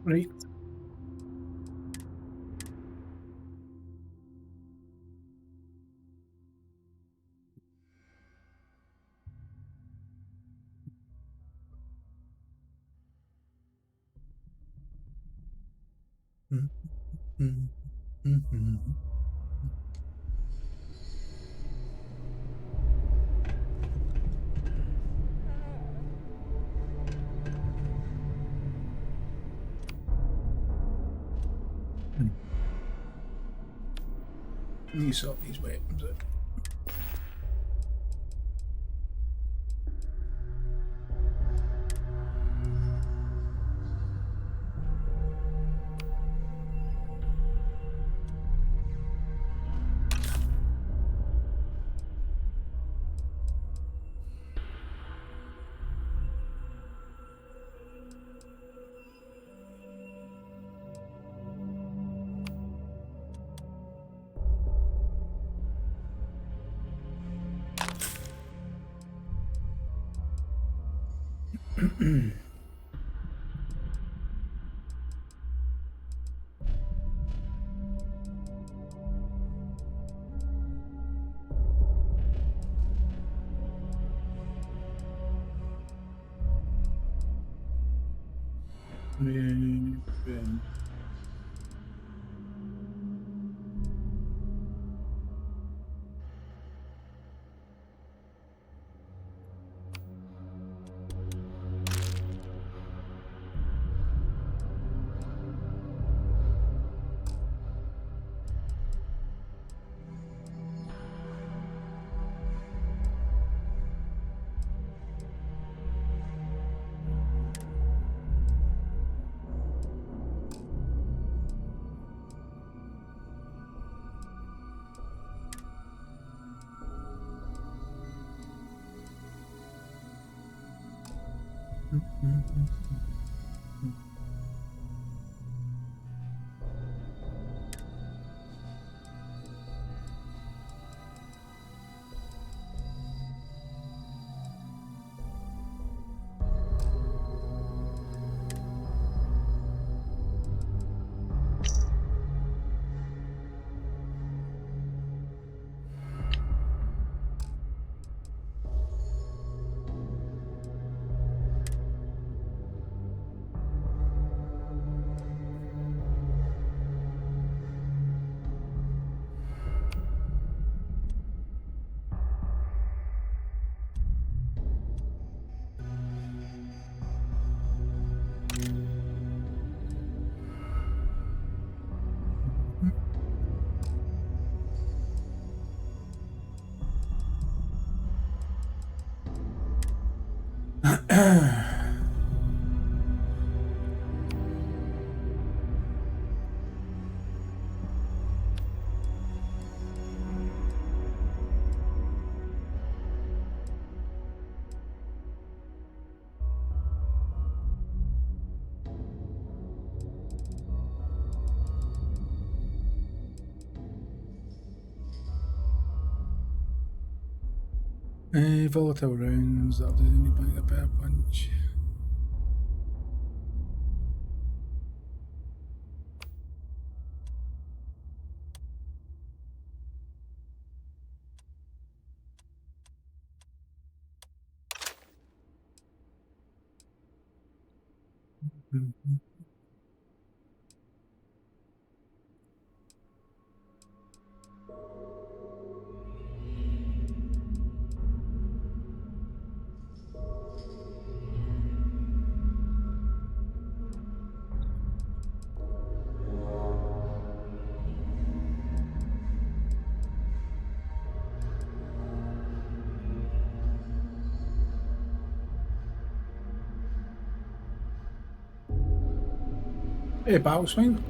Right. Let me sort these weapons out. Volatile rounds, that'll do anybody a better punch. Hey, battle swing.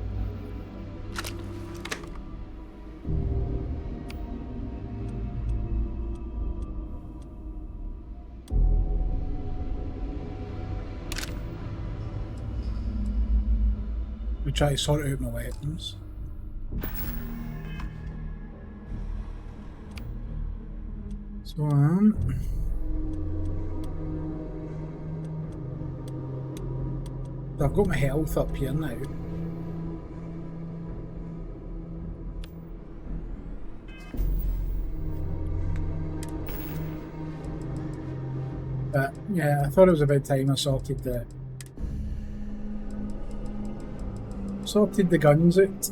We try to sort out my weapons. So So I've got my health up here now. But yeah, I thought it was about time I sorted the guns out.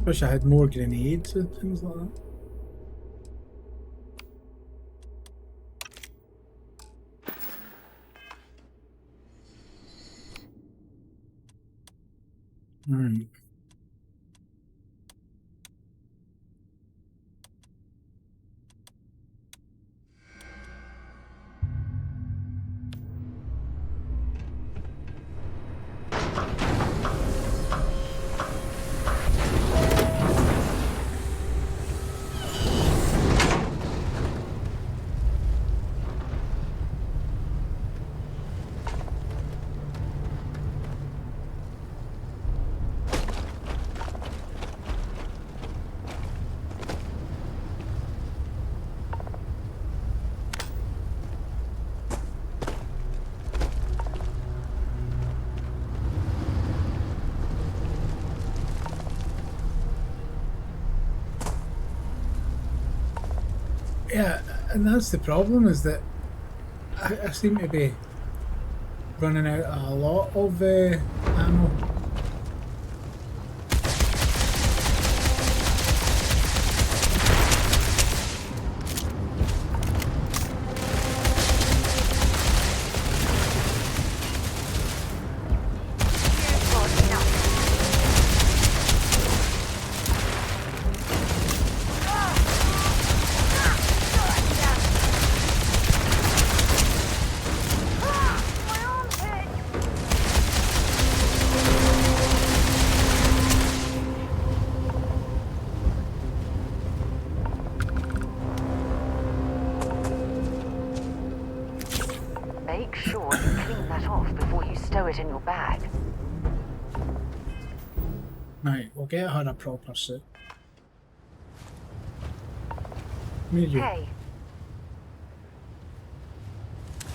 Wish I had more grenades and things like that. Right. Yeah, and that's the problem, is that I seem to be running out a lot of ammo. Make sure you clean that off before you stow it in your bag. Right, we'll get her a proper suit. Me you. Hey.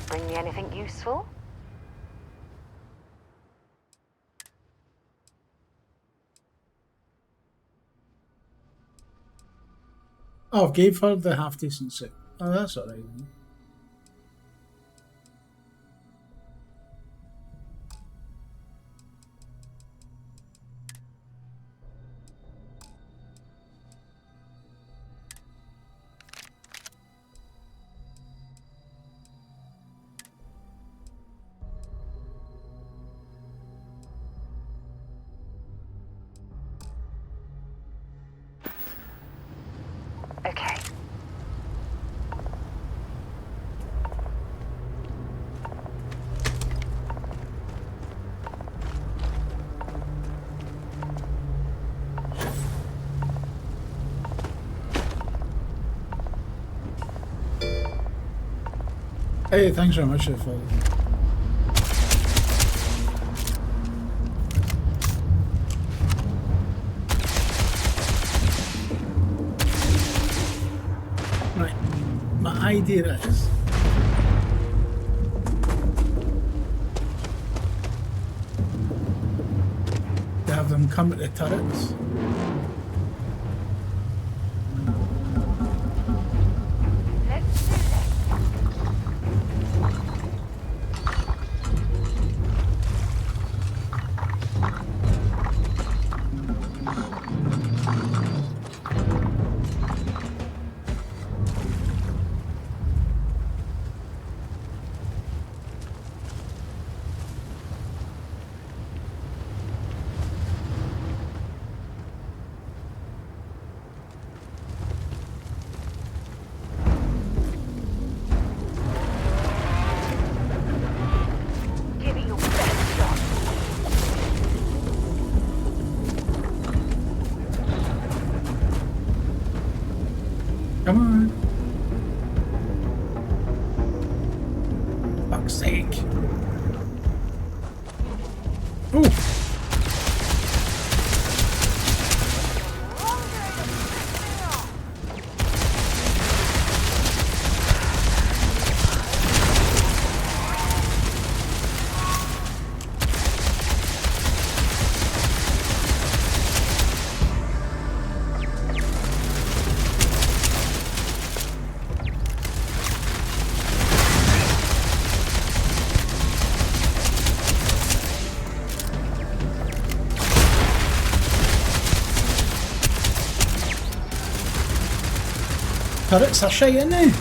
Bring me anything useful? Oh, I've gave her the half-decent suit. Oh, that's alright then. Okay. Hey, thanks very much for the follow. Right, my idea is them come at the turrets. Let's do this. Give it your best shot. Come on. Fuck's sake. Ooh. Turrets are shite, ain't they?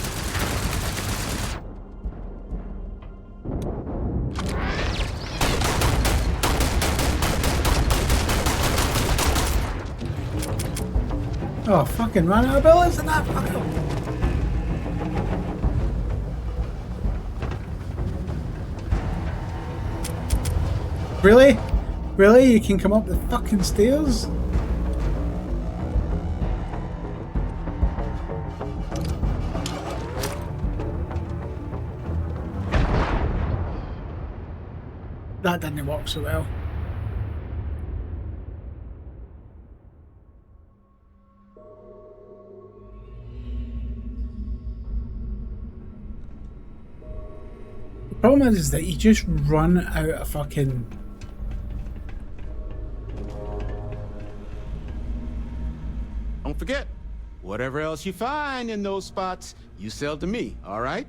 Oh, fucking ran out of bullets in that fucker. Really? Really? You can come up the fucking stairs? That didn't work so well. The problem is that you just run out of fucking... Don't forget, whatever else you find in those spots, you sell to me, all right?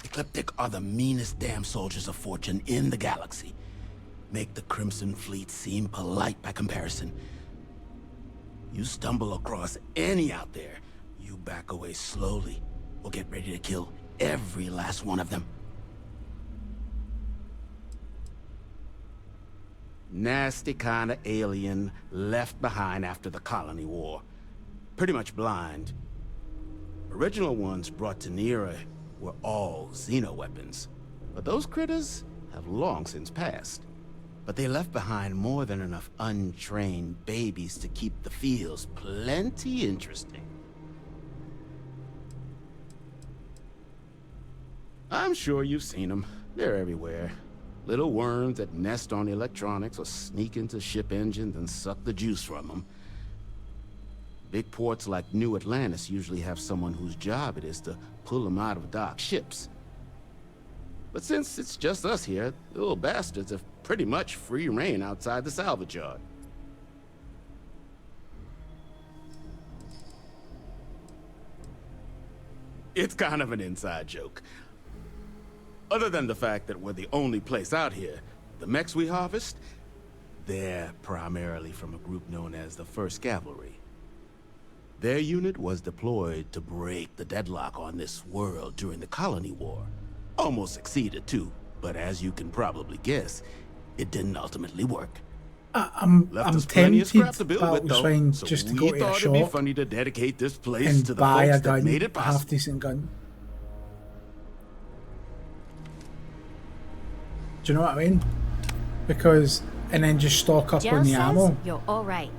Ecliptic are the meanest damn soldiers of fortune in the galaxy. Make the Crimson Fleet seem polite by comparison. You stumble across any out there, you back away slowly, or get ready to kill every last one of them. Nasty kind of alien left behind after the Colony War. Pretty much blind. Original ones brought to Nera were all xeno-weapons. But those critters have long since passed. But they left behind more than enough untrained babies to keep the fields plenty interesting. I'm sure you've seen them. They're everywhere. Little worms that nest on electronics or sneak into ship engines and suck the juice from them. Big ports like New Atlantis usually have someone whose job it is to pull them out of docked ships. But since it's just us here, the little bastards have pretty much free reign outside the salvage yard. It's kind of an inside joke. Other than the fact that we're the only place out here, the mechs we harvest, they're primarily from a group known as the 1st Cavalry. Their unit was deployed to break the deadlock on this world during the Colony War. Almost succeeded too, but as you can probably guess, it didn't ultimately work. I'm plenty of scrap tempted, to build but with, was though, fine so just to we go to a thought it'd be shop funny to dedicate this place and to the buy a folks that gun, made a it possible. half-decent gun. Do you know what I mean? Because, and then just stock up Jill on the says ammo. you're all right.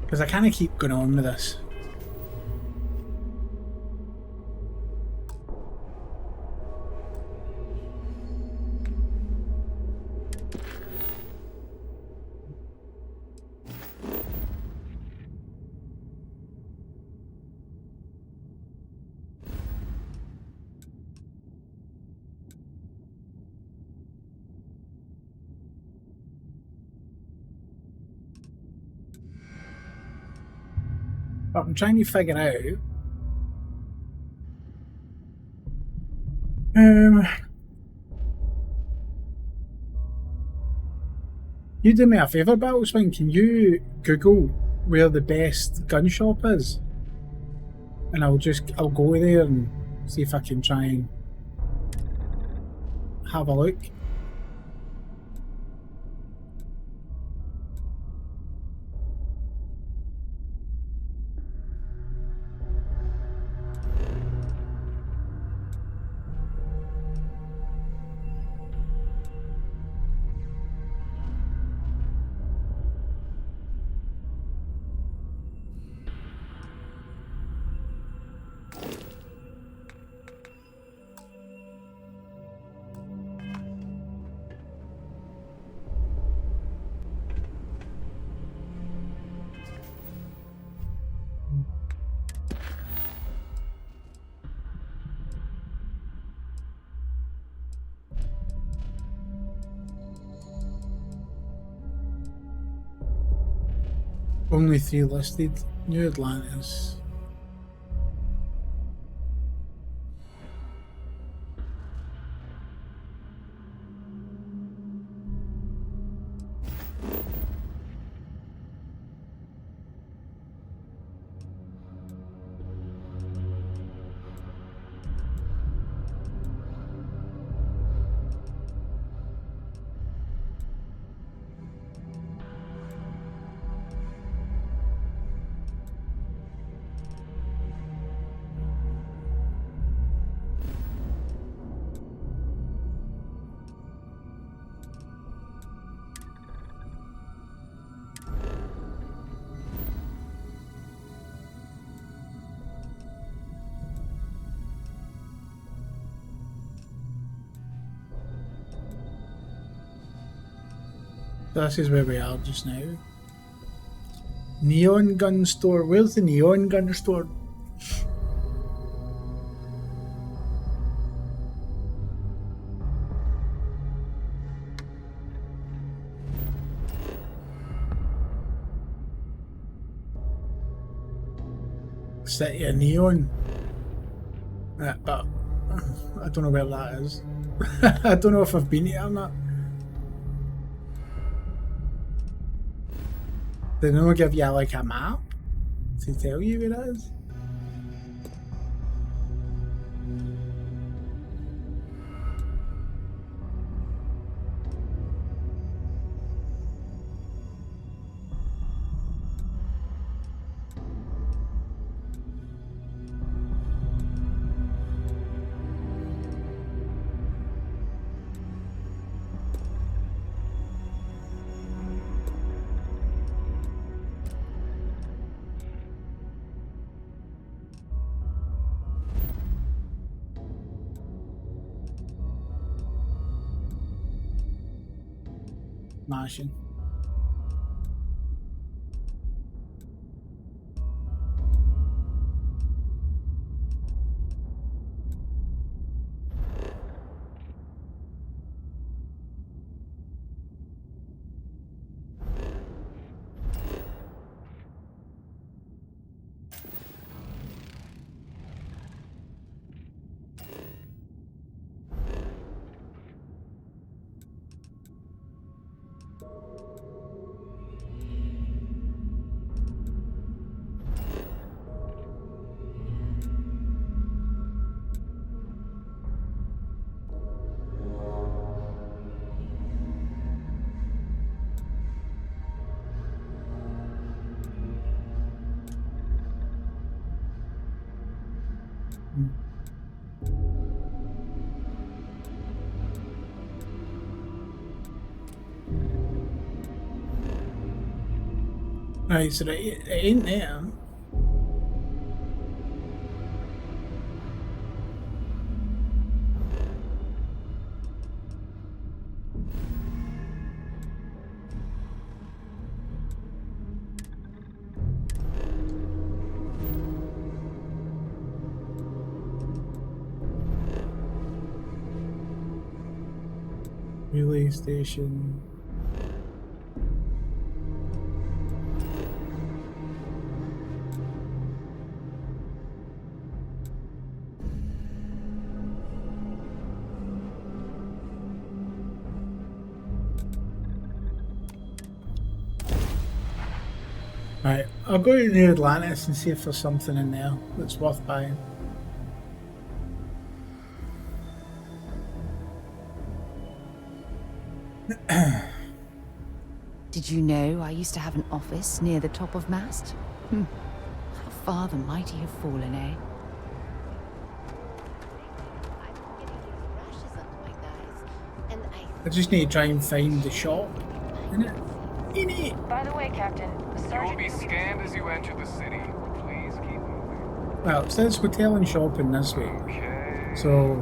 Because I kind of keep going on with this. But I'm trying to figure out. You do me a favour, Battleswing. Can you Google where the best gun shop is? And I'll go there and see if I can try and have a look. Only 3 listed. New Atlantis. This is where we are just now. Neon gun store. Where's the neon gun store? City of Neon. But I don't know where that is. I don't know if I've been here or not. They don't give you like a map to tell you where it is. Martian. Right, so it ain't there. Relay station. I'll go to New Atlantis and see if there's something in there that's worth buying. Did you know I used to have an office near the top of Mast? How far the mighty have fallen, eh? I just need to try and find the shop. In it. By the way, Captain, You will be scanned as you enter the city. Please keep moving. Well, it says hotel and shopping this way. Okay. So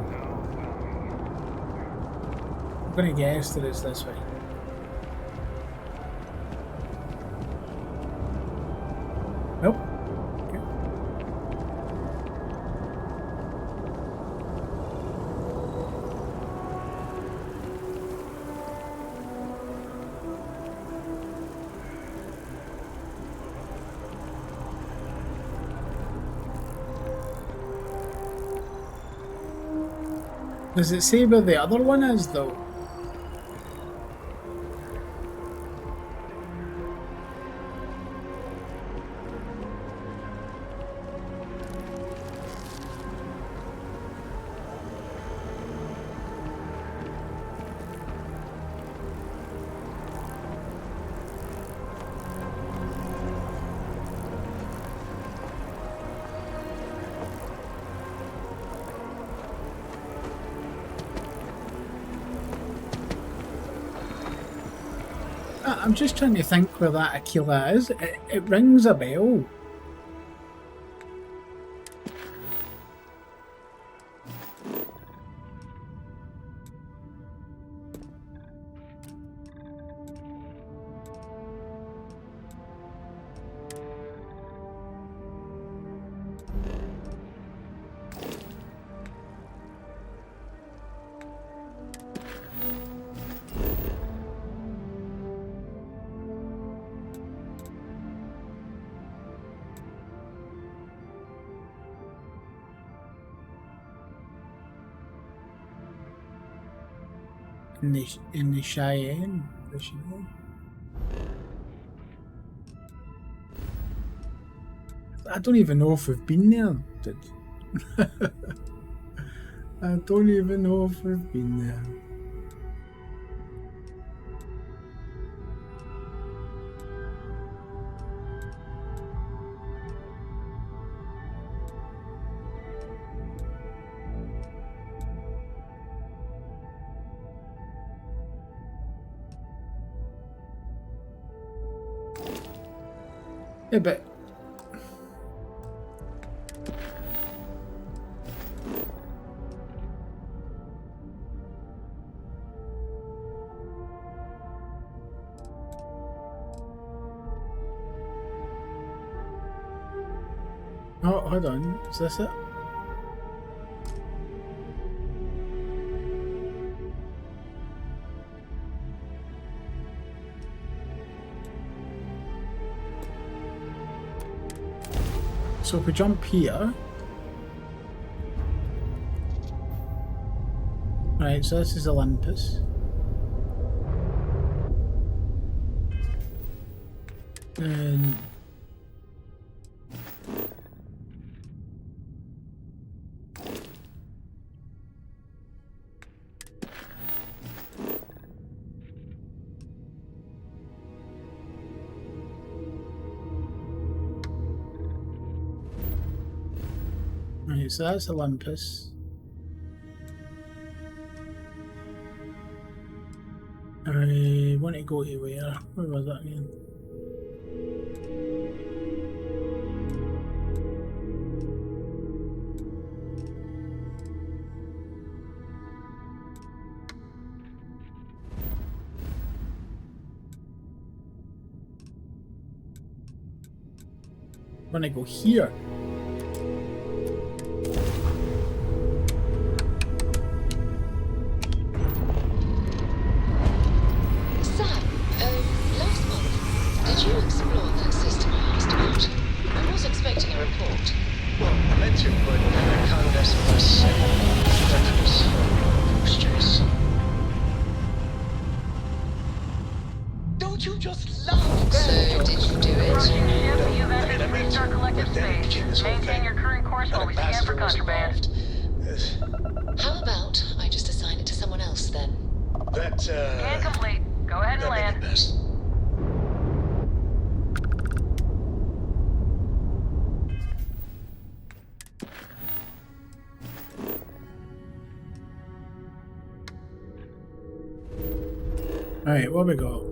I'm gonna guess that it's this way. Nope. Okay. Does it say where the other one is though? I'm just trying to think where that Aquila is. It rings a bell. In the Cheyenne. The Cheyenne. I don't even know if we've been there. I don't even know if we've been there. Yeah, but oh, hold on. Is this it? So if we jump here, right, so this is Olympus. And right, so that's Olympus. I want to go to where? Where was that again? I want to go here. Don't you just love? So did you do it? space. Maintain your current course while we scan for contraband. How about I just assign it to someone else then? Scan complete. Go ahead and land. Alright, what we got?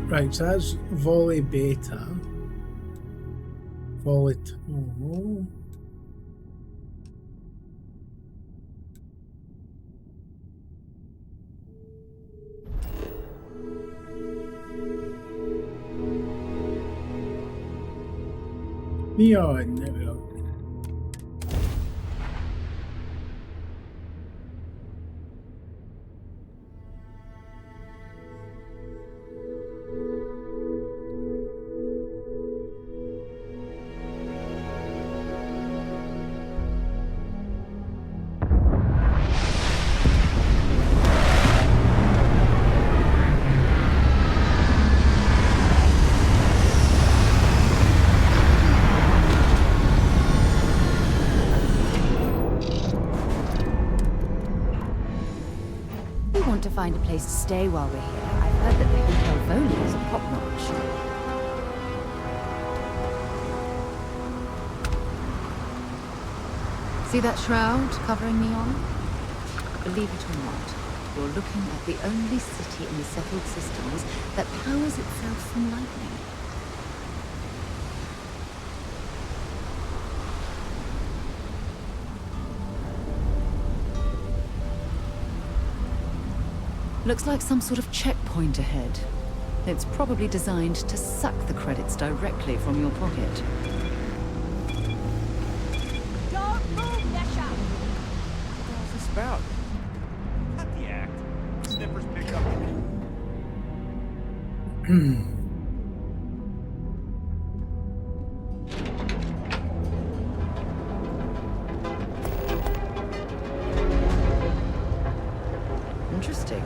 Right, so that's volley beta. Volley. Oh. Neon, there we go. We want to find a place to stay while we're here. I've heard that the hotel Voli is top-notch. See that shroud covering me on? Believe it or not, you're looking at the only city in the settled systems that powers itself from lightning. Looks like some sort of checkpoint ahead. It's probably designed to suck the credits directly from your pocket. Don't move, Nesha! What's this about? Cut the act. Sniffers pick up. Interesting.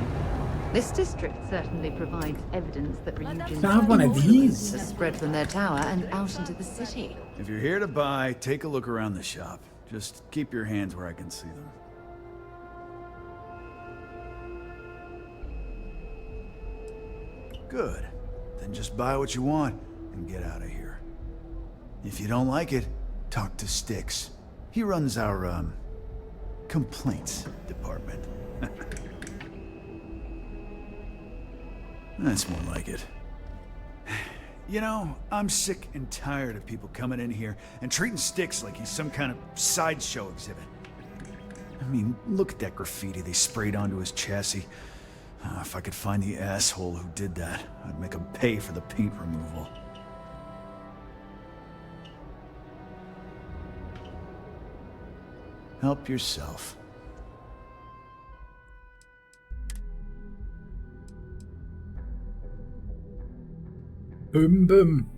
This district certainly provides evidence that Ryujin's I have one of these. has spread from their tower and out into the city. If you're here to buy, take a look around the shop. Just keep your hands where I can see them. Good. Then just buy what you want and get out of here. If you don't like it, talk to Styx. He runs our, complaints department. That's more like it. You know, I'm sick and tired of people coming in here and treating Styx like he's some kind of sideshow exhibit. I mean, look at that graffiti they sprayed onto his chassis. If I could find the asshole who did that, I'd make him pay for the paint removal. Help yourself. Boom, boom.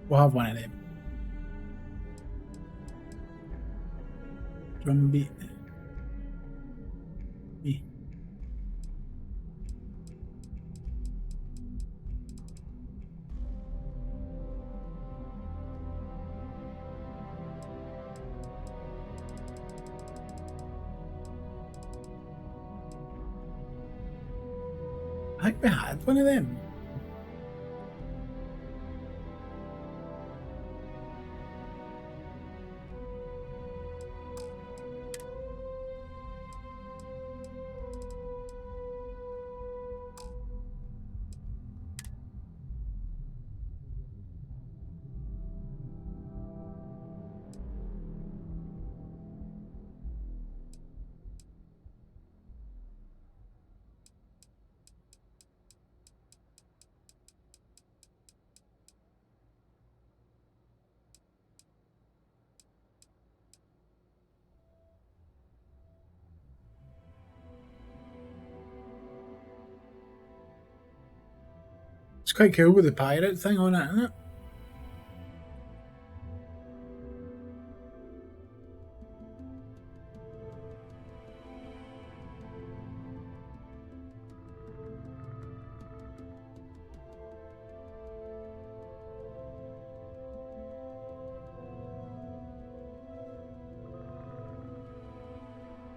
We'll have one of them. Drum beat. Me. I think we had one of them. It's quite cool with the pirate thing on it, isn't it?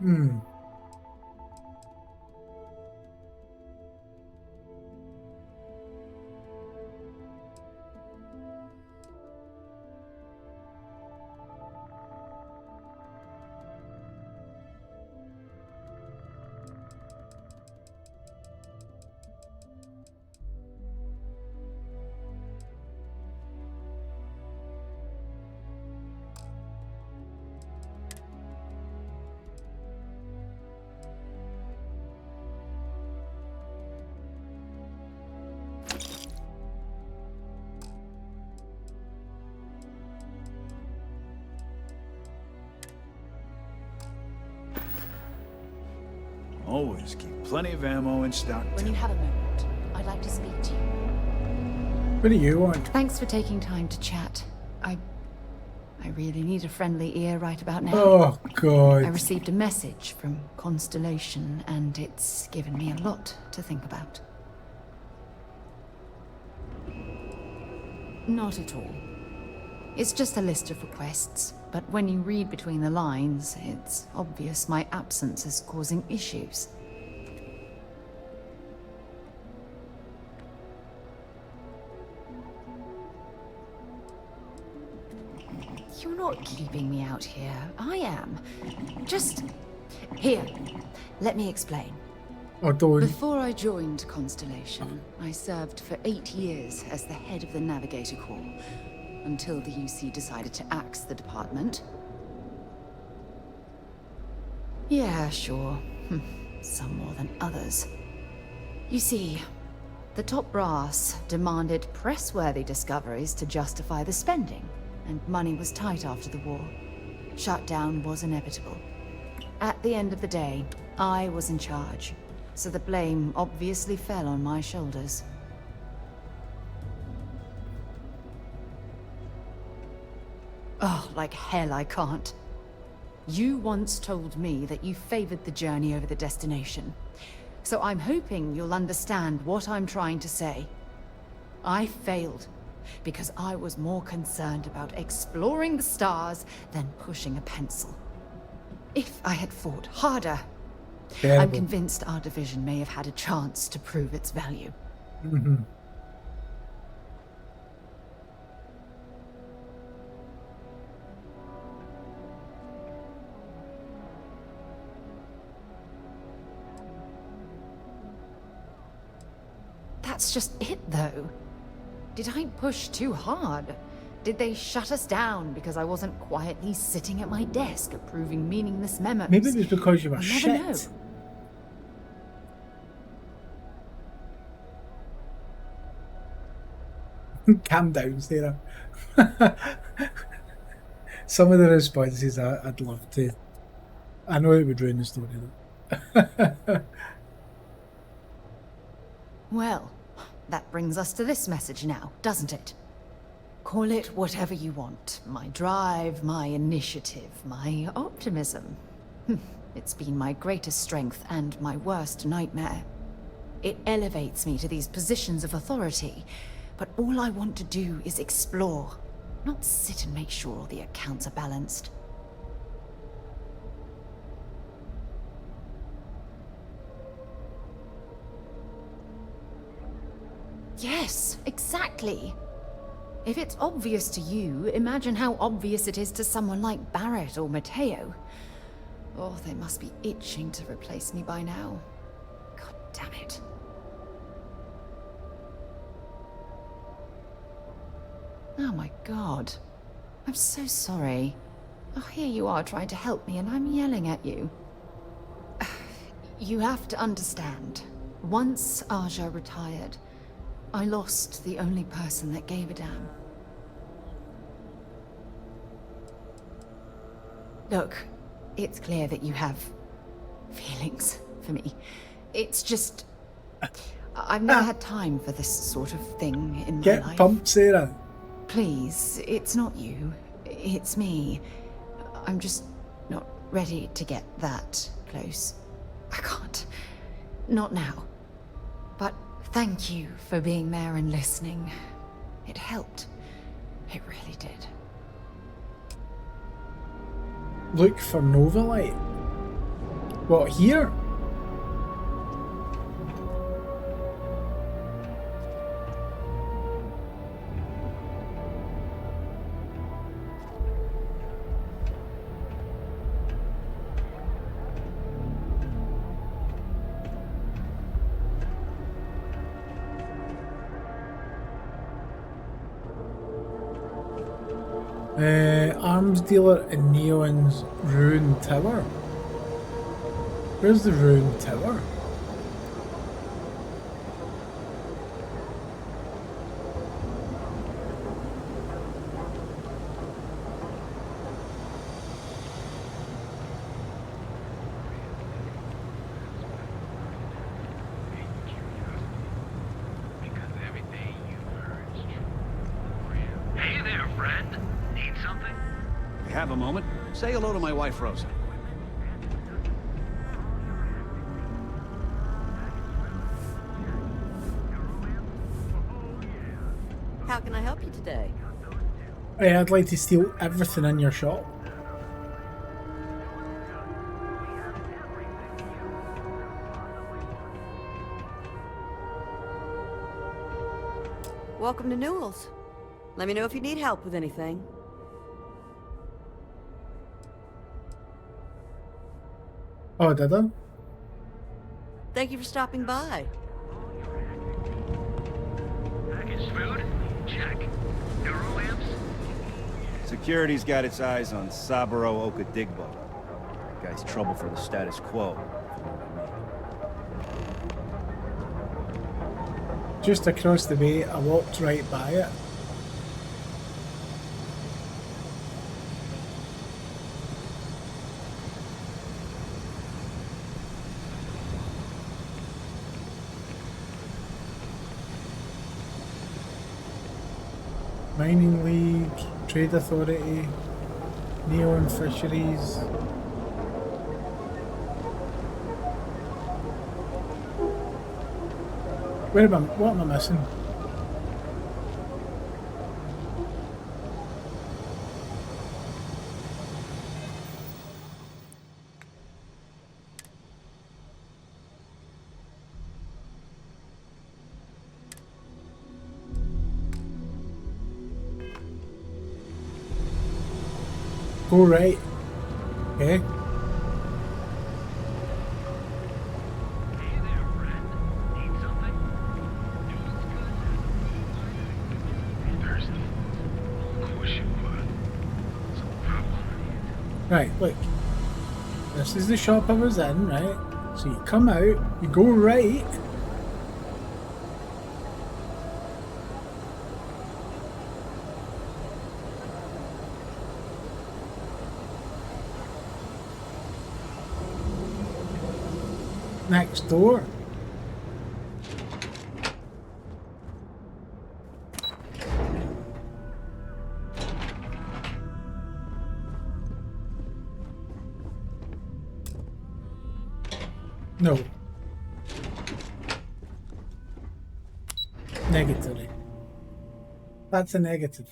Hmm. Always keep plenty of ammo in stock. When you have a moment, I'd like to speak to you. What do you want? Thanks for taking time to chat. I really need a friendly ear right about now. Oh, I God. received a message from Constellation, and it's given me a lot to think about. Not at all. It's just a list of requests, but when you read between the lines, it's obvious my absence is causing issues. You're not keeping me out here. I am. Just... Here, let me explain. Oh, don't. Before I joined Constellation, I served for 8 years as the head of the Navigator Corps, until the UC decided to axe the department. Yeah, sure. Some more than others. You see, the top brass demanded press-worthy discoveries to justify the spending, and money was tight after the war. Shutdown was inevitable. At the end of the day, I was in charge, so the blame obviously fell on my shoulders. Oh, like hell I can't. You once told me that you favored the journey over the destination, so I'm hoping you'll understand what I'm trying to say. I failed because I was more concerned about exploring the stars than pushing a pencil. If I had fought harder, Terrible. I'm convinced our division may have had a chance to prove its value. Mm-hmm. That's just it, though. Did I push too hard? Did they shut us down because I wasn't quietly sitting at my desk approving meaningless memos? Maybe it was because you were I'll shit. never know. Calm down, Sarah. Some of the responses I'd love to. I know it would ruin the story, though. Well, that brings us to this message now, doesn't it? Call it whatever you want. My drive, my initiative, my optimism. It's been my greatest strength and my worst nightmare. It elevates me to these positions of authority, but all I want to do is explore, not sit and make sure all the accounts are balanced. Yes, exactly. If it's obvious to you, imagine how obvious it is to someone like Barrett or Mateo. Oh, they must be itching to replace me by now. God damn it. Oh my god. I'm so sorry. Oh, here you are trying to help me and I'm yelling at you. You have to understand. Once Aja retired, I lost the only person that gave a damn. Look, it's clear that you have feelings for me. It's just... I've never had time for this sort of thing in my Get life. pumped, Sarah. Please, it's not you. It's me. I'm just not ready to get that close. I can't. Not now. But thank you for being there and listening. It helped. It really did. Look for Nova Light. What, here? Arms dealer in Neon's ruined tower. Where's the ruined tower? Hey there, friend. Need something? Have a moment. Say hello to my wife, Rosa. How can I help you today? Hey, I'd like to steal everything in your shop. Welcome to Newell's. Let me know if you need help with anything. Oh, did I? Thank you for stopping by. Package food? Check. Neuro lamps? Security's got its eyes on Saburo Okadigbo. Guy's trouble for the status quo. Just across the way, I walked right by it. Mining League, Trade Authority, Neon Fisheries. Where am I? What am I missing? Go right. Okay. Right, look. This is the shop I was in, right? So you come out, you go right. Next door. No. Negative. That's a negative.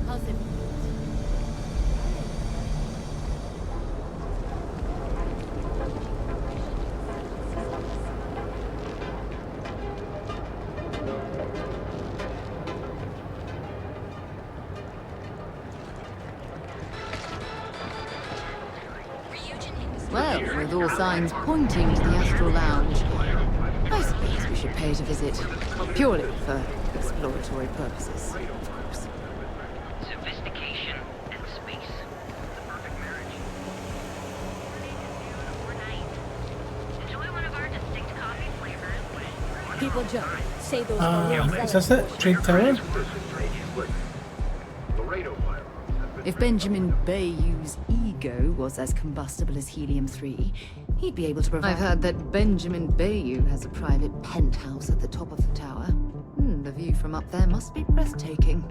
How's it? Well, with all signs pointing to the Astral Lounge, I suppose we should pay it a visit. Purely for exploratory purposes, of course. Sophistication and space. The perfect marriage. Enjoy one of our distinct coffee flavors. People joke. Say those Is this it? Trade Tower? If Benjamin Bayou's ego SCO was as combustible as helium-3, he'd be able to provide... I've heard that Benjamin Bayou has a private penthouse at the top of the tower. The view from up there must be breathtaking.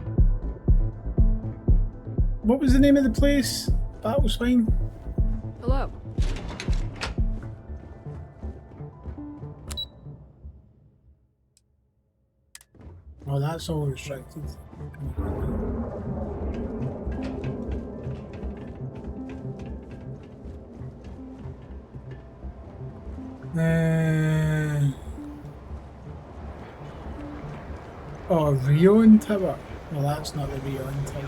What was the name of the place? Battle Swine? Hello. Oh, that's all restricted. Oh, Rion Tower. Well, that's not the Rion Tower.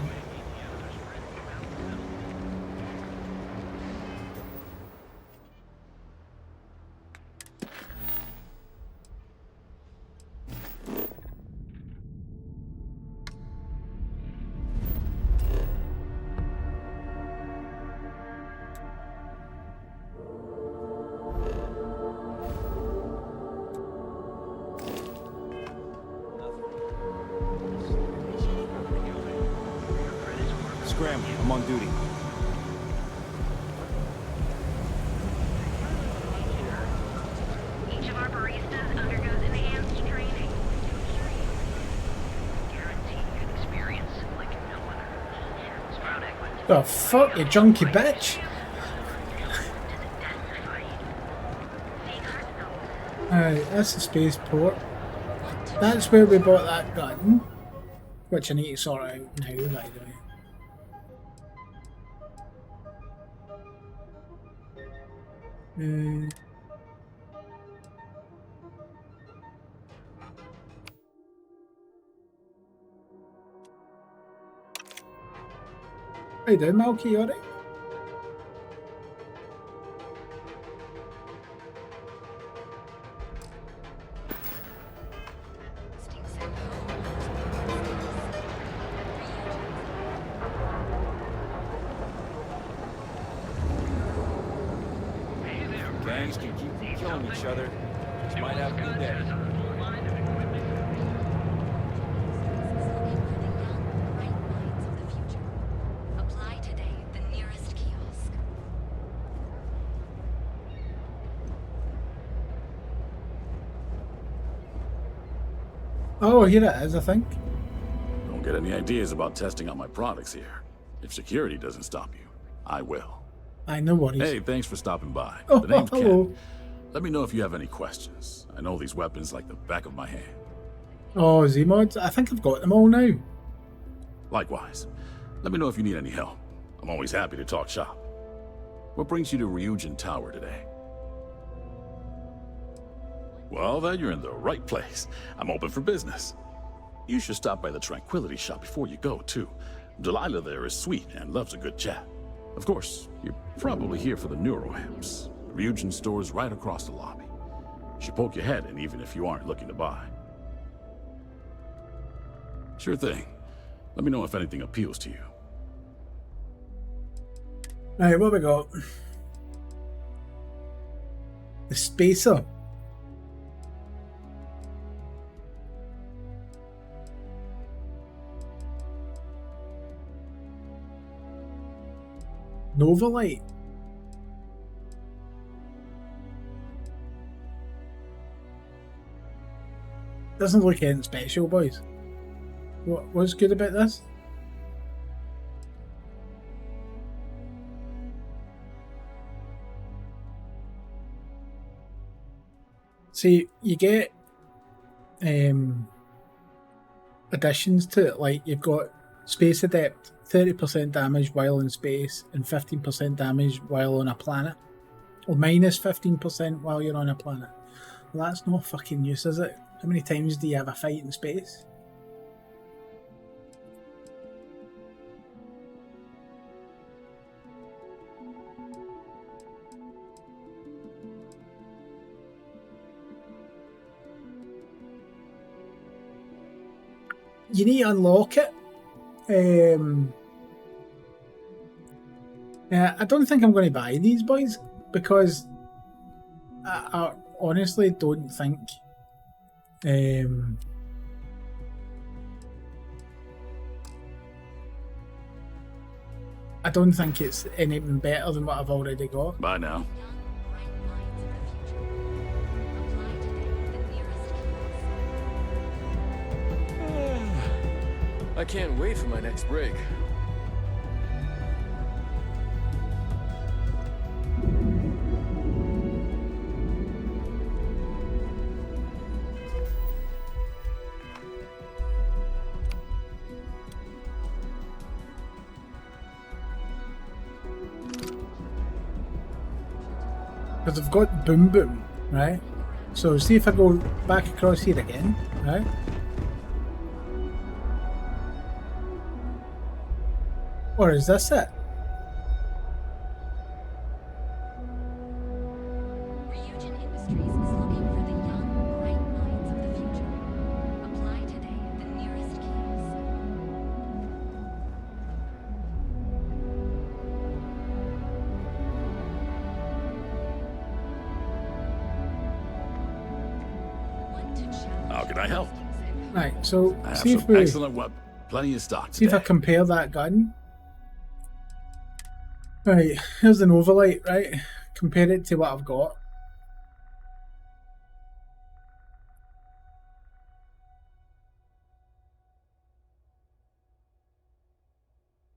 Scram, I'm on duty. Each of our baristas undergoes enhanced training. Guaranteed good experience like no other. Sprout Eggman. The fuck, you junky bitch! Alright, that's the spaceport. That's where we bought that gun, which I need to sort out now, by the way. How you doing, Malky? You alright? Gangs can keep killing each other. Just might have a good day. Apply today at the nearest kiosk. Oh, here it is, I think. Don't get any ideas about testing out my products here. If security doesn't stop you, I will. I know what he's... Hey, thanks for stopping by. Oh, The name's hello. Ken. Let me know if you have any questions. I know these weapons like the back of my hand. Oh, Z-Mods? I think I've got them all now. Likewise. Let me know if you need any help. I'm always happy to talk shop. What brings you to Ryujin Tower today? Well, then you're in the right place. I'm open for business. You should stop by the Tranquility Shop before you go, too. Delilah there is sweet and loves a good chat. Of course, you're probably here for the neuroamps. Ryujin store's right across the lobby. Should poke your head in even if you aren't looking to buy. Sure thing. Let me know if anything appeals to you. Right, what we got? The Spacer. Nova Light. Doesn't look anything special, boys. What's good about this? See, you get additions to it, like you've got Space Adept, 30% damage while in space and 15% damage while on a planet. Or minus 15% while you're on a planet. Well, that's no fucking use, is it? How many times do you have a fight in space? You need to unlock it. I don't think I'm going to buy these, boys, because I honestly don't think I don't think it's anything better than what I've already got. Bye now. I can't wait for my next break. Because I've got Boom Boom, right? So see if I go back across here again, right? Or is this it? How can I help? Right, so I have see if some we excellent weapons. Plenty of stock see if I today. compare that gun. Right, here's an overlight, right? Compare it to what I've got.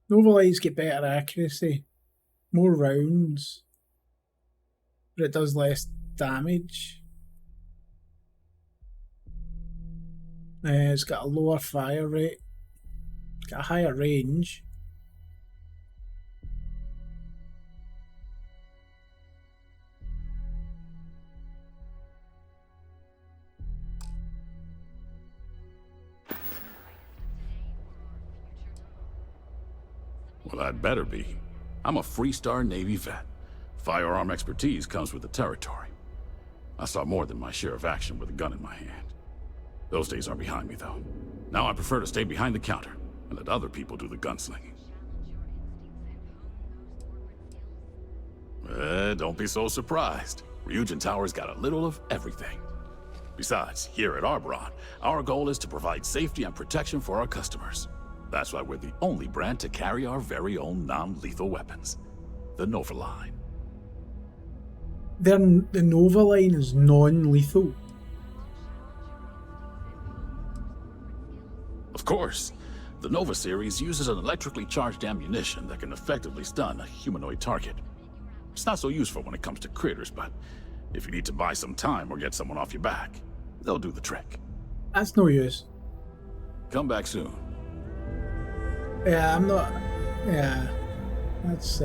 The overlights get better accuracy, more rounds, but it does less damage. It's got a lower fire rate, it's got a higher range. Well, I'd better be. I'm a Freestar Navy vet. Firearm expertise comes with the territory. I saw more than my share of action with a gun in my hand. Those days are behind me, though. Now I prefer to stay behind the counter and let other people do the gunslinging. Don't be so surprised. Ryujin Tower's got a little of everything. Besides, here at Arboron, our goal is to provide safety and protection for our customers. That's why we're the only brand to carry our very own non-lethal weapons. The Nova line. The Nova line is non-lethal. Of course. The Nova series uses an electrically charged ammunition that can effectively stun a humanoid target. It's not so useful when it comes to critters, but if you need to buy some time or get someone off your back, they'll do the trick. That's no use. Come back soon. Yeah, I'm not... Yeah. That's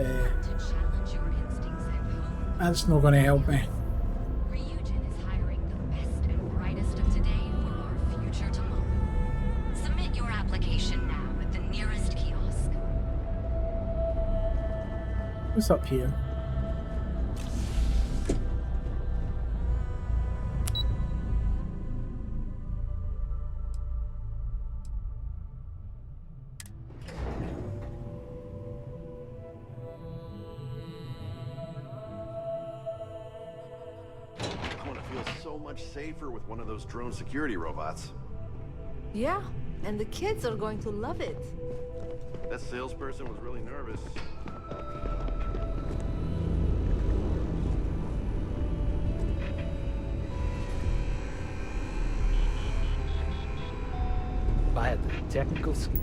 not going to help me. Ryujin is hiring the best and brightest of today for our future tomorrow. Submit your application now at the nearest kiosk. What's up here? Safer with one of those drone security robots. Yeah, and the kids are going to love it. That salesperson was really nervous. If I had the technical skill.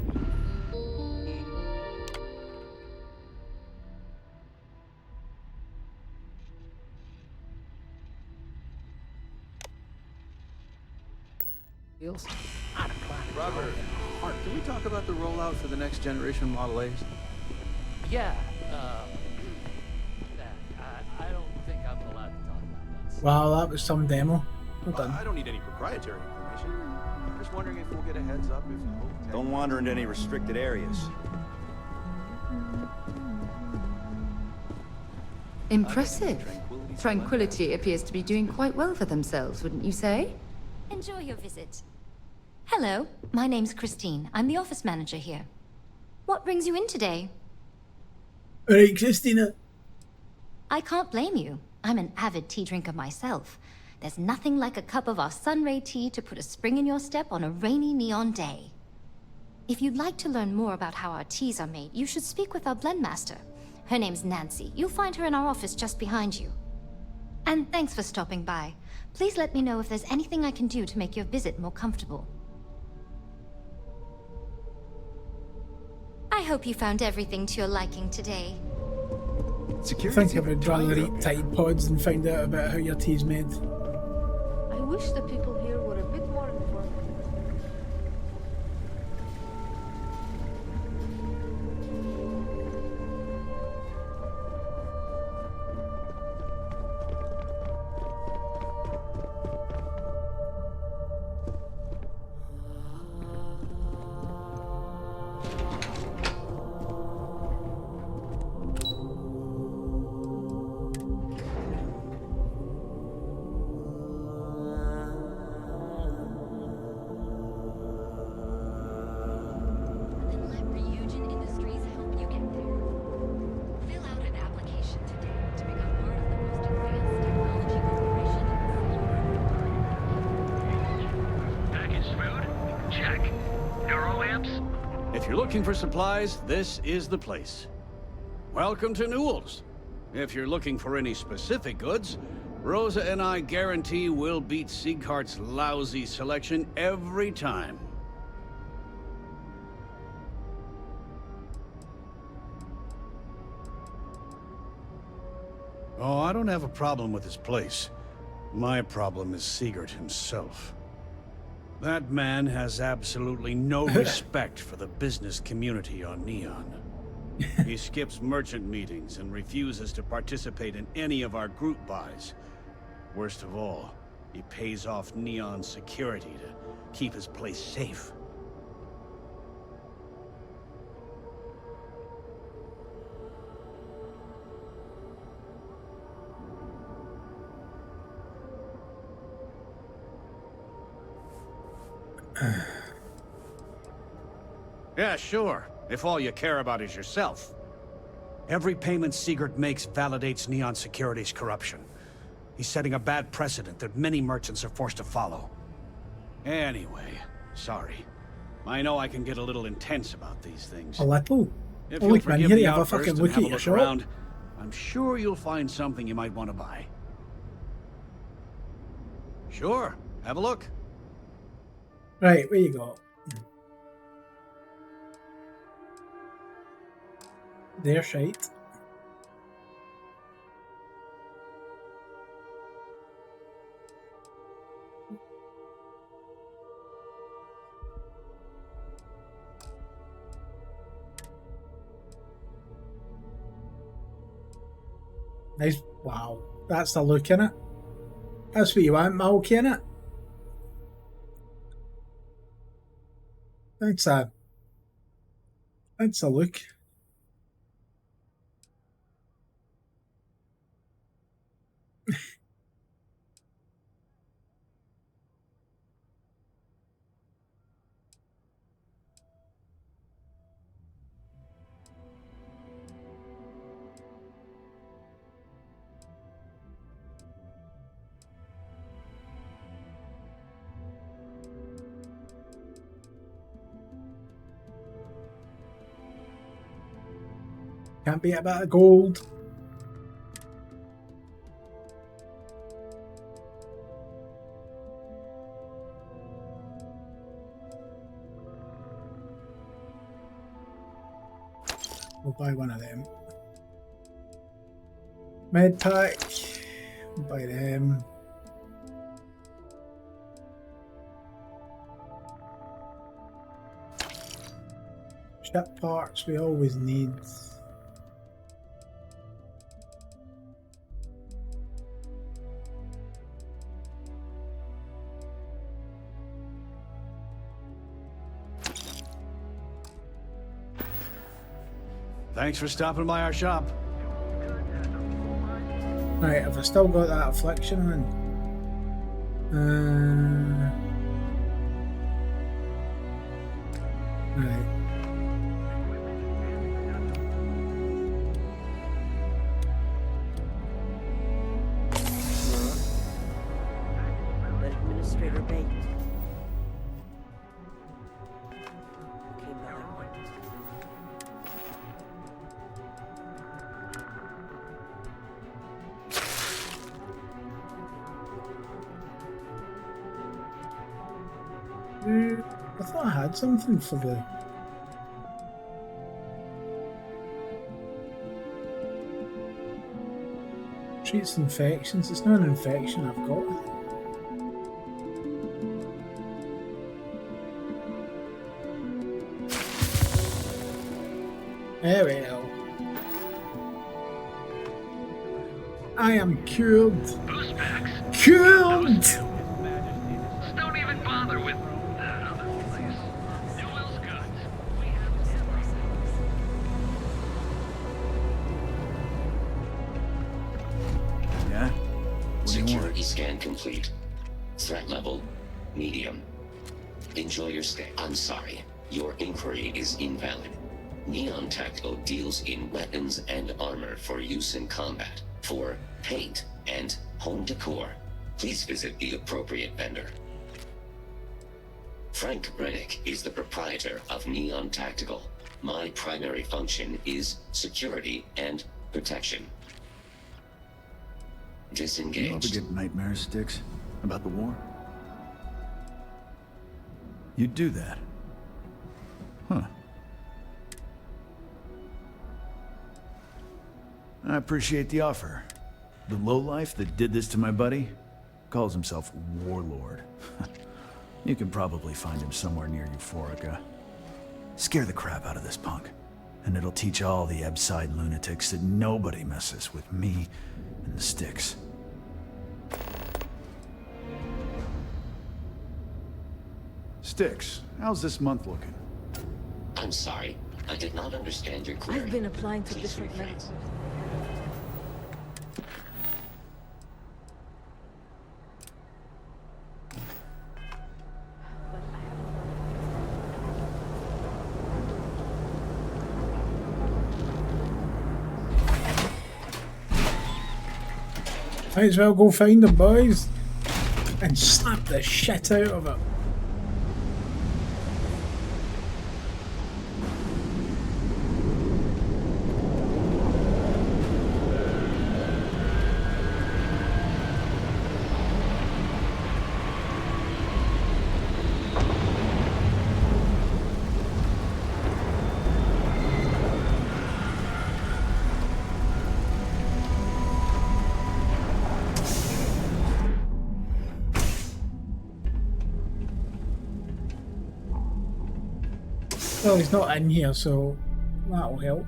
Robert, can we talk about the rollout for the next generation Model A's? Yeah, I don't think I'm allowed to talk about that. Wow, that was some demo. Well done. I don't need any proprietary information. I'm just wondering if we'll get a heads up if... Don't wander into any restricted areas. Impressive. Tranquility appears to be doing quite well for themselves, wouldn't you say? Enjoy your visit. Hello, my name's Christine. I'm the office manager here. What brings you in today? Alright, Christina. I can't blame you. I'm an avid tea drinker myself. There's nothing like a cup of our Sunray tea to put a spring in your step on a rainy neon day. If you'd like to learn more about how our teas are made, you should speak with our blend master. Her name's Nancy. You'll find her in our office just behind you. And thanks for stopping by. Please let me know if there's anything I can do to make your visit more comfortable. I hope you found everything to your liking today. I think I would rather eat Tide Pods and find out about how your tea's made. I wish the people here were a bit more informed. Looking for supplies, this is the place. Welcome to Newell's. If you're looking for any specific goods, Rosa and I guarantee we'll beat Sieghart's lousy selection every time. Oh, I don't have a problem with this place. My problem is Siegert himself. That man has absolutely no respect for the business community on Neon. He skips merchant meetings and refuses to participate in any of our group buys. Worst of all, he pays off Neon security to keep his place safe. Yeah, sure. If all you care about is yourself. Every payment Siegert makes validates Neon Security's corruption. He's setting a bad precedent that many merchants are forced to follow. Anyway, sorry. I know I can get a little intense about these things. A little? If Only you'll man, forgive here the you have a outburst fucking and look have at a your look shop. around, I'm sure you'll find something you might want to buy. Sure, have a look. Right, where you got? Their shite. Nice. Wow, that's the look in it. That's what you want, Milk, in it. That's a look. Can't beat a bit of gold. We'll buy one of them. Med pack. We'll buy them. Ship parts we always need. Thanks for stopping by our shop. Right, have I still got that affliction on? Right. Let Administrator Bate. Came I thought I had something for the... Treats infections. It's not an infection I've got. There we go. I am cured. Cured! Don't even bother with that other place. New Will's goods. Yeah? Security scan complete. Threat level, medium. Enjoy your stay. I'm sorry. Your inquiry is invalid. Neon Tactical deals in weapons and armor for use in combat, for paint, and home decor. Please visit the appropriate vendor. Frank Rennick is the proprietor of Neon Tactical. My primary function is security and protection. Disengaged. You ever get nightmares, Sticks? About the war? You'd do that. Huh. I appreciate the offer. The lowlife that did this to my buddy calls himself Warlord. You can probably find him somewhere near Euphorica. Scare the crap out of this punk, and it'll teach all the Ebside lunatics that nobody messes with me and the Sticks. Sticks, how's this month looking? I'm sorry, I did not understand your query. I've been applying to different levels. Might as well go find the boys and slap the shit out of it. Well, he's not in here, so that'll help.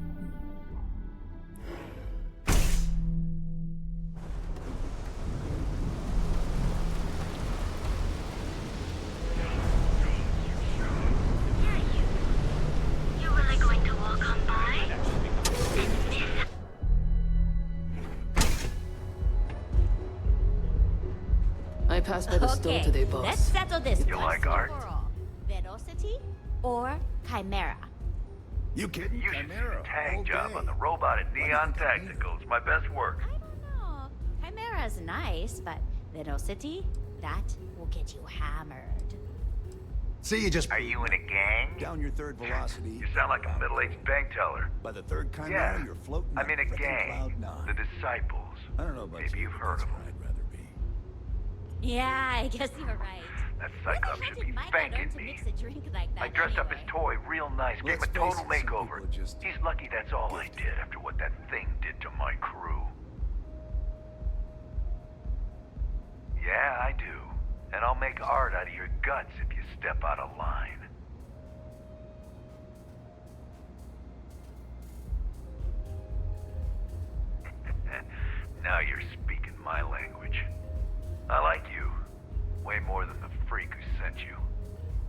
You really going to walk on by? I passed by the store today, boss. Let's settle this. You like art? Velocity or Chimera? You kidding? You should see the tag job on the robot at Neon Tactical. It's my best work. I don't know. Chimera's nice, but Velocity, that will get you hammered. See, you just... Are you in a gang? Down your third velocity. You sound like a middle-aged bank teller. By the third Chimera, Yeah, you're floating. I'm in a gang. The Disciples. I don't know about Maybe you've heard of them. I'd rather be. Yeah, I guess you're right. That Cyclops should be thanking me. Mix a drink like that I dressed up anyway. his toy real nice, gave him a total Some makeover. people just He's lucky that's all I did after what that thing did to my crew. Yeah, I do. And I'll make art out of your guts if you step out of line. Now you're speaking my language. I like you. Way more than the freak who sent you.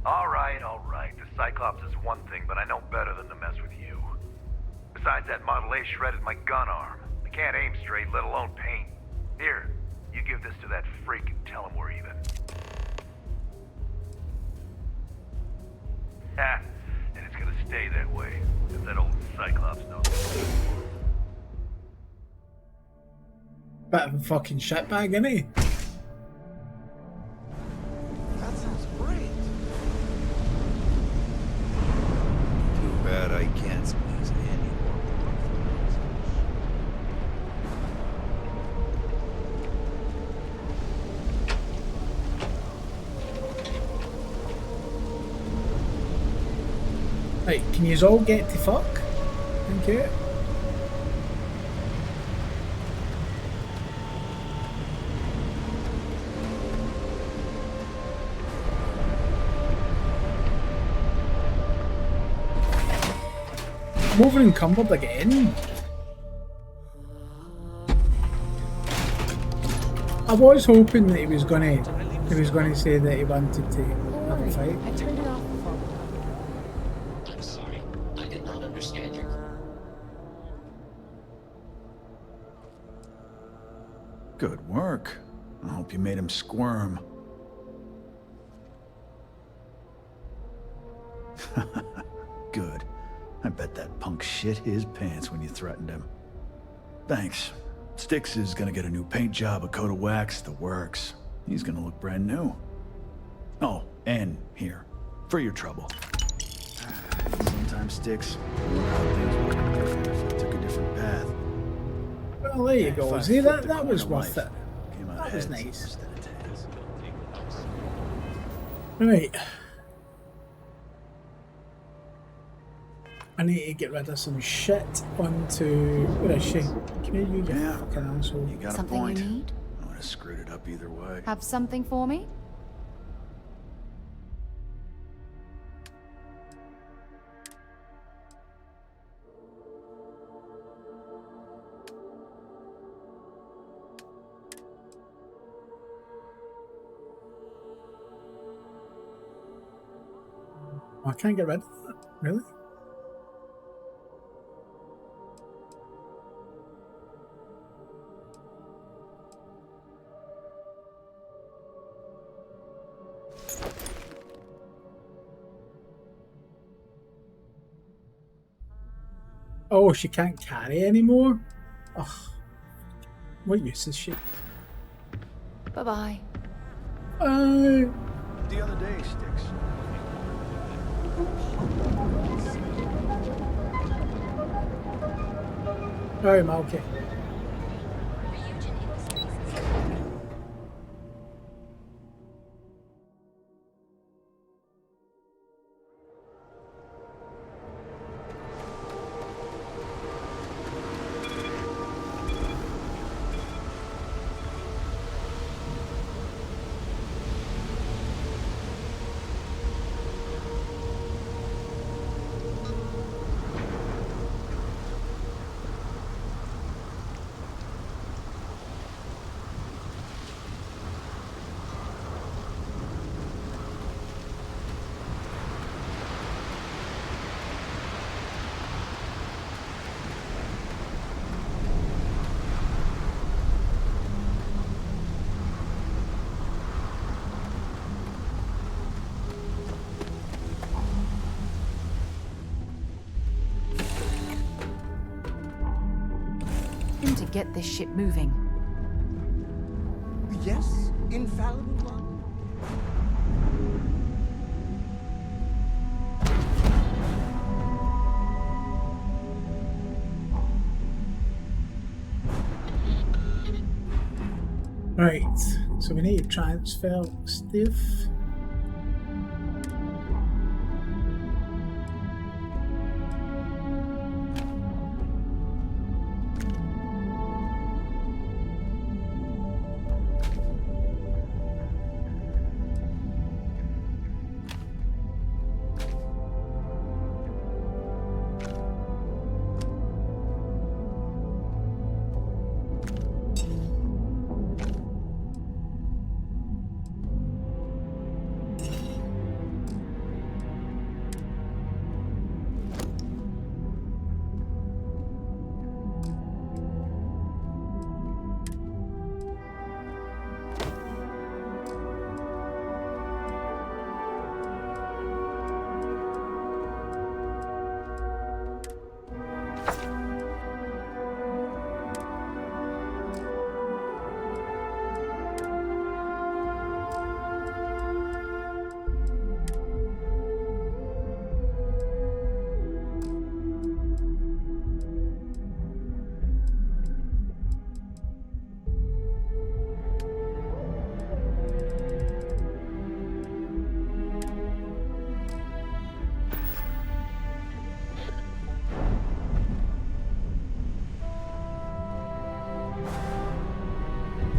All right. The Cyclops is one thing, but I know better than to mess with you. Besides, that Model A shredded my gun arm. I can't aim straight, let alone paint. Here, you give this to that freak and tell him we're even. Ha! And it's gonna stay that way, if that old Cyclops knows. Bit of a fucking shitbag, isn't he? That sounds great. Too bad I can't squeeze any more. Right, can you all get to fuck? Thank you. I'm over encumbered again. I was hoping that he was gonna say that he wanted to have a fight. I turned it off before. I'm sorry. I did not understand your... Good work. I hope you made him squirm. Good. I bet that punk shit his pants when you threatened him. Thanks. Styx is gonna get a new paint job, a coat of wax, the works. He's gonna look brand new. Oh, and here, for your trouble. Sometimes Styx, I wonder how things would have been different if I took a different path. Well, there you go. See, that was corner worth life. it. Came out That was heads nice. instead of tails. Right. I need to get rid of some shit onto... Where is she? Come here, you fucking asshole. You got Something a point. you need? I would have screwed it up either way. Have something for me? I can't get rid of that. Really? Oh, she can't carry anymore? Ugh. What use is she? Bye-bye. The other day, Styx. Right, Malky. To get this shit moving. Yes, infallible one. Right, so we need to transfer stuff.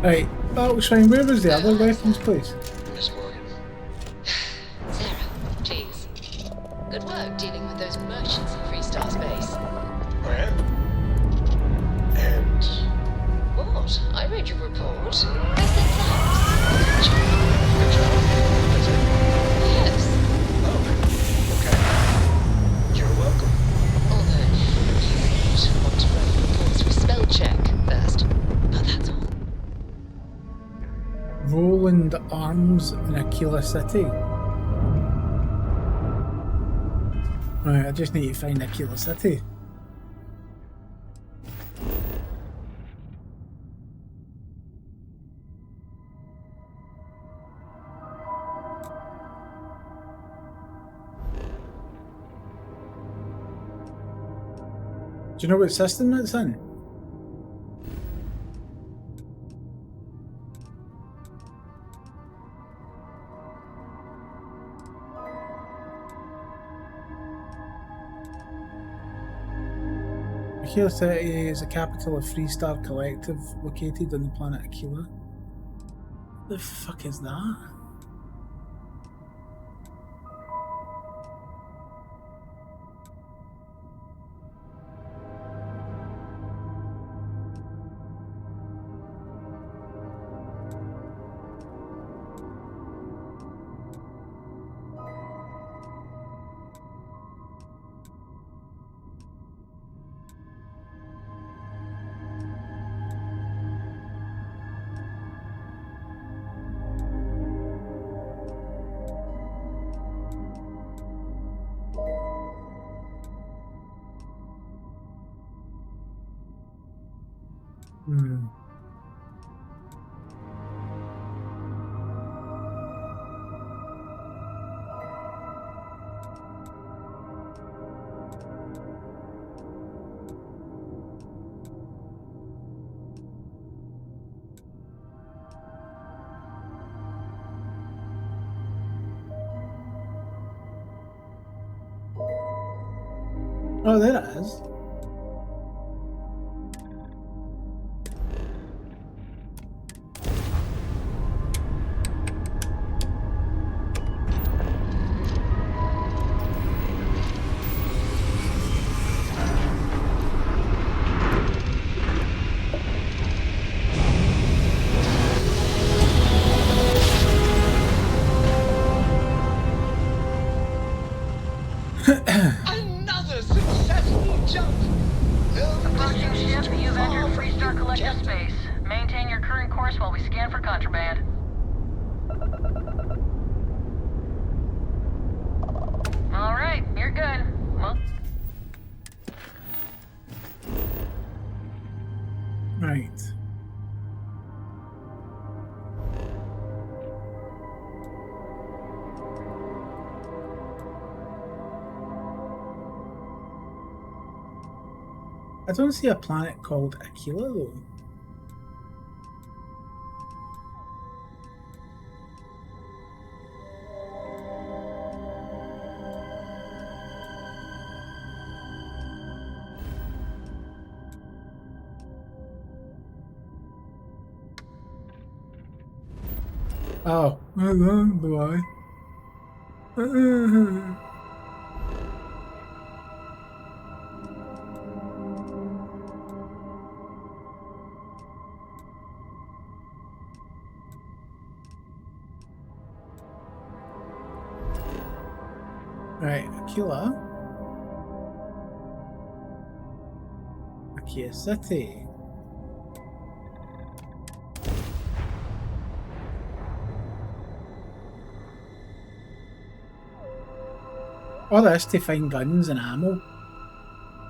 Right, that was fine. Where was the other weapons place? Miss Morgan. Sarah, please. Good work dealing with those merchants in Freestar Space. Well? And? What? I read your report. They said thanks. Good job. That's it? Yes. Oh. Okay. You're welcome. Although, you might want to run your reports through spell check first. But that's all. Roland Arms in Aquila City. Right, I just need to find Aquila City. Do you know what system it's in? Aquila City is the capital of Freestar Collective, located on the planet Aquila. What the fuck is that? Oh, there it is. Another successful jump! Approaching ship, you've entered Freestar Collective space. Maintain your current course while we scan for contraband. Alright, you're good. Well, Right. I don't see a planet called Aquila though. Oh, do I? Right, Aquila. Aquila City. All this to find guns and ammo.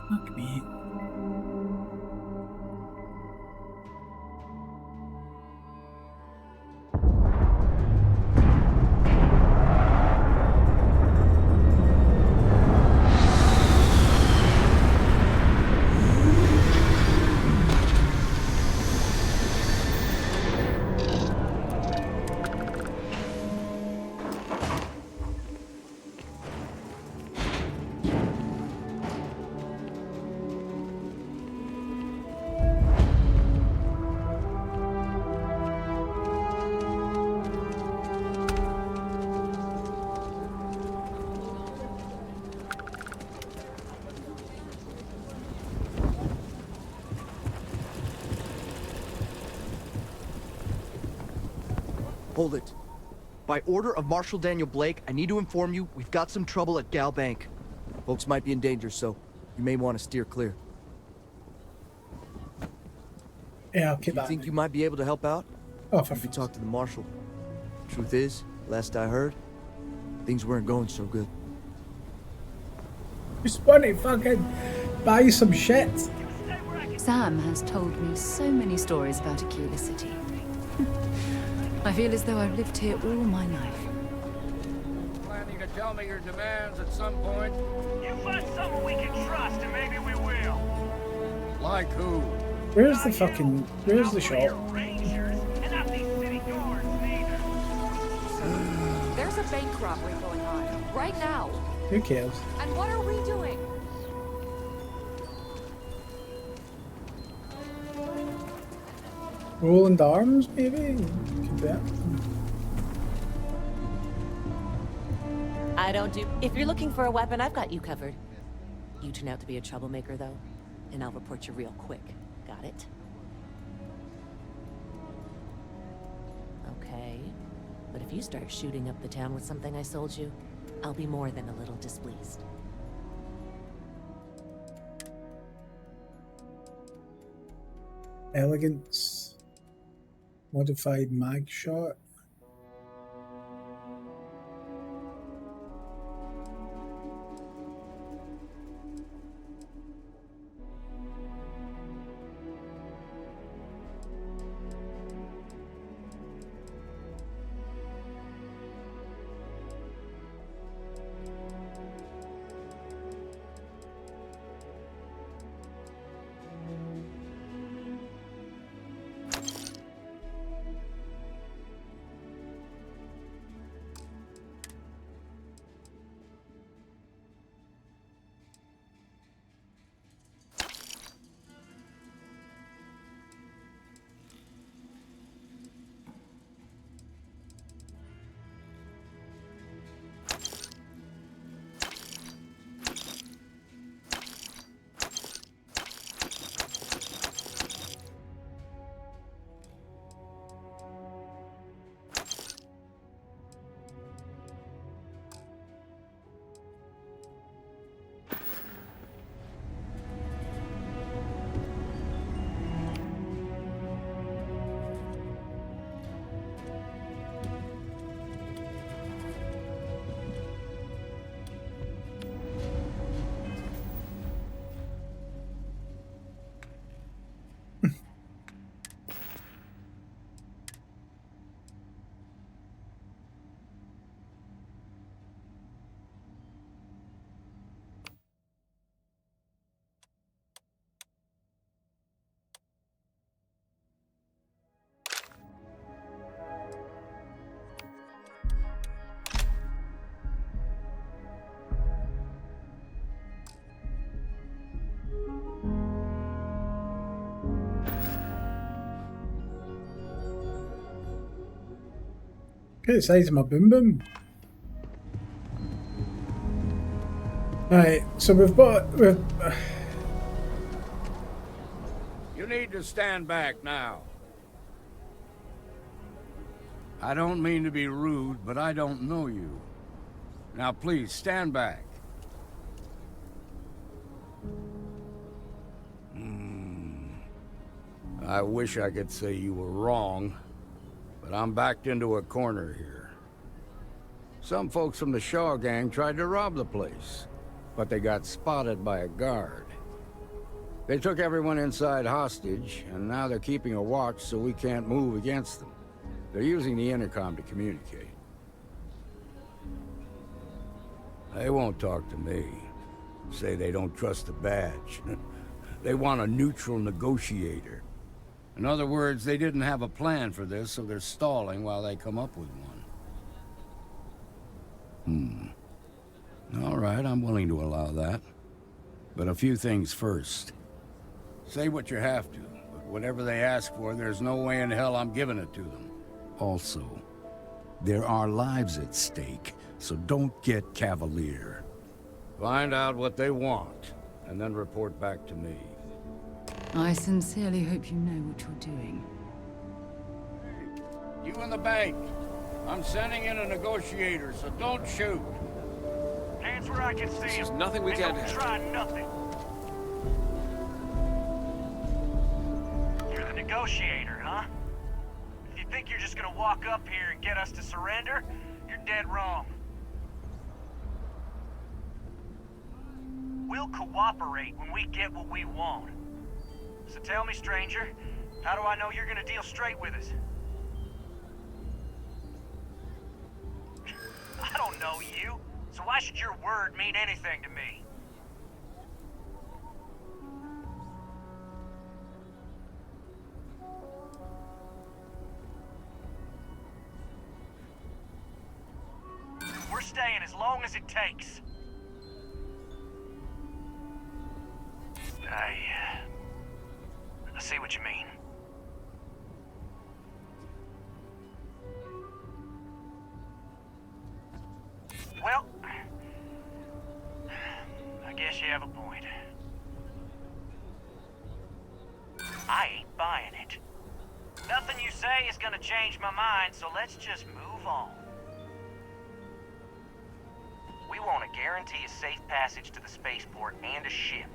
Fuck me. Hold it. By order of Marshal Daniel Blake, I need to inform you we've got some trouble at Gal Bank. Folks might be in danger, so you may want to steer clear. Yeah, I'll keep You that. think you might be able to help out? Oh, for you could talk to the Marshal. Truth is, last I heard, things weren't going so good. Just want to fucking buy some shit. Sam has told me so many stories about Aquila City. I feel as though I've lived here all my life. Planning to tell me your demands at some point? You find someone we can trust and maybe we will. Like who? Where's the shop? There's a bank robbery going on right now. Who cares? And what are we doing? Roland Arms, maybe? Could be it. I don't do... If you're looking for a weapon, I've got you covered. You turn out to be a troublemaker, though, and I'll report you real quick. Got it? Okay. But if you start shooting up the town with something I sold you, I'll be more than a little displeased. Elegance. Modified mag shot. Look at the size of my boom boom. Right, so we've. You need to stand back now. I don't mean to be rude, but I don't know you. Now please, stand back. I wish I could say you were wrong, but I'm backed into a corner here. Some folks from the Shaw gang tried to rob the place, but they got spotted by a guard. They took everyone inside hostage, and now they're keeping a watch so we can't move against them. They're using the intercom to communicate. They won't talk to me. Say they don't trust the badge. They want a neutral negotiator. In other words, they didn't have a plan for this, so they're stalling while they come up with one. All right, I'm willing to allow that. But a few things first. Say what you have to, but whatever they ask for, there's no way in hell I'm giving it to them. Also, there are lives at stake, so don't get cavalier. Find out what they want, and then report back to me. I sincerely hope you know what you're doing. You in the bank! I'm sending in a negotiator, so don't shoot. Hands where I can see There's him. nothing we And can't don't handle. try nothing. You're the negotiator, huh? If you think you're just gonna walk up here and get us to surrender, you're dead wrong. We'll cooperate when we get what we want. So tell me, stranger, how do I know you're gonna deal straight with us? I don't know you, so why should your word mean anything to me? We're staying as long as it takes. I see what you mean. Well, I guess you have a point. I ain't buying it. Nothing you say is gonna change my mind, so let's just move on. We want to guarantee a safe passage to the spaceport and a ship.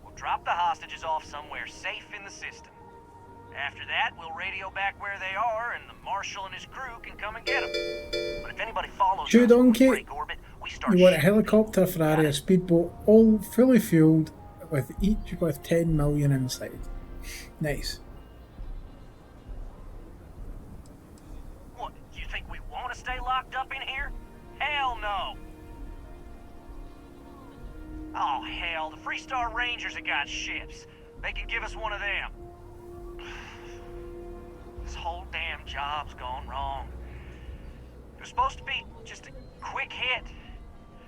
We'll drop the hostages off somewhere safe in the system. After that, we'll radio back where they are, and the Marshal and his crew can come and get them. But if anybody follows Shoot, us when we donkey. break orbit, we start You want a shooting. helicopter, Ferrari, a speedboat, all fully fueled, with each with 10 million inside. Nice. What, you think we want to stay locked up in here? Hell no! Oh, hell, the Freestar Rangers have got ships. They can give us one of them. This whole damn job's gone wrong. It was supposed to be just a quick hit.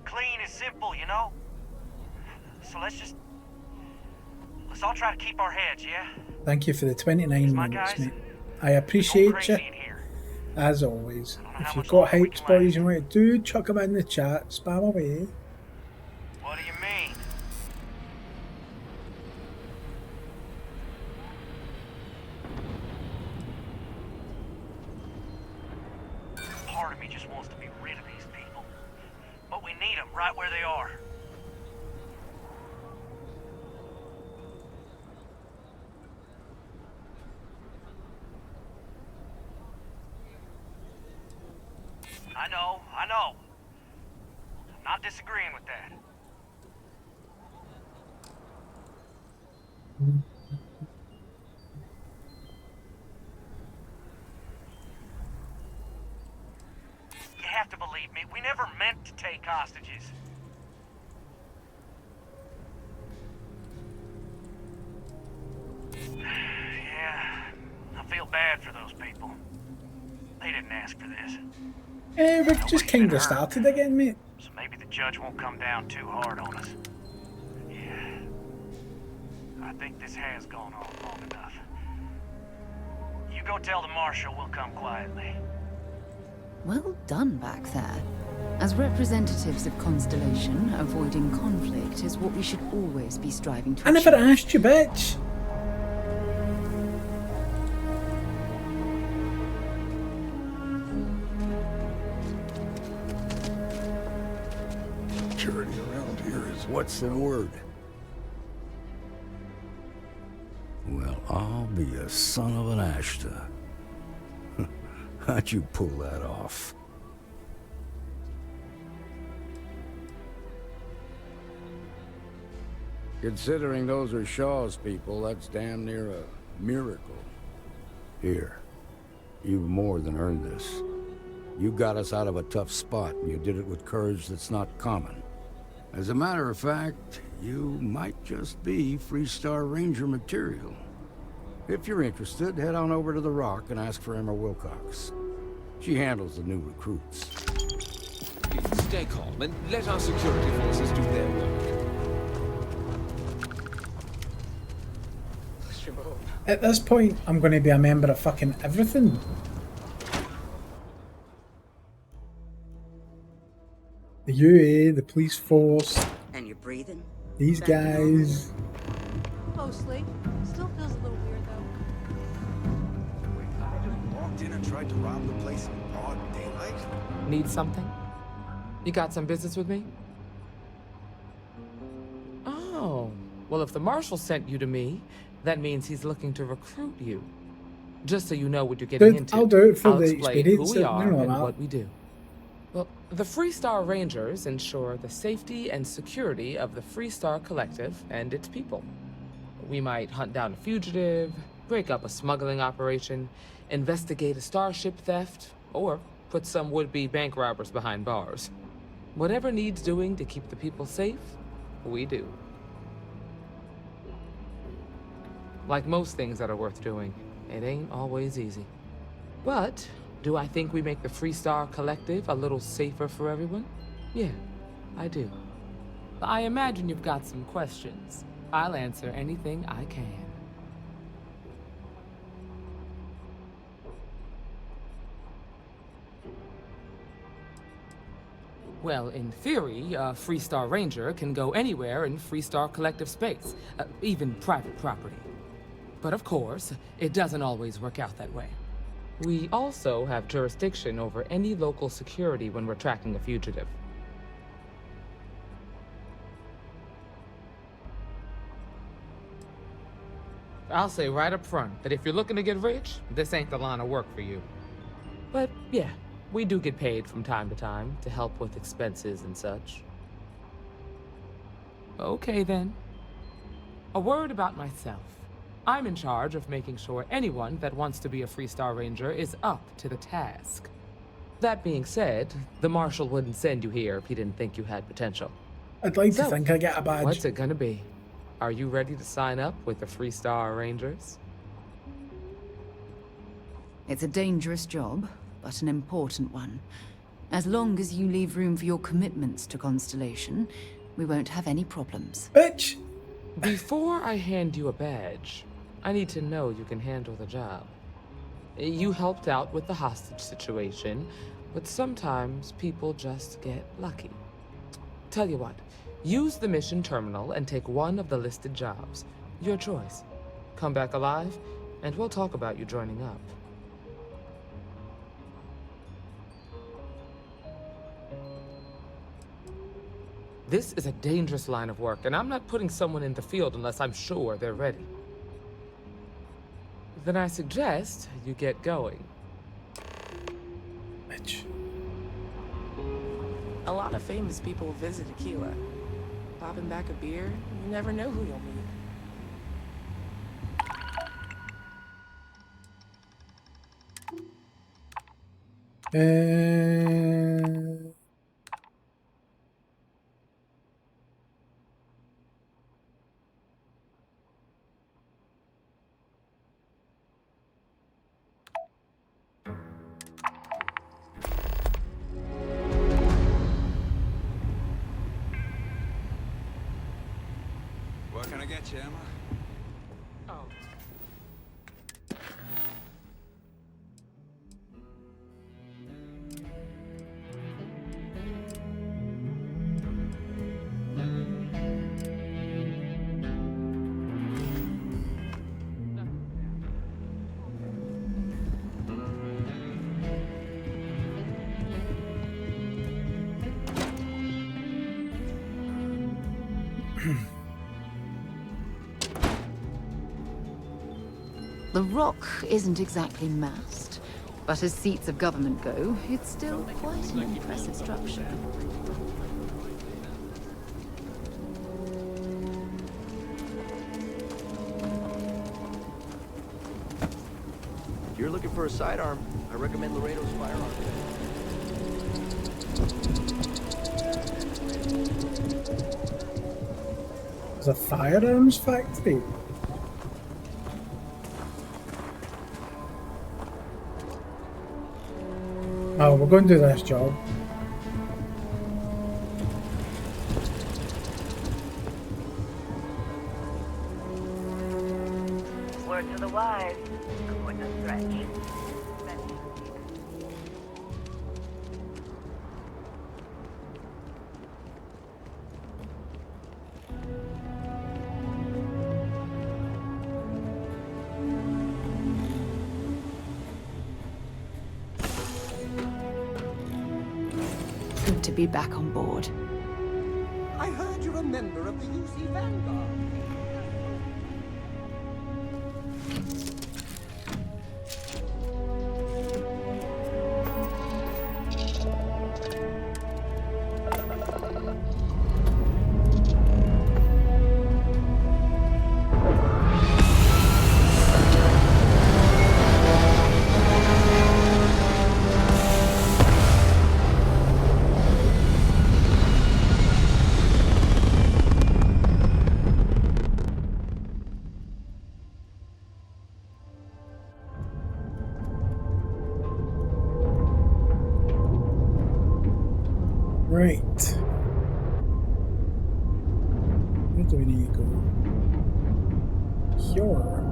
Clean and simple, you know? So let's all try to keep our heads, yeah? Thank you for the 29 minutes, mate. I appreciate you. As always. If you've got hypes, boys, you want to do, chuck them in the chat, spam away. What do you mean? Part of me just wants to be rid of these people. But we need them right where they are. I know. I'm not disagreeing with that. You have to believe me, we never meant to take hostages. Yeah, I feel bad for those people. They didn't ask for this. We've just kind of started again, mate. So maybe the judge won't come down too hard on us. Yeah. I think this has gone on long enough. You go tell the Marshal we'll come quietly. Well done back there. As representatives of Constellation, avoiding conflict is what we should always be striving to I never achieve. asked you, bitch. Security around here is what's the word? Well, I'll be a son of an Ashta. How'd you pull that off? Considering those are Shaw's people, that's damn near a miracle. Here, you've more than earned this. You got us out of a tough spot, and you did it with courage that's not common. As a matter of fact, you might just be Freestar Ranger material. If you're interested, head on over to the Rock and ask for Emma Wilcox. She handles the new recruits. Stay calm and let our security forces do their work. At this point, I'm going to be a member of fucking everything. The UA, the police force. And you're breathing? These guys. Mostly. Still feels a little weird though. walked in and tried to rob the place in broad daylight? Need something? You got some business with me? Oh, well, if the Marshal sent you to me, that means he's looking to recruit you. Just so you know what you're getting into. I'll do it for I'll the explain experience. who we are and that. what we do. Well, the Freestar Rangers ensure the safety and security of the Freestar Collective and its people. We might hunt down a fugitive, break up a smuggling operation, investigate a starship theft, or put some would-be bank robbers behind bars. Whatever needs doing to keep the people safe, we do. Like most things that are worth doing, it ain't always easy. But do I think we make the Freestar Collective a little safer for everyone? Yeah, I do. I imagine you've got some questions. I'll answer anything I can. Well, in theory, a Freestar Ranger can go anywhere in Freestar Collective space, even private property. But of course, it doesn't always work out that way. We also have jurisdiction over any local security when we're tracking a fugitive. I'll say right up front that if you're looking to get rich, this ain't the line of work for you. But yeah, we do get paid from time to time to help with expenses and such. Okay then. A word about myself. I'm in charge of making sure anyone that wants to be a Freestar Ranger is up to the task. That being said, the Marshal wouldn't send you here if he didn't think you had potential. I'd like to think I get a badge. What's it gonna be? Are you ready to sign up with the Freestar Rangers? It's a dangerous job, but an important one. As long as you leave room for your commitments to Constellation, we won't have any problems. Bitch! Before I hand you a badge, I need to know you can handle the job. You helped out with the hostage situation, but sometimes people just get lucky. Tell you what, use the mission terminal and take one of the listed jobs. Your choice. Come back alive, and we'll talk about you joining up. This is a dangerous line of work, and I'm not putting someone in the field unless I'm sure they're ready. Then I suggest you get going. Bitch. A lot of famous people visit Aquila. Popping back a beer, you never know who you'll meet. What can I get you, Emma? Oh. The Rock isn't exactly massed, but as seats of government go, it's still quite an impressive structure. If you're looking for a sidearm, I recommend Laredo's firearm. There's a firearms factory. Oh, we're going to do this job. Word to the wise. I'm going to stretch. Good to be back on board. I heard you're a member of the UC Vanguard. Right. Where do we need to go? Here.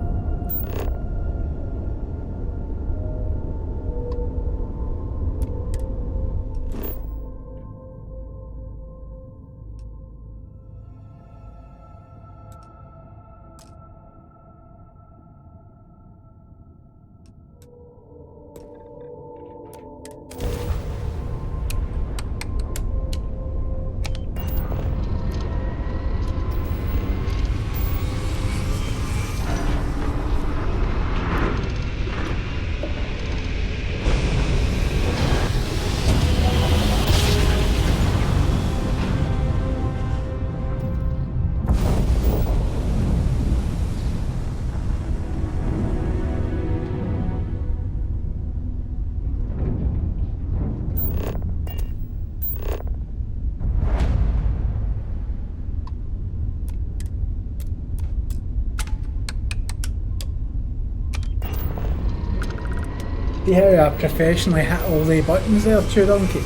See how I professionally hit all the buttons there, Donkey?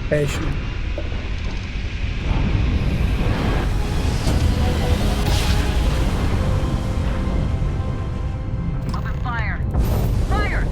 Professional. Open fire! Fire!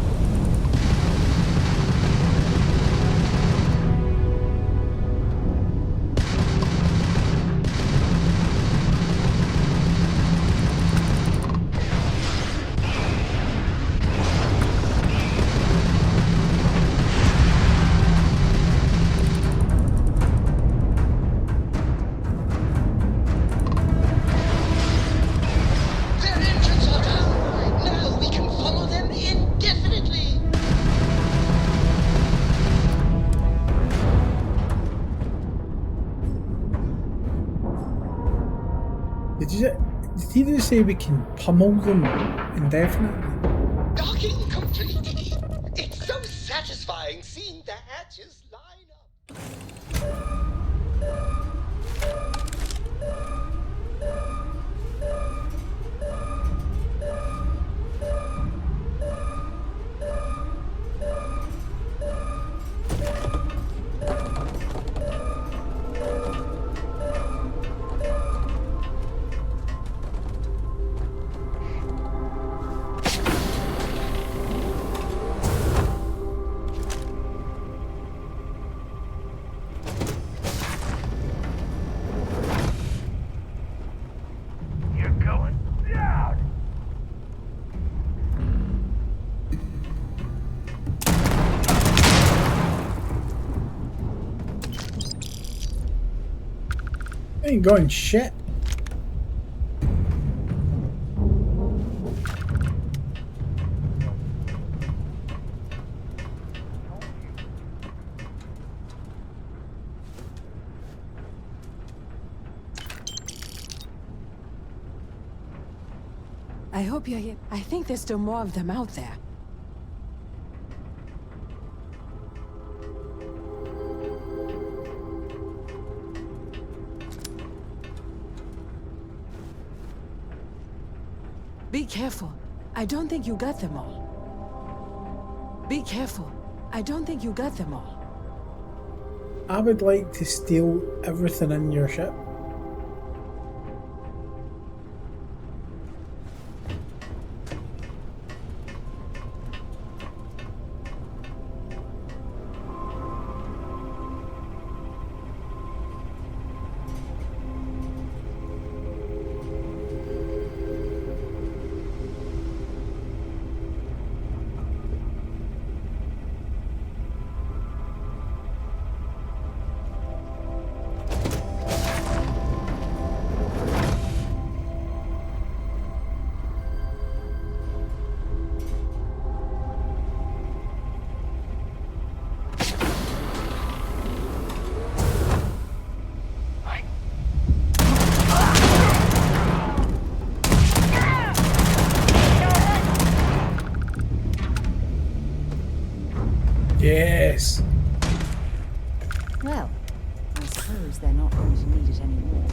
Their engines are down! Now we can follow them indefinitely! Did he just say we can pummel them indefinitely? Docking complete! It's so satisfying seeing the hatches line up! You're going down! Ain't going shit. I hope you're here. I think there's still more of them out there. Be careful. I don't think you got them all. Be careful. I don't think you got them all. I would like to steal everything in your ship. Yes. Well, I suppose they're not going to need it anymore.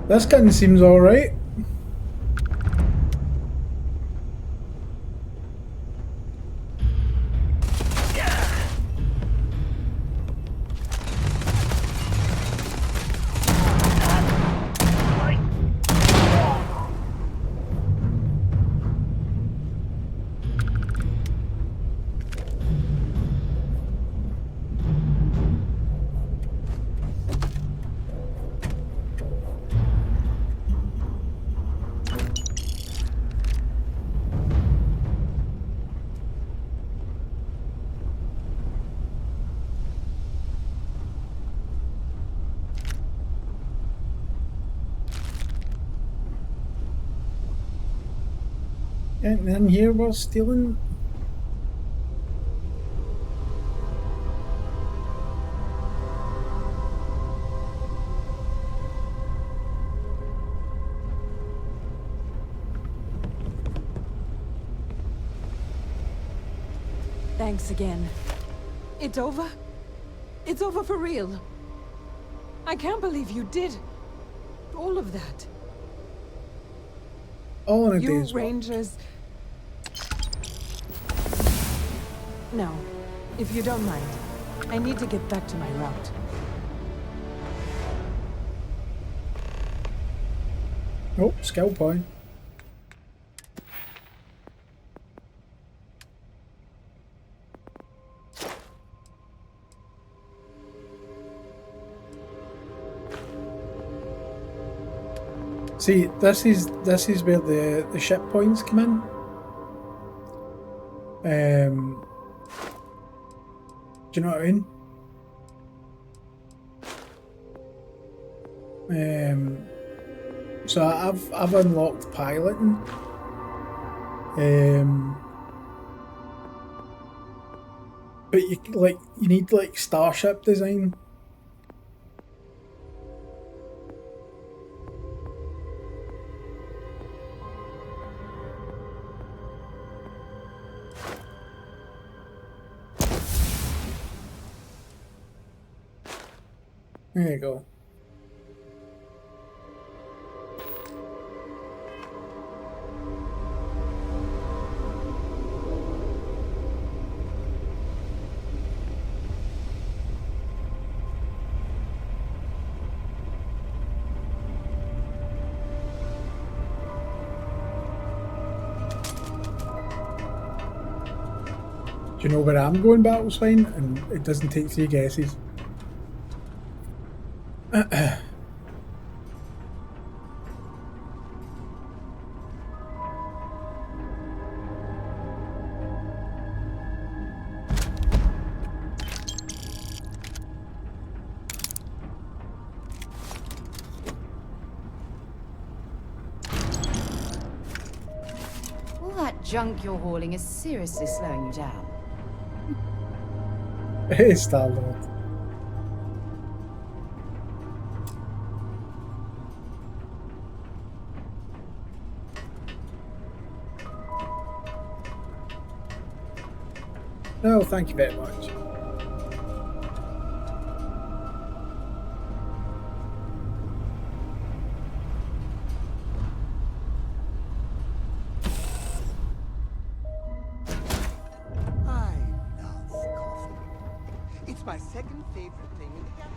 This gun seems alright. And then here we're stealing. Thanks again. It's over? It's over for real? I can't believe you did all of that. All in a You day's Rangers... No, if you don't mind. I need to get back to my route. Oh, skill point. See, this is where the ship points come in. Do you know what I mean? So I've unlocked piloting. But you need like starship design. There you go. Do you know where I'm going, Battleswine? And it doesn't take 3 guesses. All that junk you're hauling is seriously slowing you down. Hey, Star-Lord. No, thank you very much. I love coffee. It's my second favorite thing in the galaxy.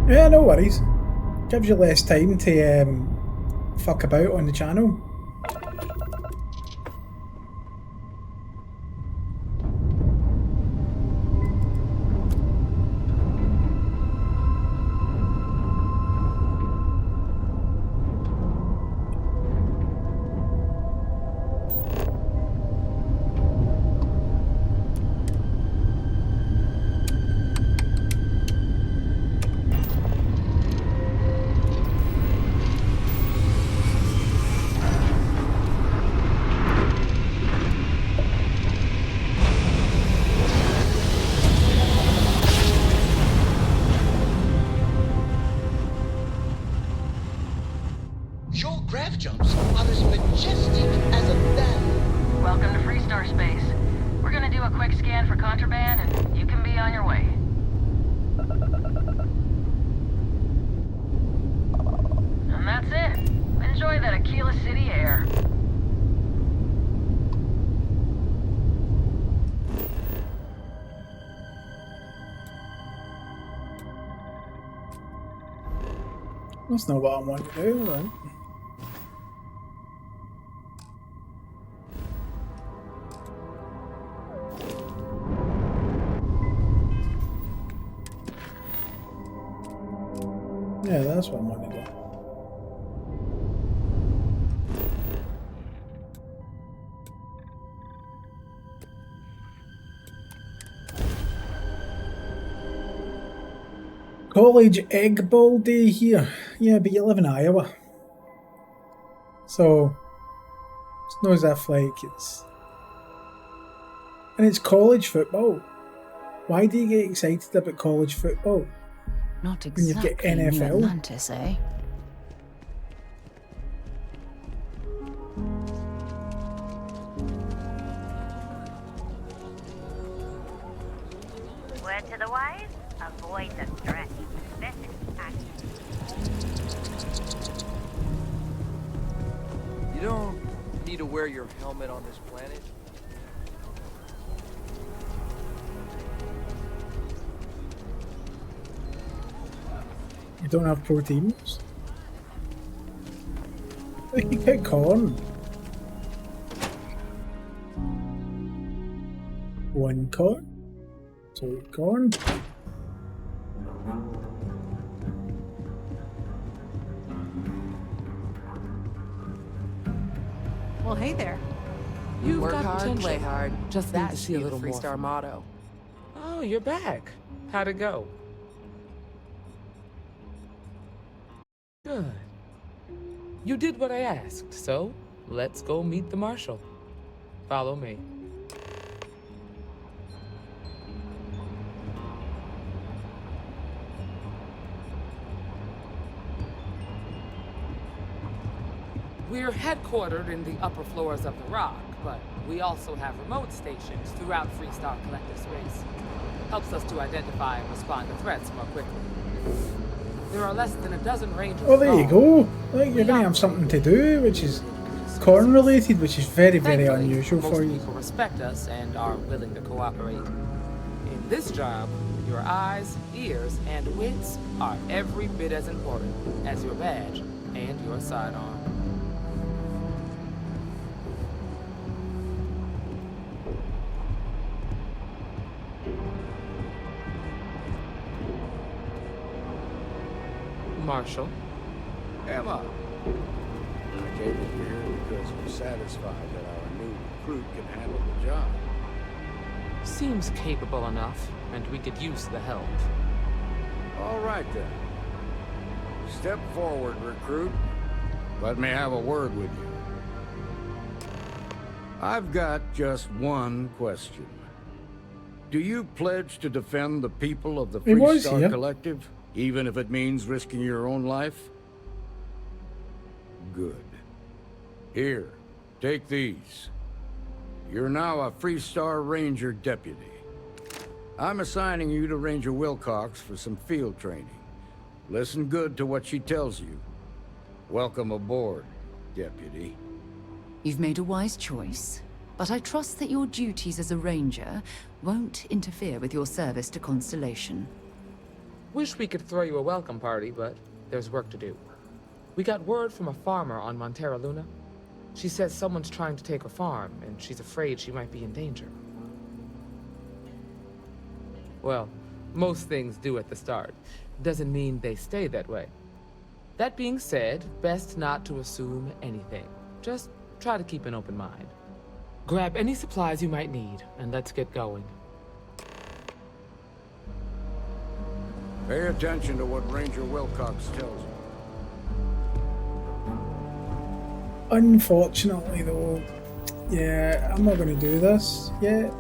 Yeah, no worries. Gives you less time to fuck about on the channel. Your grav jumps are as majestic as a valley. Welcome to Freestar Space. We're gonna do a quick scan for contraband, and you can be on your way. And that's it. Enjoy that Aquila City air. That's not what I want to do, right? Yeah, that's what I want to do. College Egg Bowl Day here. Yeah, but you live in Iowa. So, it's not as if like it's... And it's college football. Why do you get excited about college football? Not When you get exactly New NFL? Atlantis, eh? Word to the wise, avoid the stretch. This is action. You don't need to wear your helmet on this planet. You don't have proteins? Like you get corn. One corn. Two corn. Well, hey there. You've Work got hard, potential. play hard. Just need That to should see a be the little more. Freestar motto. Oh, you're back. How'd it go? Good. You did what I asked, so let's go meet the marshal. Follow me. We're headquartered in the upper floors of the Rock, but we also have remote stations throughout Freestar Collective space. Helps us to identify and respond to threats more quickly. There are less than a dozen rangers. Oh, there you involved. go. Like you're going to have something to do, which is corn related, which is very, very Thankfully, unusual most for you. people respect us and are willing to cooperate. In this job, your eyes, ears, and wits are every bit as important as your badge and your sidearm. Marshal. Emma. I came over here because we're satisfied that our new recruit can handle the job. Seems capable enough, and we could use the help. All right then. Step forward, recruit. Let me have a word with you. I've got just one question. Do you pledge to defend the people of the He was Freestar here. Collective, even if it means risking your own life? Good. Here, take these. You're now a Freestar Ranger deputy. I'm assigning you to Ranger Wilcox for some field training. Listen good to what she tells you. Welcome aboard, deputy. You've made a wise choice, but I trust that your duties as a ranger won't interfere with your service to Constellation. Wish we could throw you a welcome party, but there's work to do. We got word from a farmer on Montera Luna. She says someone's trying to take her farm, and she's afraid she might be in danger. Well, most things do at the start. Doesn't mean they stay that way. That being said, best not to assume anything. Just try to keep an open mind. Grab any supplies you might need, and let's get going. Pay attention to what Ranger Wilcox tells you. Unfortunately, though, yeah, I'm not going to do this yet.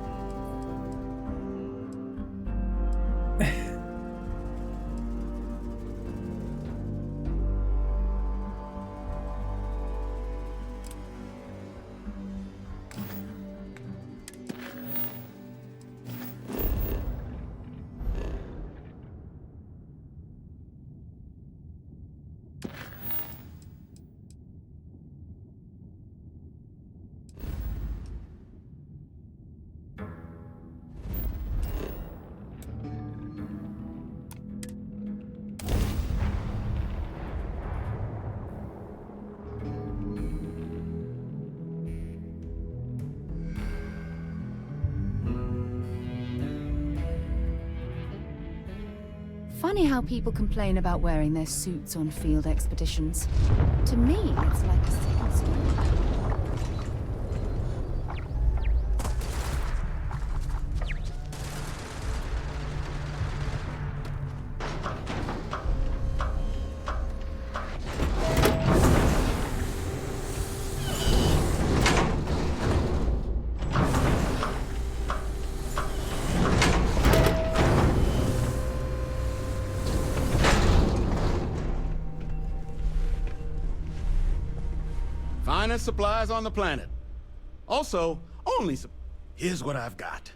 Funny how people complain about wearing their suits on field expeditions. To me, it's like a second story. Finest supplies on the planet. Also, here's what I've got.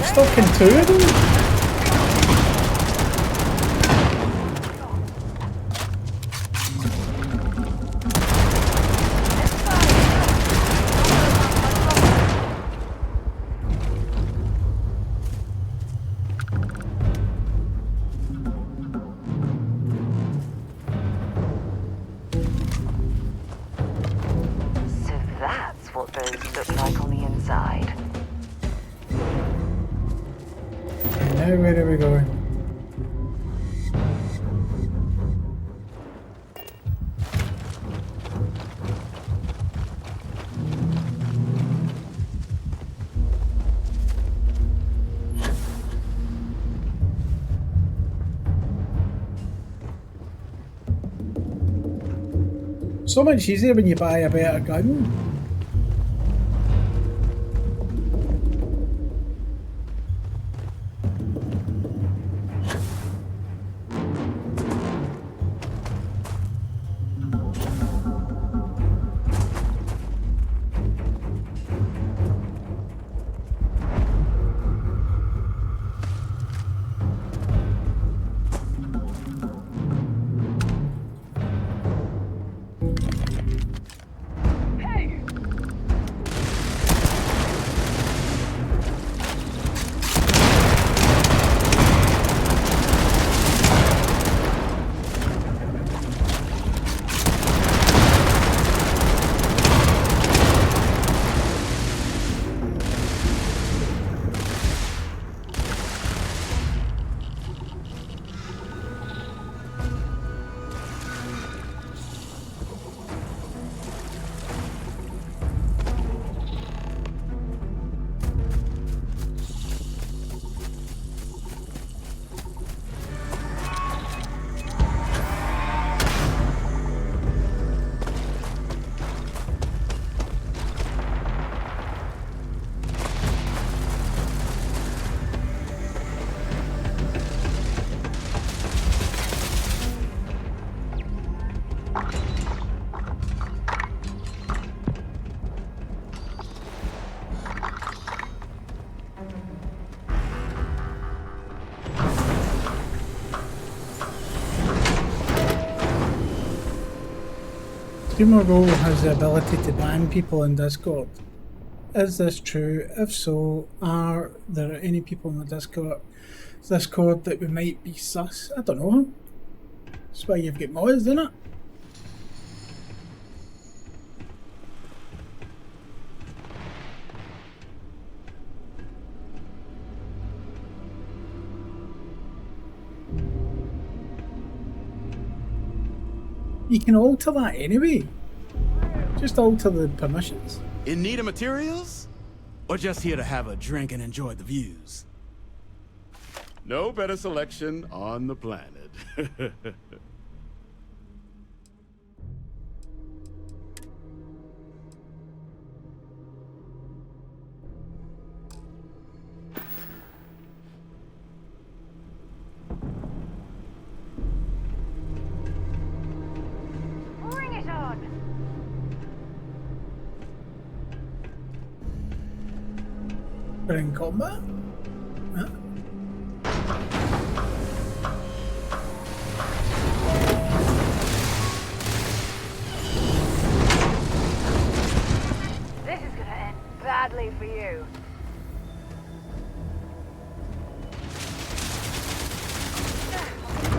stuck in two of them. So that's what those look like on the inside. Now where are we going? So much easier when you buy a better gun. Sumo has the ability to ban people in Discord. Is this true? If so, are there any people in the Discord that we might be sus? I don't know. That's why you've got mods, isn't it? You can alter that anyway. Just alter the permissions. In need of materials? Or just here to have a drink and enjoy the views? No better selection on the planet. Bring it on! We're in combat? Huh? This is gonna end badly for you.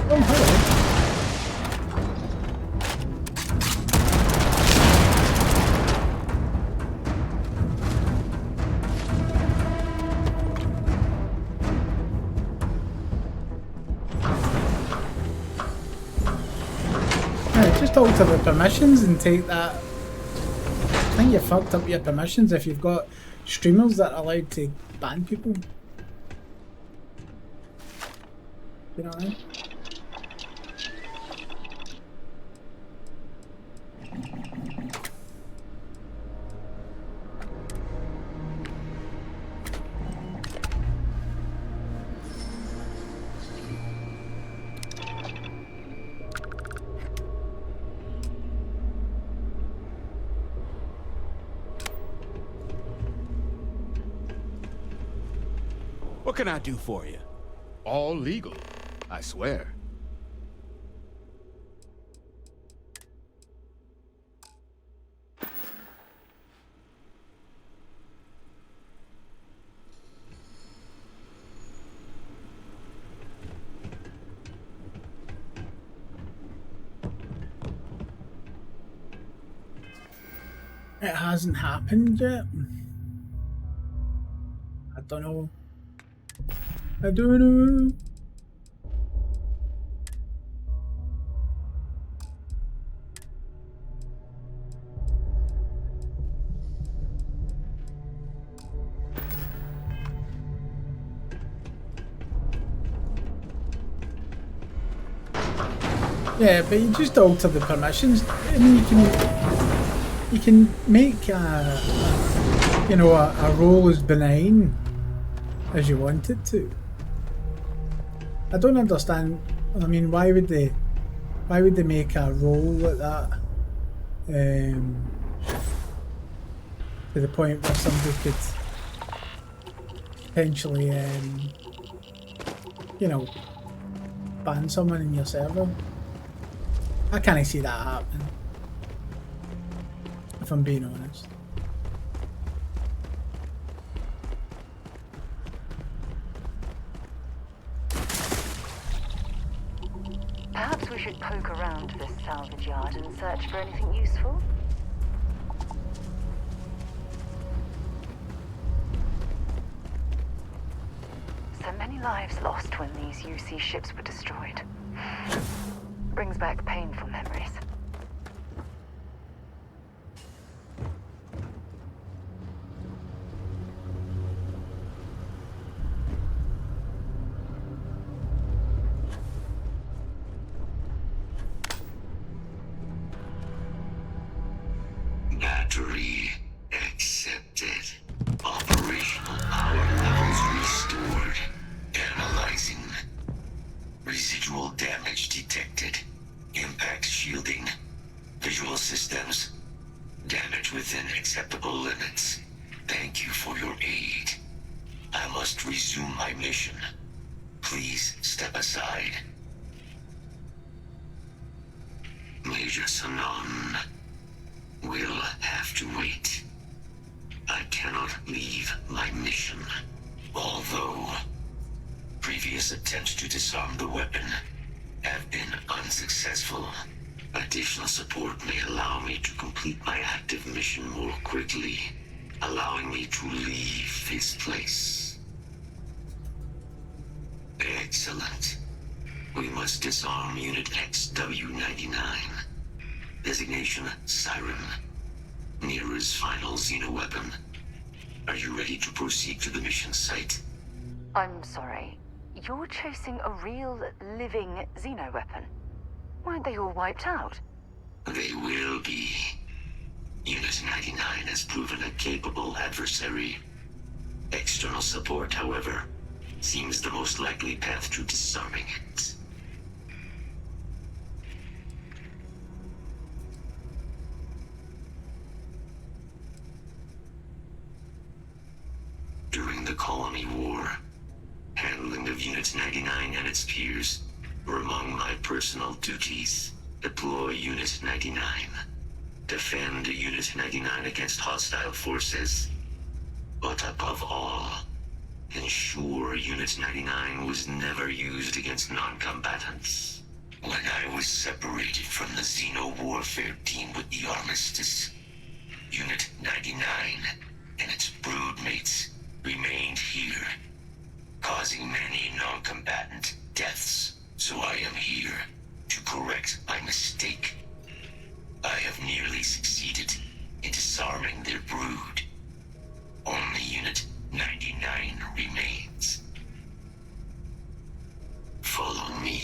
Oh, hello. Just alter the permissions and take that. I think you fucked up your permissions if you've got streamers that are allowed to ban people. You know what I mean? What can I do for you? All legal, I swear. It hasn't happened yet. I don't know. I don't know. Yeah, but you just alter the permissions. I mean, you can make a role as benign as you want it to. I don't understand. I mean, why would they make a role like that? To the point where somebody could potentially, ban someone in your server. I can't see that happening, if I'm being honest. Perhaps we should poke around this salvage yard and search for anything useful. So many lives lost when these UC ships were destroyed. Brings back painful memories. Battery accepted. Operational power levels restored. Analyzing. Residual damage detected. Impact shielding. Visual systems. Damage within acceptable limits. Thank you for your aid. I must resume my mission. Please step aside. Major Sanon will have to wait. I cannot leave my mission. Although previous attempts to disarm the weapon have been unsuccessful. Additional support may allow me to complete my active mission more quickly, allowing me to leave this place. Excellent. We must disarm Unit XW-99. Designation Siren. Nearest final Xeno weapon. Are you ready to proceed to the mission site? I'm sorry. You're chasing a real, living Xeno weapon? Weren't they all wiped out? They will be. Unit 99 has proven a capable adversary. External support, however, seems the most likely path to disarming it. During the Colony War, handling of Unit 99 and its peers were among my personal duties. Deploy Unit 99. Defend Unit 99 against hostile forces. But above all, ensure Unit 99 was never used against non-combatants. When I was separated from the Xeno warfare team with the Armistice, Unit 99 and its broodmates remained here, causing many non-combatant deaths. So I am here to correct my mistake. I have nearly succeeded in disarming their brood. Only Unit 99 remains. Follow me.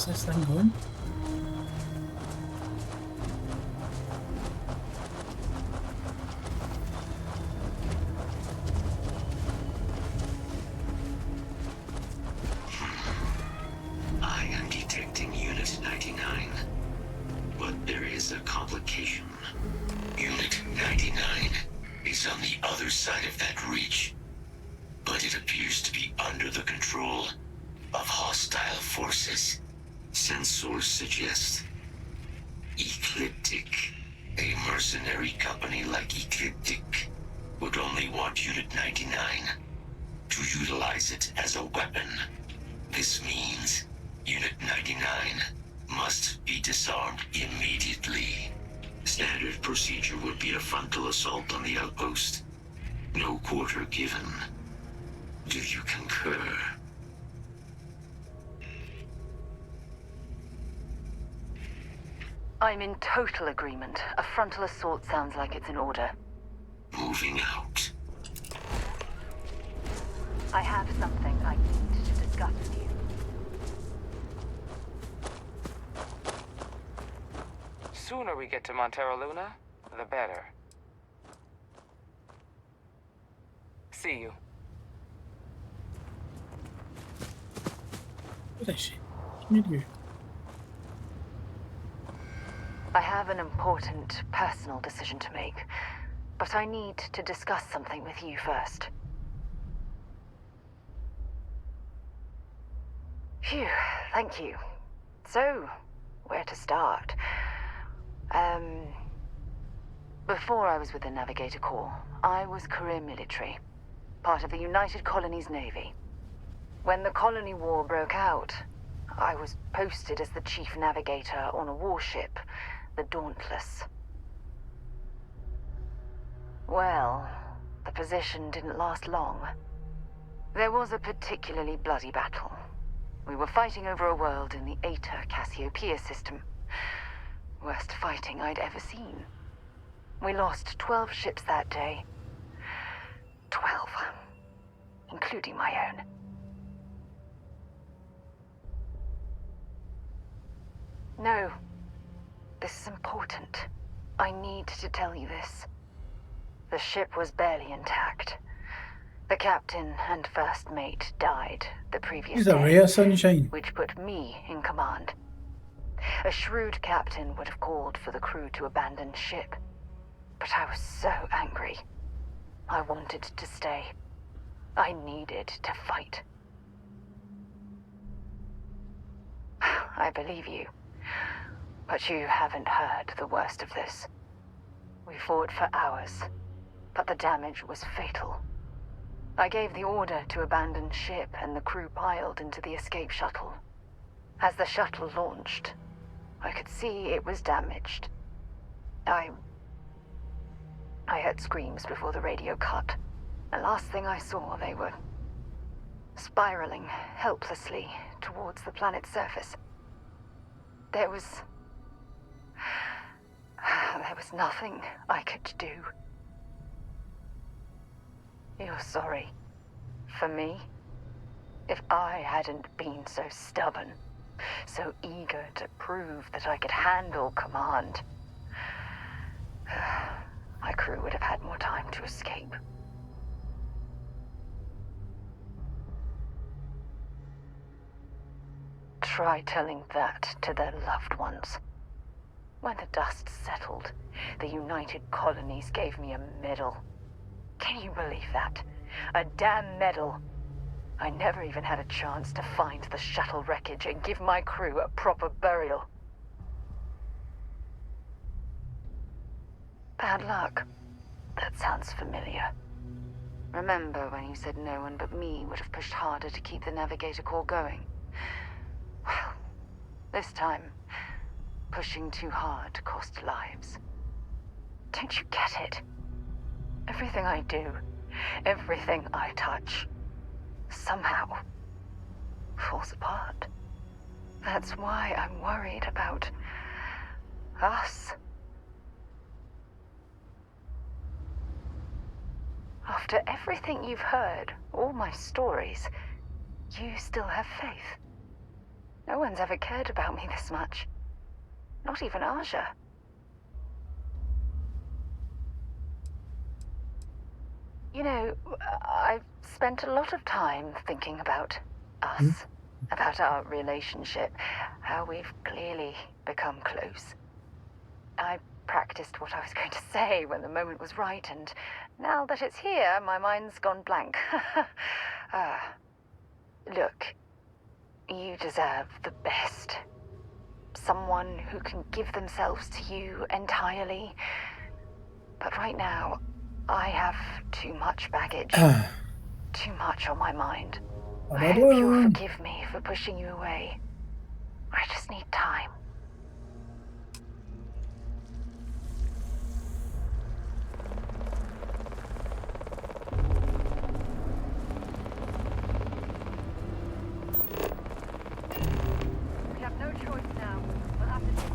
this thing going? I am detecting Unit 99. But there is a complication. Unit 99 is on the other side of that reach. But it appears to be under the control of hostile forces. Sensors suggest Ecliptic. A mercenary company like Ecliptic would only want Unit 99 to utilize it as a weapon. This means Unit 99 must be disarmed immediately. Standard procedure would be a frontal assault on the outpost. No quarter given. Do you concur? I'm in total agreement. A frontal assault sounds like it's in order. Moving out. I have something I need to discuss with you. Sooner we get to Montero Luna, the better. See you. What is she? Where do you? I have an important personal decision to make, but I need to discuss something with you first. Phew, thank you. So, where to start? Before I was with the Navigator Corps, I was career military, part of the United Colonies Navy. When the Colony War broke out, I was posted as the chief navigator on a warship, the Dauntless. Well, the position didn't last long. There was a particularly bloody battle. We were fighting over a world in the Eta Cassiopeia system. Worst fighting I'd ever seen. We lost 12 ships that day. 12. Including my own. No. This is important. I need to tell you this. The ship was barely intact. The captain and first mate died the previous He's day. a rare sunshine. Which put me in command. A shrewd captain would have called for the crew to abandon ship. But I was so angry. I wanted to stay. I needed to fight. I believe you. But you haven't heard the worst of this. We fought for hours, but the damage was fatal. I gave the order to abandon ship and the crew piled into the escape shuttle. As the shuttle launched, I could see it was damaged. I heard screams before the radio cut. The last thing I saw, they were spiraling helplessly towards the planet's surface. There was nothing I could do. You're sorry. For me? If I hadn't been so stubborn, so eager to prove that I could handle command, my crew would have had more time to escape. Try telling that to their loved ones. When the dust settled, the United Colonies gave me a medal. Can you believe that? A damn medal. I never even had a chance to find the shuttle wreckage and give my crew a proper burial. Bad luck. That sounds familiar. Remember when you said no one but me would have pushed harder to keep the Navigator Corps going? Well, this time, pushing too hard cost lives. Don't you get it? Everything I do, everything I touch, somehow falls apart. That's why I'm worried about us. After everything you've heard, all my stories, you still have faith. No one's ever cared about me this much. Not even Aja. You know, I've spent a lot of time thinking about us, about our relationship, how we've clearly become close. I practiced what I was going to say when the moment was right, and now that it's here, my mind's gone blank. Look, you deserve the best. Someone who can give themselves to you entirely. But right now, I have too much baggage. Too much on my mind. I hope you'll forgive me for pushing you away. I just need time. We have no choice now. We'll have to...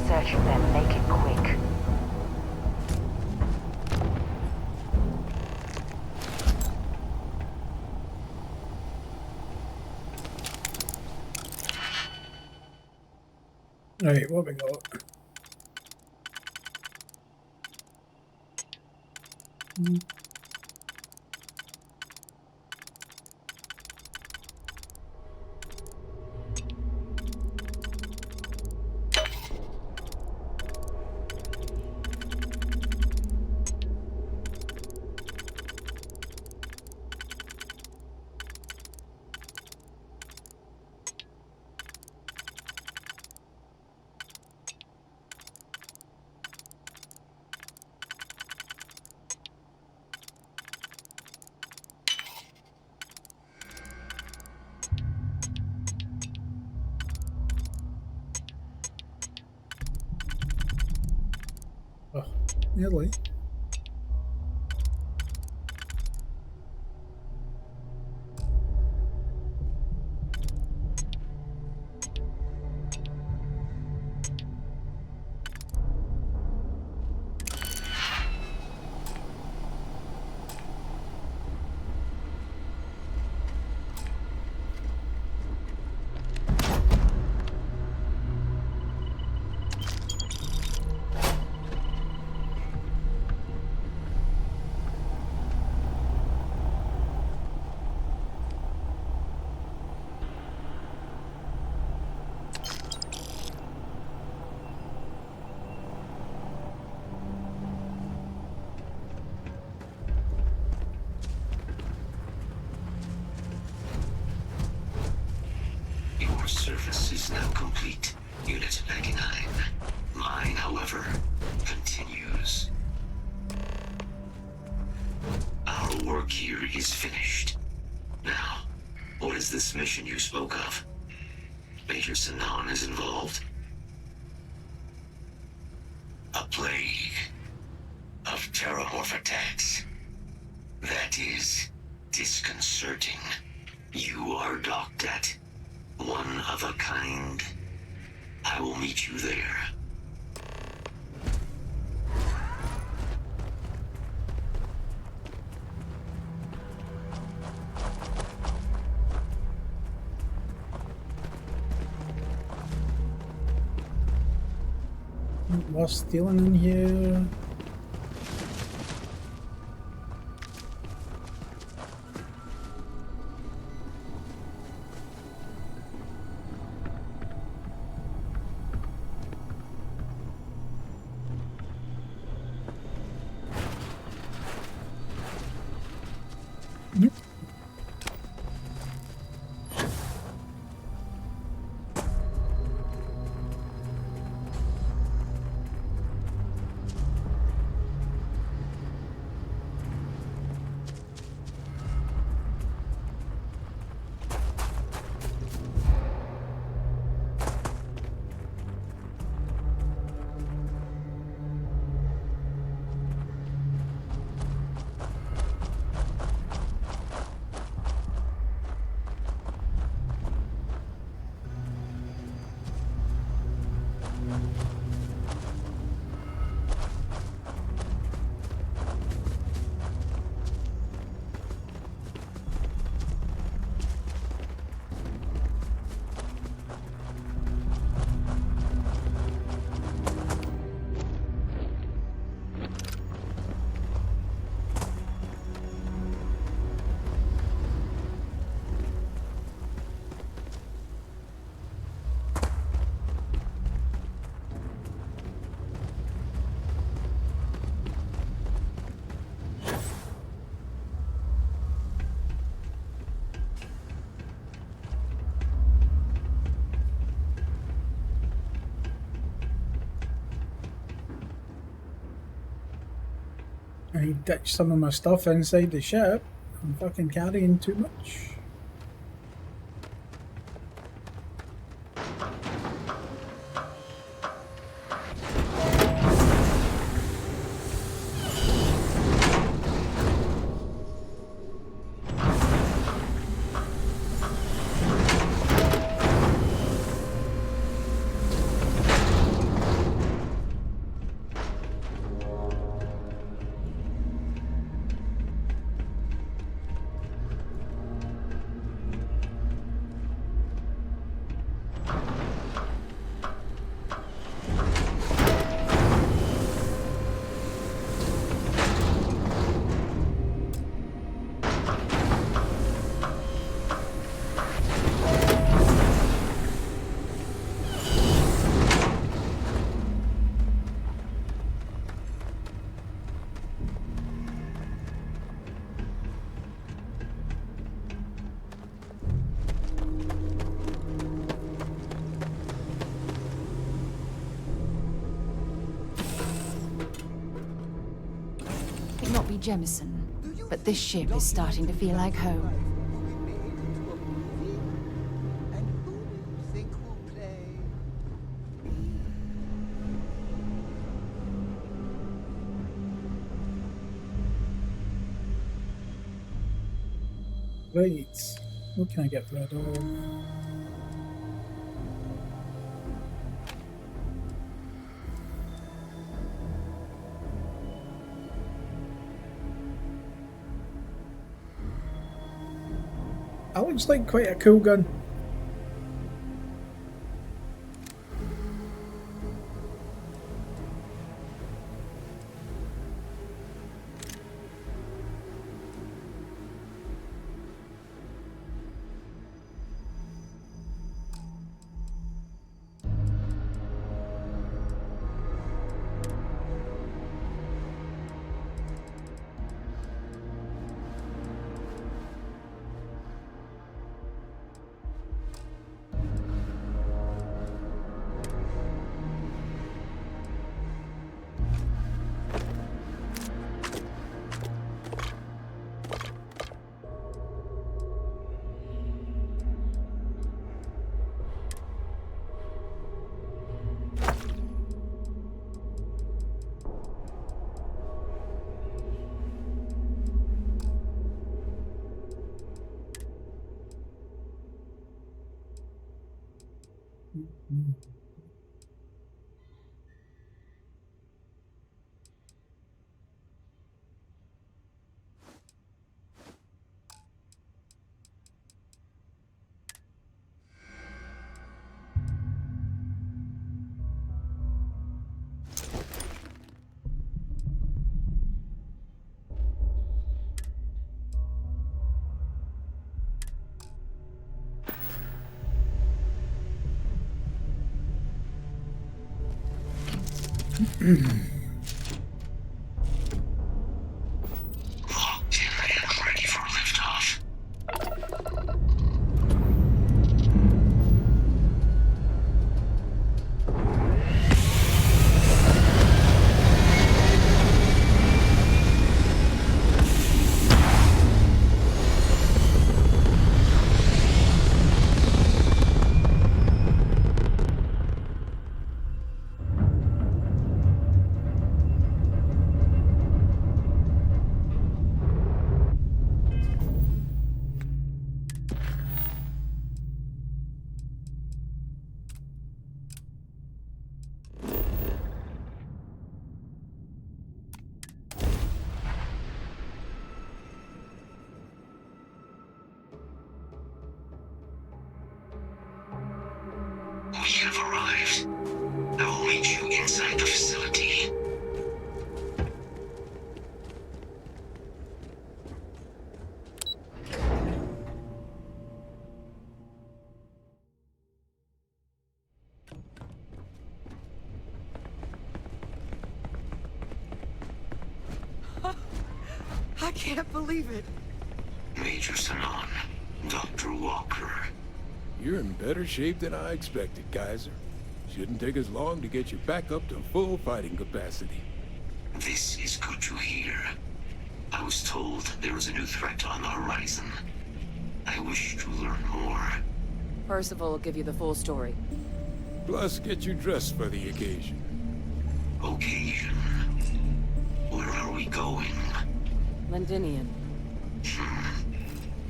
Searching them, make it quick. Right, what we got? Oh, nearly. Your service is now complete, Unit 99. Mine, however, continues. Our work here is finished. Now, what is this mission you spoke of? Major Sinan is involved? A plague of terramorph attacks. That is disconcerting. You are docked at one of a kind. I will meet you there. worth stealing in here? I ditched some of my stuff inside the ship. I'm fucking carrying too much. It not be Jemison, but this ship is starting to feel like home. Right, what can I get rid of? That looks like quite a cool gun. We have arrived. I will meet you inside the facility. I can't believe it. Major Sanon, Dr. Walker. You're in better shape than I expected, Kaiser. Shouldn't take us long to get you back up to full fighting capacity. This is good to hear. I was told there was a new threat on the horizon. I wish to learn more. Percival will give you the full story. Plus, get you dressed for the occasion. Occasion? Where are we going? Londinium.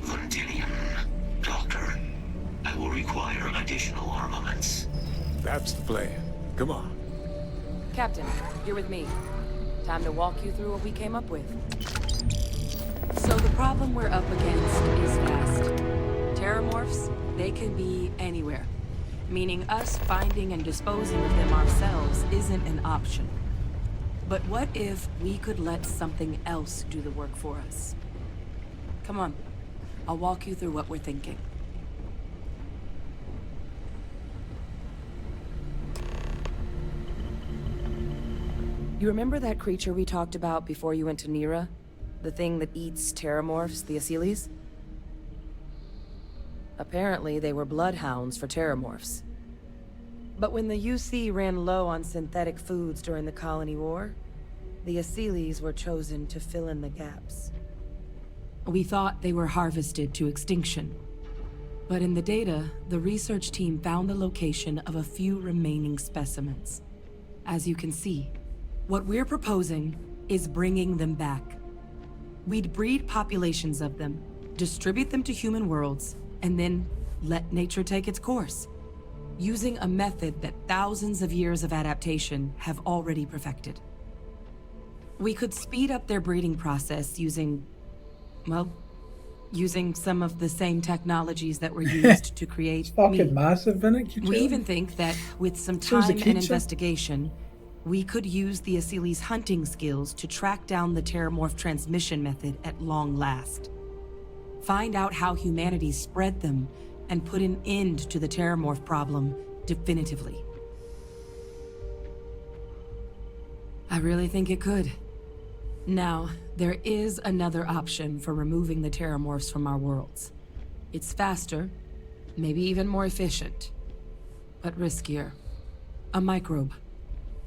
Londinium. Doctor, I will require additional armaments. That's the plan. Come on. Captain, you're with me. Time to walk you through what we came up with. So the problem we're up against is vast. Terramorphs, they can be anywhere. Meaning us finding and disposing of them ourselves isn't an option. But what if we could let something else do the work for us? Come on, I'll walk you through what we're thinking. You remember that creature we talked about before you went to Nira? The thing that eats terramorphs, the Asylees? Apparently, they were bloodhounds for terramorphs. But when the UC ran low on synthetic foods during the Colony War, the Asylees were chosen to fill in the gaps. We thought they were harvested to extinction. But in the data, the research team found the location of a few remaining specimens. As you can see, what we're proposing is bringing them back. We'd breed populations of them, distribute them to human worlds, and then let nature take its course, using a method that thousands of years of adaptation have already perfected. We could speed up their breeding process using, well, using some of the same technologies that were used to create It's fucking meat. massive, isn't it? We even think that with some So is the time and creature. investigation, we could use the Asylees' hunting skills to track down the Terramorph transmission method at long last. Find out how humanity spread them and put an end to the Terramorph problem definitively. I really think it could. Now, there is another option for removing the Terramorphs from our worlds. It's faster, maybe even more efficient, but riskier. A microbe.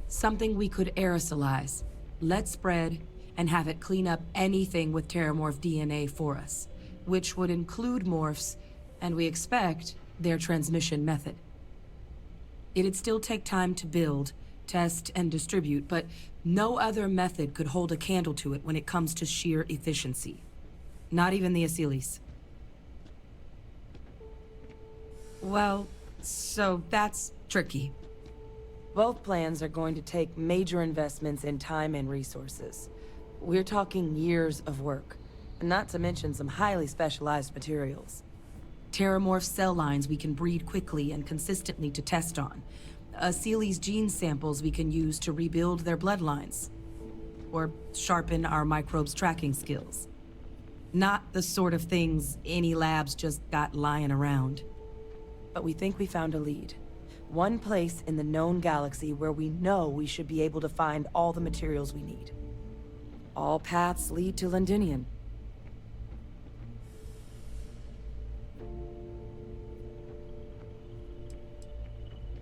Something we could aerosolize, let spread, and have it clean up anything with Terramorph DNA for us, which would include morphs, and we expect their transmission method. It'd still take time to build, test, and distribute, but no other method could hold a candle to it when it comes to sheer efficiency. Not even the Asylees. Well, so that's tricky. Both plans are going to take major investments in time and resources. We're talking years of work, not to mention some highly specialized materials. Terramorph cell lines we can breed quickly and consistently to test on. Asylees' gene samples we can use to rebuild their bloodlines. Or sharpen our microbes' tracking skills. Not the sort of things any labs just got lying around. But we think we found a lead. One place in the known galaxy where we know we should be able to find all the materials we need. All paths lead to Londinium.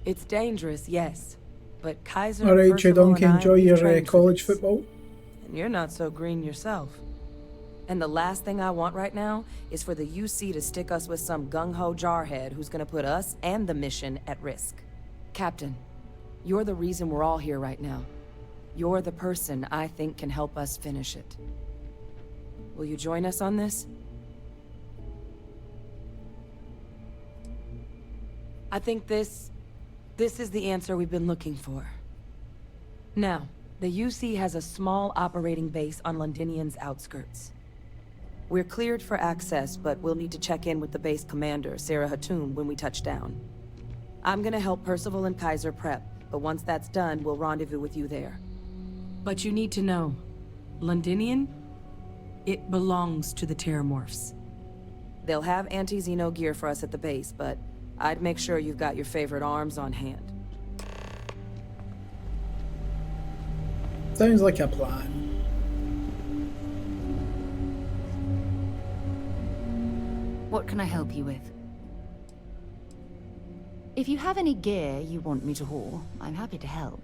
It's dangerous, yes. But Kaiser, All right, Percival, Donkey, and I, enjoy we've your trained for college this. football. And you're not so green yourself. And the last thing I want right now is for the UC to stick us with some gung-ho jarhead who's gonna put us and the mission at risk. Captain, you're the reason we're all here right now. You're the person I think can help us finish it. Will you join us on this? I think this is the answer we've been looking for. Now, the UC has a small operating base on Londinian's outskirts. We're cleared for access, but we'll need to check in with the base commander, Sarah Hatum, when we touch down. I'm gonna help Percival and Kaiser prep, but once that's done, we'll rendezvous with you there. But you need to know, Londinian, it belongs to the Terramorphs. They'll have anti-Xeno gear for us at the base, but I'd make sure you've got your favorite arms on hand. Sounds like a plan. What can I help you with? If you have any gear you want me to haul, I'm happy to help.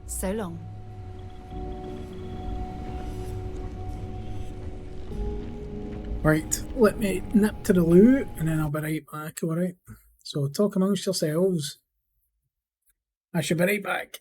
So long. Right, let me nip to the loo and then I'll be right back, alright? So talk amongst yourselves. I should be right back.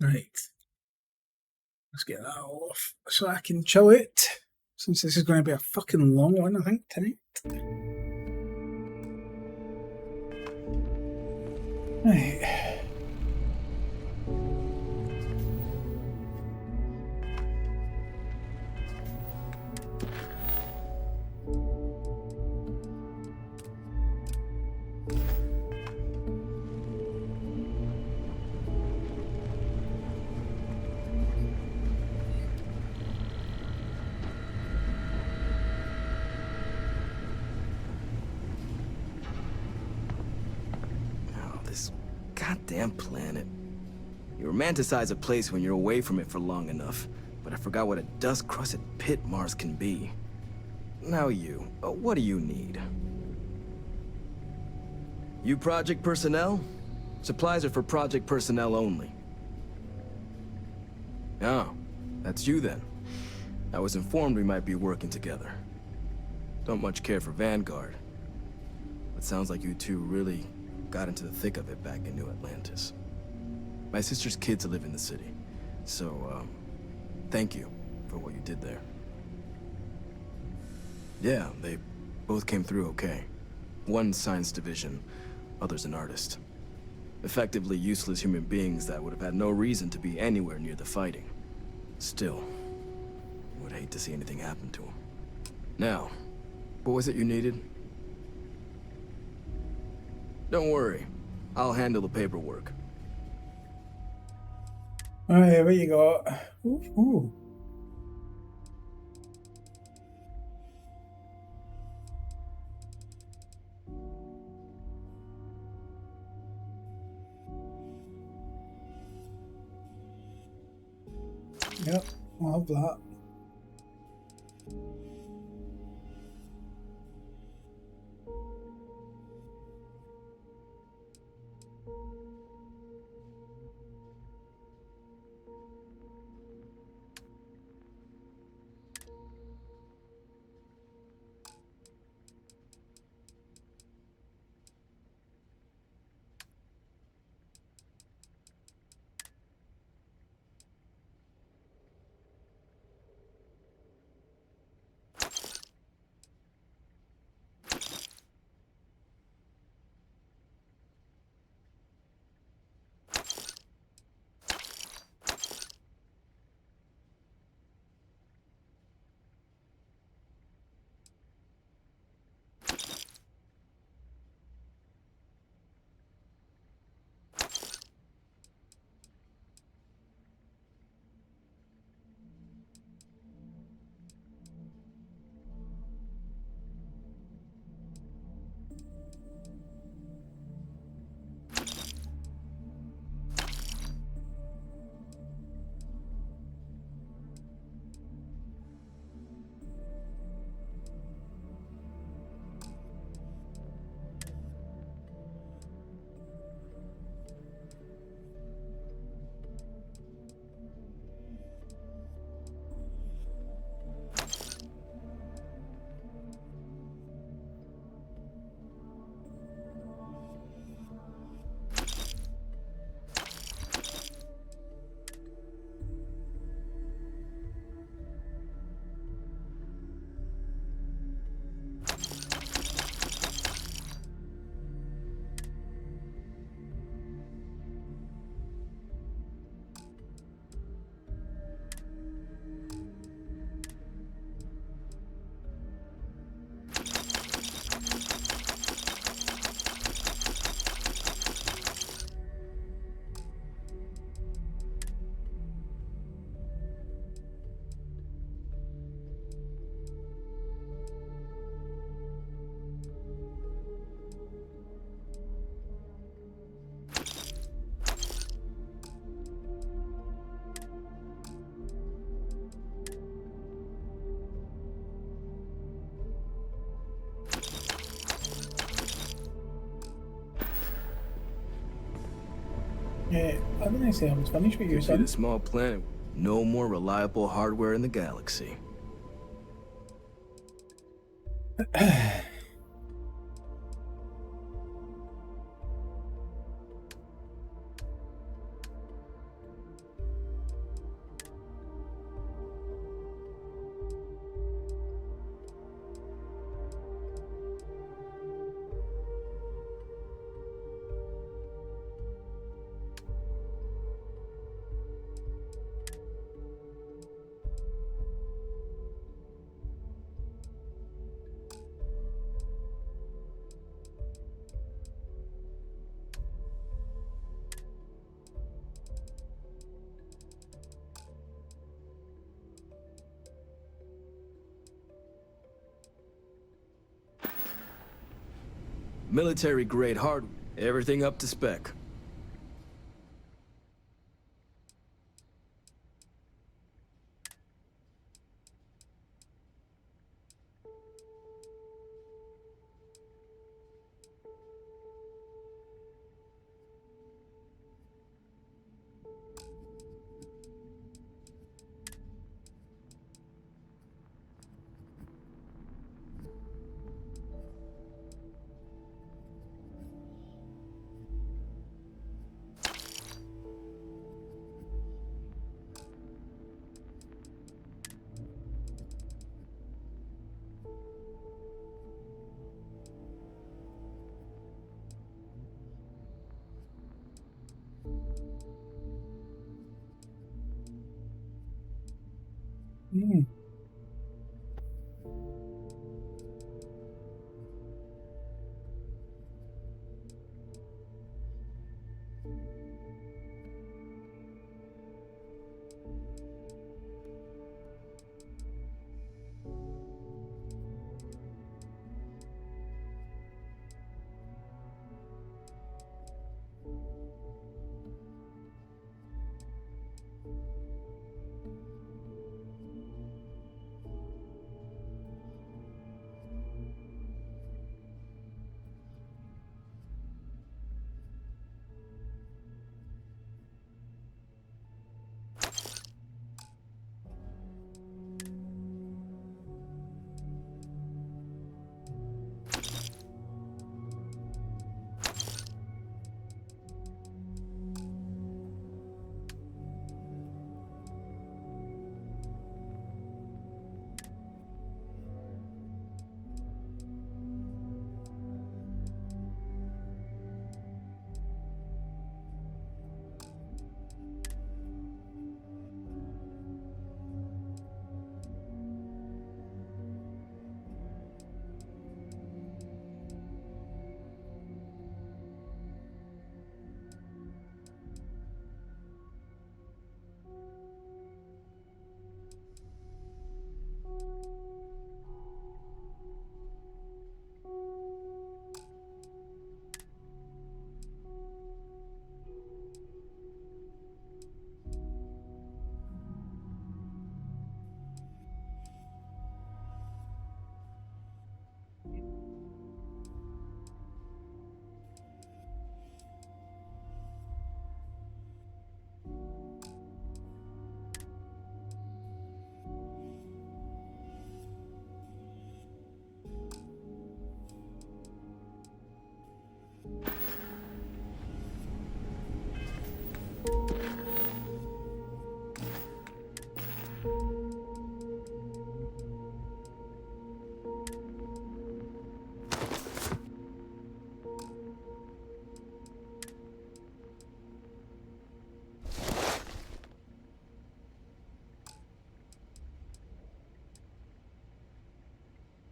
Right. Let's get that off so I can chill it, since this is going to be a fucking long one, I think, tonight. Right. This goddamn planet. You romanticize a place when you're away from it for long enough, but I forgot what a dust-crusted pit Mars can be. Now you, what do you need? You project personnel? Supplies are for project personnel only. Oh, that's you then. I was informed we might be working together. Don't much care for Vanguard. But sounds like you two really got into the thick of it back in New Atlantis. My sister's kids live in the city, so, thank you for what you did there. Yeah, they both came through okay. One science division, other's an artist. Effectively useless human beings that would have had no reason to be anywhere near the fighting. Still, would hate to see anything happen to them. Now, what was it you needed? Don't worry, I'll handle the paperwork. Alright, what you got? Ooh. Yep, I'll have that. Yeah, I didn't say I was finished with you, son. A small planet, no more reliable hardware in the galaxy. Military-grade hardware. Everything up to spec. Mm.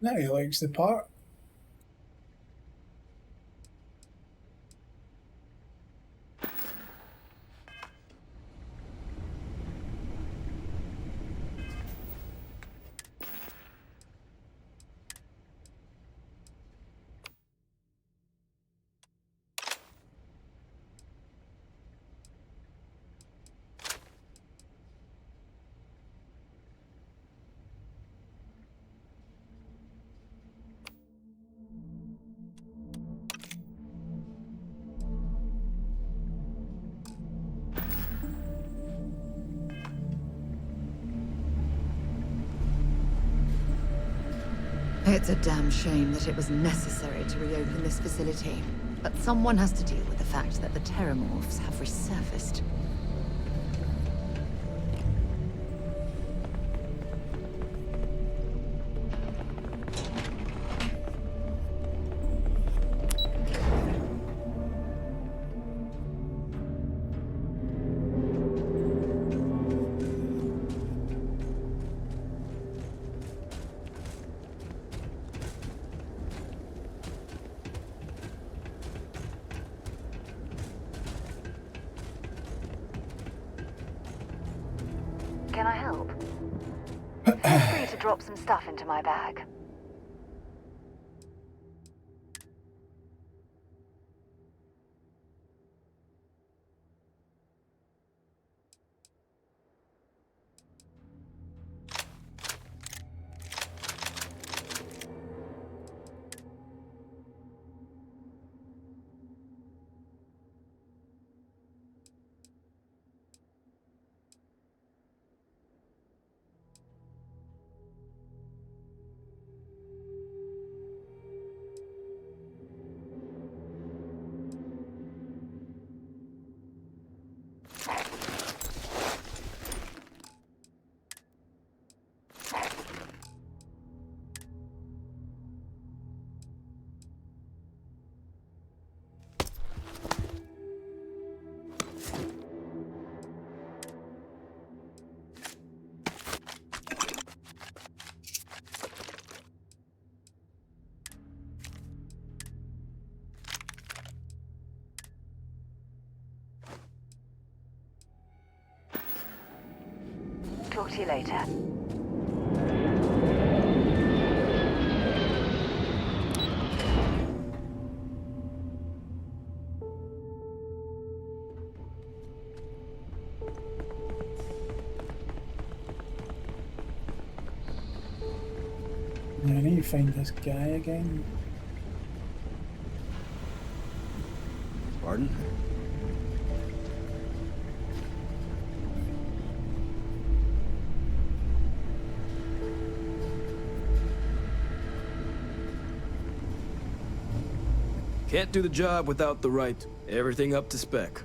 Now he likes the part. It's a damn shame that it was necessary to reopen this facility. But someone has to deal with the fact that the Terramorphs have resurfaced. Can I help? Feel free to drop some stuff into my bag. talk to you later. I need to find this guy again. Pardon? Can't do the job without the right. Everything up to spec.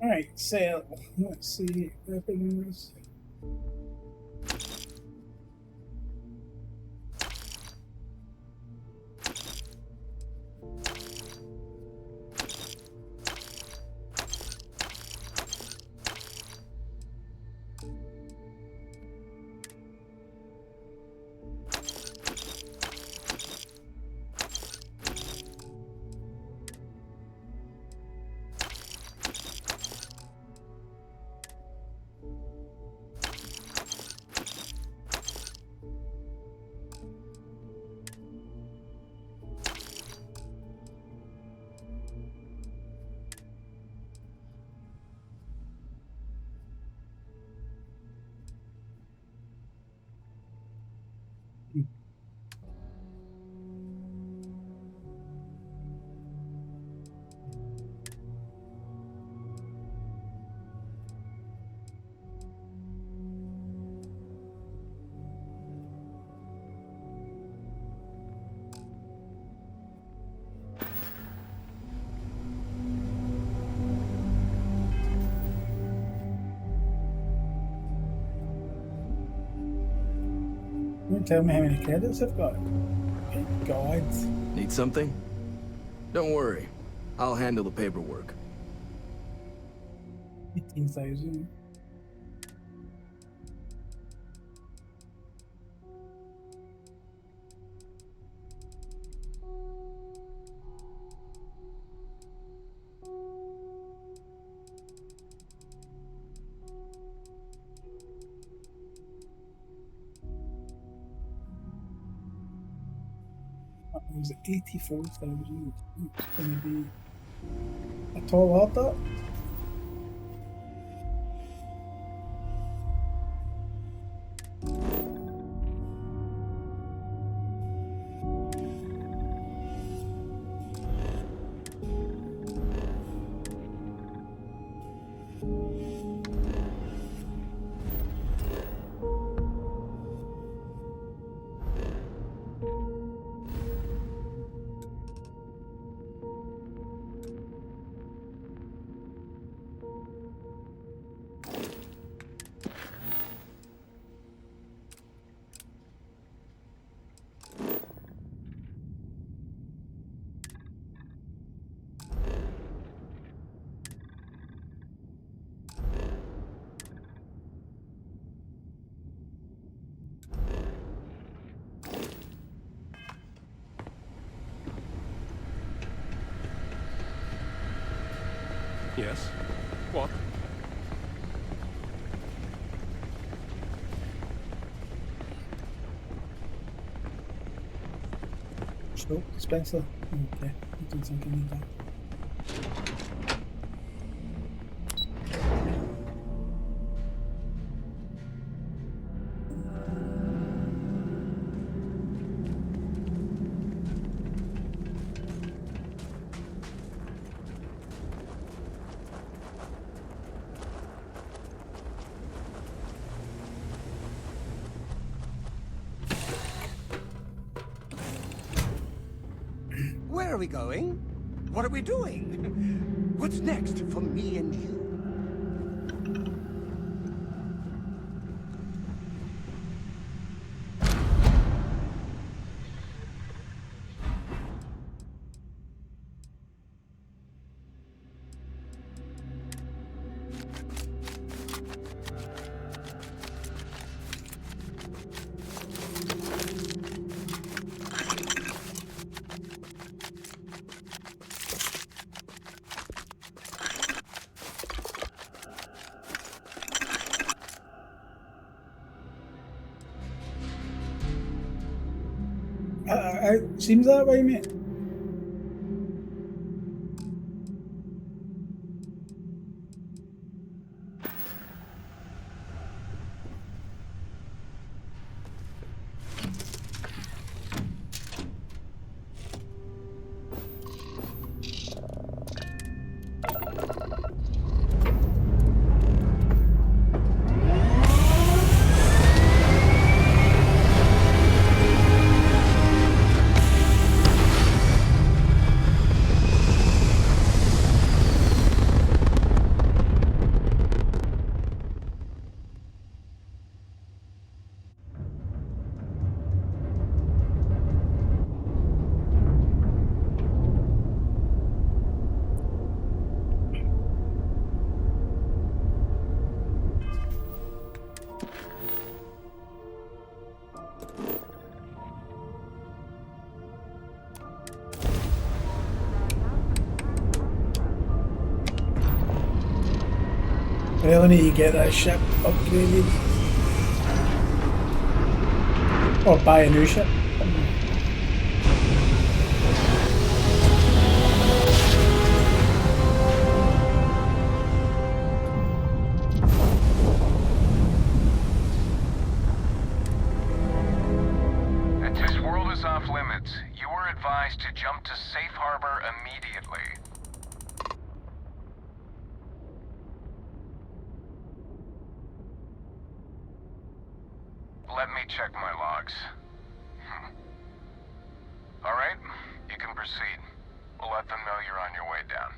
Alright, so let's see weapons. Don't tell me how many credits I've got. My God. Need something? Don't worry. I'll handle the paperwork. 18,000. It was 84,000. It's going to be a tall order. Yes? What? Smoke dispenser. Okay, I don't think I need that. Where are we going? What are we doing? What's next for me and you? It seems that way, mate. Really need to get that ship upgraded. Or buy a new ship. This world is off limits. You were advised to jump to safe harbor immediately. Let me check my logs. All right, you can proceed. We'll let them know you're on your way down.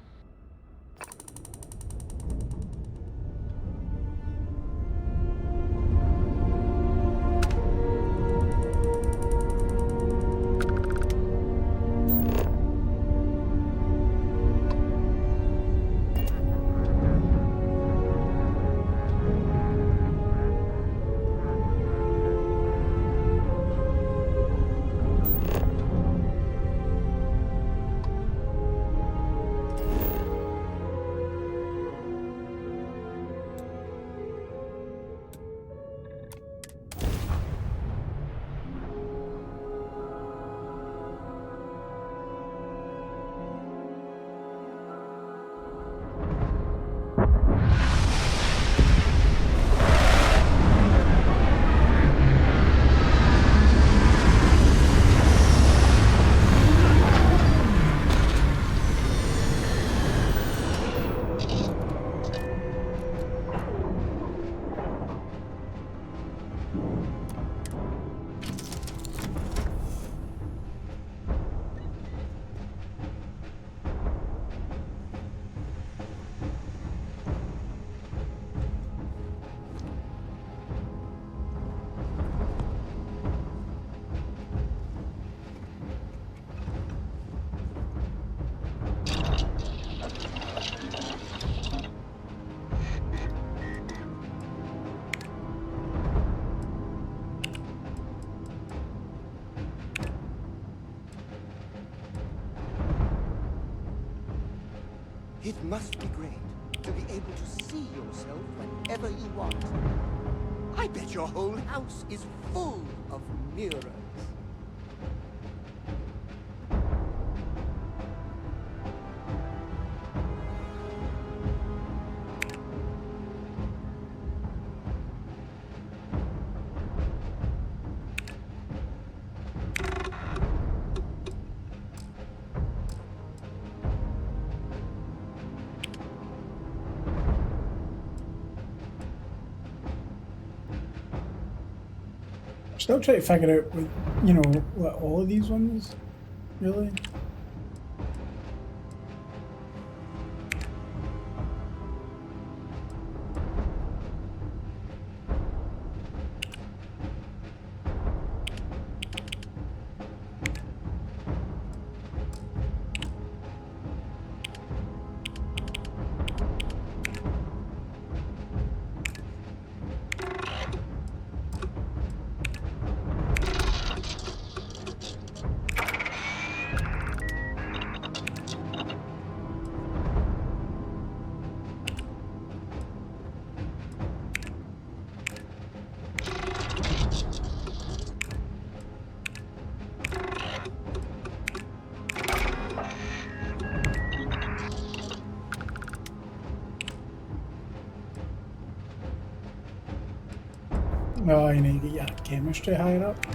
It must be great to be able to see yourself whenever you want. I bet your whole house is full of mirrors. Still trying to figure out, you know, what all of these ones really. Oh, you need to get your chemistry higher up.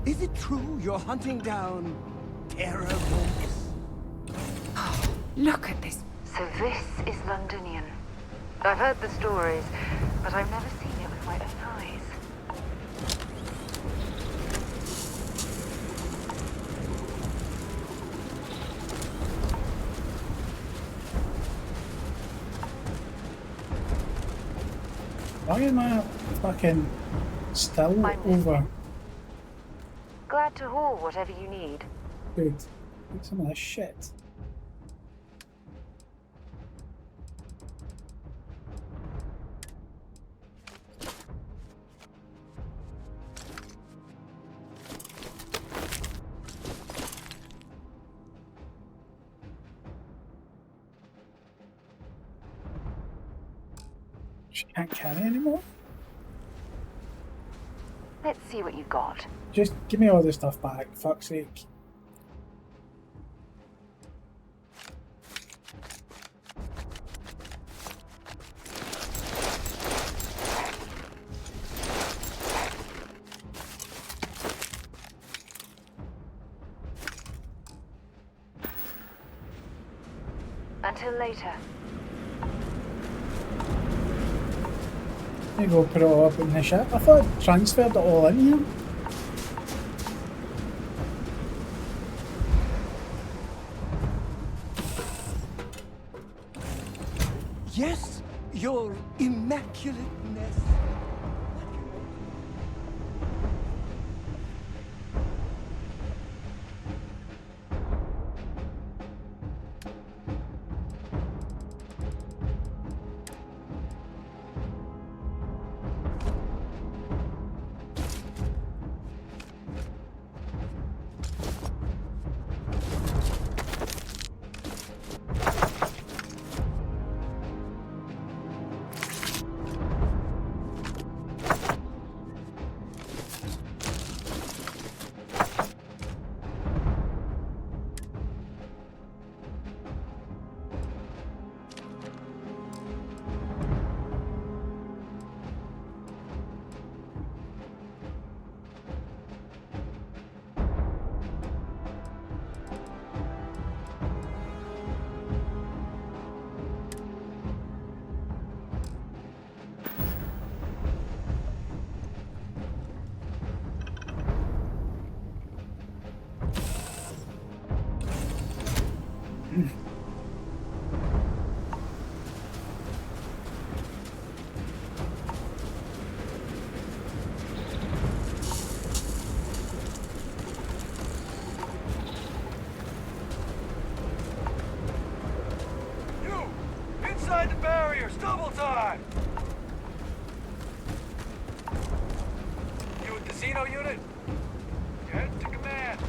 Is it true you're hunting down terror wolves? Look at this. So this is Londonian. I've heard the stories, but I've never seen it with my own eyes. Why am I fucking still over? Glad to haul whatever you need. Dude, look at some of this shit. She can't carry anymore? Let's see what you've got. Just give me all this stuff back, fuck's sake. Until later. There you go, put it all up in the ship. I thought I transferred it all in here. Yes, your immaculateness. Inside the barriers, double time! You a casino unit? Head to command.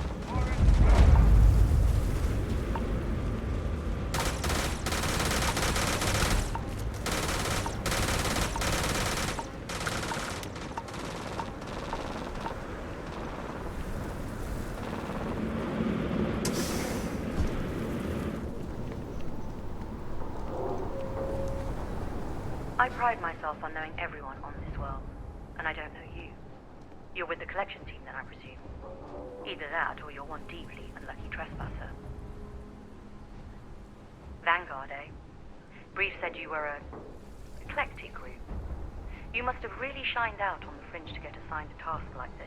I pride myself on knowing everyone on this world, and I don't know you. You're with the collection team then, I presume. Either that, or you're one deeply unlucky trespasser. Vanguard, eh? Brief said you were a eclectic group. You must have really shined out on the fringe to get assigned a task like this.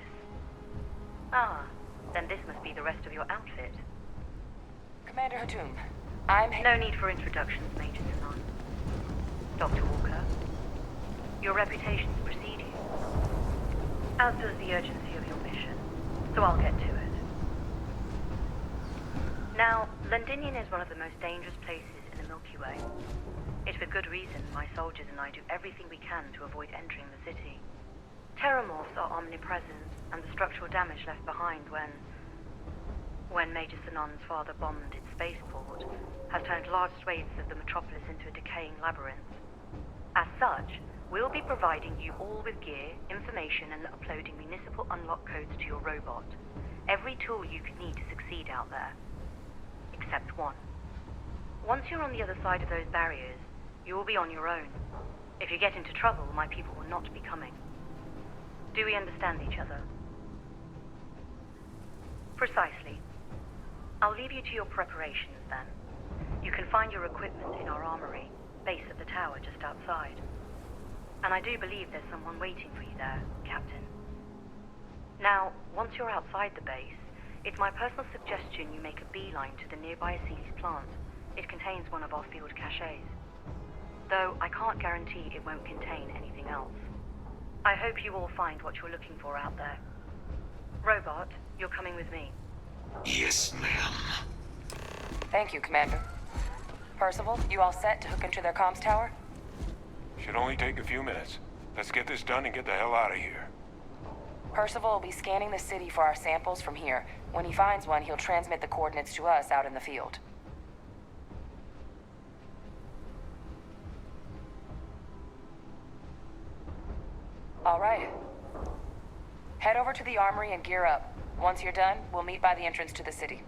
Ah, then this must be the rest of your outfit. Commander Hatum, I'm... No need for introductions, Major Sinan. Dr. Walker, your reputations precede you, as does the urgency of your mission, so I'll get to it. Now, Londinian is one of the most dangerous places in the Milky Way. It's with good reason my soldiers and I do everything we can to avoid entering the city. Terramorphs are omnipresent, and the structural damage left behind when Major Sinan's father bombed its spaceport has turned large swathes of the metropolis into a decaying labyrinth. As such, we'll be providing you all with gear, information, and uploading municipal unlock codes to your robot. Every tool you could need to succeed out there. Except one. Once you're on the other side of those barriers, you will be on your own. If you get into trouble, my people will not be coming. Do we understand each other? Precisely. I'll leave you to your preparations then. You can find your equipment in our armory, base of the tower just outside. And I do believe there's someone waiting for you there, Captain. Now, once you're outside the base, it's my personal suggestion you make a beeline to the nearby Aceles plant. It contains one of our field caches. Though I can't guarantee it won't contain anything else. I hope you all find what you're looking for out there. Robot, you're coming with me. Yes, ma'am. Thank you, Commander. Percival, you all set to hook into their comms tower? Should only take a few minutes. Let's get this done and get the hell out of here. Percival will be scanning the city for our samples from here. When he finds one, he'll transmit the coordinates to us out in the field. All right. Head over to the armory and gear up. Once you're done, we'll meet by the entrance to the city.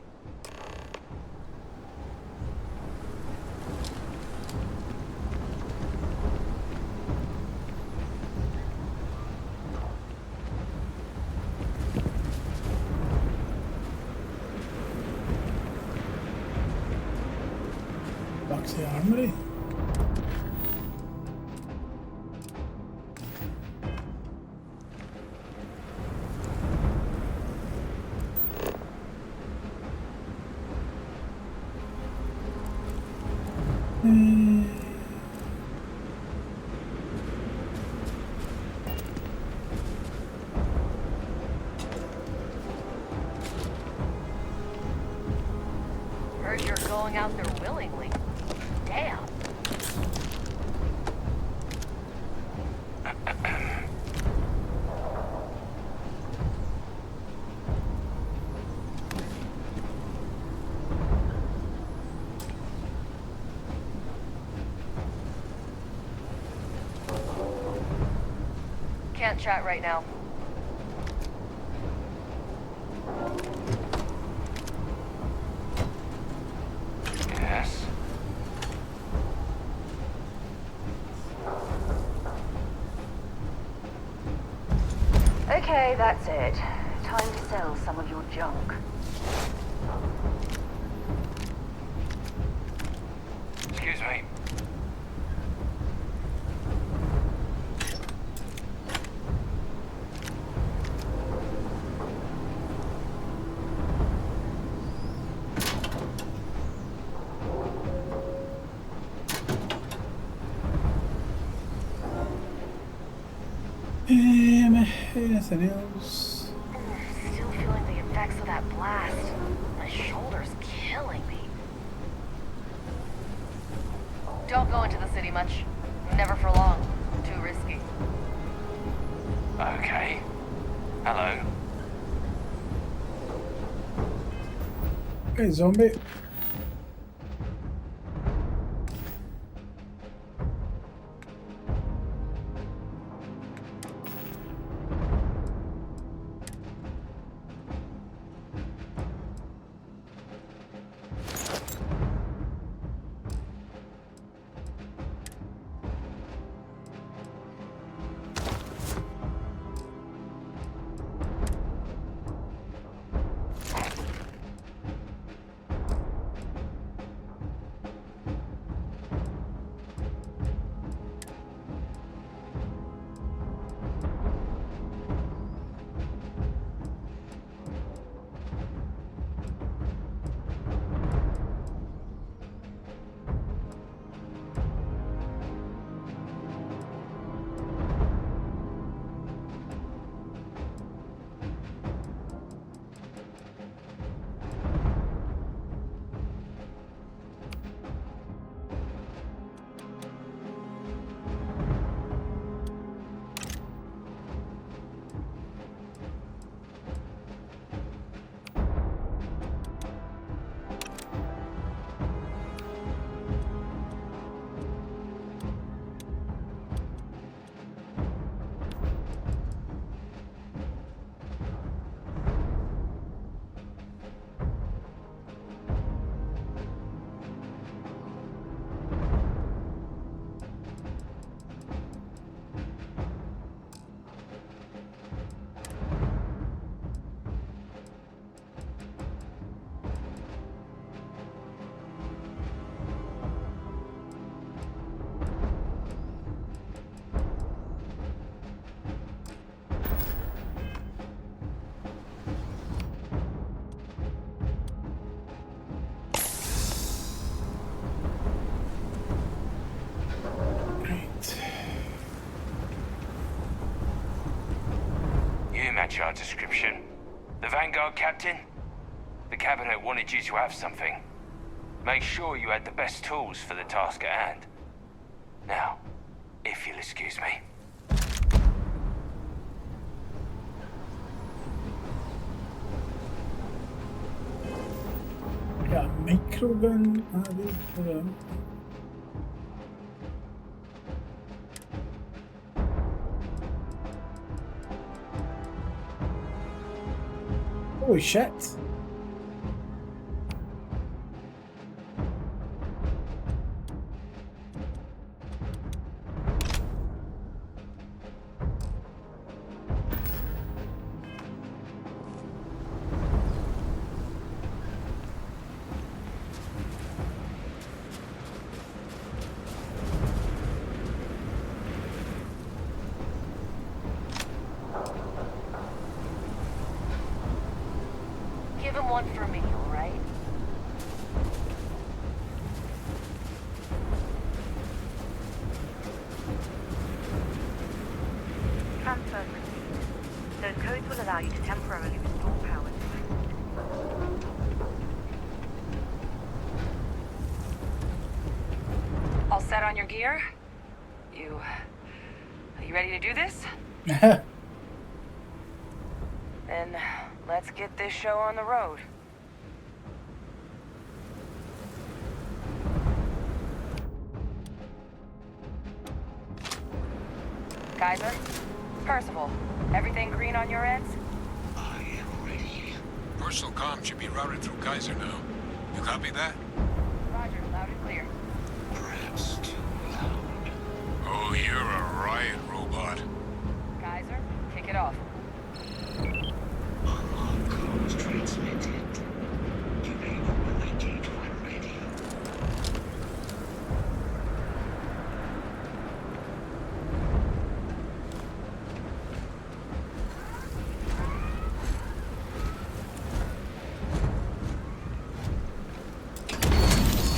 Back to the armory. Heard you're going out there willingly. Damn. Can't chat right now. Yes? Okay, that's it. Time to sell some of your junk. Excuse me. Anything else? Still feeling the effects of that blast. My shoulder's killing me. Don't go into the city much. Never for long. Too risky. Okay. Hello. Hey, zombie. match our description. The Vanguard captain? The cabinet wanted you to have something. Make sure you had the best tools for the task at hand. Now, if you'll excuse me. Got a microgun added. Hold on. Holy shit. Give him one for me, all right? Transfer complete. Those codes will allow you to temporarily restore power to my All set on your gear? Are you ready to do this? Then let's get this show on the road. Kaiser? Percival, everything green on your ends? Personal comm should be routed through Kaiser now. You copy that? Roger, loud and clear. Perhaps too loud. Oh, you're a riot robot. Kaiser, kick it off. Unlock codes transmitted. Enable relayed when ready.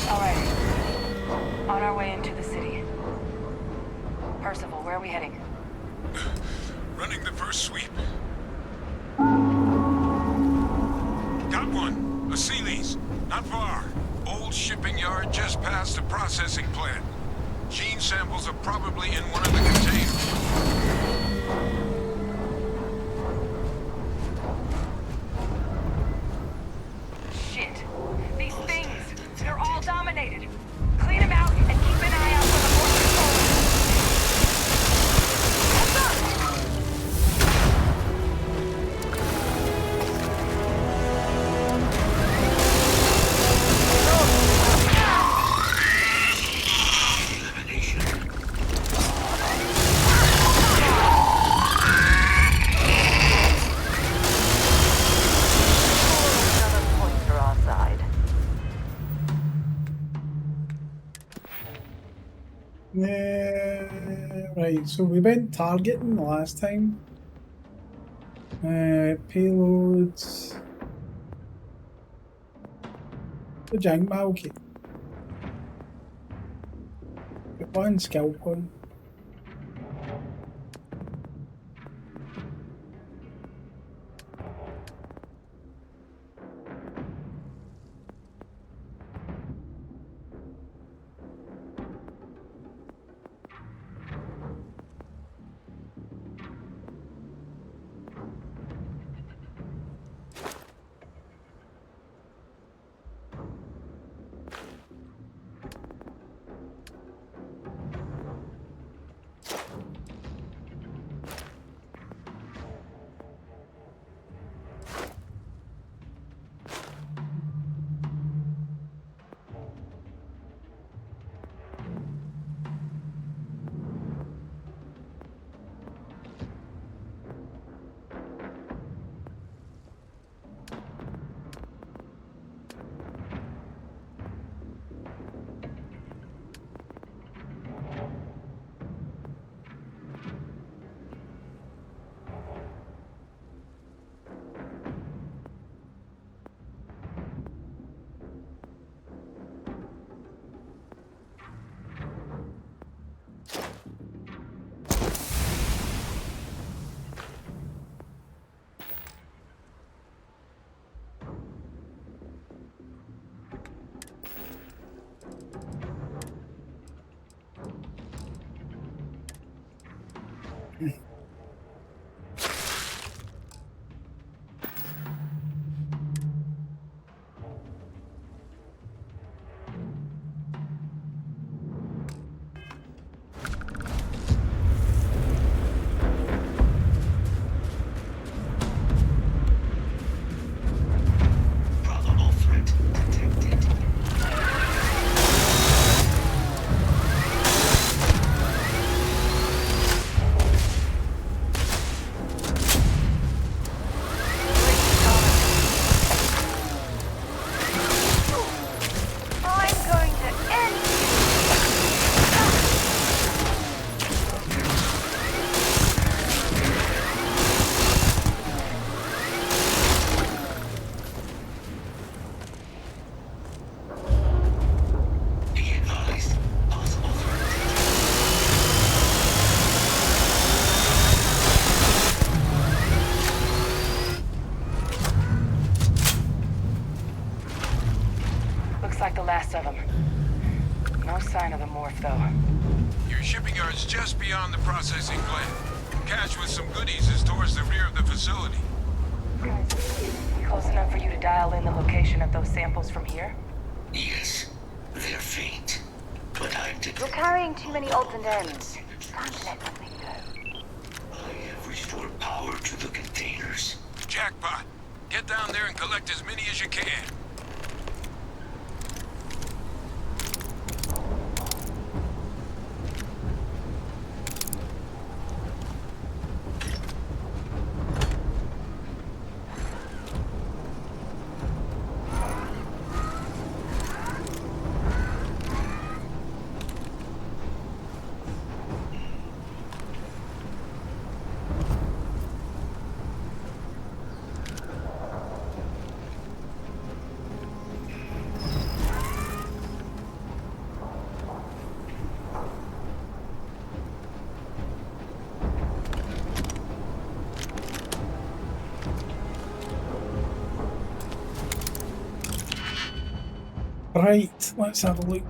All right. On our way into the city. Percival, where are we heading? Running the first sweep. Got one. A Sealy's. Not far. Old shipping yard just past the processing plant. Gene samples are probably in one of the containers. Shit. These things, they're all dominated. Clean them out and keep an eye out for the more Right, so we went targeting last time. Payloads. The junk ma, okay. Got one skill point. I'm going to end Looks like the last of them. No sign of the morph, though. Your shipping yard's just beyond the processing plant. Cache with some goodies is towards the rear of the facility. Close enough for you to dial in the location of those samples from here? Yes, they're faint, but I'm You're carrying too many odds and ends. Time to let something go. I have restored power to the containers. Jackpot. Get down there and collect as many as you can. Right, let's have a look.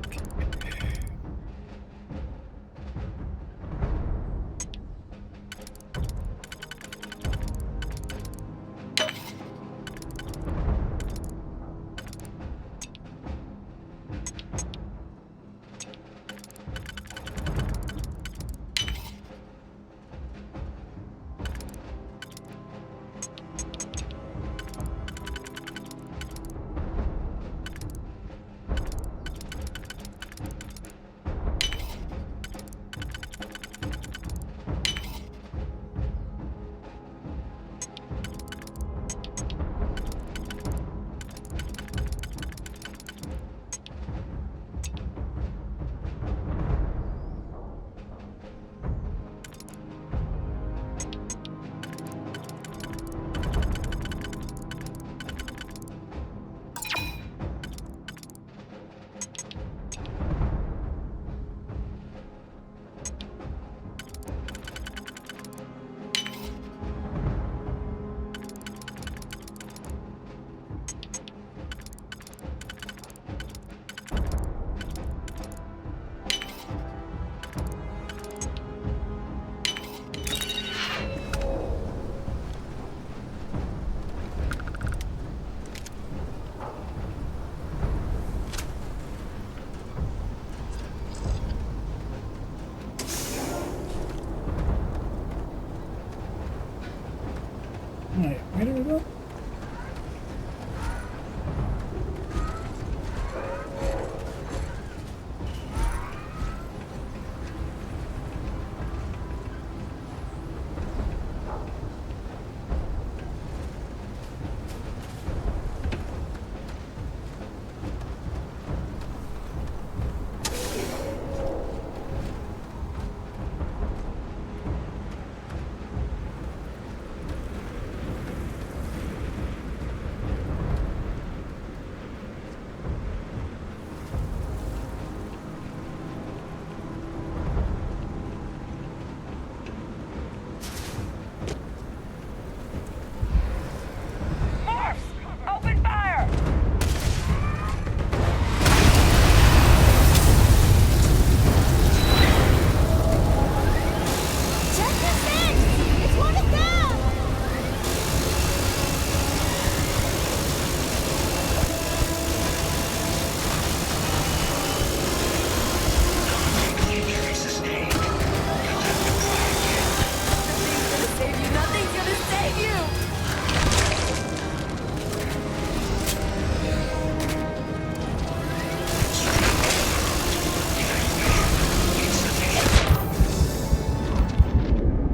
Right, where do we go?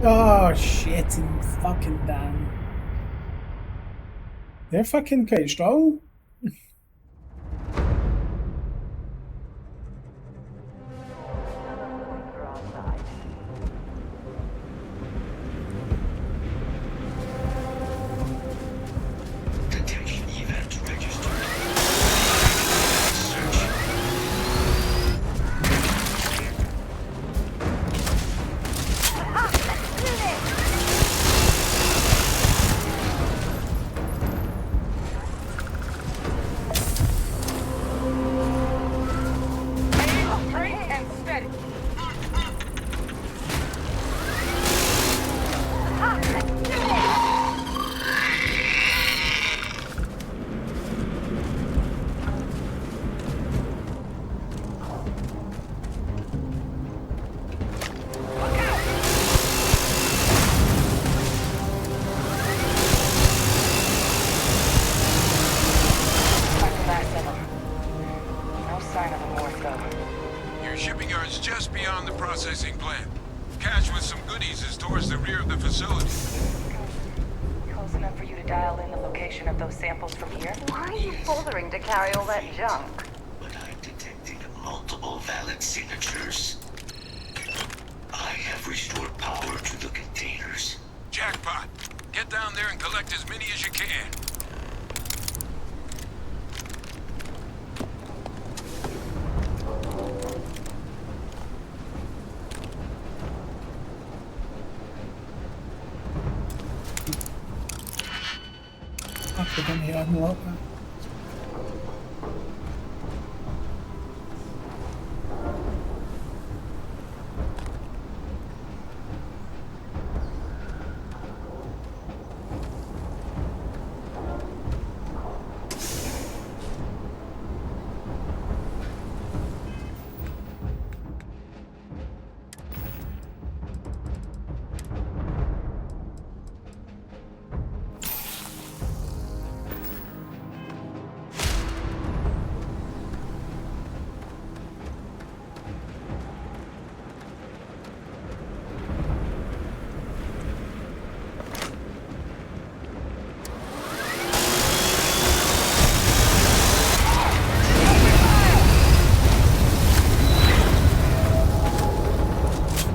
Oh, shit and fucking damn. They're fucking quite strong. Detection event registered. Straight and steady. No sign of the morph, though. Your shipping yard's just beyond the processing plant. Cache with some goodies is towards the rear of the facility. Close enough for you to dial in the location of those samples from here? Why are you bothering to carry all that junk? But I'm detecting multiple valid signatures. I have restored power to the containers. Jackpot! Get down there and collect as many as you can. After done here, unlock that.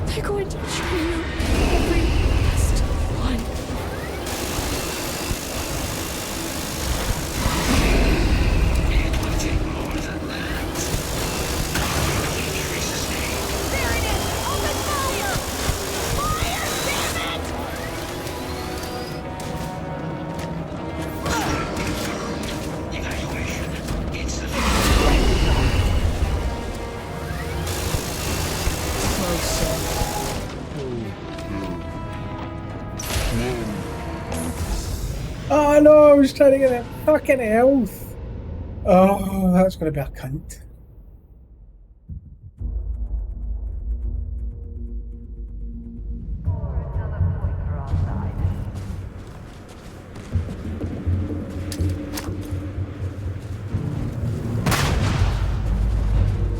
They're going to show you every last one. It will take more than that. Trace's name. There it is! Open fire! Fire! Damn it! Evaluation. It's the Oh no, I was trying to get that fucking health. Oh, that's gonna be a cunt.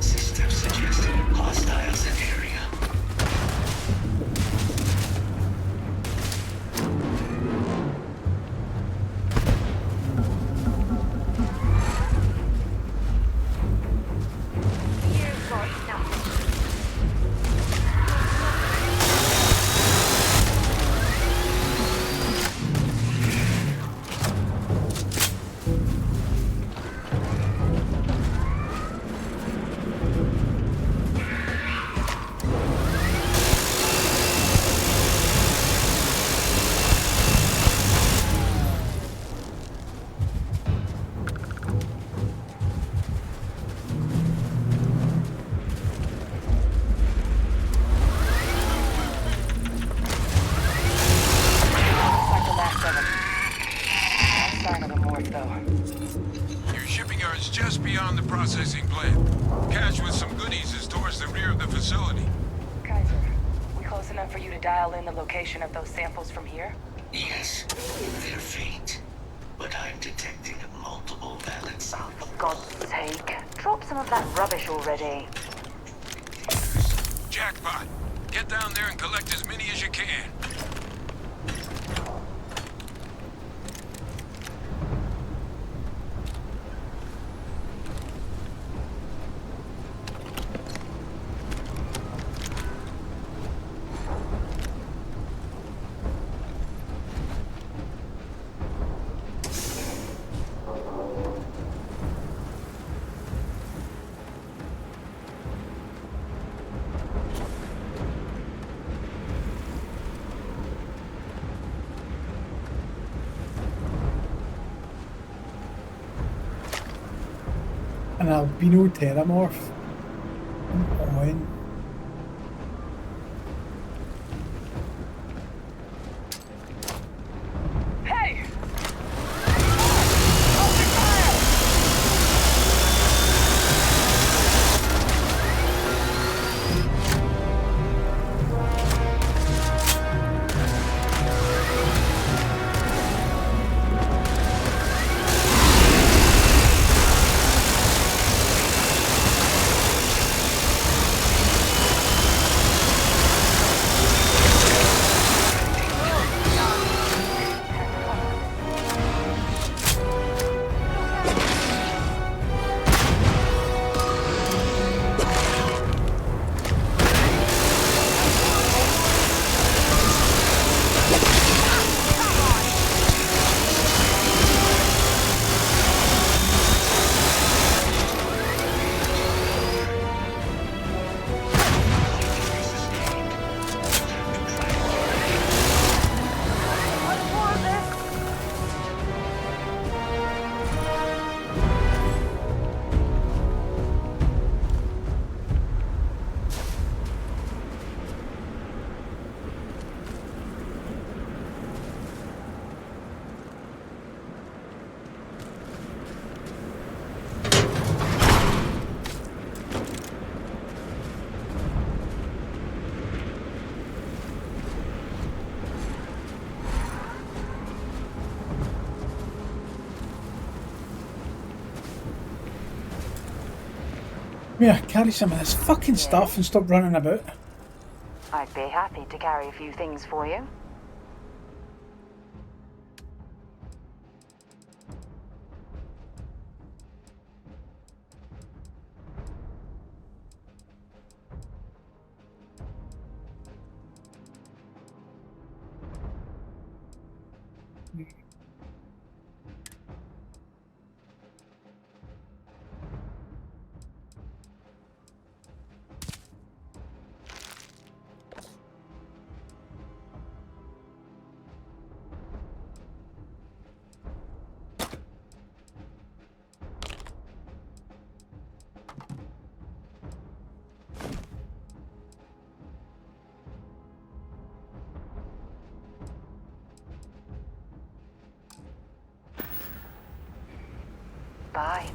system suggesting hostiles in area. You've got nothing. Like the last of them. No sign of the morph, though. Your shipping yard's just beyond the processing plant. Cache with some goodies is towards the rear of the facility. Kaiser, we close enough for you to dial in the location of those samples from here? Yes, they're faint, but I'm detecting multiple valid signatures. For God's sake, drop some of that rubbish already. Jackpot! Get down there and collect as many as you can. An albino terramorph. Come on. Hey! Yeah, carry some of this fucking stuff and stop running about. I'd be happy to carry a few things for you. Bye.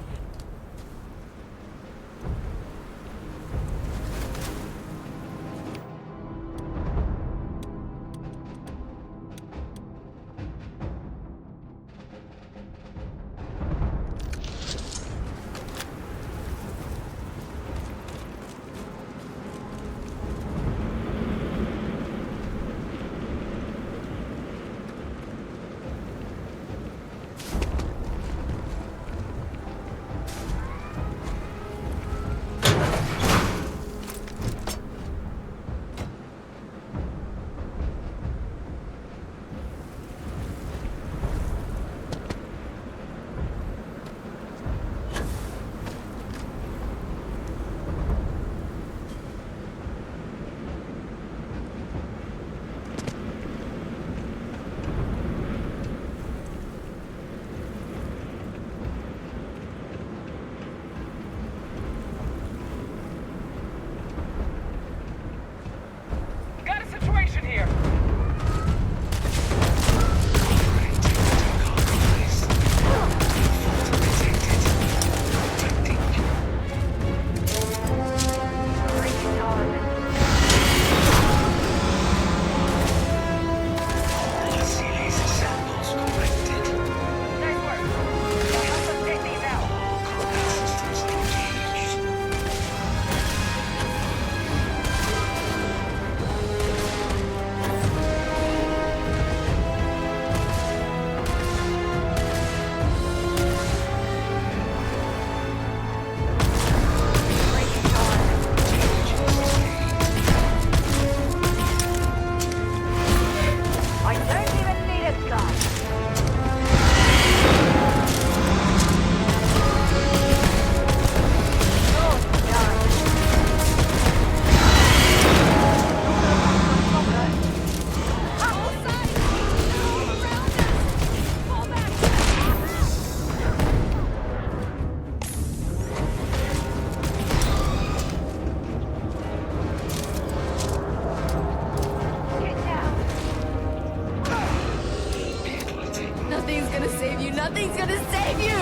Nothing's gonna save you!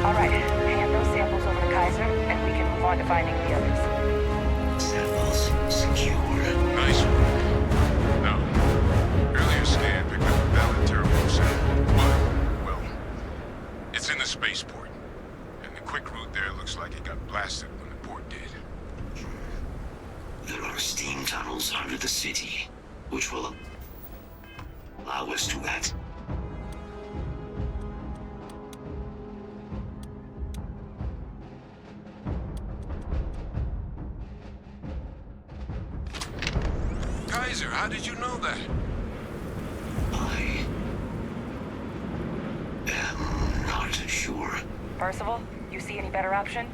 All right, hand those samples over to Kaiser, and we can move on to finding the others. Samples secured. Nice work. Now, earlier scan picked up a valid Terramorph sample, but, well, it's in the spaceport. And the quick route there looks like it got blasted when the port did. There are steam tunnels under the city, which will allow us to that. Kaiser, how did you know that? I am not sure. Percival, you see any better option?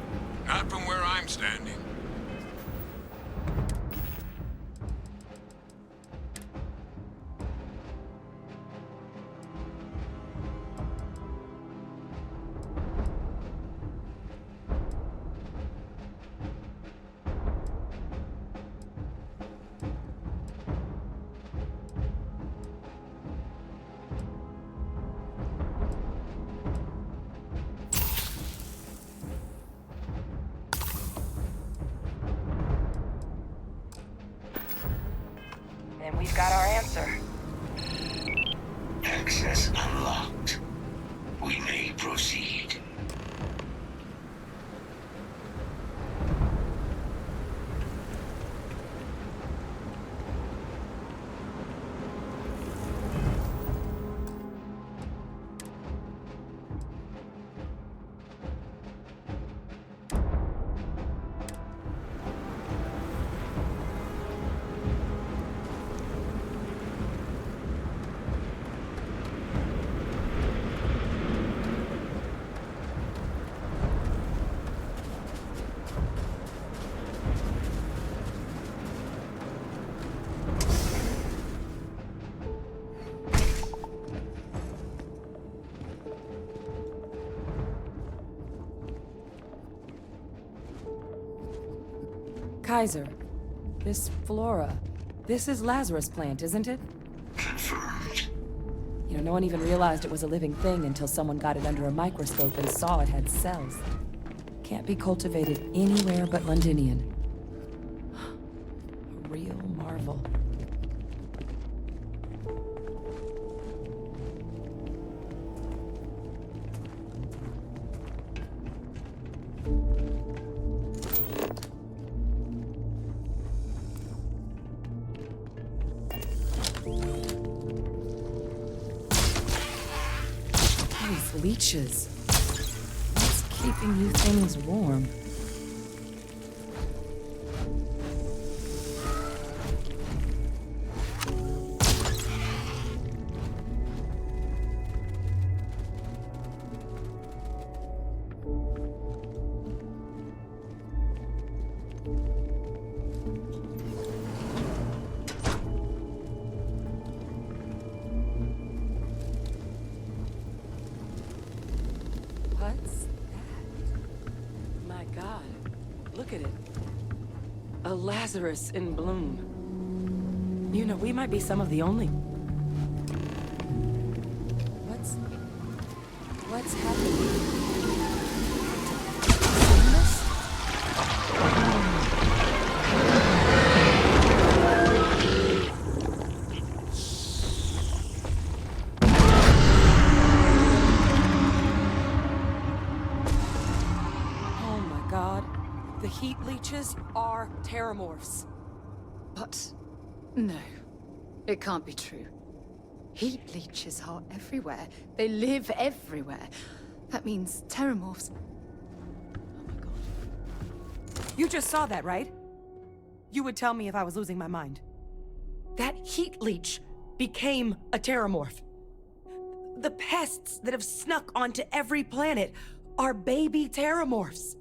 Not from where I'm standing. And we've got our answer. Access unlocked. We may proceed. Kaiser, this flora, this is Lazarus plant, isn't it? Confirmed. You know, no one even realized it was a living thing until someone got it under a microscope and saw it had cells. Can't be cultivated anywhere but Londinian. A real marvel. These leeches. What's keeping you things warm? What's that? My God, look at it. A Lazarus in bloom. You know, we might be some of the only... What's happening? The heat leeches are Terramorphs. But no, it can't be true. Heat leeches are everywhere. They live everywhere. That means Terramorphs. Oh my god. You just saw that, right? You would tell me if I was losing my mind. That heat leech became a Terramorph. The pests that have snuck onto every planet are baby Terramorphs.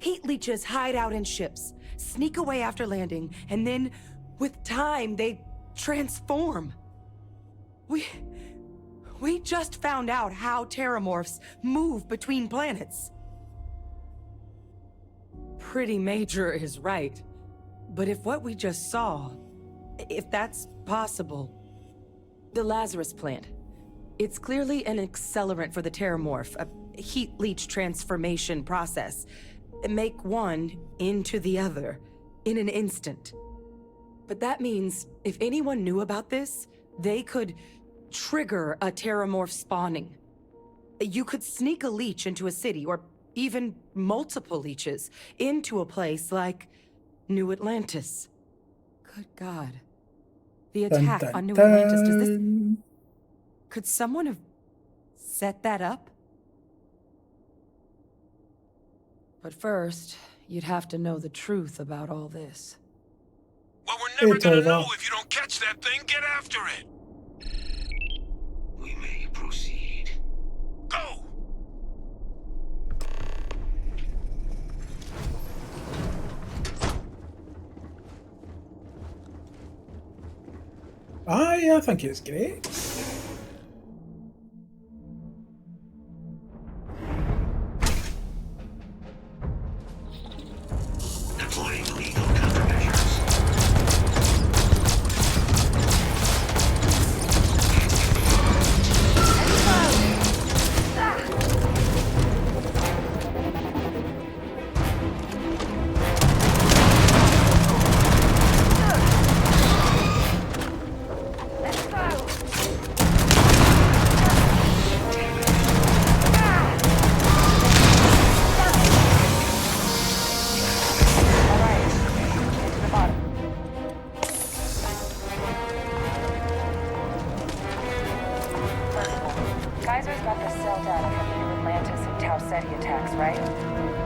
Heat leeches hide out in ships, sneak away after landing, and then, with time, they transform. We just found out how terramorphs move between planets. Pretty major is right. But if what we just saw, if that's possible, the Lazarus plant, it's clearly an accelerant for the terramorph, a heat leech transformation process. Make one into the other in an instant. But that means if anyone knew about this, they could trigger a terramorph spawning. You could sneak a leech into a city, or even multiple leeches, into a place like New Atlantis. Good God. The attack Dun, dun, on New Atlantis, does this... dun. Could someone have set that up? But first, you'd have to know the truth about all this. Well, we're never It's gonna over. know if you don't catch that thing. Get after it. We may proceed. Go! I think it's great. Deploying legal countermeasures. Kaiser's got the cell data from the New Atlantis and Tau Ceti attacks, right?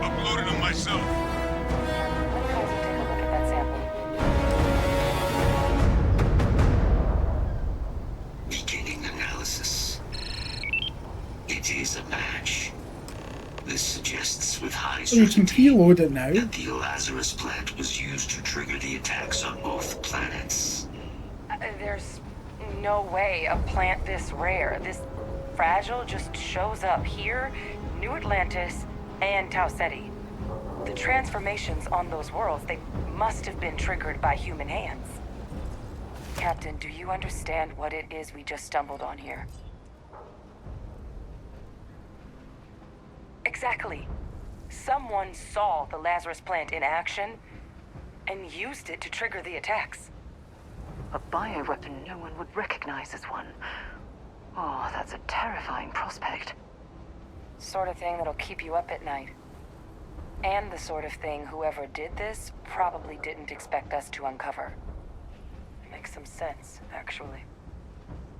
Uploaded them myself. Let Kaiser take a look at that sample. Beginning analysis. It is a match. This suggests with high You can certainty preload it now. that the Lazarus plant was used to trigger the attacks on both planets. There's no way a plant this rare, this fragile, just shows up here, New Atlantis, and Tau Ceti. The transformations on those worlds, they must have been triggered by human hands. Captain, do you understand what it is we just stumbled on here? Exactly. Someone saw the Lazarus plant in action and used it to trigger the attacks. A bioweapon no one would recognize as one. Oh, that's a terrifying prospect. Sort of thing that'll keep you up at night. And the sort of thing whoever did this probably didn't expect us to uncover. Makes some sense, actually.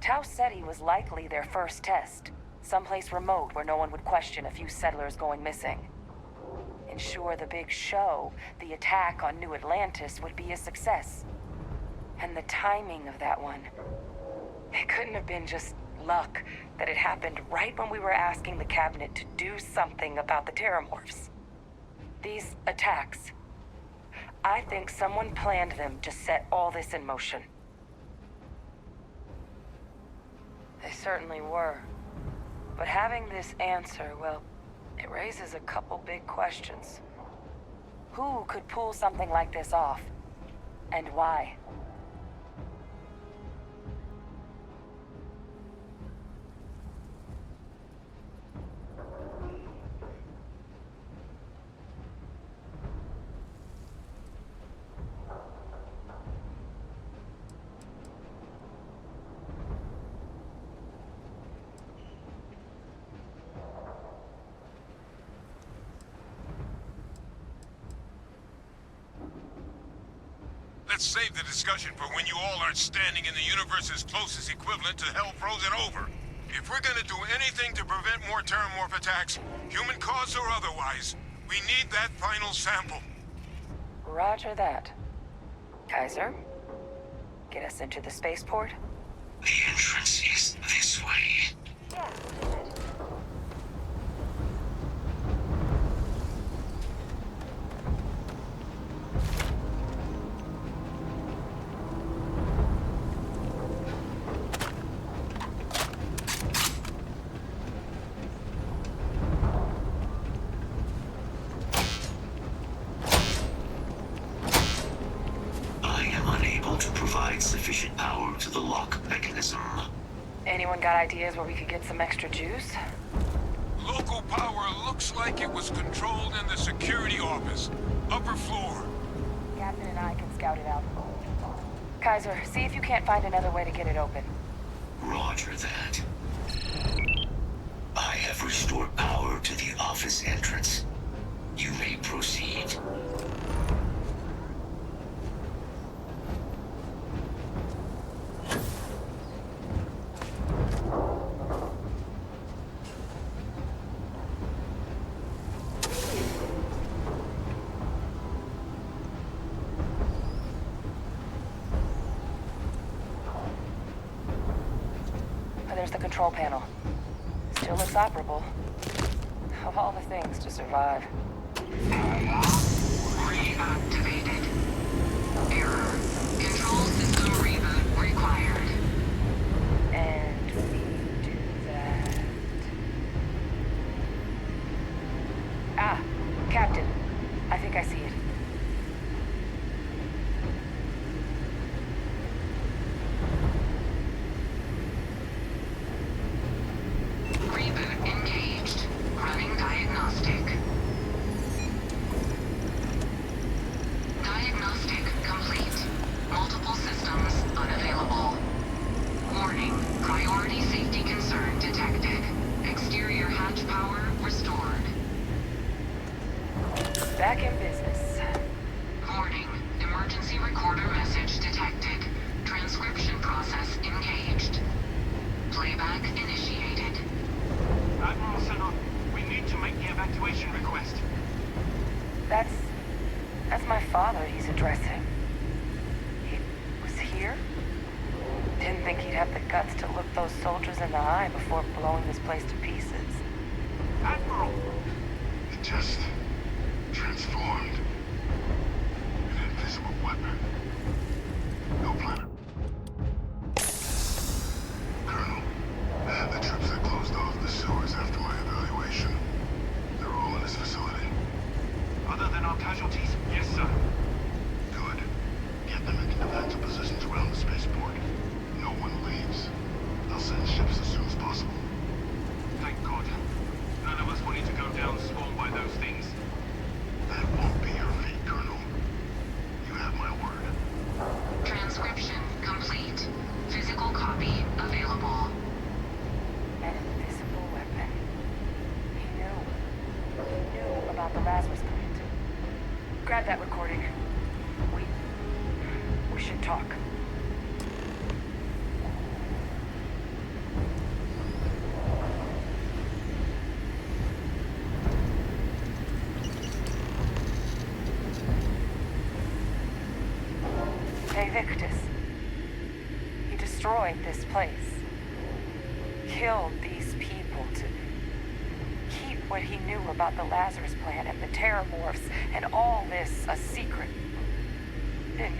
Tau Ceti was likely their first test. Someplace remote where no one would question a few settlers going missing. Ensure the big show, the attack on New Atlantis, would be a success. And the timing of that one. It couldn't have been just luck that it happened right when we were asking the cabinet to do something about the terramorphs. These attacks, I think someone planned them to set all this in motion. They certainly were. But having this answer, well, it raises a couple big questions. Who could pull something like this off? And why? Let's save the discussion for when you all aren't standing in the universe's closest equivalent to hell frozen over. If we're gonna do anything to prevent more terramorph attacks, human cause or otherwise, we need that final sample. Roger that. Kaiser, get us into the spaceport? The entrance is this way. mechanism. Anyone got ideas where we could get some extra juice? Local power looks like it was controlled in the security office. Upper floor. Captain and I can scout it out. Kaiser, see if you can't find another way to get it open. Roger that. I have restored power to the office entrance. You may proceed. There's the control panel. Still looks operable. Of all the things to survive. Reactivated. Error. Control system reboot required. And we do that. Ah, Captain. I think I see it. Reboot engaged. Running diagnostic. Diagnostic complete. Multiple systems unavailable. Warning. Priority safety concern detected. Exterior hatch power restored. Back in business. Warning. Emergency recorder message detected. Transcription process engaged. Playback initiated. Admiral Senor, we need to make the evacuation request. That's my father he's addressing. He was here? Didn't think he'd have the guts to look those soldiers in the eye before blowing this place to pieces. Admiral! It just transformed. An invisible weapon. No planet. Colonel, the troops that closed off the sewers after my evaluation, they're all in this facility. Other than our casualties? Yes, sir. Good. Get them into defensive positions around the spaceport. No one leaves. I'll send ships as soon as possible. Thank God. None of us wanted to go down swarmed by those things. That won't be your fate, Colonel. You have my word. Transcription complete. Physical copy available. An invisible weapon. He knew about the Lazarus plant. Grab that recording. We should talk. Hey, Victus. He destroyed this place. Killed these people to keep what he knew about the Lazarus plant and the Terramorphs and all this a secret. Didn't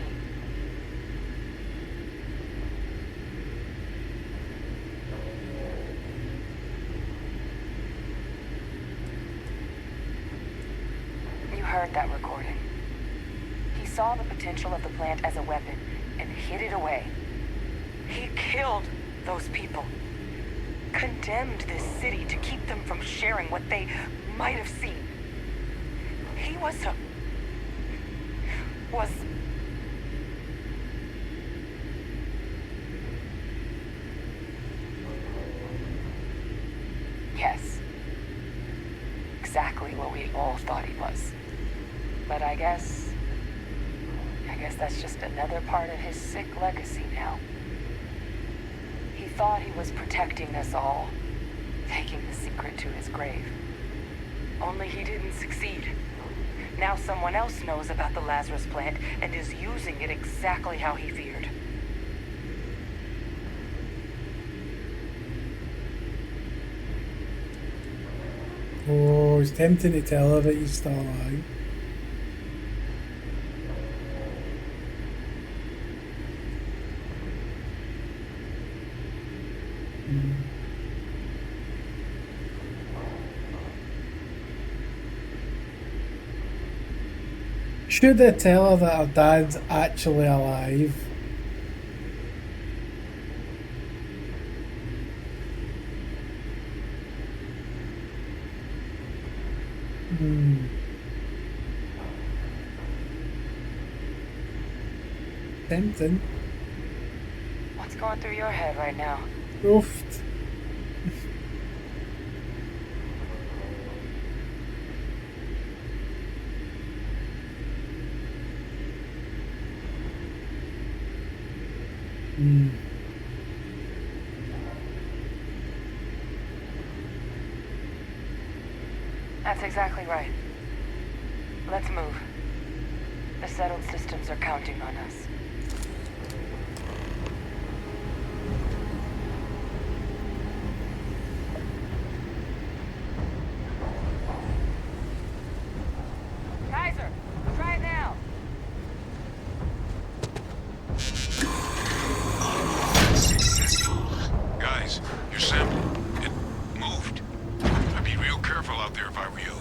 he? You heard that recording. He saw the potential of the plant as a weapon and hid it away. He killed those people. Condemned this city to keep them from sharing what they might have seen. He was yes. Exactly what we all thought he was. But I guess that's just another part of his sick legacy now. He thought he was protecting us all, taking the secret to his grave. Only he didn't succeed. Now someone else knows about the Lazarus plant and is using it exactly how he feared. Oh, it's tempting to tell her that he's still alive. Should I tell her that her dad's actually alive? Tempting. What's going through your head right now? Oof. That's exactly right. Let's move. The settled systems are counting on us. Kaiser, try it now. Guys, your sample, it moved. I'd be real careful out there if I were you.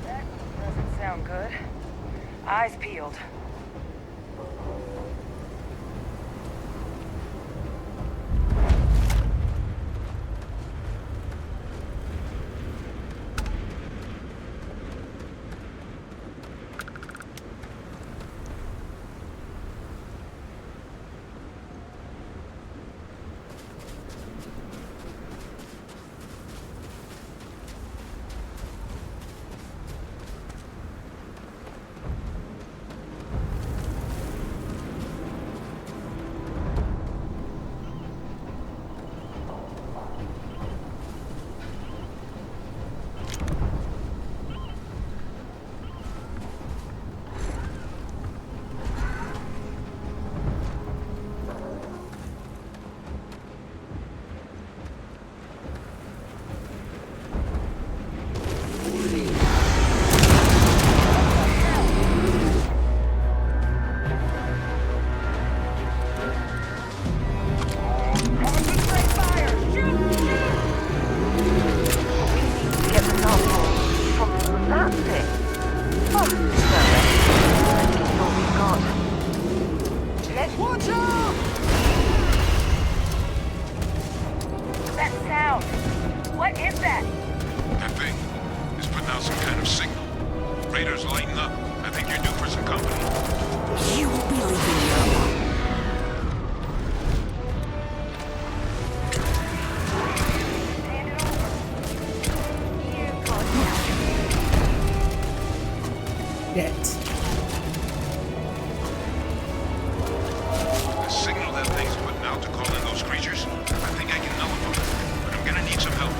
That doesn't sound good. Eyes peeled. Watch out! That sound! What is that? That thing is putting out some kind of signal. Radar's lighting up. I think you're due for some company. You will be leaving here. Get. The signal that thing's putting out to call in those creatures, I think I can nullify it. But I'm gonna need some help.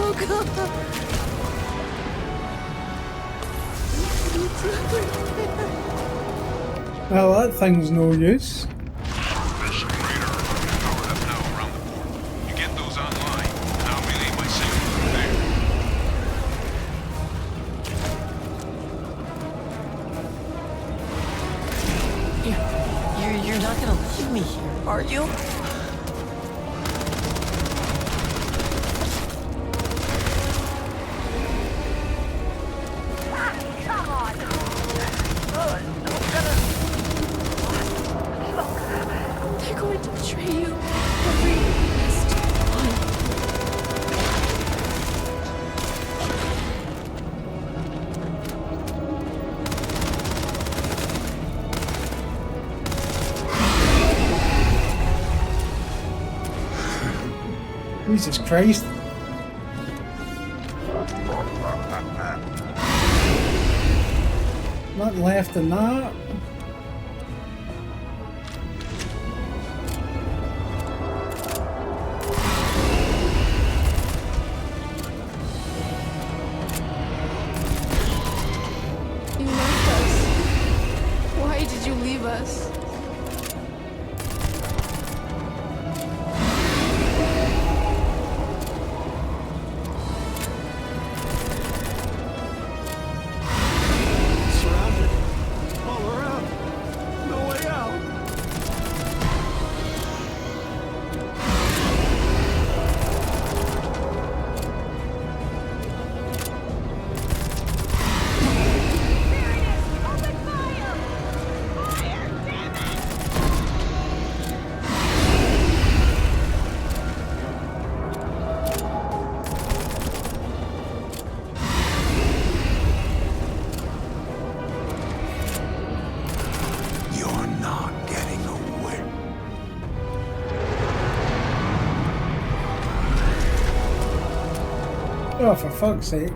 Oh god. Well, that thing's no use. There's some radar powered up now around the port. You get those online, and I'll relay my signal from there. You're not gonna leave me here, are you? Come on! They're going to betray you. Every last one. Jesus Christ. Nothing left in that. You left us. Why did you leave us? Surrounded. All around. Oh, for fuck's sake.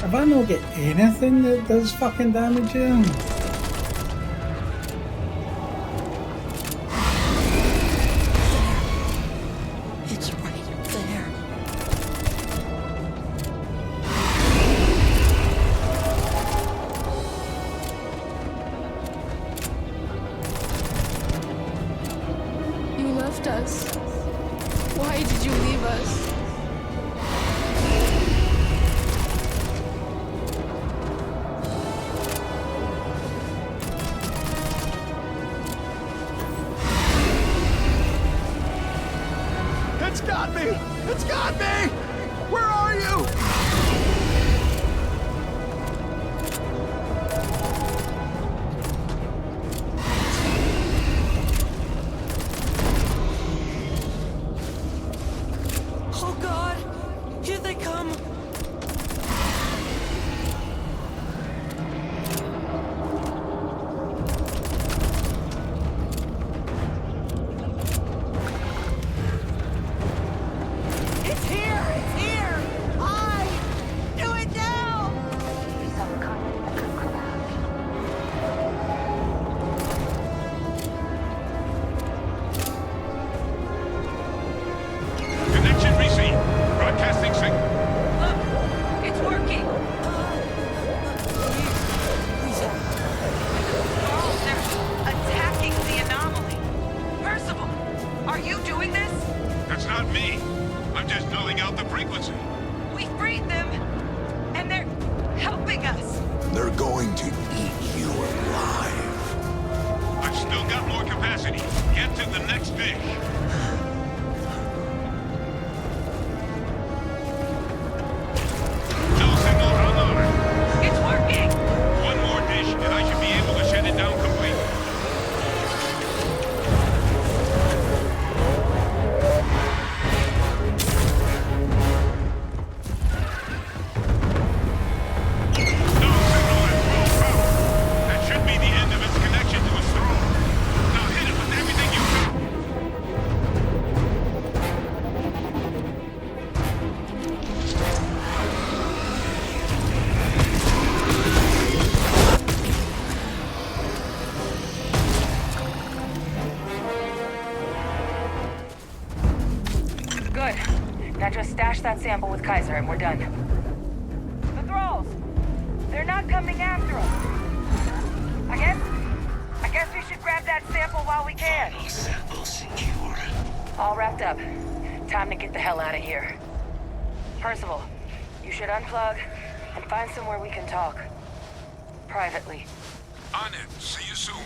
Have I not get anything that does fucking damage here? It's right there. You left us. Why did you leave us? It's got me! It's got me! Where are you? Oh God! Here they come! It's here! It's here! Hi! Do it now! Connection received. Broadcasting signal. It's working! Oh, they're attacking the anomaly. Percival, are you doing this? That's not me. I'm just nulling out the frequency. We freed them, and they're helping us. They're going to eat you alive. I've still got more capacity. Get to the next dish. No signal on order. It's working! One more dish, and I should be able to shut it down completely. That should be the end of its connection to its throne. Now hit it with everything you got. Good. Now just stash that sample with Kaiser and we're done. The thralls! They're not coming after us! I guess we should grab that sample while we can. Sample secure. All wrapped up. Time to get the hell out of here. Percival, you should unplug and find somewhere we can talk. Privately. On it. See you soon.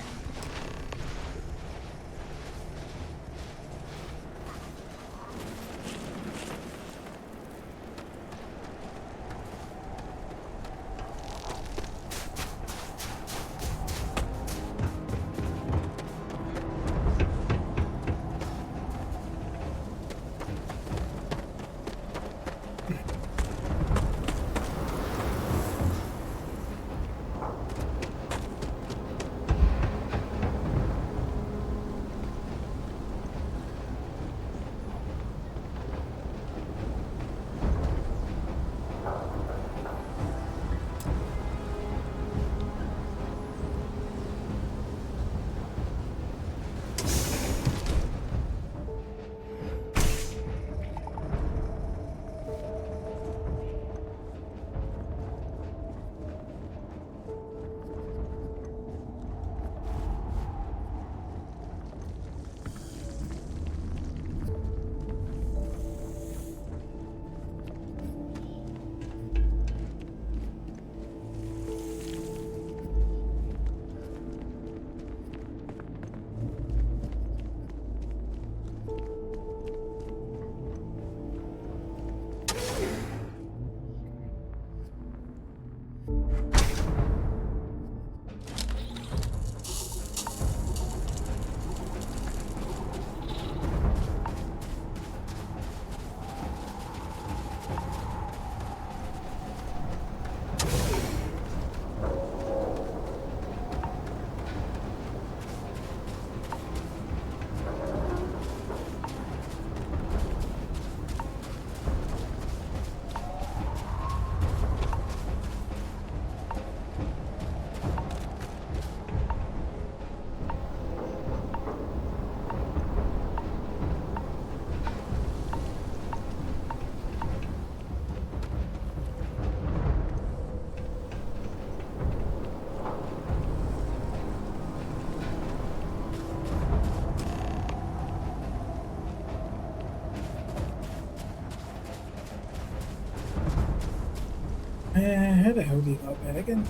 How the hell do you go up there again?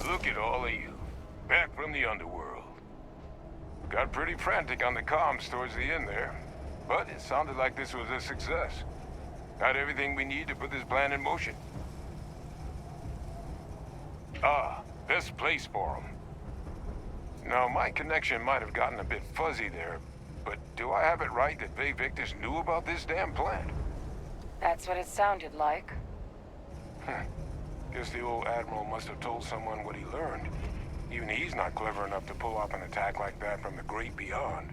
Look at all of you. Back from the underworld. Got pretty frantic on the comms towards the end there. But it sounded like this was a success. Got everything we need to put this plan in motion. Ah, best place for them. Now, my connection might have gotten a bit fuzzy there, but do I have it right that Bay Victus knew about this damn plan? That's what it sounded like. Guess the old Admiral must have told someone what he learned. Even he's not clever enough to pull off an attack like that from the great beyond.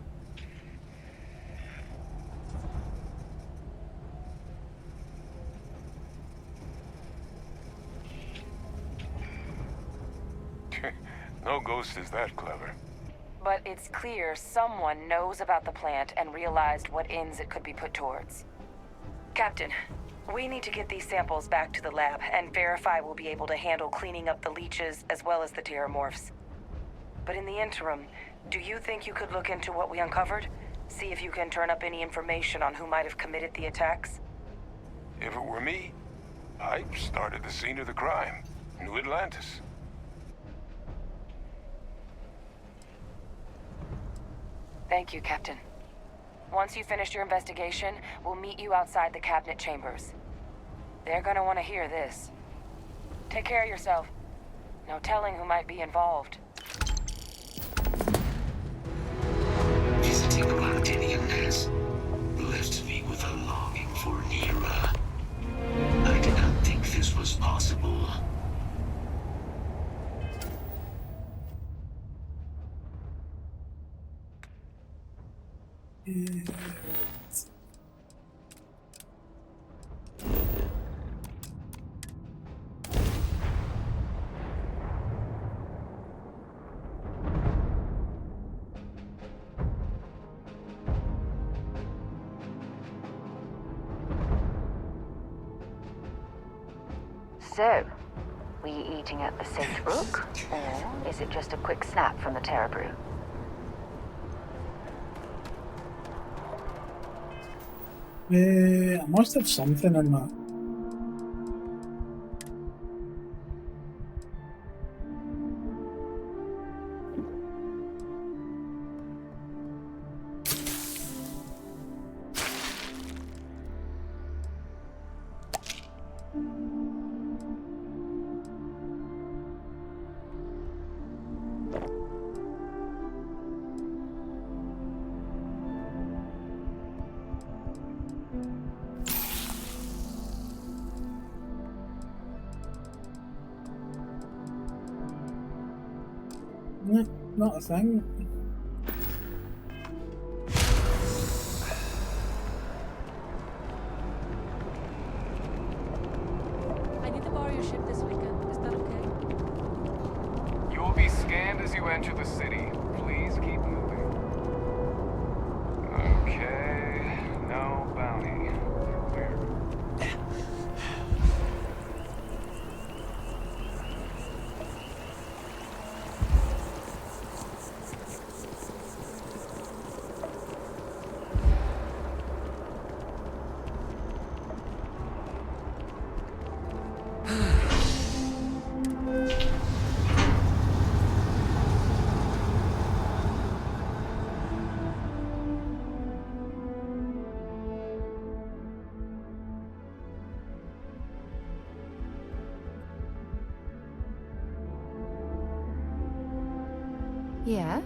No ghost is that clever. But it's clear someone knows about the plant and realized what ends it could be put towards. Captain, we need to get these samples back to the lab and verify we'll be able to handle cleaning up the leeches as well as the terramorphs. But in the interim, do you think you could look into what we uncovered? See if you can turn up any information on who might have committed the attacks? If it were me, I'd start at the scene of the crime, New Atlantis. Thank you, Captain. Once you finish your investigation, we'll meet you outside the cabinet chambers. They're gonna want to hear this. Take care of yourself. No telling who might be involved. Visiting Londinian has left me with a longing for Nira. I did not think this was possible. So, were you eating at the Saint Brook, or is it just a quick snap from the Terra Brew? I must have something in that. Not a thing. I need to borrow your ship this weekend. Is that okay? You will be scanned as you enter the city. Please keep moving. Okay, no bounty. Clear. Yeah?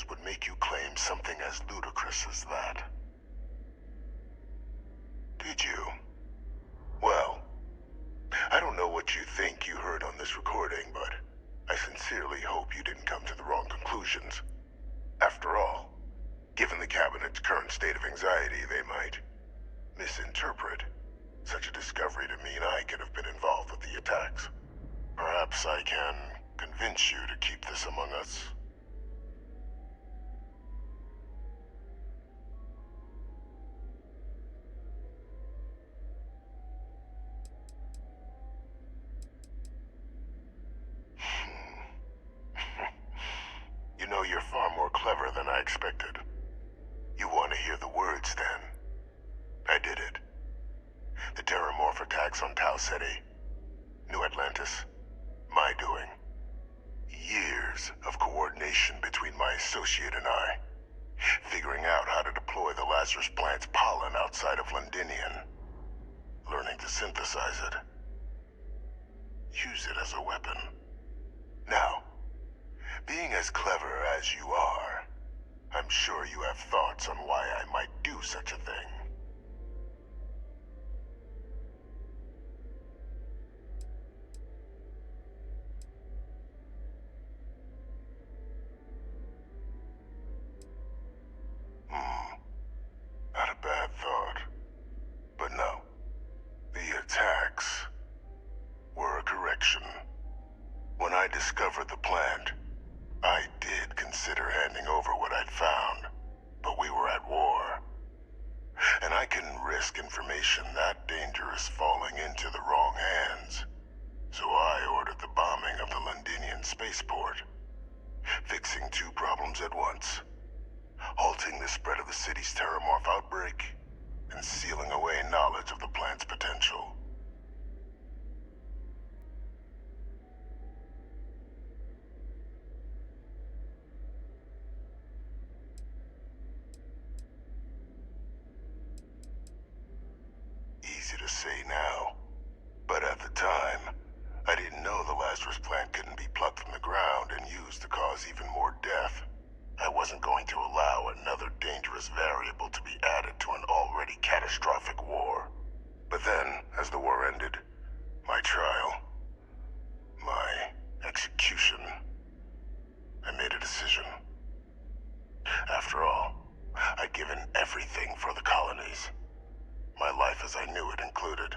actions would make you claim something as ludicrous as that. Did you? Well, I don't know what you think you heard on this recording, but I sincerely hope you didn't come to the wrong conclusions. After all, given the Cabinet's current state of anxiety, they might misinterpret such a discovery to mean I could have been involved with the attacks. Perhaps I can convince you to keep this among us. You know, you're far more clever than I expected. You want to hear the words, then? I did it. The Terramorph attacks on Tau Ceti, New Atlantis, my doing. Years of coordination between my associate and I, figuring out how to deploy the Lazarus plant's pollen outside of Londinian, learning to synthesize it, use it as a weapon. Now, being as clever as you are, I'm sure you have thoughts on why I might do such a thing. Not a bad thought. But no. The attacks were a correction. When I discovered the plant, I did consider handing over what I'd found, but we were at war. And I couldn't risk information that dangerous falling into the wrong hands. So I ordered the bombing of the Londinian spaceport, fixing two problems at once. Halting the spread of the city's Terramorph outbreak, and sealing away knowledge of the plant's potential. Easy to say now, but at the time, I didn't know the Lazarus plant couldn't be plucked from the ground and used to cause even more death. I wasn't going to allow another dangerous variable to be added to an already catastrophic war. But then, as the war ended, my trial, my execution, I made a decision. After all, I'd given everything for the colonies. My life as I knew it included.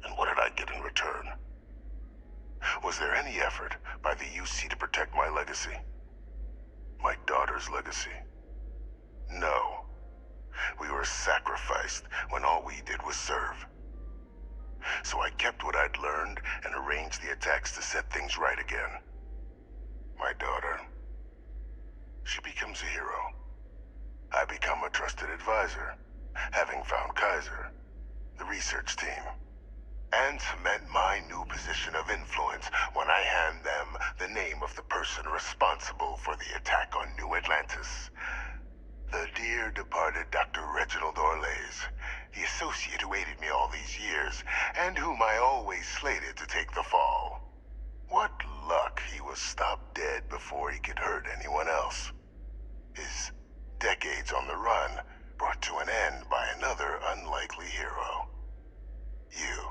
And what did I get in return? Was there any effort by the UC to protect my legacy? My daughter's legacy? No. We were sacrificed when all we did was serve. So I kept what I'd learned and arranged the attacks to set things right again. My daughter, she becomes a hero. I become a trusted advisor, having found Kaiser, the research team, and cement my new position of influence when I hand them the name of the person responsible for the attack on New Atlantis. The dear departed Dr. Reginald Orlays, the associate who aided me all these years, and whom I always slated to take the fall. What luck he was stopped dead before he could hurt anyone else. His decades on the run brought to an end by another unlikely hero. You.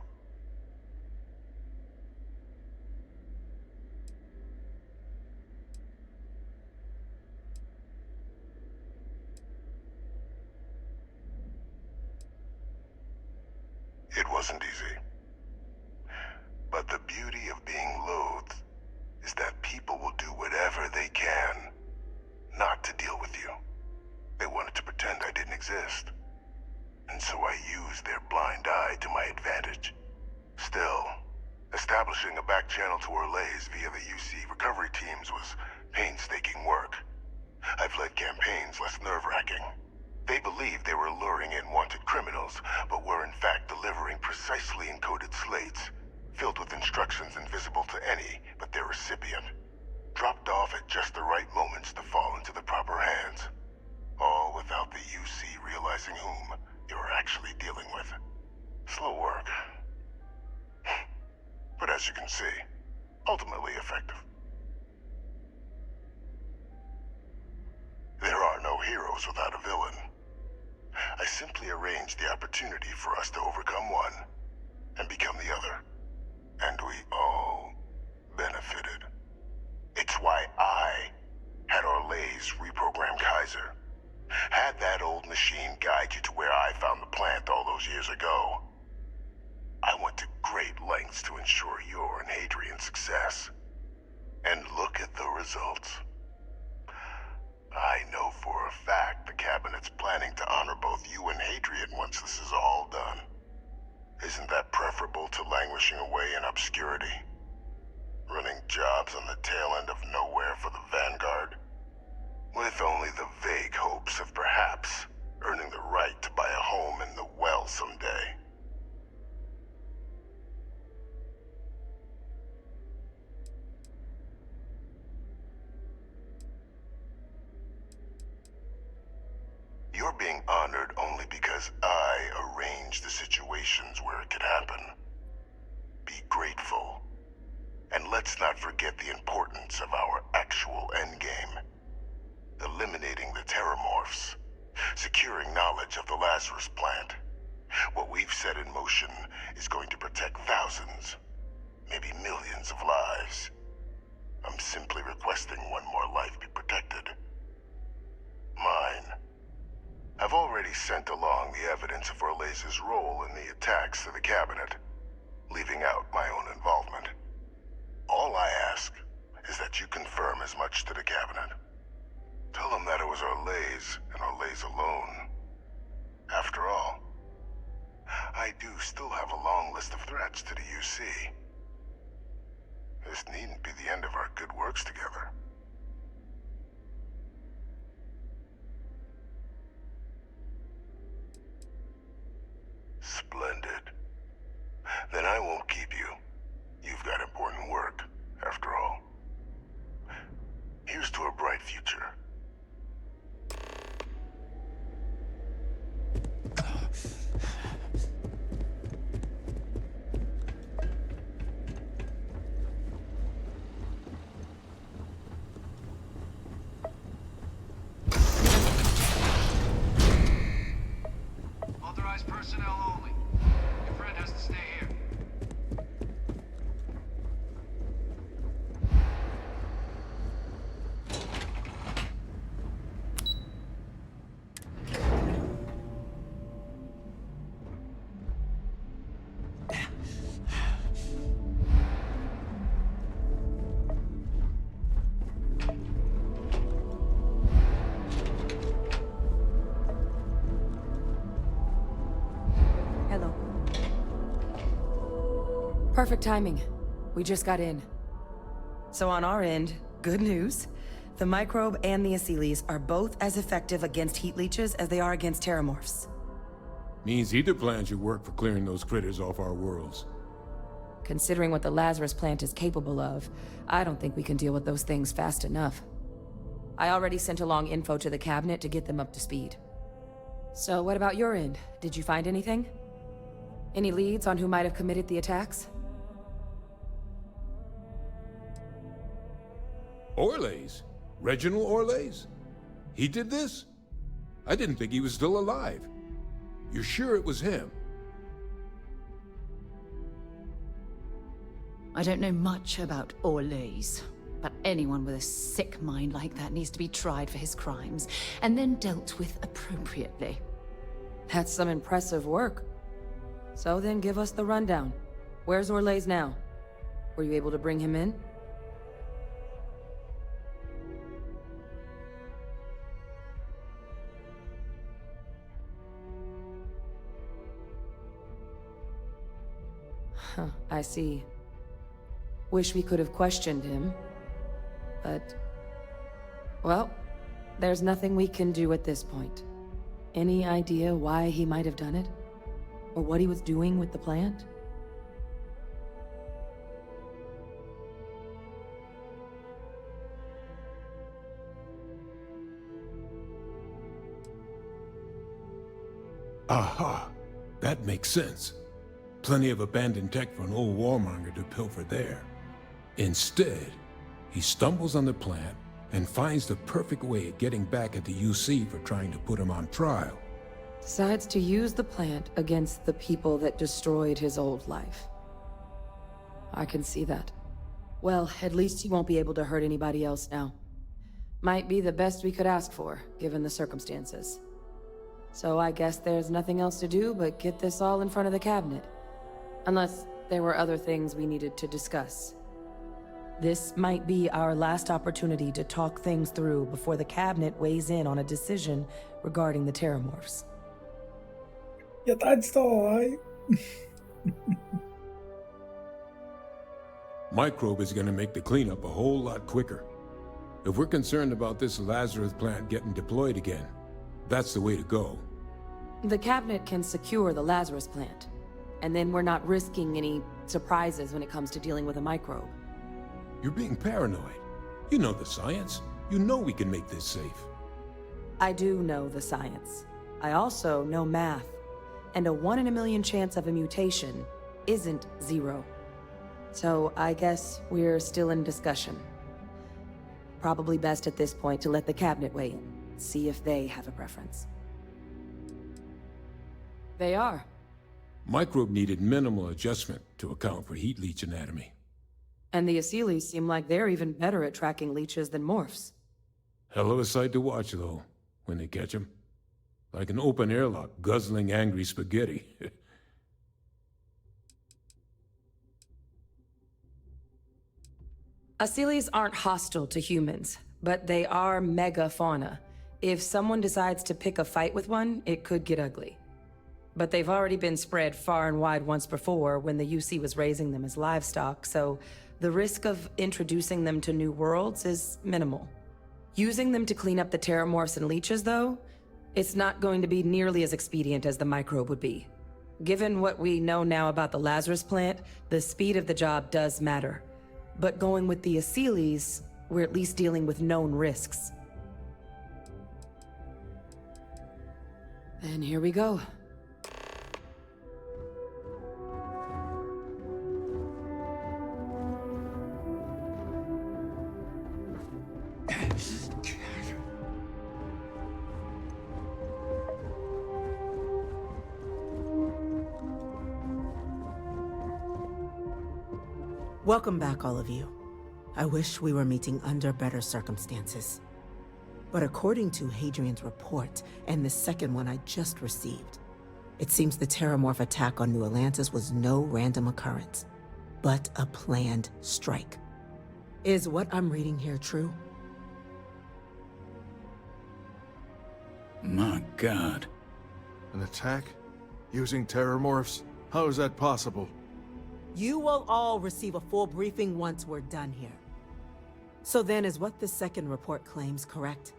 It wasn't easy. But the beauty of being loathed is that people will do whatever they can not to deal with you. They wanted to pretend I didn't exist. And so I used their blind eye to my advantage. Still, establishing a back channel to Orlays via the UC recovery teams was painstaking work. I've led campaigns less nerve-wracking. They believed they were luring in wanted criminals, but were in fact delivering precisely encoded slates, filled with instructions invisible to any but their recipient, dropped off at just the right moments to fall into the proper hands, all without the UC realizing whom they were actually dealing with. Slow work. But as you can see, ultimately effective. heroes without a villain. I simply arranged the opportunity for us to overcome one and become the other. And we all benefited. It's why I had Orlais reprogram Kaiser. Had that old machine guide you to where I found the plant all those years ago. I went to great lengths to ensure your and Hadrian's success. And look at the results. I know for a fact the Cabinet's planning to honor both you and Hadrian once this is all done. Isn't that preferable to languishing away in obscurity? Running jobs on the tail end of nowhere for the Vanguard? With only the vague hopes of perhaps earning the right to buy a home in the well someday. You're being honored only because I arranged the situations where it could happen. Be grateful. And let's not forget the importance of our actual endgame. Eliminating the Terramorphs. Securing knowledge of the Lazarus plant. What we've set in motion is going to protect thousands, maybe millions of lives. I'm simply requesting one more life be protected. Mine. I've already sent along the evidence of Orlais' role in the attacks to the Cabinet, leaving out my own involvement. All I ask is that you confirm as much to the Cabinet. Tell them that it was Orlais and Orlais alone. After all, I do still have a long list of threats to the UC. This needn't be the end of our good works together. Splendid. Then I won't keep you. You've got important work, after all. Here's to a bright future. Authorized personnel only. Your friend has to stay here. Hello. Perfect timing. We just got in. So on our end, good news. The microbe and the Asylees are both as effective against heat leeches as they are against Terramorphs. Means either plan should work for clearing those critters off our worlds. Considering what the Lazarus plant is capable of, I don't think we can deal with those things fast enough. I already sent along info to the Cabinet to get them up to speed. So what about your end? Did you find anything? Any leads on who might have committed the attacks? Orlais? Reginald Orlais? He did this? I didn't think he was still alive. You're sure it was him? I don't know much about Orlais, but anyone with a sick mind like that needs to be tried for his crimes, and then dealt with appropriately. That's some impressive work. So then give us the rundown. Where's Orlais now? Were you able to bring him in? Huh, I see. Wish we could have questioned him. But... well, there's nothing we can do at this point. Any idea why he might have done it? Or what he was doing with the plant? Aha! That makes sense. Plenty of abandoned tech for an old warmonger to pilfer there. Instead, he stumbles on the plant and finds the perfect way of getting back at the UC for trying to put him on trial. Decides to use the plant against the people that destroyed his old life. I can see that. Well, at least he won't be able to hurt anybody else now. Might be the best we could ask for, given the circumstances. So I guess there's nothing else to do but get this all in front of the cabinet. Unless there were other things we needed to discuss. This might be our last opportunity to talk things through before the cabinet weighs in on a decision regarding the Terramorphs. Your dad's still alive. Microbe is going to make the cleanup a whole lot quicker. If we're concerned about this Lazarus plant getting deployed again, that's the way to go. The cabinet can secure the Lazarus plant, and then we're not risking any surprises when it comes to dealing with a microbe. You're being paranoid. You know the science. You know we can make this safe. I do know the science. I also know math. And a 1 in a million chance of a mutation isn't 0. So I guess we're still in discussion. Probably best at this point to let the cabinet weigh in, see if they have a preference. They are. Microbe needed minimal adjustment to account for heat leech anatomy. And the Asylees seem like they're even better at tracking leeches than morphs. Hell of a sight to watch, though, when they catch them. Like an open airlock guzzling angry spaghetti. Asylees aren't hostile to humans, but they are megafauna. If someone decides to pick a fight with one, it could get ugly. But they've already been spread far and wide once before when the UC was raising them as livestock, so the risk of introducing them to new worlds is minimal. Using them to clean up the Terramorphs and leeches, though, it's not going to be nearly as expedient as the microbe would be. Given what we know now about the Lazarus plant, the speed of the job does matter. But going with the Asylees, we're at least dealing with known risks. And here we go. Welcome back, all of you. I wish we were meeting under better circumstances. But according to Hadrian's report, and the second one I just received, it seems the Terramorph attack on New Atlantis was no random occurrence, but a planned strike. Is what I'm reading here true? My God. An attack? Using Terramorphs? How is that possible? You will all receive a full briefing once we're done here. So then, is what the second report claims correct?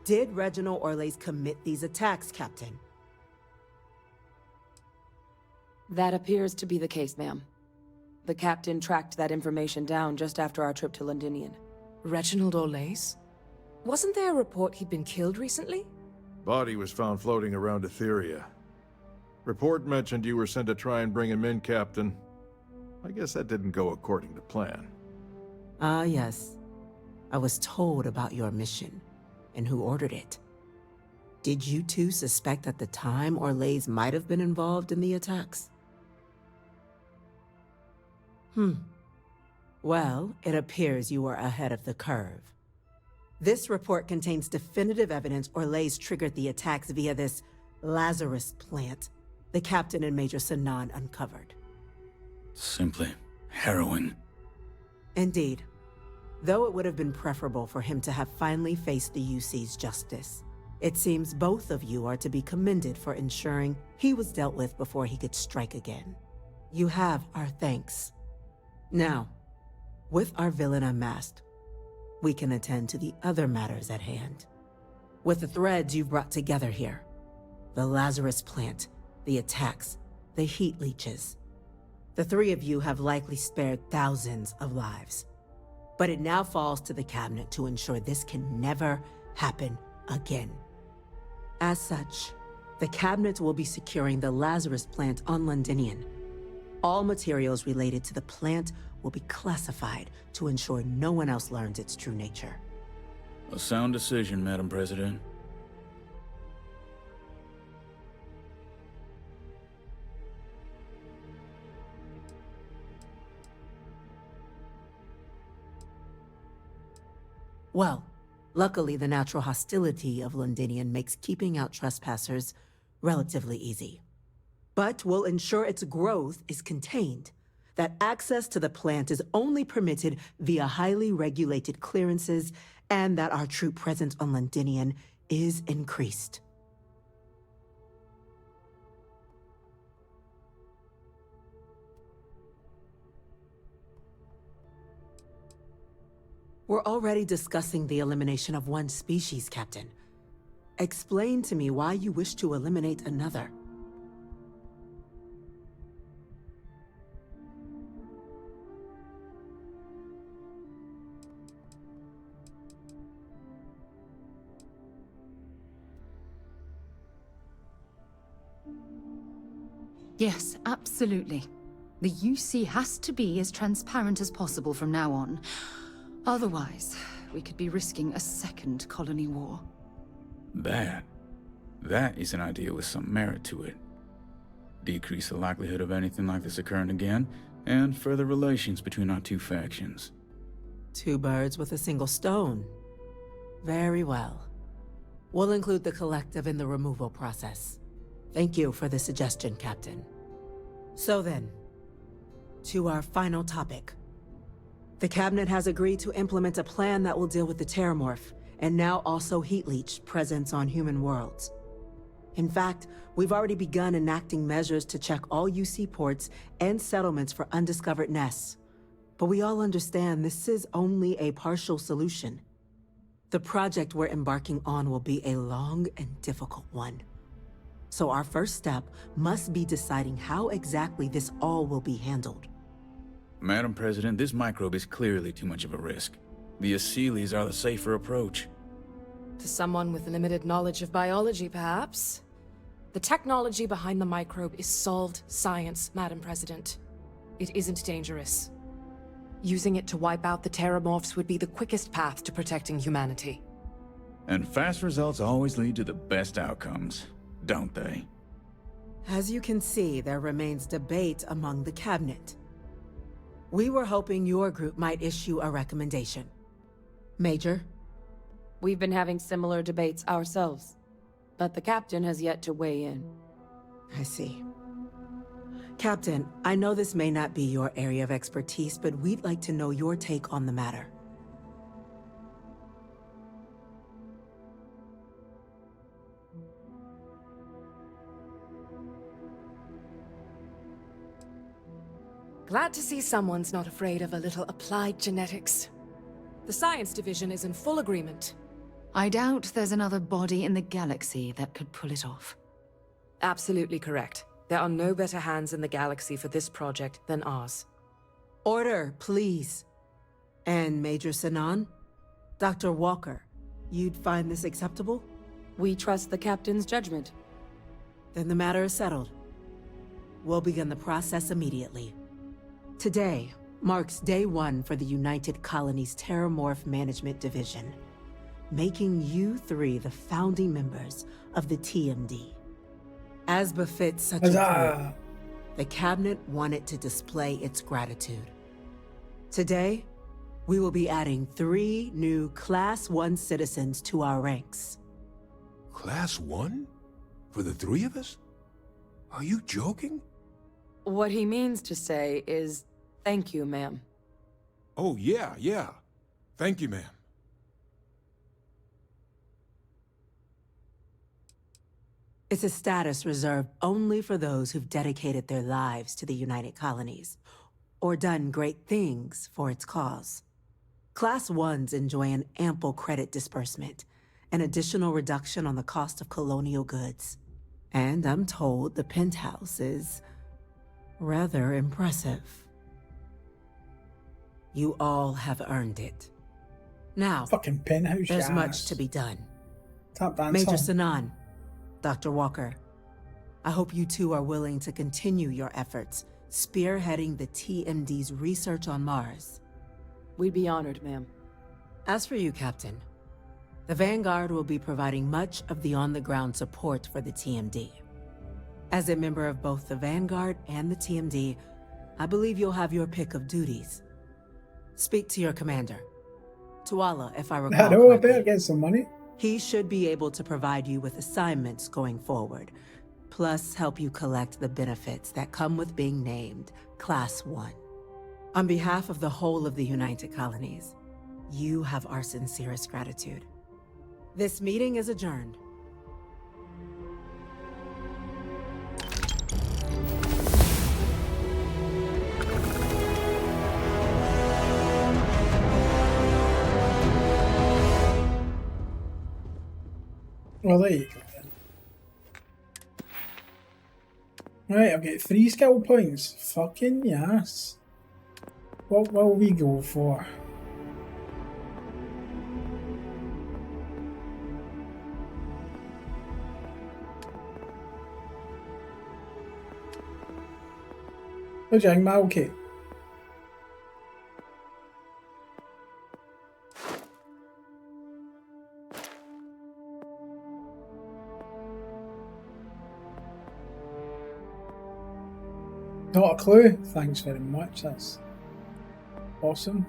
Did Reginald Orlays commit these attacks, Captain? That appears to be the case, ma'am. The captain tracked that information down just after our trip to Londinian. Reginald Orlays? Wasn't there a report he'd been killed recently? Body was found floating around Etheria. Report mentioned you were sent to try and bring him in, Captain. I guess that didn't go according to plan. Ah, yes. I was told about your mission, and who ordered it. Did you two suspect at the time Orlays might have been involved in the attacks? Well, it appears you were ahead of the curve. This report contains definitive evidence Orlays triggered the attacks via this Lazarus plant the Captain and Major Sanan uncovered. Simply harrowing. Indeed. Though it would have been preferable for him to have finally faced the UC's justice, it seems both of you are to be commended for ensuring he was dealt with before he could strike again. You have our thanks. Now, with our villain unmasked, we can attend to the other matters at hand. With the threads you've brought together here, the Lazarus plant, the attacks, the heat leeches, the three of you have likely spared thousands of lives. But it now falls to the cabinet to ensure this can never happen again. As such, the cabinet will be securing the Lazarus plant on Londinian. All materials related to the plant will be classified to ensure no one else learns its true nature. A sound decision, Madam President. Well, luckily the natural hostility of Londinian makes keeping out trespassers relatively easy. But we'll ensure its growth is contained, that access to the plant is only permitted via highly regulated clearances, and that our troop presence on Londinian is increased. We're already discussing the elimination of one species, Captain. Explain to me why you wish to eliminate another. Yes, absolutely. The UC has to be as transparent as possible from now on. Otherwise, we could be risking a second colony war. That is an idea with some merit to it. Decrease the likelihood of anything like this occurring again, and further relations between our two factions. Two birds with a single stone. Very well. We'll include the collective in the removal process. Thank you for the suggestion, Captain. So then, to our final topic. The Cabinet has agreed to implement a plan that will deal with the Terramorph, and now also Heat Leech presence on human worlds. In fact, we've already begun enacting measures to check all UC ports and settlements for undiscovered nests. But we all understand this is only a partial solution. The project we're embarking on will be a long and difficult one. So our first step must be deciding how exactly this all will be handled. Madam President, this microbe is clearly too much of a risk. The Aseles are the safer approach. To someone with limited knowledge of biology, perhaps? The technology behind the microbe is solved science, Madam President. It isn't dangerous. Using it to wipe out the Terramorphs would be the quickest path to protecting humanity. And fast results always lead to the best outcomes, don't they? As you can see, there remains debate among the Cabinet. We were hoping your group might issue a recommendation. Major? We've been having similar debates ourselves, but the Captain has yet to weigh in. I see. Captain, I know this may not be your area of expertise, but we'd like to know your take on the matter. Glad to see someone's not afraid of a little applied genetics. The science division is in full agreement. I doubt there's another body in the galaxy that could pull it off. Absolutely correct. There are no better hands in the galaxy for this project than ours. Order, please. And Major Sinan? Dr. Walker, you'd find this acceptable? We trust the Captain's judgment. Then the matter is settled. We'll begin the process immediately. Today marks day one for the United Colonies Terramorph Management Division, making you three the founding members of the TMD. As befits such a group, the Cabinet wanted to display its gratitude. Today, we will be adding 3 new Class 1 citizens to our ranks. Class 1? For the 3 of us? Are you joking? What he means to say is, thank you, ma'am. Oh, yeah. Thank you, ma'am. It's a status reserved only for those who've dedicated their lives to the United Colonies, or done great things for its cause. Class 1s enjoy an ample credit disbursement, an additional reduction on the cost of colonial goods. And I'm told the penthouse is rather impressive. You all have earned it. Now, fucking penthouse. There's much to be done. Tap dance Major song. Sinan, Dr. Walker, I hope you two are willing to continue your efforts, spearheading the TMD's research on Mars. We'd be honored, ma'am. As for you, Captain, The Vanguard will be providing much of the on-the-ground support for the TMD. As a member of both the Vanguard and the TMD, I believe you'll have your pick of duties. Speak to your commander. Tuala, if I recall I know, I correctly. better get some money. He should be able to provide you with assignments going forward, plus help you collect the benefits that come with being named Class 1. On behalf of the whole of the United Colonies, you have our sincerest gratitude. This meeting is adjourned. Well, there you go then. Right, I'll get 3 skill points. Fucking yes. What will we go for? What do you think, Malky? Not a clue. Thanks very much. That's awesome.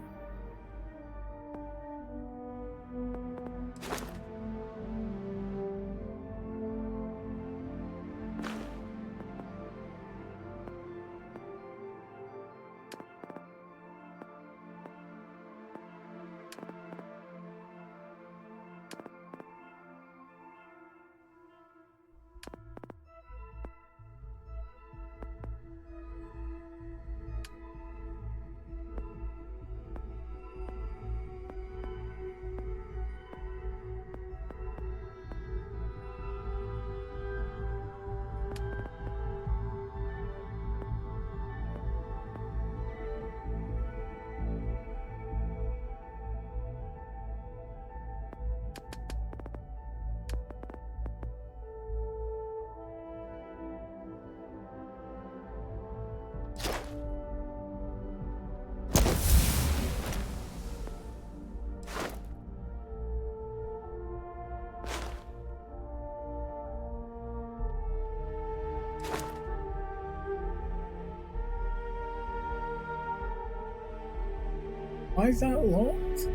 Why is that locked?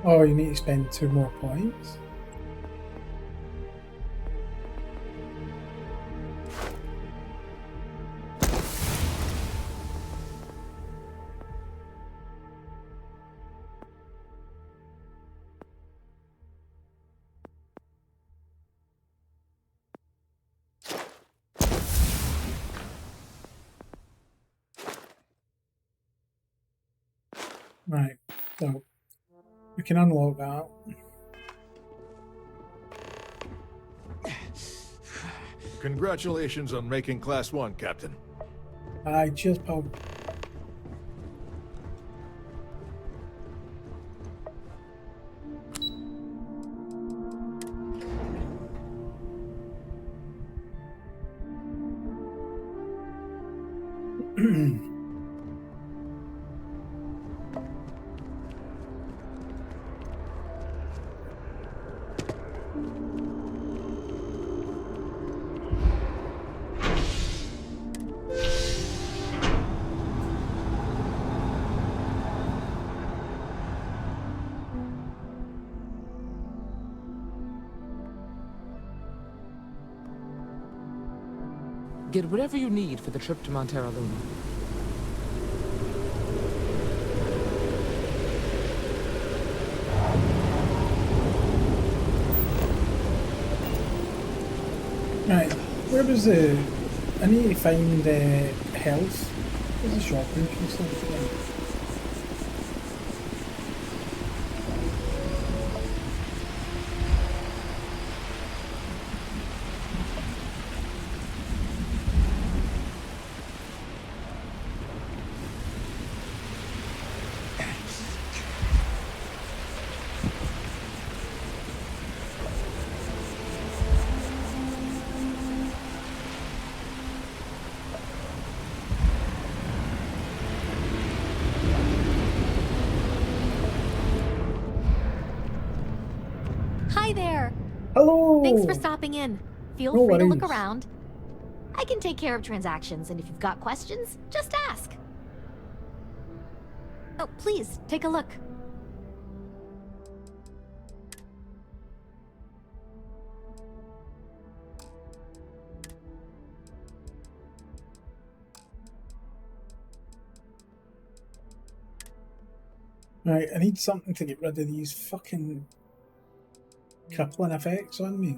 Oh, you need to spend 2 more points. Right, so we can unlock that. Congratulations on making Class 1, Captain. Aye, cheers, pal. Get whatever you need for the trip to Montero Luna. Right, where was the... I need to find health. Where's the shopping and stuff again? Hi there. Hello. Thanks for stopping in. Feel No free to look worries. around. I can take care of transactions, and if you've got questions, just ask. Oh, please, take a look. Right, I need something to get rid of these fucking crippling effects on me.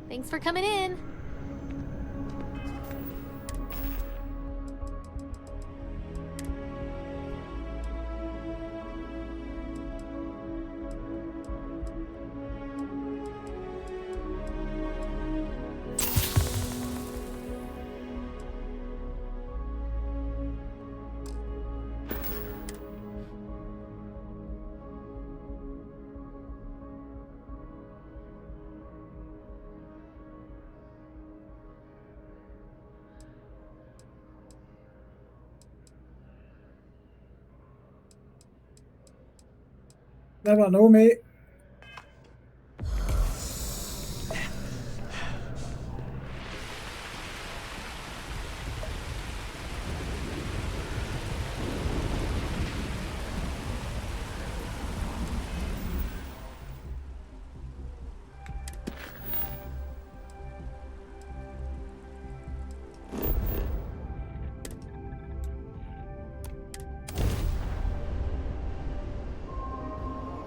Thanks for coming in. Never know, mate.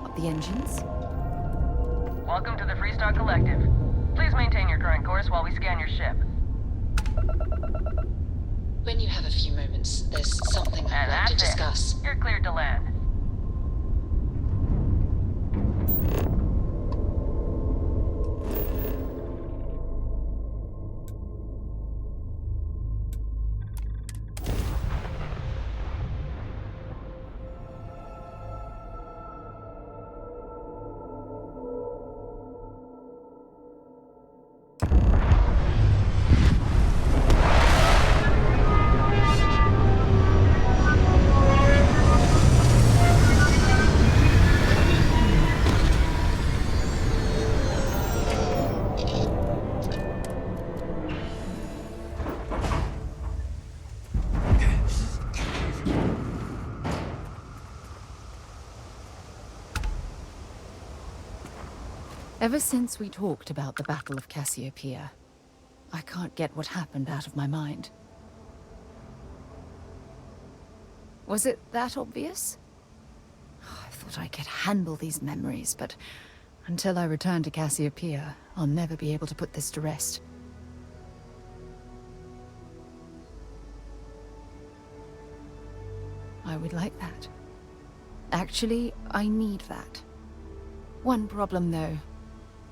Up the engines. Welcome to the Freestar Collective. Please maintain your current course while we scan your ship. When you have a few moments, there's something I'd like to discuss. You're cleared to land. Ever since we talked about the Battle of Cassiopeia, I can't get what happened out of my mind. Was it that obvious? I thought I could handle these memories, but until I return to Cassiopeia, I'll never be able to put this to rest. I would like that. Actually, I need that. One problem, though.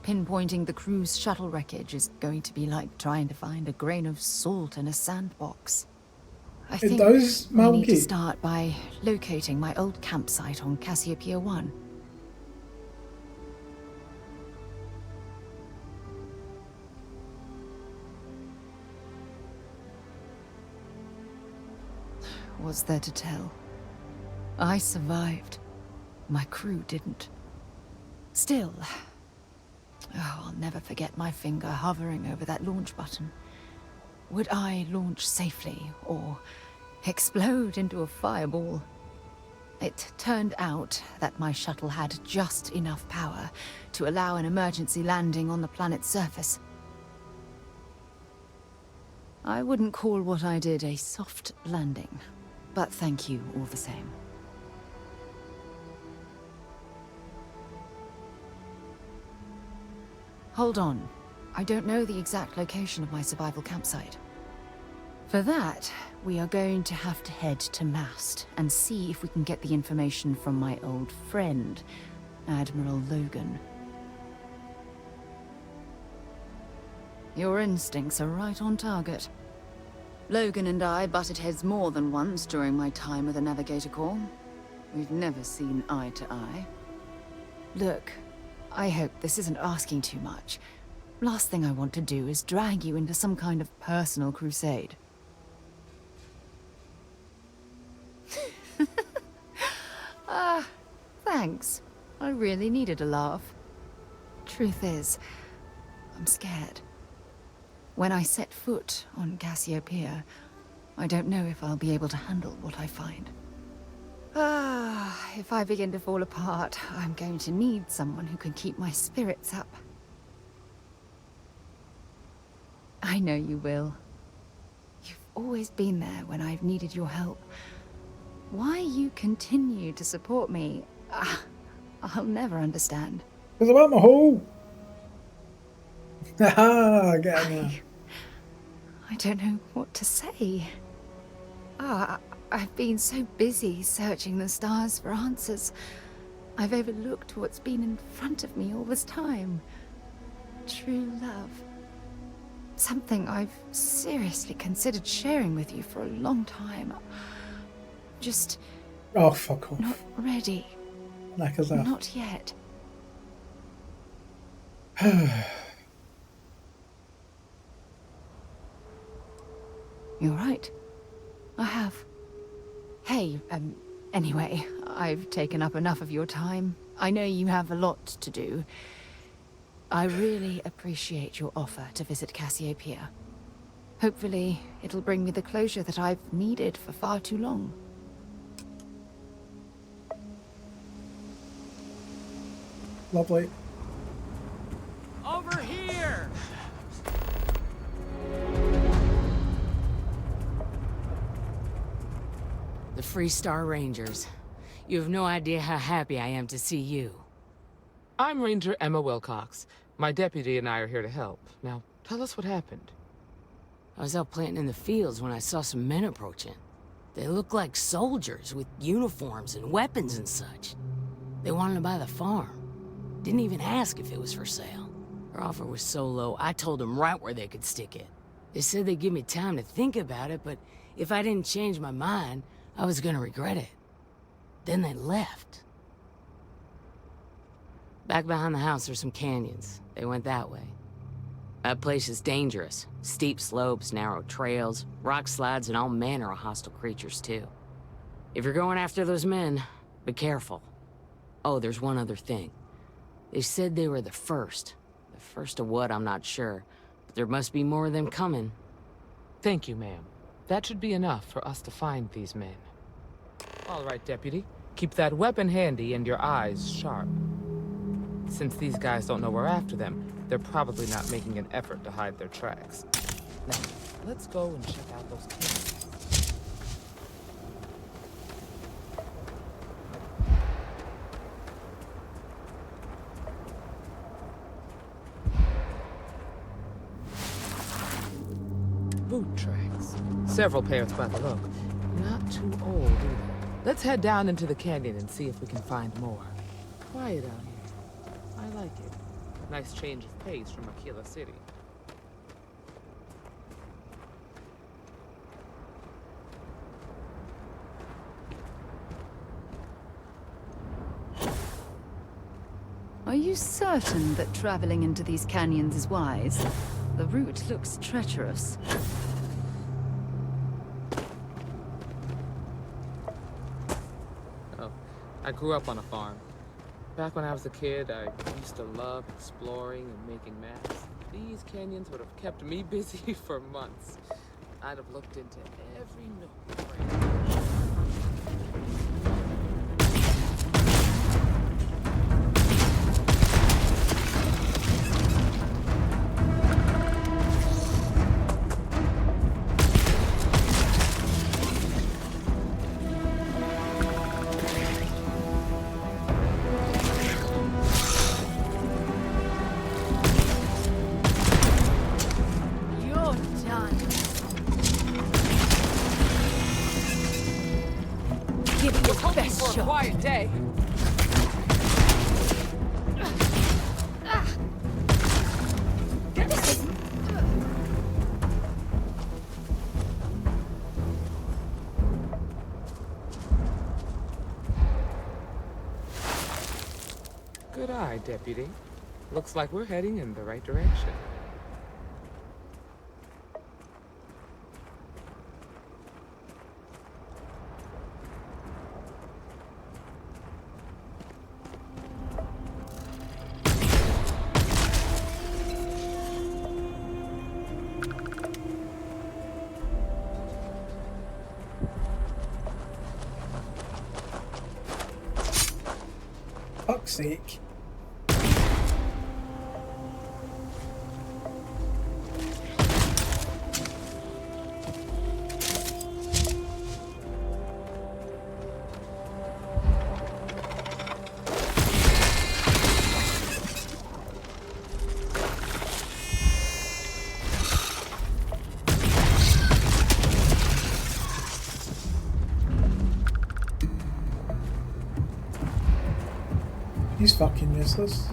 Pinpointing the crew's shuttle wreckage is going to be like trying to find a grain of salt in a sandbox. I think we need to start by locating my old campsite on Cassiopeia 1. What's there to tell? I survived. My crew didn't. Still, I'll never forget my finger hovering over that launch button. Would I launch safely, or explode into a fireball? It turned out that my shuttle had just enough power to allow an emergency landing on the planet's surface. I wouldn't call what I did a soft landing, but thank you all the same. Hold on. I don't know the exact location of my survival campsite. For that, we are going to have to head to Mast and see if we can get the information from my old friend, Admiral Logan. Your instincts are right on target. Logan and I butted heads more than once during my time with the Navigator Corps. We've never seen eye to eye. Look, I hope this isn't asking too much. Last thing I want to do is drag you into some kind of personal crusade. Thanks. I really needed a laugh. Truth is, I'm scared. When I set foot on Cassiopeia, I don't know if I'll be able to handle what I find. If I begin to fall apart, I'm going to need someone who can keep my spirits up. I know you will. You've always been there when I've needed your help. Why you continue to support me, I'll never understand. Because I want my hole. Haha, get in there. I don't know what to say. I've been so busy searching the stars for answers. I've overlooked what's been in front of me all this time. True love. Something I've seriously considered sharing with you for a long time. Just... Oh, fuck off. Not ready. Knack us off. Not yet. You're right. I have. Hey, anyway, I've taken up enough of your time. I know you have a lot to do. I really appreciate your offer to visit Cassiopeia. Hopefully, it'll bring me the closure that I've needed for far too long. Lovely. Over here! The Freestar Rangers. You have no idea how happy I am to see you. I'm Ranger Emma Wilcox. My deputy and I are here to help. Now, tell us what happened. I was out planting in the fields when I saw some men approaching. They looked like soldiers with uniforms and weapons and such. They wanted to buy the farm. Didn't even ask if it was for sale. Their offer was so low, I told them right where they could stick it. They said they'd give me time to think about it, but if I didn't change my mind, I was gonna regret it. Then they left. Back behind the house there's some canyons. They went that way. That place is dangerous. Steep slopes, narrow trails, rock slides, and all manner of hostile creatures, too. If you're going after those men, be careful. Oh, there's one other thing. They said they were the first. The first of what, I'm not sure. But there must be more of them coming. Thank you, ma'am. That should be enough for us to find these men. All right, Deputy. Keep that weapon handy and your eyes sharp. Since these guys don't know we're after them, they're probably not making an effort to hide their tracks. Now, let's go and check out those canyons. Boot tracks. Several pairs by the look. Not too old either. Let's head down into the canyon and see if we can find more. Quiet out here. I like it. Nice change of pace from Aquila City. Are you certain that traveling into these canyons is wise? The route looks treacherous. Oh, I grew up on a farm. Back when I was a kid, I used to love exploring and making maps. These canyons would have kept me busy for months. I'd have looked into every nook and cranny. quiet day. Good eye, Deputy. Looks like we're heading in the right direction. Fuck's sake. He's fucking useless.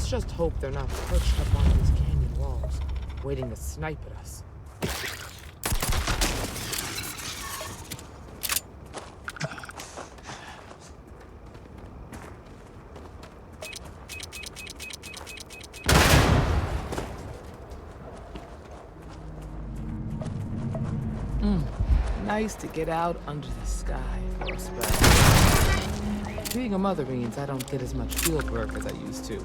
Just hope they're not perched up on these canyon walls, waiting to snipe at us. Nice to get out under the sky for a spell. Being a mother means I don't get as much field work as I used to.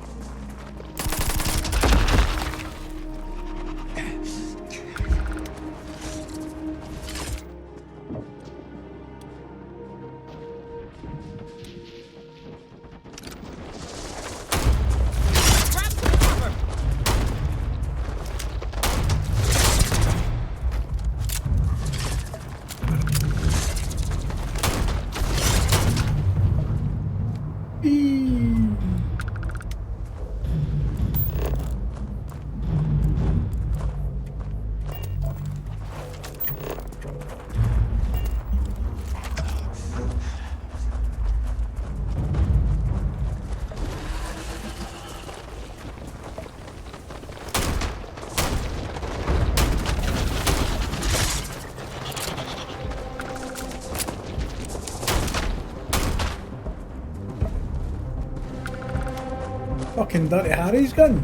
Fucking Dirty Harry's gun.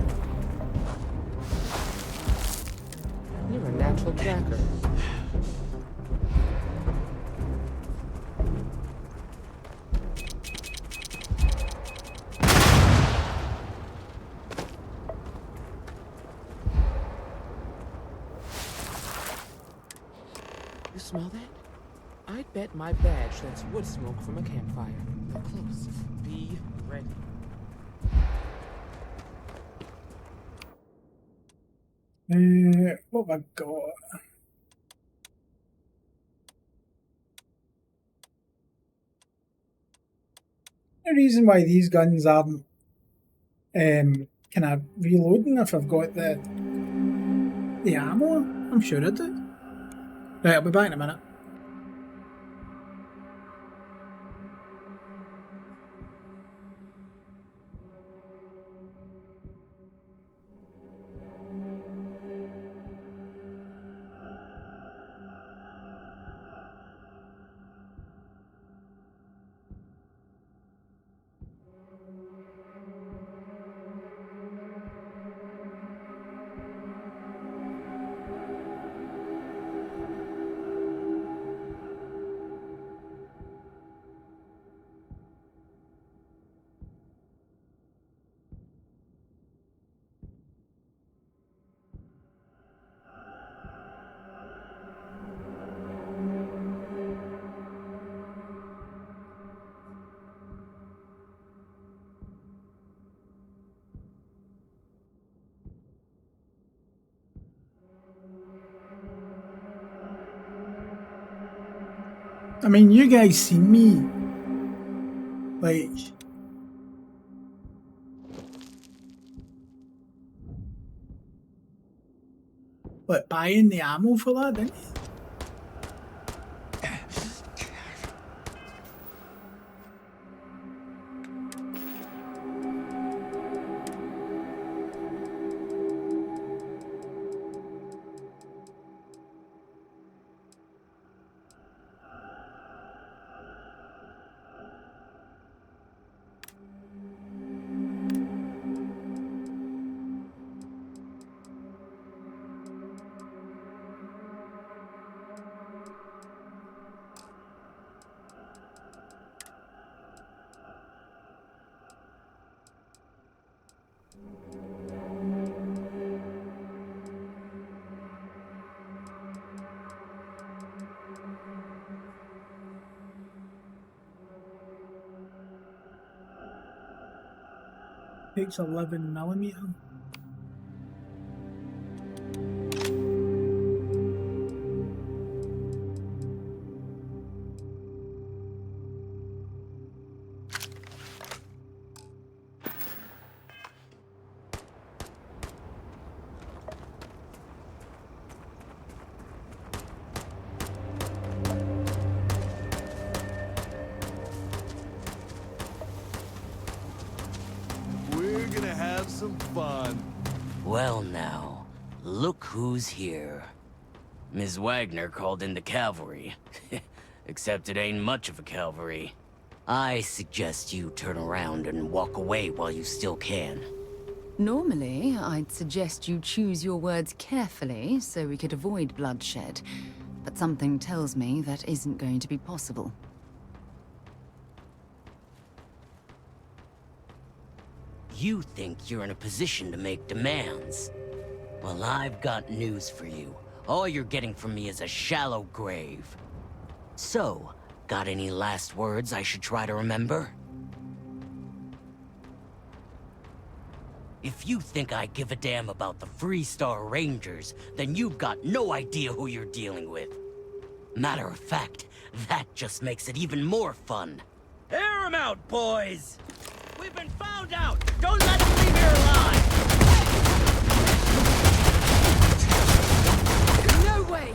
You're a natural tracker. You smell that? I'd bet my badge that's wood smoke from a campfire. They're close. Be ready. What have I got? The reason why these guns aren't kind of reloading if I've got the ammo? I'm sure I do. Right, I'll be back in a minute. I mean, you guys see me. Like... What, buying the ammo for that, didn't you? Takes 11mm. We're gonna have some fun. Well now, look who's here. Ms. Wagner called in the cavalry. Except it ain't much of a cavalry. I suggest you turn around and walk away while you still can. Normally, I'd suggest you choose your words carefully so we could avoid bloodshed. But something tells me that isn't going to be possible. You think you're in a position to make demands? Well, I've got news for you. All you're getting from me is a shallow grave. So, got any last words I should try to remember? If you think I give a damn about the Freestar Rangers, then you've got no idea who you're dealing with. Matter of fact, that just makes it even more fun. Air 'em out, boys! We've been found out! Don't let them leave here alive! No way!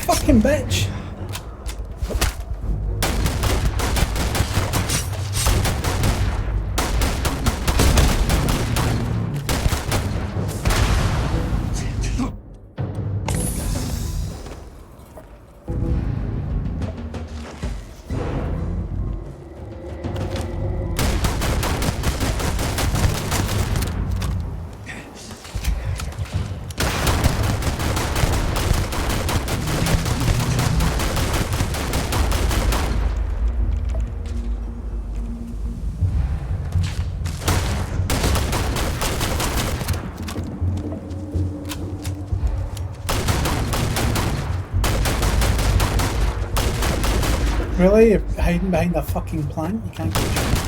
Fucking bitch. Really? You're hiding behind a fucking plant? You can't get shot.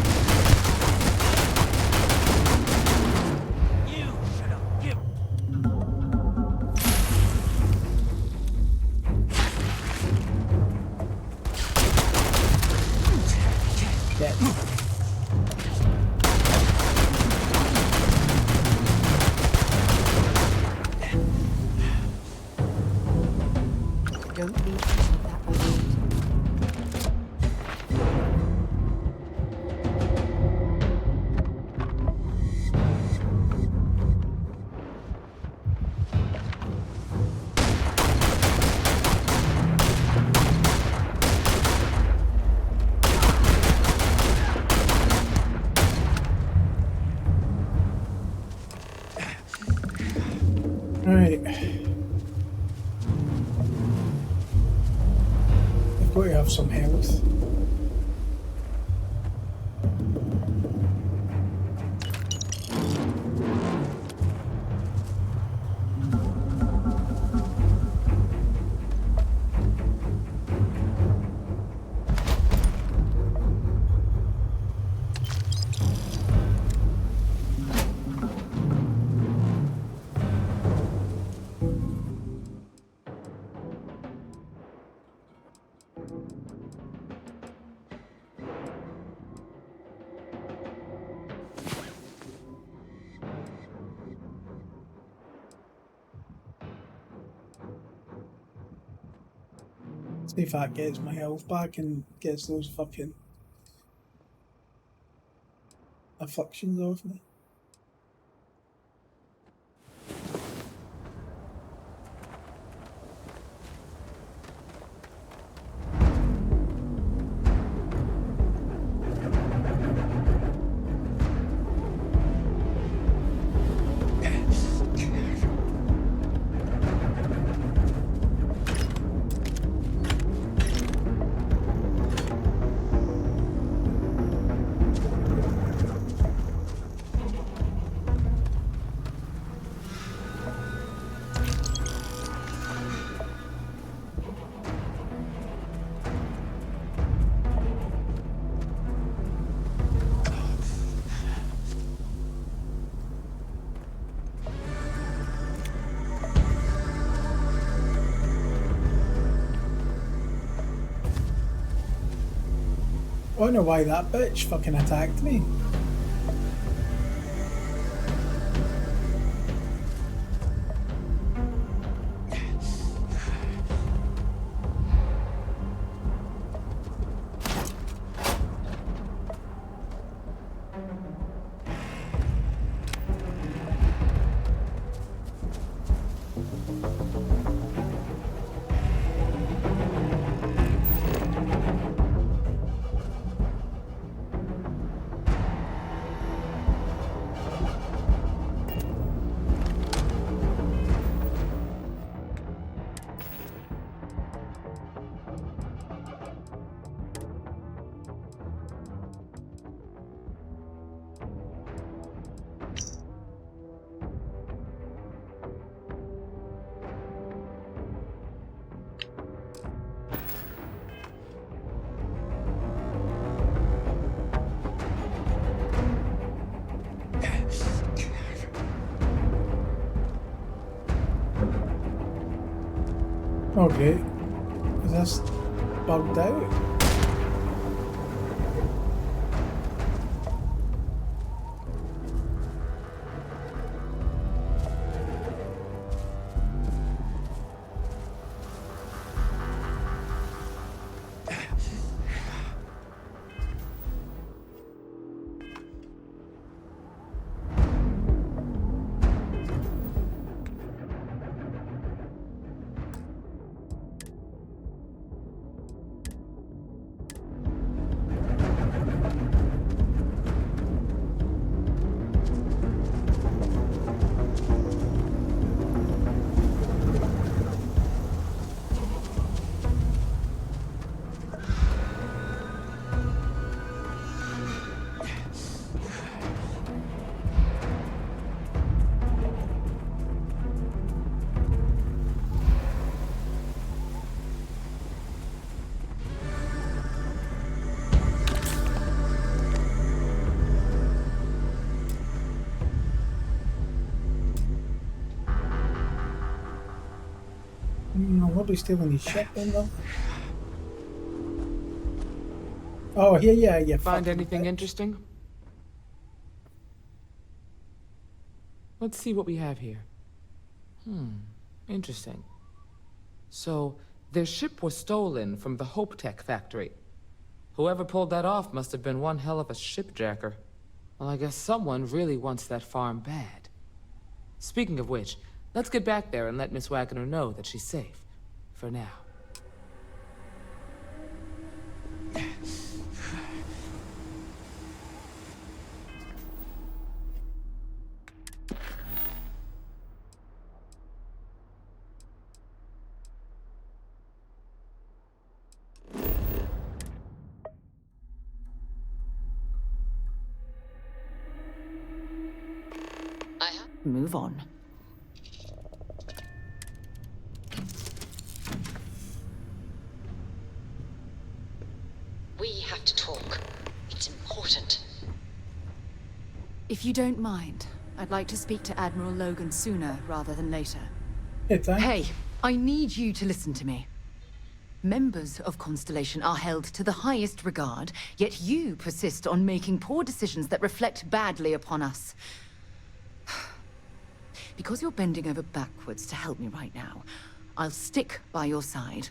Dead. Don't leave that behind. Right. I've got to have some health. See if that gets my health back and gets those fucking afflictions off me. I don't know why that bitch fucking attacked me. Okay, is this bugged out? I'll be stealing his shit then though. Oh, here, yeah, you Find fucking anything bitch. interesting? Let's see what we have here. Interesting. So, their ship was stolen from the Hope Tech factory. Whoever pulled that off must have been one hell of a shipjacker. Well, I guess someone really wants that farm bad. Speaking of which, let's get back there and let Miss Wagner know that she's safe. For now. Move on. We have to talk. It's important. If you don't mind, I'd like to speak to Admiral Logan sooner rather than later. Hey, I need you to listen to me. Members of Constellation are held to the highest regard, yet you persist on making poor decisions that reflect badly upon us. Because you're bending over backwards to help me right now, I'll stick by your side.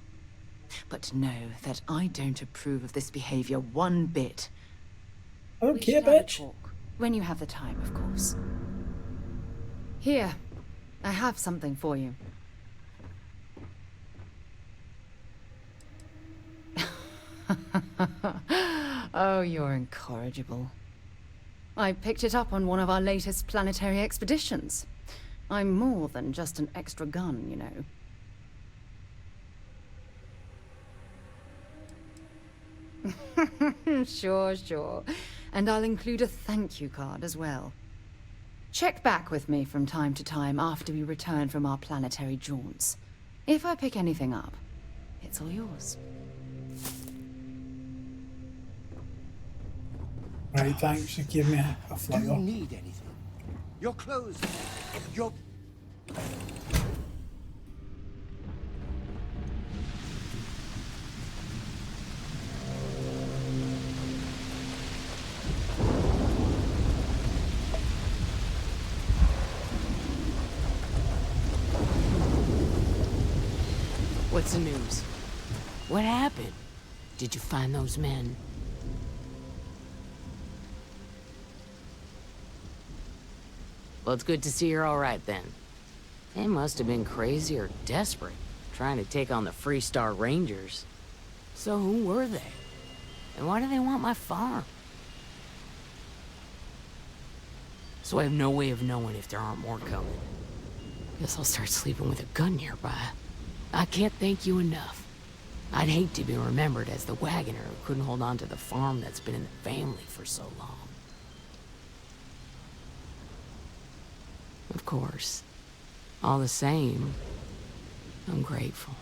But know that I don't approve of this behavior one bit. Okay, We should have a bitch. talk. When you have the time, of course. Here, I have something for you. Oh, you're incorrigible. I picked it up on one of our latest planetary expeditions. I'm more than just an extra gun, you know. Sure. And I'll include a thank you card as well. Check back with me from time to time after we return from our planetary jaunts. If I pick anything up, it's all yours. Right, thanks. You gave me a Do you flyer. need anything? Your clothes, your... What's the news? What happened? Did you find those men? Well, it's good to see you're all right then. They must have been crazy or desperate, trying to take on the Freestar Rangers. So who were they? And why do they want my farm? So I have no way of knowing if there aren't more coming. Guess I'll start sleeping with a gun nearby. I can't thank you enough. I'd hate to be remembered as the wagoner who couldn't hold on to the farm that's been in the family for so long. Of course. All the same, I'm grateful.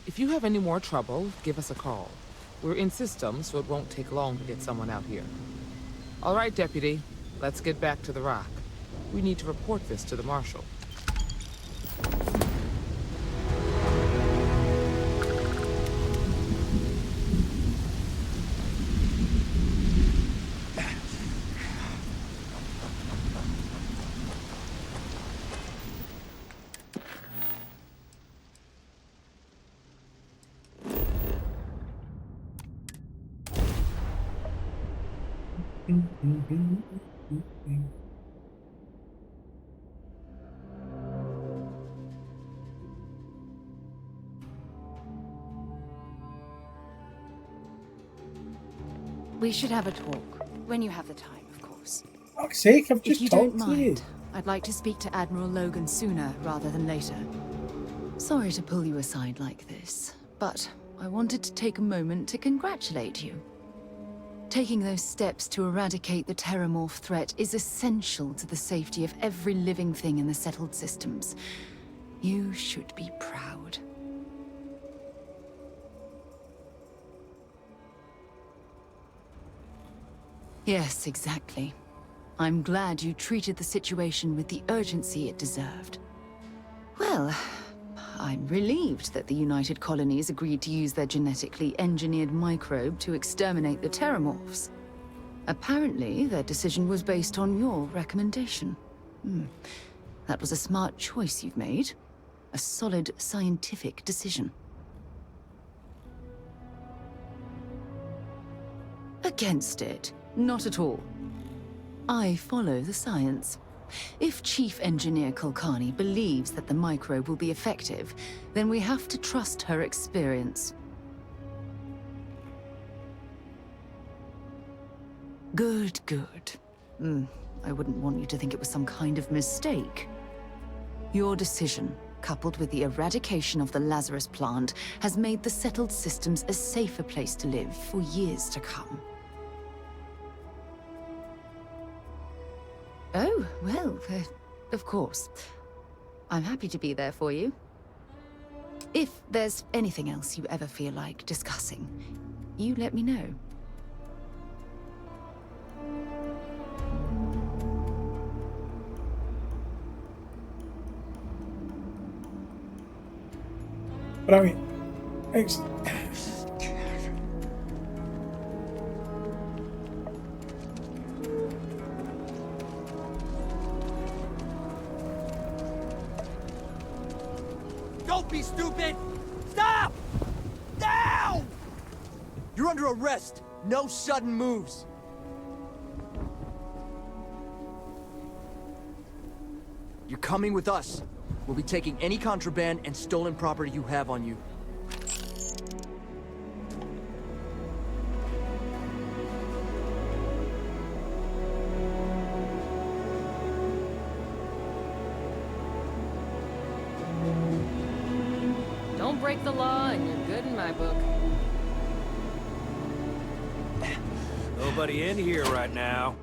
If you have any more trouble, give us a call. We're in system, so it won't take long to get someone out here. All right, Deputy. Let's get back to the rock. We need to report this to the Marshal. We should have a talk. When you have the time, of course. Fuck's sake, I've If just you don't talked to you. mind, I'd like to speak to Admiral Logan sooner rather than later. Sorry to pull you aside like this, but I wanted to take a moment to congratulate you. Taking those steps to eradicate the Terramorph threat is essential to the safety of every living thing in the settled systems. You should be proud. Yes, exactly. I'm glad you treated the situation with the urgency it deserved. Well, I'm relieved that the United Colonies agreed to use their genetically engineered microbe to exterminate the Terramorphs. Apparently, their decision was based on your recommendation. That was a smart choice you've made. A solid scientific decision. Against it? Not at all. I follow the science. If Chief Engineer Kulkarni believes that the microbe will be effective, then we have to trust her experience. Good. I wouldn't want you to think it was some kind of mistake. Your decision, coupled with the eradication of the Lazarus plant, has made the settled systems a safer place to live for years to come. Oh, well, of course. I'm happy to be there for you. If there's anything else you ever feel like discussing, you let me know. Brilliant. Thanks. Don't be stupid! Stop! Stop! You're under arrest. No sudden moves. You're coming with us. We'll be taking any contraband and stolen property you have on you. Don't break the law and you're good in my book. Nobody in here right now.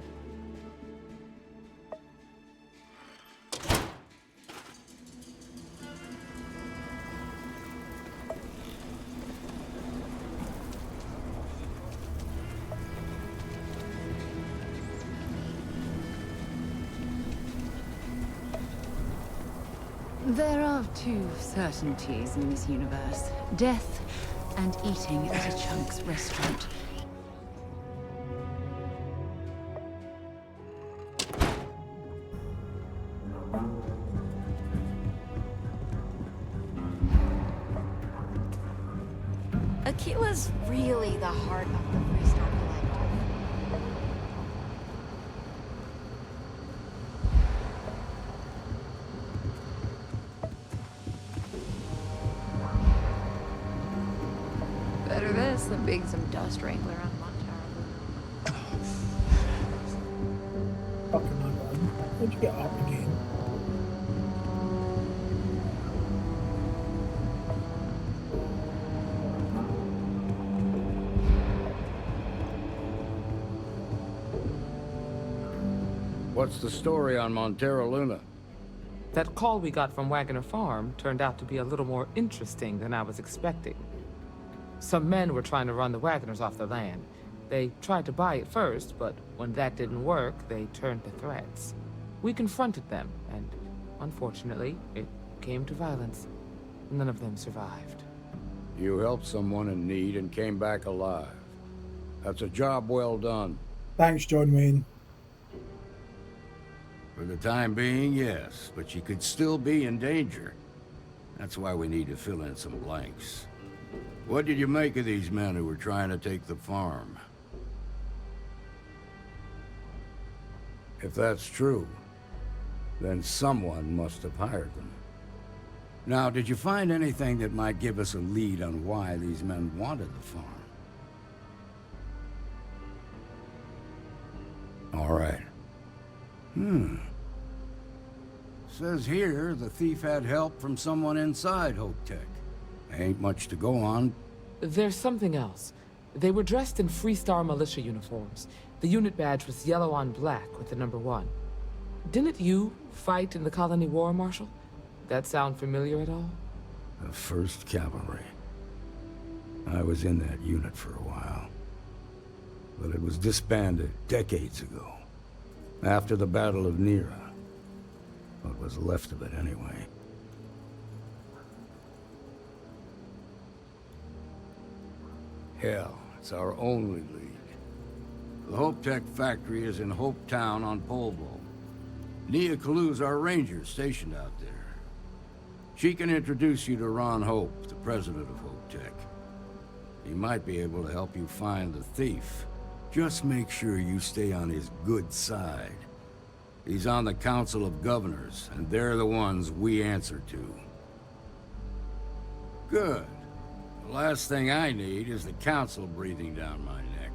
There are two certainties in this universe. Death and eating at a Chunk's restaurant. Akila's really the heart of the Freestar Collective. Better this than being some dust wrangler on Montero. Fucking my god. How'd you get up again? What's the story on Montero Luna? That call we got from Wagoner Farm turned out to be a little more interesting than I was expecting. Some men were trying to run the Wagoners off the land. They tried to buy it first, but when that didn't work, they turned to threats. We confronted them, and unfortunately, it came to violence. None of them survived. You helped someone in need and came back alive. That's a job well done. Thanks, John Wayne. For the time being, yes, but you could still be in danger. That's why we need to fill in some blanks. What did you make of these men who were trying to take the farm? If that's true, then someone must have hired them. Now, did you find anything that might give us a lead on why these men wanted the farm? All right. Says here the thief had help from someone inside Hope Tech. Ain't much to go on. There's something else. They were dressed in Freestar militia uniforms. The unit badge was yellow on black with the number 1. Didn't you fight in the Colony War, Marshal? That sound familiar at all? The 1st Cavalry. I was in that unit for a while. But it was disbanded decades ago. After the Battle of Nera. What was left of it, anyway. Hell, it's our only lead. The Hope Tech factory is in Hope Town on Polvo. Nia Kalu's our ranger stationed out there. She can introduce you to Ron Hope, the president of Hope Tech. He might be able to help you find the thief. Just make sure you stay on his good side. He's on the Council of Governors, and they're the ones we answer to. Good. The last thing I need is the Council breathing down my neck.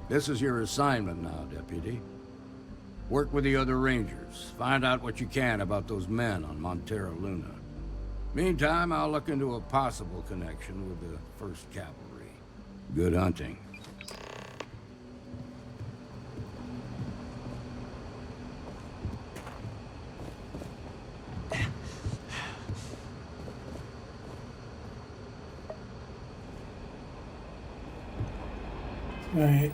This is your assignment now, Deputy. Work with the other Rangers. Find out what you can about those men on Montero Luna. Meantime, I'll look into a possible connection with the 1st Cavalry. Good hunting. Right.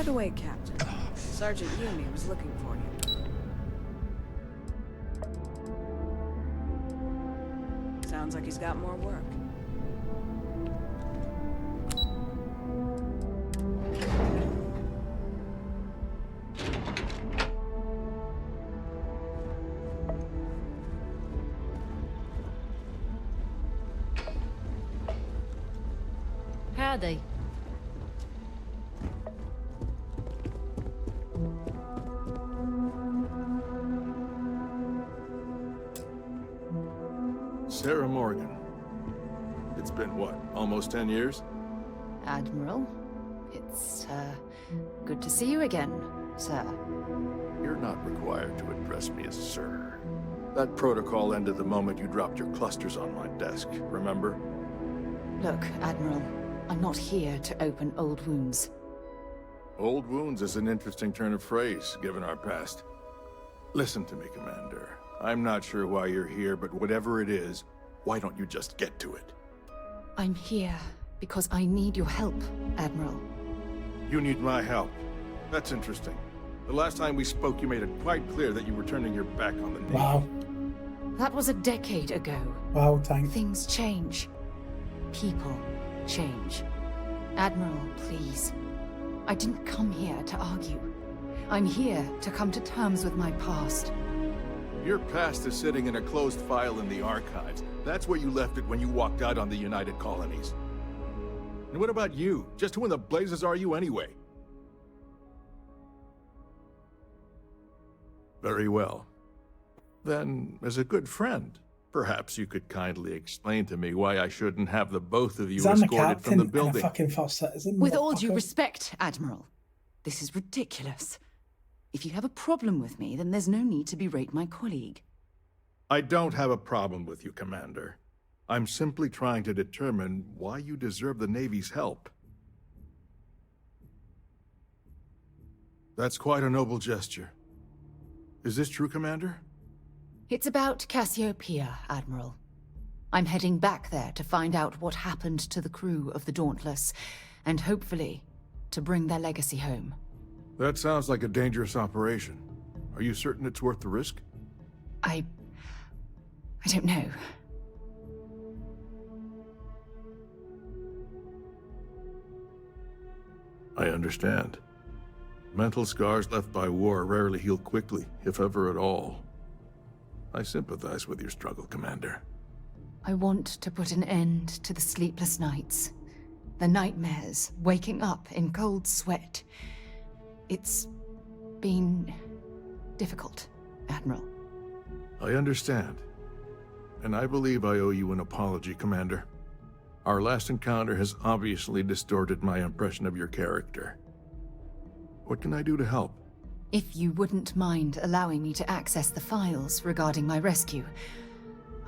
By the way, Captain, Sergeant Yumi was looking for you. Sounds like he's got more work. Howdy. Sarah Morgan. It's been, what, almost 10 years? Admiral, it's, good to see you again, sir. You're not required to address me as sir. That protocol ended the moment you dropped your clusters on my desk, remember? Look, Admiral, I'm not here to open old wounds. Old wounds is an interesting turn of phrase, given our past. Listen to me, Commander. I'm not sure why you're here, but whatever it is, why don't you just get to it? I'm here because I need your help, Admiral. You need my help. That's interesting. The last time we spoke, you made it quite clear that you were turning your back on the Navy. Wow. That was a decade ago. Wow, tank. Things change. People change. Admiral, please. I didn't come here to argue. I'm here to come to terms with my past. Your past is sitting in a closed file in the archives. That's where you left it when you walked out on the United Colonies. And what about you? Just who in the blazes are you anyway? Very well. Then, as a good friend, perhaps you could kindly explain to me why I shouldn't have the both of you Is that the escorted from the captain and a building. fucking first citizen? With all due motherfucker? respect, Admiral, this is ridiculous. If you have a problem with me, then there's no need to berate my colleague. I don't have a problem with you, Commander. I'm simply trying to determine why you deserve the Navy's help. That's quite a noble gesture. Is this true, Commander? It's about Cassiopeia, Admiral. I'm heading back there to find out what happened to the crew of the Dauntless, and hopefully, to bring their legacy home. That sounds like a dangerous operation. Are you certain it's worth the risk? I don't know. I understand. Mental scars left by war rarely heal quickly, if ever at all. I sympathize with your struggle, Commander. I want to put an end to the sleepless nights, the nightmares, waking up in cold sweat. It's been difficult, Admiral. I understand. And I believe I owe you an apology, Commander. Our last encounter has obviously distorted my impression of your character. What can I do to help? If you wouldn't mind allowing me to access the files regarding my rescue,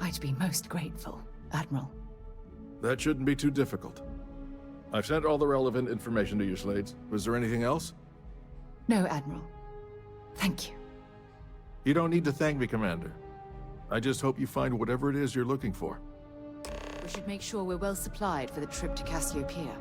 I'd be most grateful, Admiral. That shouldn't be too difficult. I've sent all the relevant information to you, Slades. Was there anything else? No, Admiral. Thank you. You don't need to thank me, Commander. I just hope you find whatever it is you're looking for. We should make sure we're well supplied for the trip to Cassiopeia.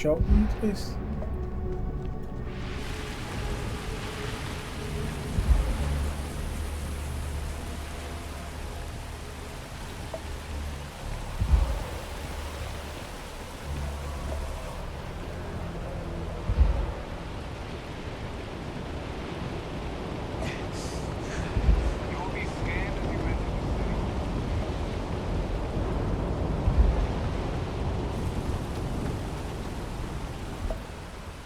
shopping place?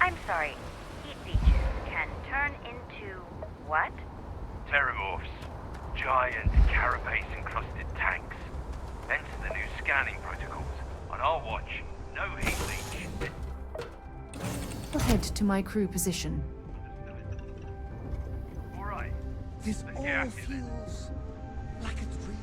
I'm sorry. Heat leeches can turn into what? Terramorphs. Giant carapace-encrusted tanks. Hence the new scanning protocols. On our watch, no heat leak. I'll head to my crew position. All right. This all Yeah. feels like a dream.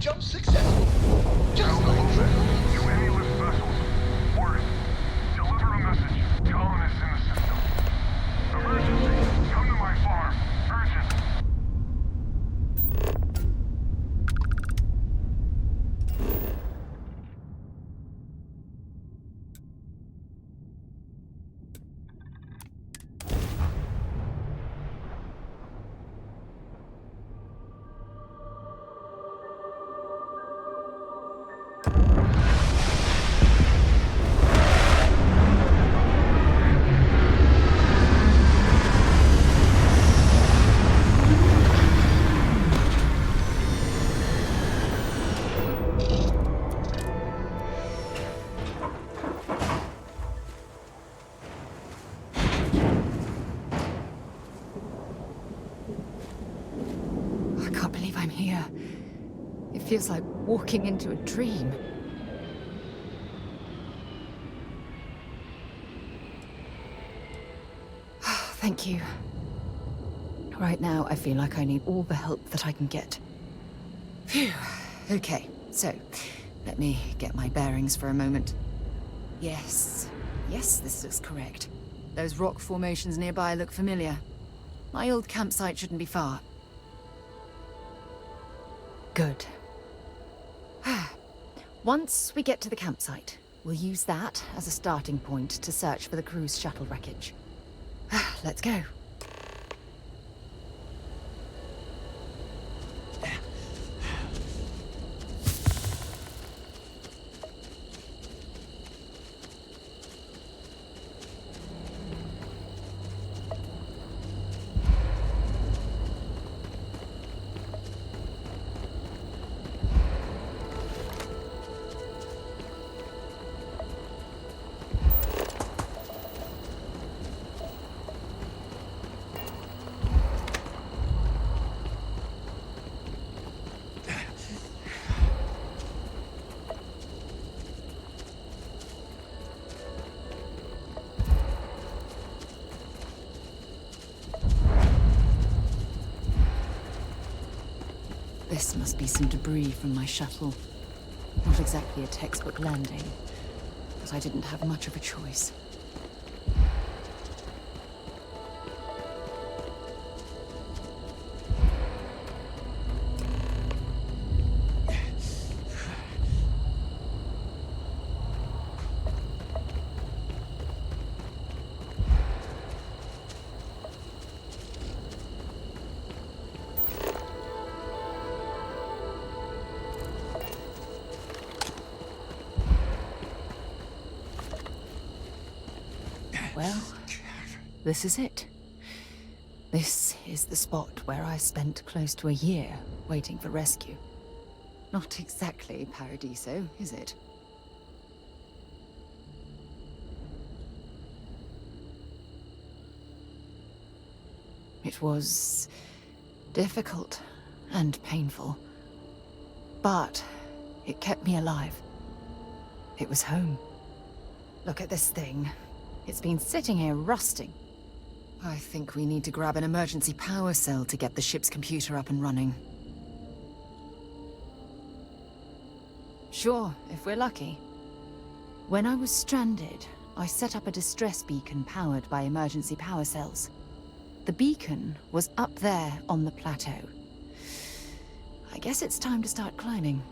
jump successful. Just like you endless vessels. Worse, deliver a message. Colonists in the system. Emergency. Come to my farm. Urgent. It feels like walking into a dream. Thank you. Right now, I feel like I need all the help that I can get. Phew. Okay, so let me get my bearings for a moment. Yes, this looks correct. Those rock formations nearby look familiar. My old campsite shouldn't be far. Good. Once we get to the campsite, we'll use that as a starting point to search for the cruise shuttle wreckage. Let's go. This must be some debris from my shuttle. Not exactly a textbook landing, but I didn't have much of a choice. Well, this is it. This is the spot where I spent close to a year waiting for rescue. Not exactly Paradiso, is it? It was difficult and painful, but it kept me alive. It was home. Look at this thing. It's been sitting here rusting. I think we need to grab an emergency power cell to get the ship's computer up and running. Sure, if we're lucky. When I was stranded, I set up a distress beacon powered by emergency power cells. The beacon was up there on the plateau. I guess it's time to start climbing.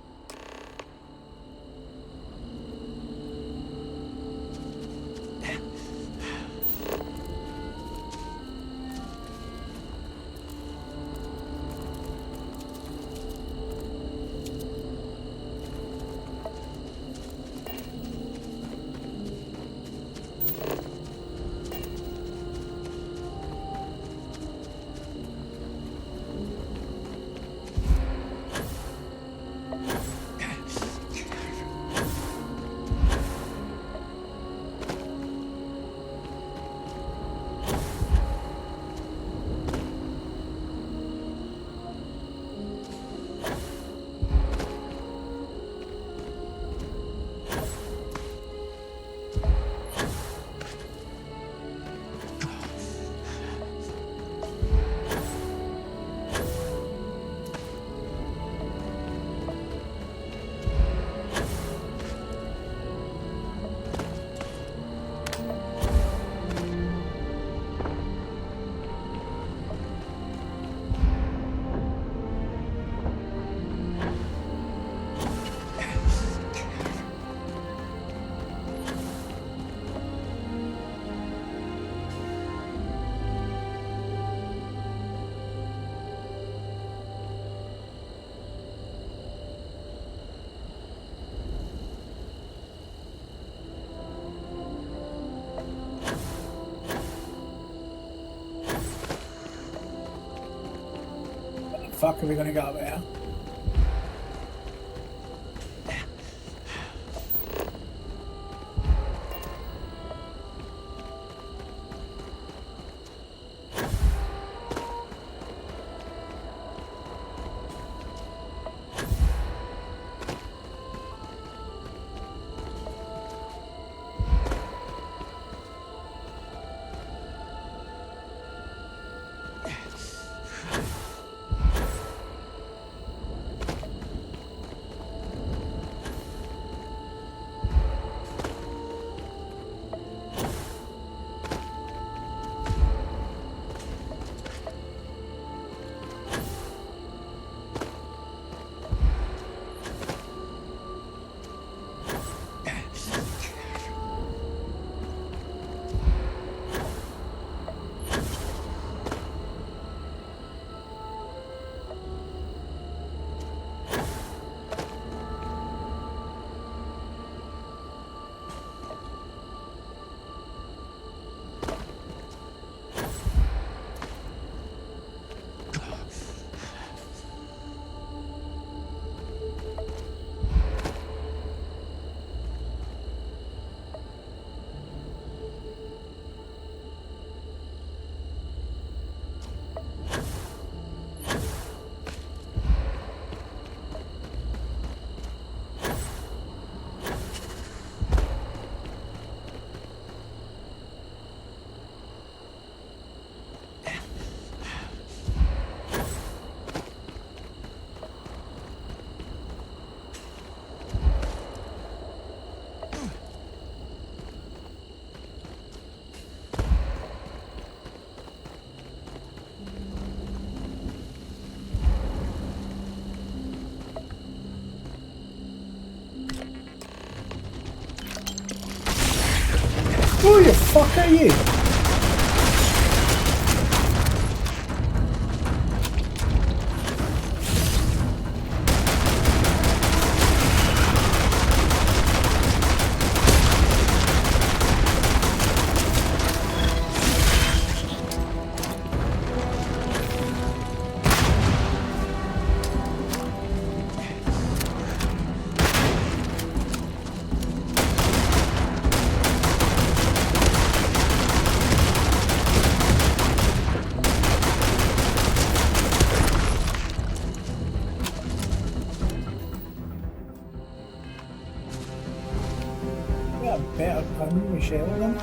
Fuck, are we gonna get up there? Who the fuck are you? Better gun, Michelle, then.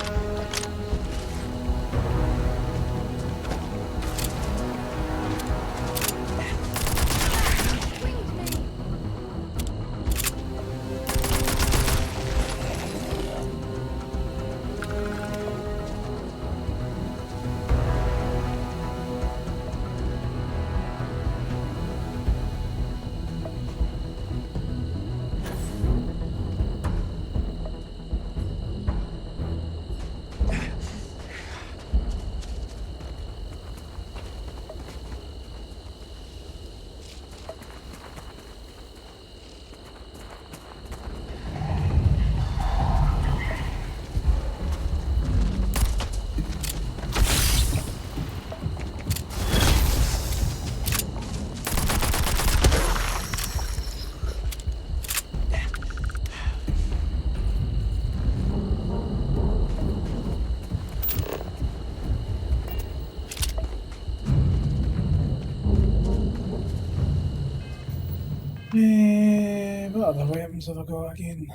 What other weapons have I got again?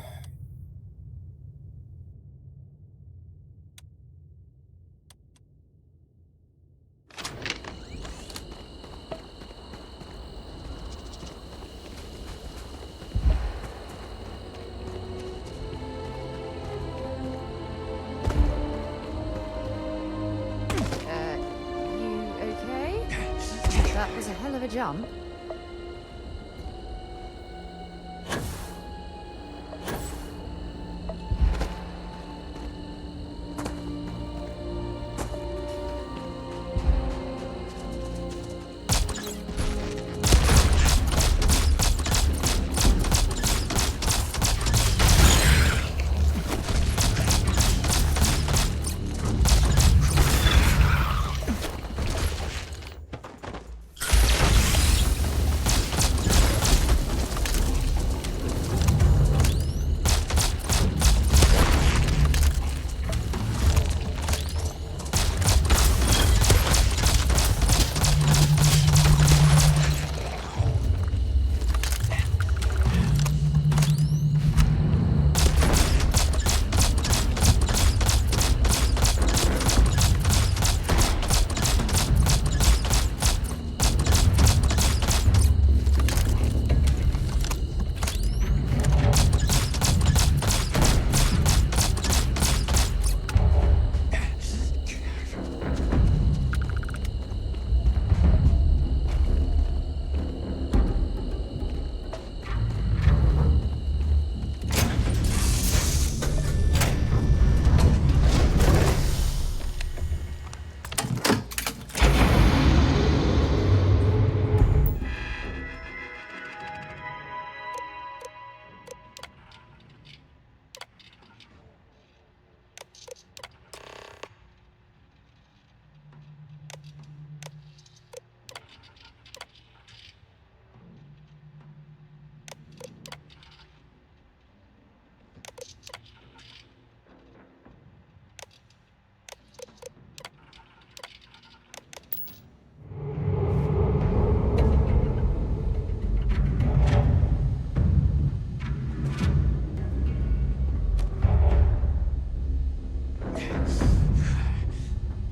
You okay? That was a hell of a jump.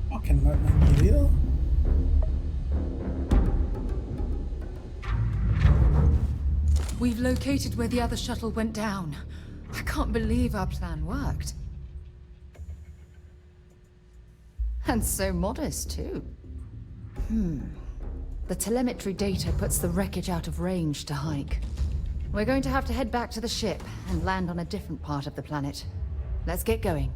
Fucking not many either. We've located where the other shuttle went down. I can't believe our plan worked. And so modest, too. The telemetry data puts the wreckage out of range to hike. We're going to have to head back to the ship and land on a different part of the planet. Let's get going.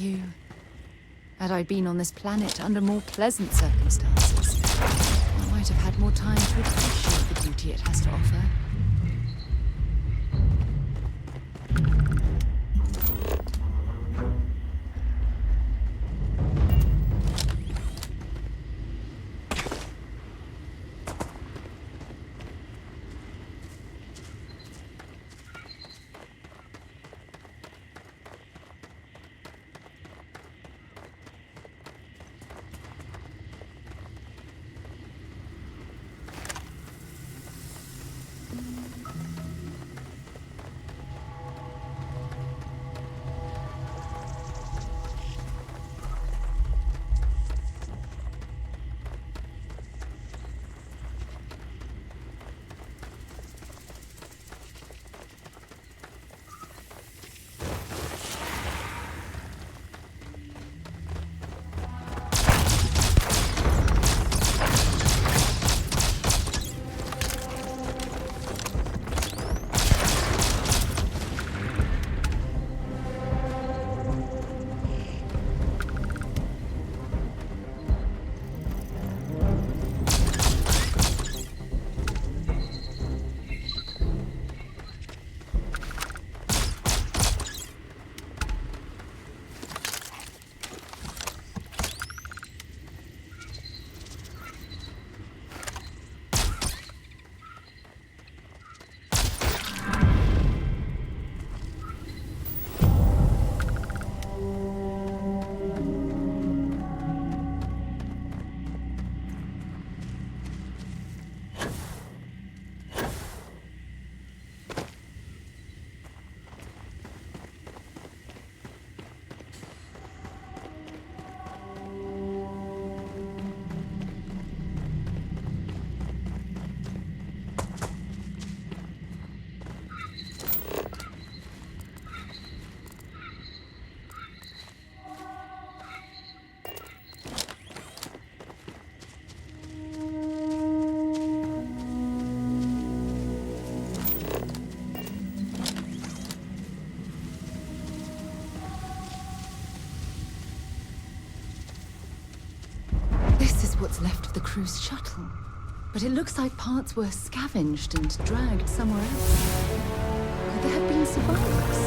you. Had I been on this planet under more pleasant circumstances, I might have had more time to appreciate the beauty it has to offer. What's left of the cruise shuttle. But it looks like parts were scavenged and dragged somewhere else. Could there have been survivors?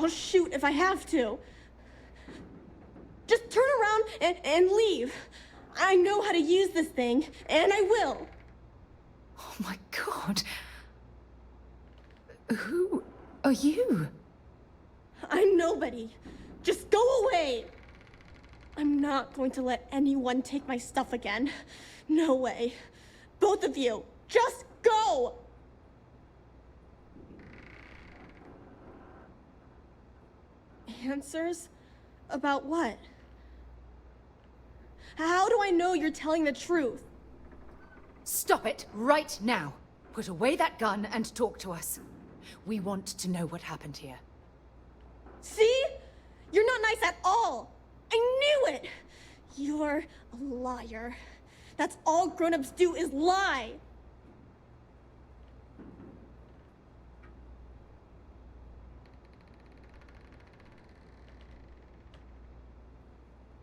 I'll shoot if I have to. Just turn around and leave. I know how to use this thing, and I will. Oh my god. Who are you? I'm nobody. Just go away. I'm not going to let anyone take my stuff again. No way. Both of you, just go! Answers? About what? How do I know you're telling the truth? Stop it right now. Put away that gun and talk to us. We want to know what happened here. See? You're not nice at all. I knew it. You're a liar. That's all grown-ups do is lie.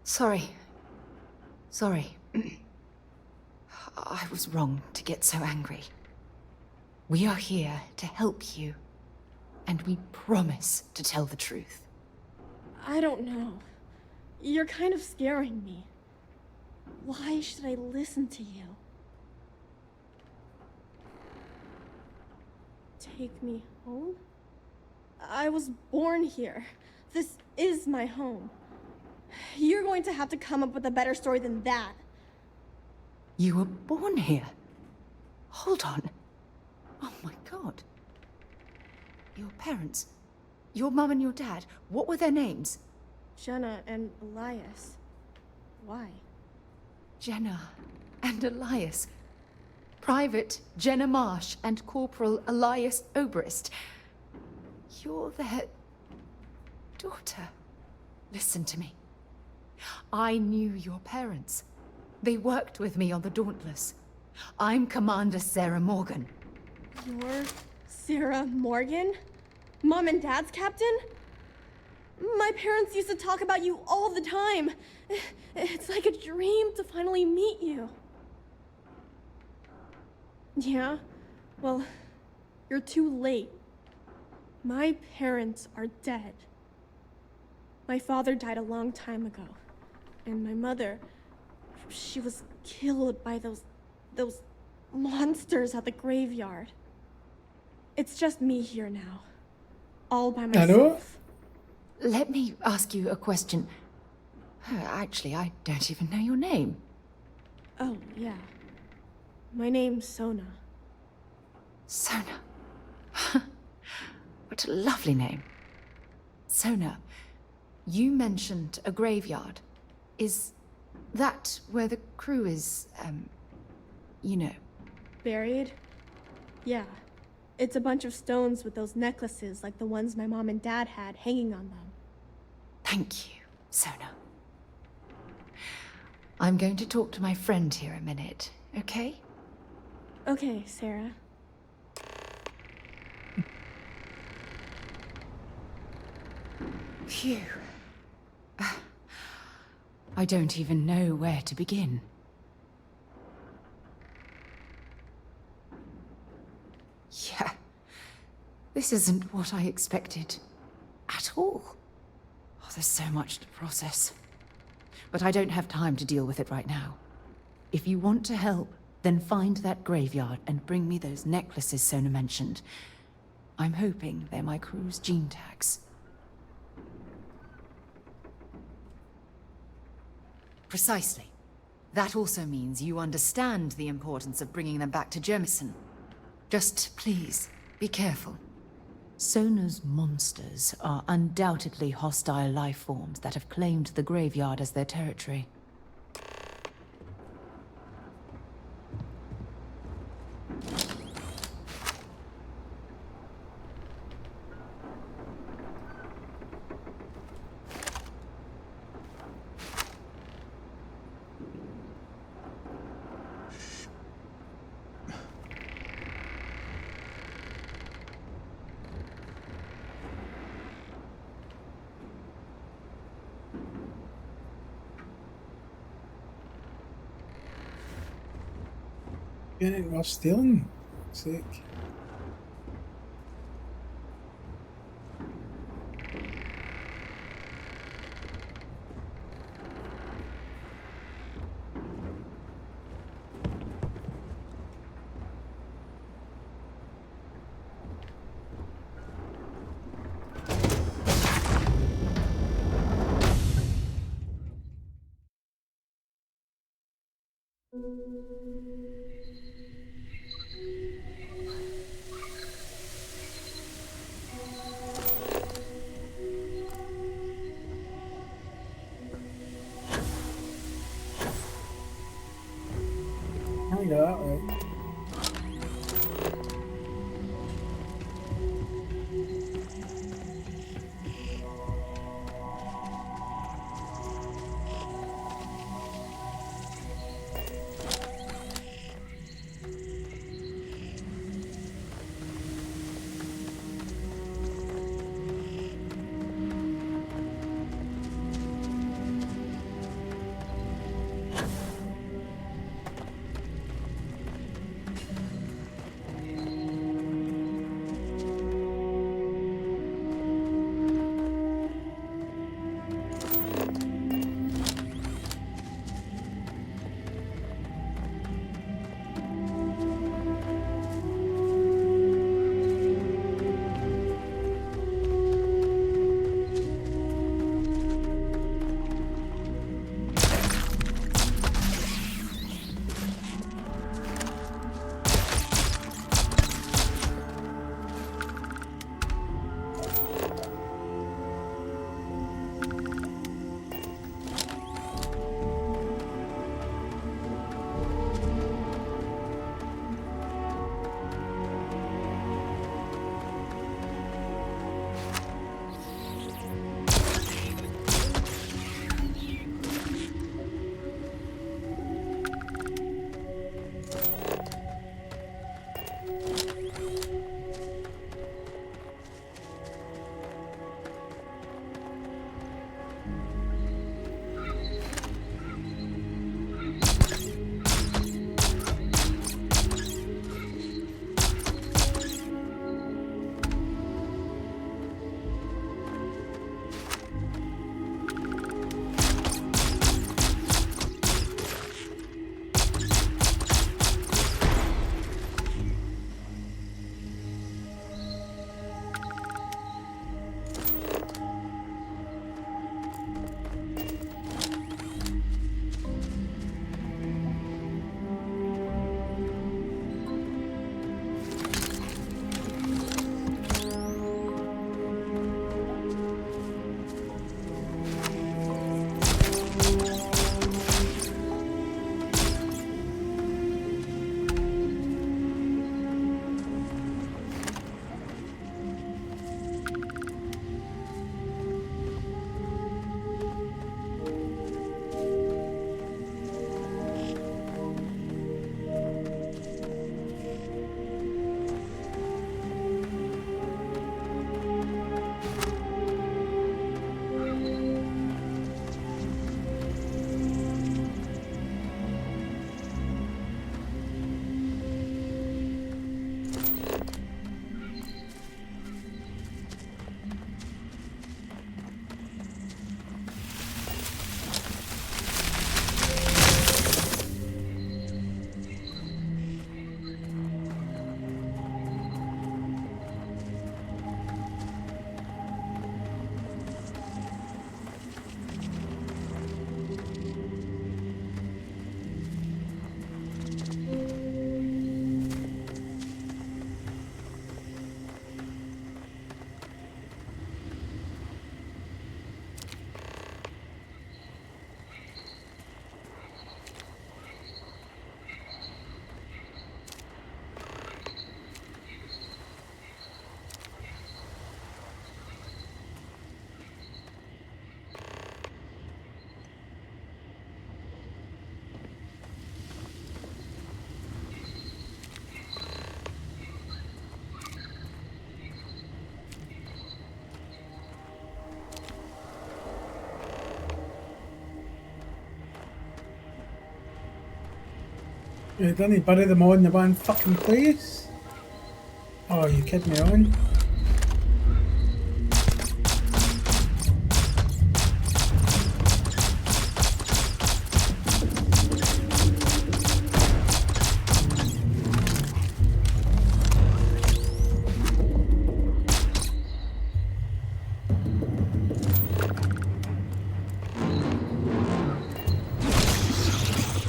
Sorry. I was wrong to get so angry. We are here to help you, and we promise to tell the truth. I don't know. You're kind of scaring me. Why should I listen to you? Take me home? I was born here. This is my home. You're going to have to come up with a better story than that. You were born here? Hold on. Oh my god. Your parents, your mum and your dad, what were their names? Jenna and Elias. Why? Jenna and Elias. Private Jenna Marsh and Corporal Elias Obrist. You're their daughter. Listen to me. I knew your parents. They worked with me on the Dauntless. I'm Commander Sarah Morgan. You're Sarah Morgan? Mom and Dad's captain? My parents used to talk about you all the time. It's like a dream to finally meet you. Yeah? Well, you're too late. My parents are dead. My father died a long time ago. And my mother, she was killed by those monsters at the graveyard. It's just me here now. All by myself. Hello? Let me ask you a question. Actually, I don't even know your name. Oh, yeah. My name's Sona. Sona. What a lovely name. Sona, you mentioned a graveyard. Is that where the crew is, you know? Buried? Yeah. It's a bunch of stones with those necklaces like the ones my mom and dad had hanging on them. Thank you, Sona. I'm going to talk to my friend here a minute, okay? Okay, Sarah. Phew. I don't even know where to begin. Yeah. This isn't what I expected. At all. Oh, there's so much to process. But I don't have time to deal with it right now. If you want to help, then find that graveyard and bring me those necklaces Sona mentioned. I'm hoping they're my crew's gene tags. Precisely. That also means you understand the importance of bringing them back to Jemison. Just please, be careful. Sona's monsters are undoubtedly hostile life forms that have claimed the graveyard as their territory. Yeah, we're stealing. For fuck's sake. I got that right. Didn't he bury them all in the one fucking place? Oh, you kidding me on?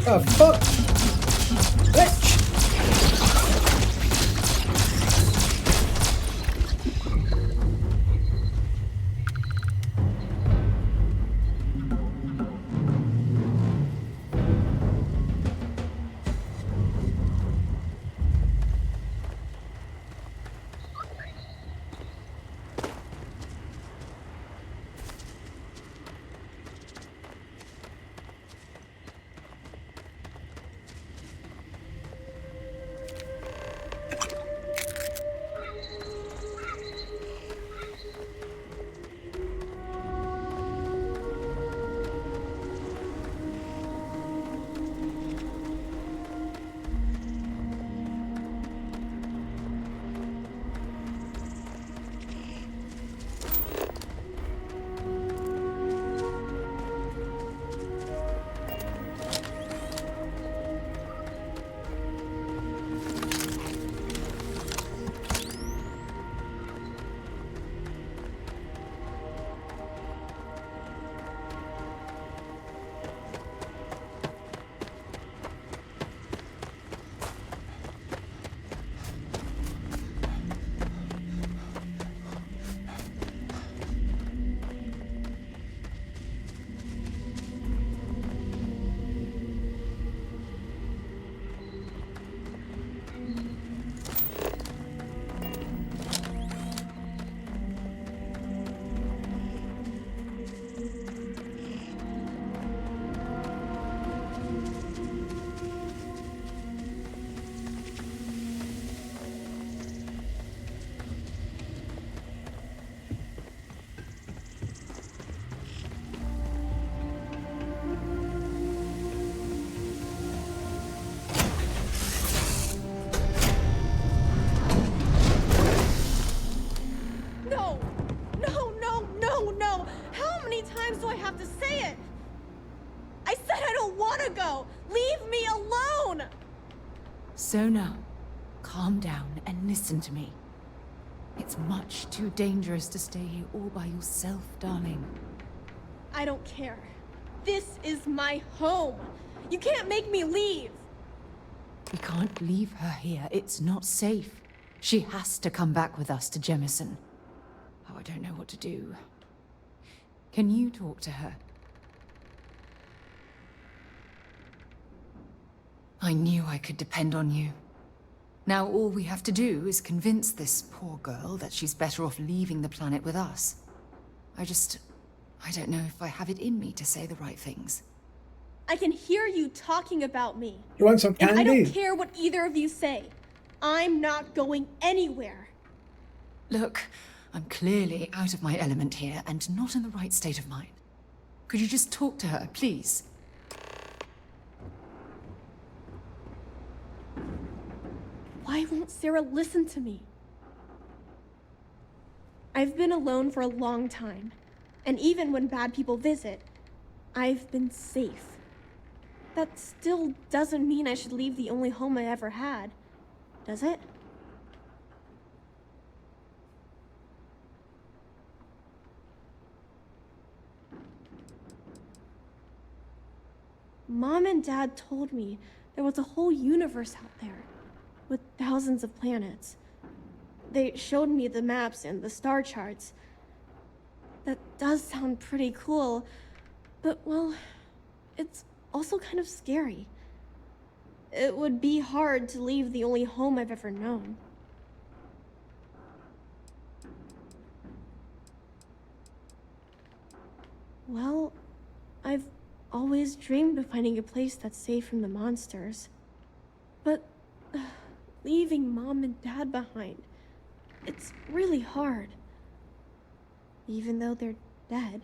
Oh fuck! Bitch! No! No, no, no, no! How many times do I have to say it? I said I don't want to go! Leave me alone! Sona, calm down and listen to me. It's much too dangerous to stay here all by yourself, darling. I don't care. This is my home. You can't make me leave. We can't leave her here. It's not safe. She has to come back with us to Jemison. Oh, I don't know what to do. Can you talk to her? I knew I could depend on you. Now all we have to do is convince this poor girl that she's better off leaving the planet with us. I don't know if I have it in me to say the right things. I can hear you talking about me. You want some candy? And I don't care what either of you say. I'm not going anywhere. Look, I'm clearly out of my element here and not in the right state of mind. Could you just talk to her, please? Why won't Sarah listen to me? I've been alone for a long time, and even when bad people visit, I've been safe. That still doesn't mean I should leave the only home I ever had, does it? Mom and Dad told me there was a whole universe out there, with thousands of planets. They showed me the maps and the star charts. That does sound pretty cool, but well, it's also kind of scary. It would be hard to leave the only home I've ever known. Well, I've always dreamed of finding a place that's safe from the monsters. But leaving Mom and Dad behind, it's really hard. Even though they're dead,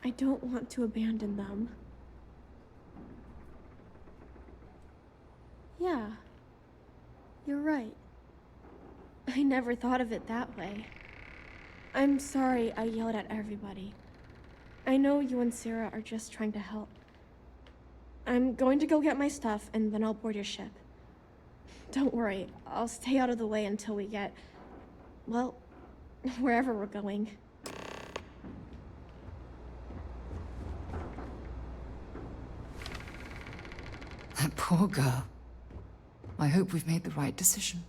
I don't want to abandon them. Yeah. You're right. I never thought of it that way. I'm sorry I yelled at everybody. I know you and Sarah are just trying to help. I'm going to go get my stuff, and then I'll board your ship. Don't worry, I'll stay out of the way until we get, well, wherever we're going. That poor girl. I hope we've made the right decision.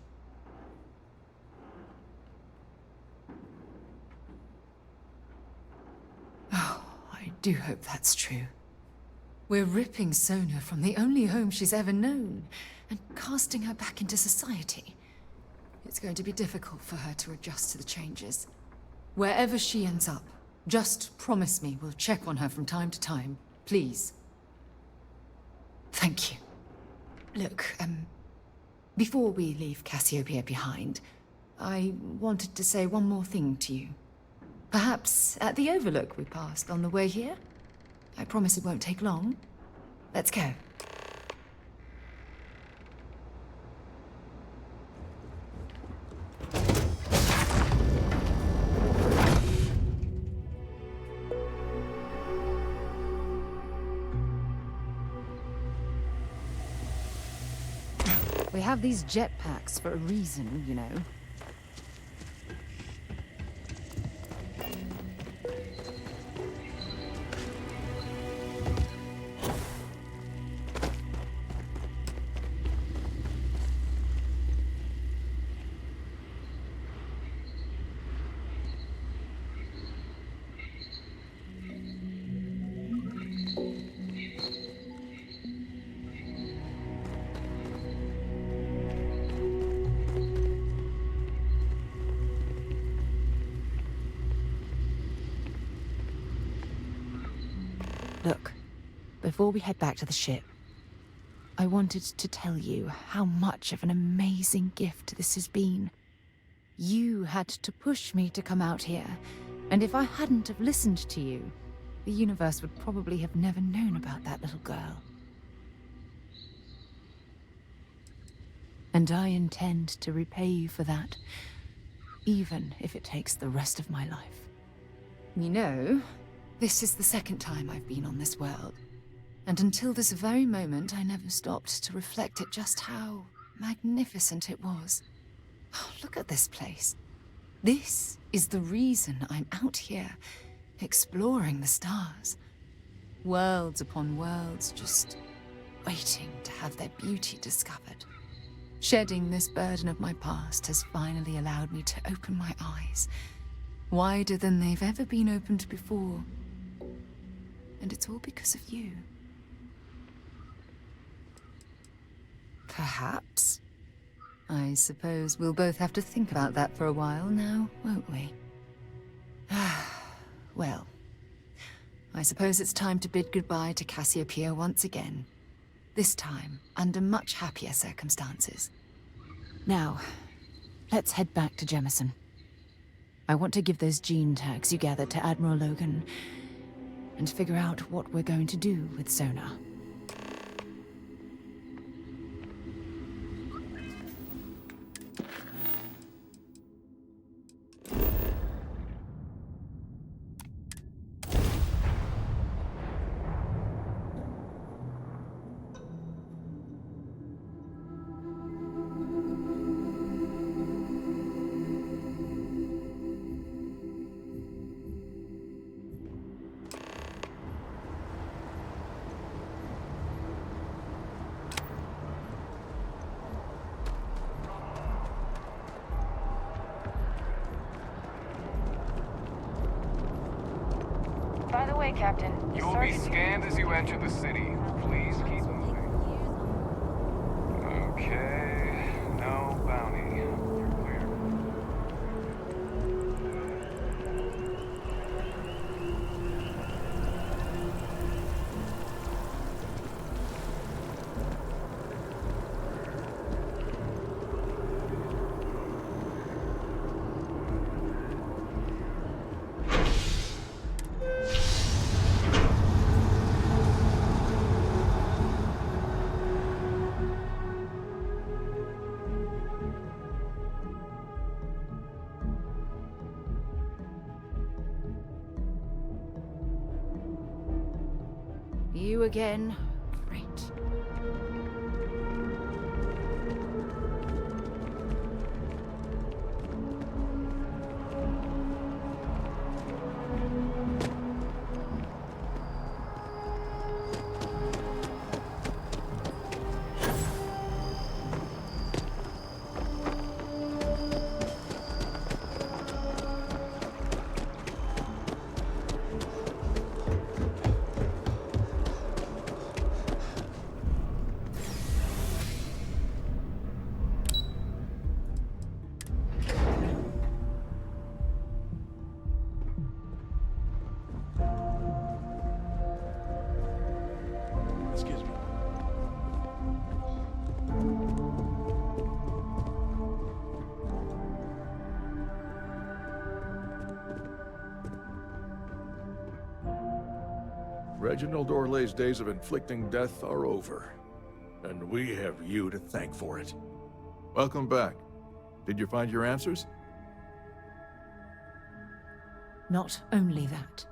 Oh, I do hope that's true. We're ripping Sona from the only home she's ever known and casting her back into society. It's going to be difficult for her to adjust to the changes. Wherever she ends up, just promise me we'll check on her from time to time, please. Thank you. Look, before we leave Cassiopeia behind, I wanted to say one more thing to you. Perhaps at the overlook we passed on the way here? I promise it won't take long. Let's go. We have these jetpacks for a reason, you know. Look, before we head back to the ship, I wanted to tell you how much of an amazing gift this has been. You had to push me to come out here, and if I hadn't have listened to you, the universe would probably have never known about that little girl. And I intend to repay you for that, even if it takes the rest of my life. You know, this is the second time I've been on this world, and until this very moment I never stopped to reflect at just how magnificent it was. Oh, look at this place. This is the reason I'm out here, exploring the stars. Worlds upon worlds, just waiting to have their beauty discovered. Shedding this burden of my past has finally allowed me to open my eyes, wider than they've ever been opened before. And it's all because of you. Perhaps. I suppose we'll both have to think about that for a while now, won't we? Well, I suppose it's time to bid goodbye to Cassiopeia once again. This time, under much happier circumstances. Now, let's head back to Jemison. I want to give those gene tags you gathered to Admiral Logan and figure out what we're going to do with Sona. By the way, Captain, You will be scanned as you enter the city. Please keep moving. Okay, no bounty. You're clear. You again? Great. Excuse me. Reginald Orlay's days of inflicting death are over, and we have you to thank for it. Welcome back. Did you find your answers? Not only that,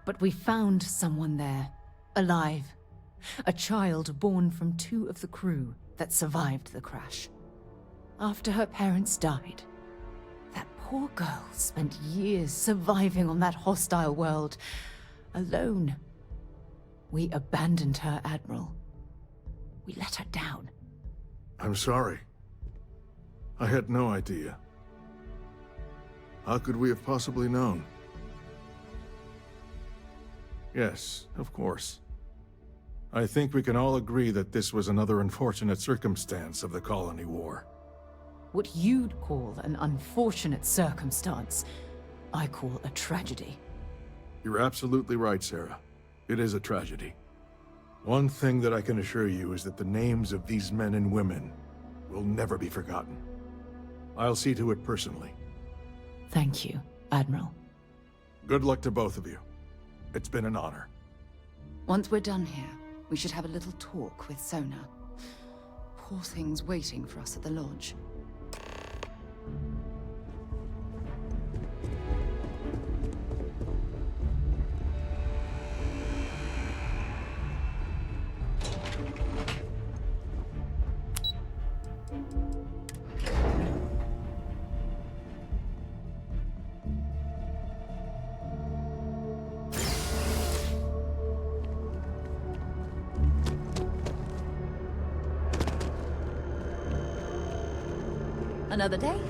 but we found someone there, alive. A child born from 2 of the crew that survived the crash. After her parents died, that poor girl spent years surviving on that hostile world, alone. We abandoned her, Admiral. We let her down. I'm sorry. I had no idea. How could we have possibly known? Yes, of course. I think we can all agree that this was another unfortunate circumstance of the Colony War. What you'd call an unfortunate circumstance, I call a tragedy. You're absolutely right, Sarah. It is a tragedy. One thing that I can assure you is that the names of these men and women will never be forgotten. I'll see to it personally. Thank you, Admiral. Good luck to both of you. It's been an honor. Once we're done here, we should have a little talk with Sona. Poor thing's waiting for us at the lodge. Another day?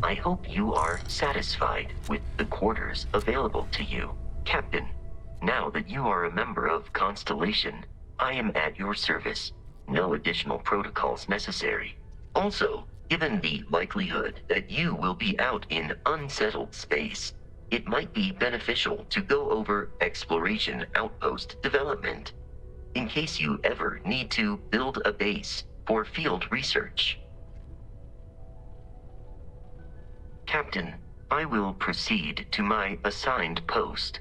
I hope you are satisfied with the quarters available to you, Captain. Now that you are a member of Constellation, I am at your service. No additional protocols necessary. Also, given the likelihood that you will be out in unsettled space, it might be beneficial to go over exploration outpost development, in case you ever need to build a base for field research. Captain, I will proceed to my assigned post.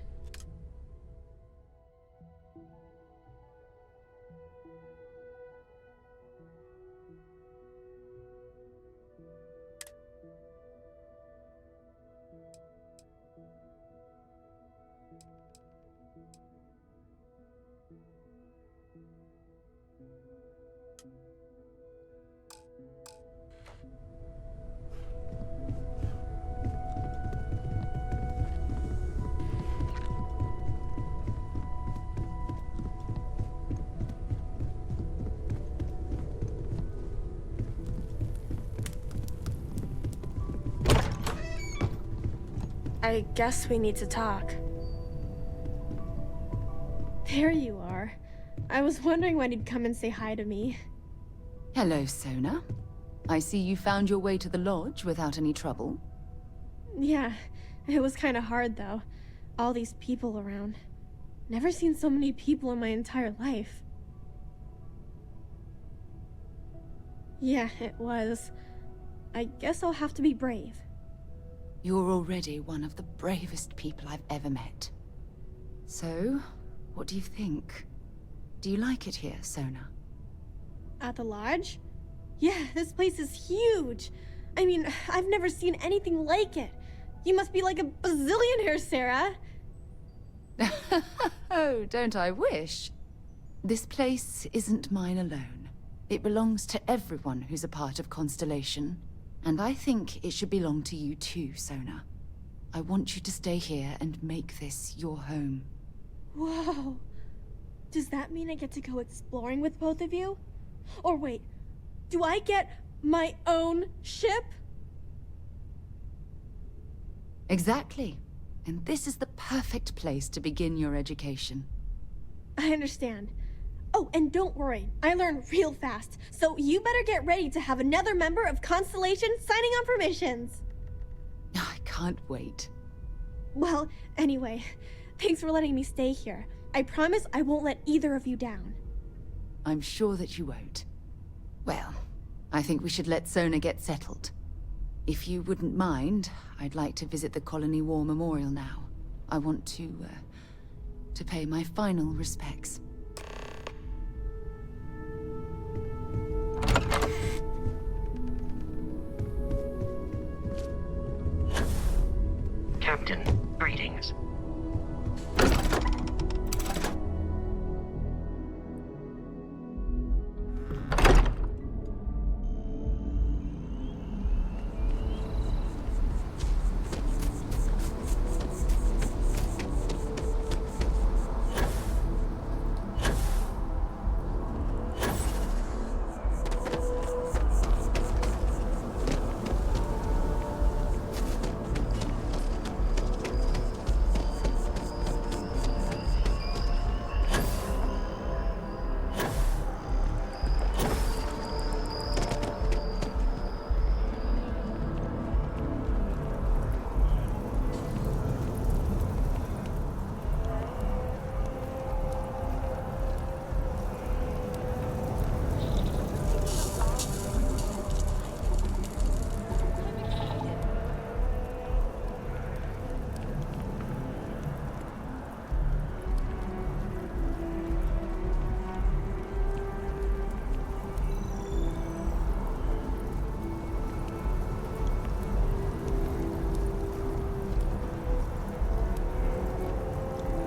I guess we need to talk. There you are. I was wondering when you'd come and say hi to me. Hello, Sona. I see you found your way to the lodge without any trouble. Yeah, it was kind of hard though. All these people around. Never seen so many people in my entire life. Yeah, it was. I guess I'll have to be brave. You're already one of the bravest people I've ever met. So, what do you think? Do you like it here, Sona? At the lodge? Yeah, this place is huge. I mean, I've never seen anything like it. You must be like a bazillionaire, Sarah. Oh, don't I wish? This place isn't mine alone. It belongs to everyone who's a part of Constellation. And I think it should belong to you too, Sona. I want you to stay here and make this your home. Whoa. Does that mean I get to go exploring with both of you? Or wait, do I get my own ship? Exactly. And this is the perfect place to begin your education. I understand. Oh, and don't worry, I learn real fast, so you better get ready to have another member of Constellation signing on for missions. I can't wait. Well, anyway, thanks for letting me stay here. I promise I won't let either of you down. I'm sure that you won't. Well, I think we should let Sona get settled. If you wouldn't mind, I'd like to visit the Colony War Memorial now. I want to pay my final respects. Captain, greetings.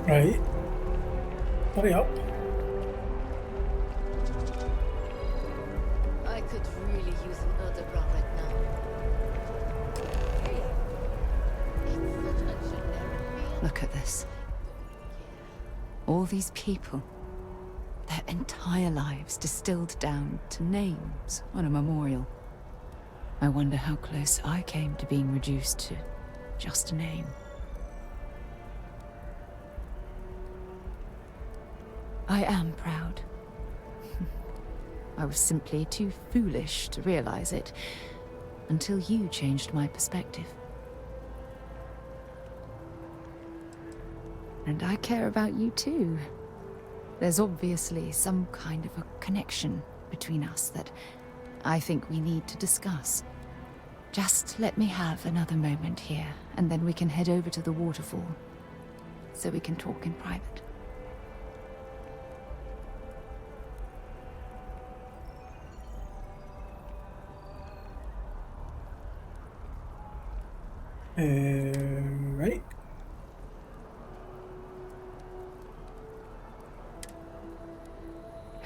Right. Hurry up. I could really use another bra right now. Look at this. All these people. Their entire lives distilled down to names on a memorial. I wonder how close I came to being reduced to just a name. I am proud. I was simply too foolish to realize it until you changed my perspective. And I care about you too. There's obviously some kind of a connection between us that I think we need to discuss. Just let me have another moment here, and then we can head over to the waterfall, so we can talk in private. Right.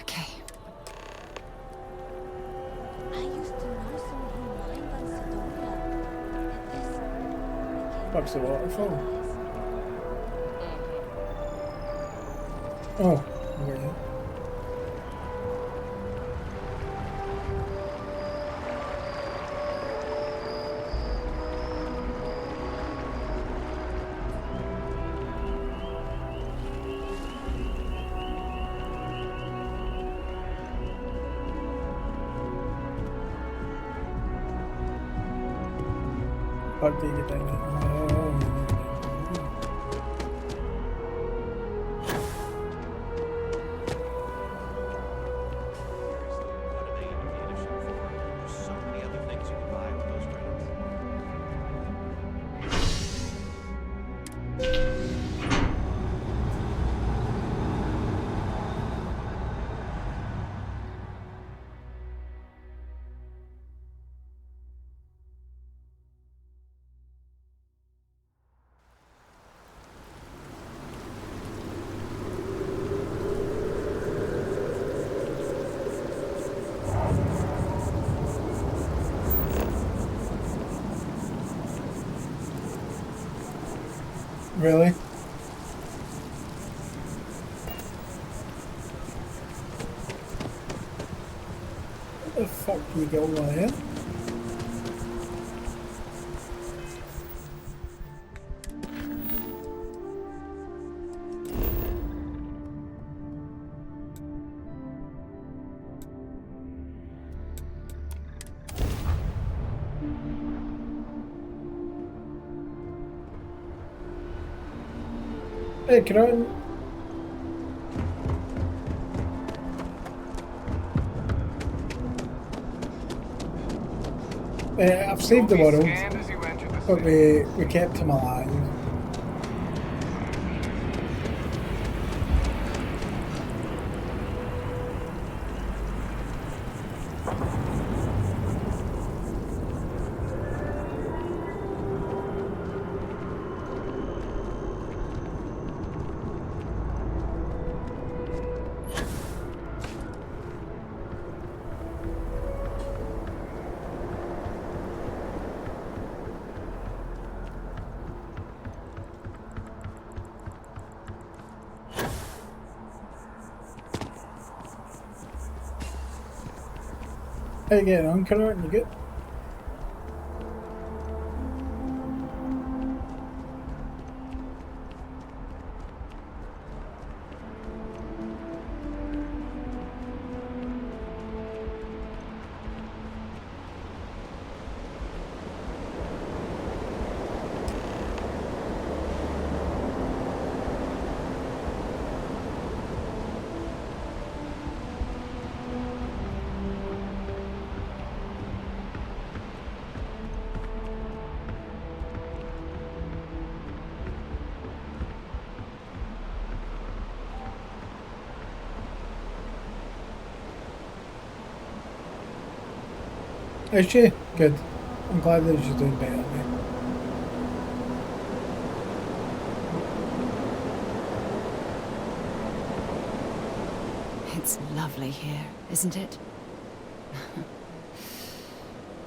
Okay. I used to know someone who mined on Sidonia. And this... What's the waterfall? Oh, over there. What do you get down? Really? What the fuck do you go on here? Hey, can I've saved the world, but we kept him alive. How you getting on, Connor? You good? Is she? Good. I'm glad that she's doing better than me. It's lovely here, isn't it?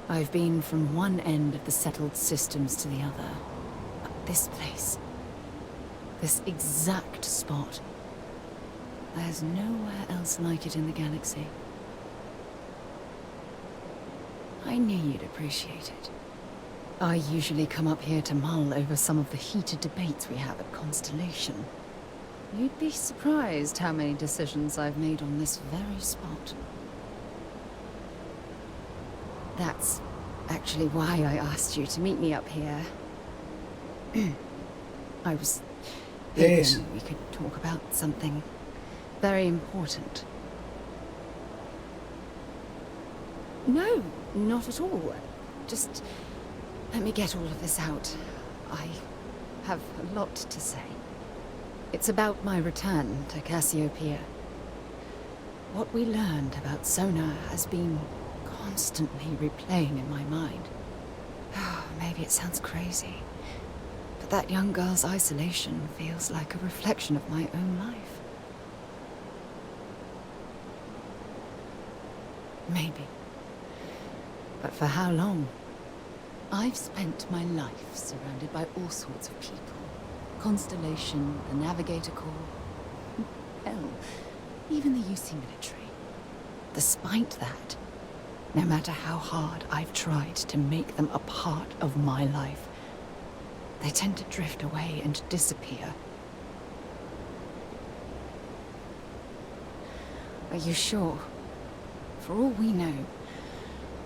I've been from one end of the settled systems to the other. But this place, this exact spot, there's nowhere else like it in the galaxy. I knew you'd appreciate it. I usually come up here to mull over some of the heated debates we have at Constellation. You'd be surprised how many decisions I've made on this very spot. That's actually why I asked you to meet me up here. I was hoping we could talk about something very important. No, not at all. Just let me get all of this out. I have a lot to say. It's about my return to Cassiopeia. What we learned about Sona has been constantly replaying in my mind. Maybe it sounds crazy, but that young girl's isolation feels like a reflection of my own life. Maybe. But for how long? I've spent my life surrounded by all sorts of people. Constellation, the Navigator Corps, hell, even the UC military. Despite that, no matter how hard I've tried to make them a part of my life, they tend to drift away and disappear. Are you sure? For all we know,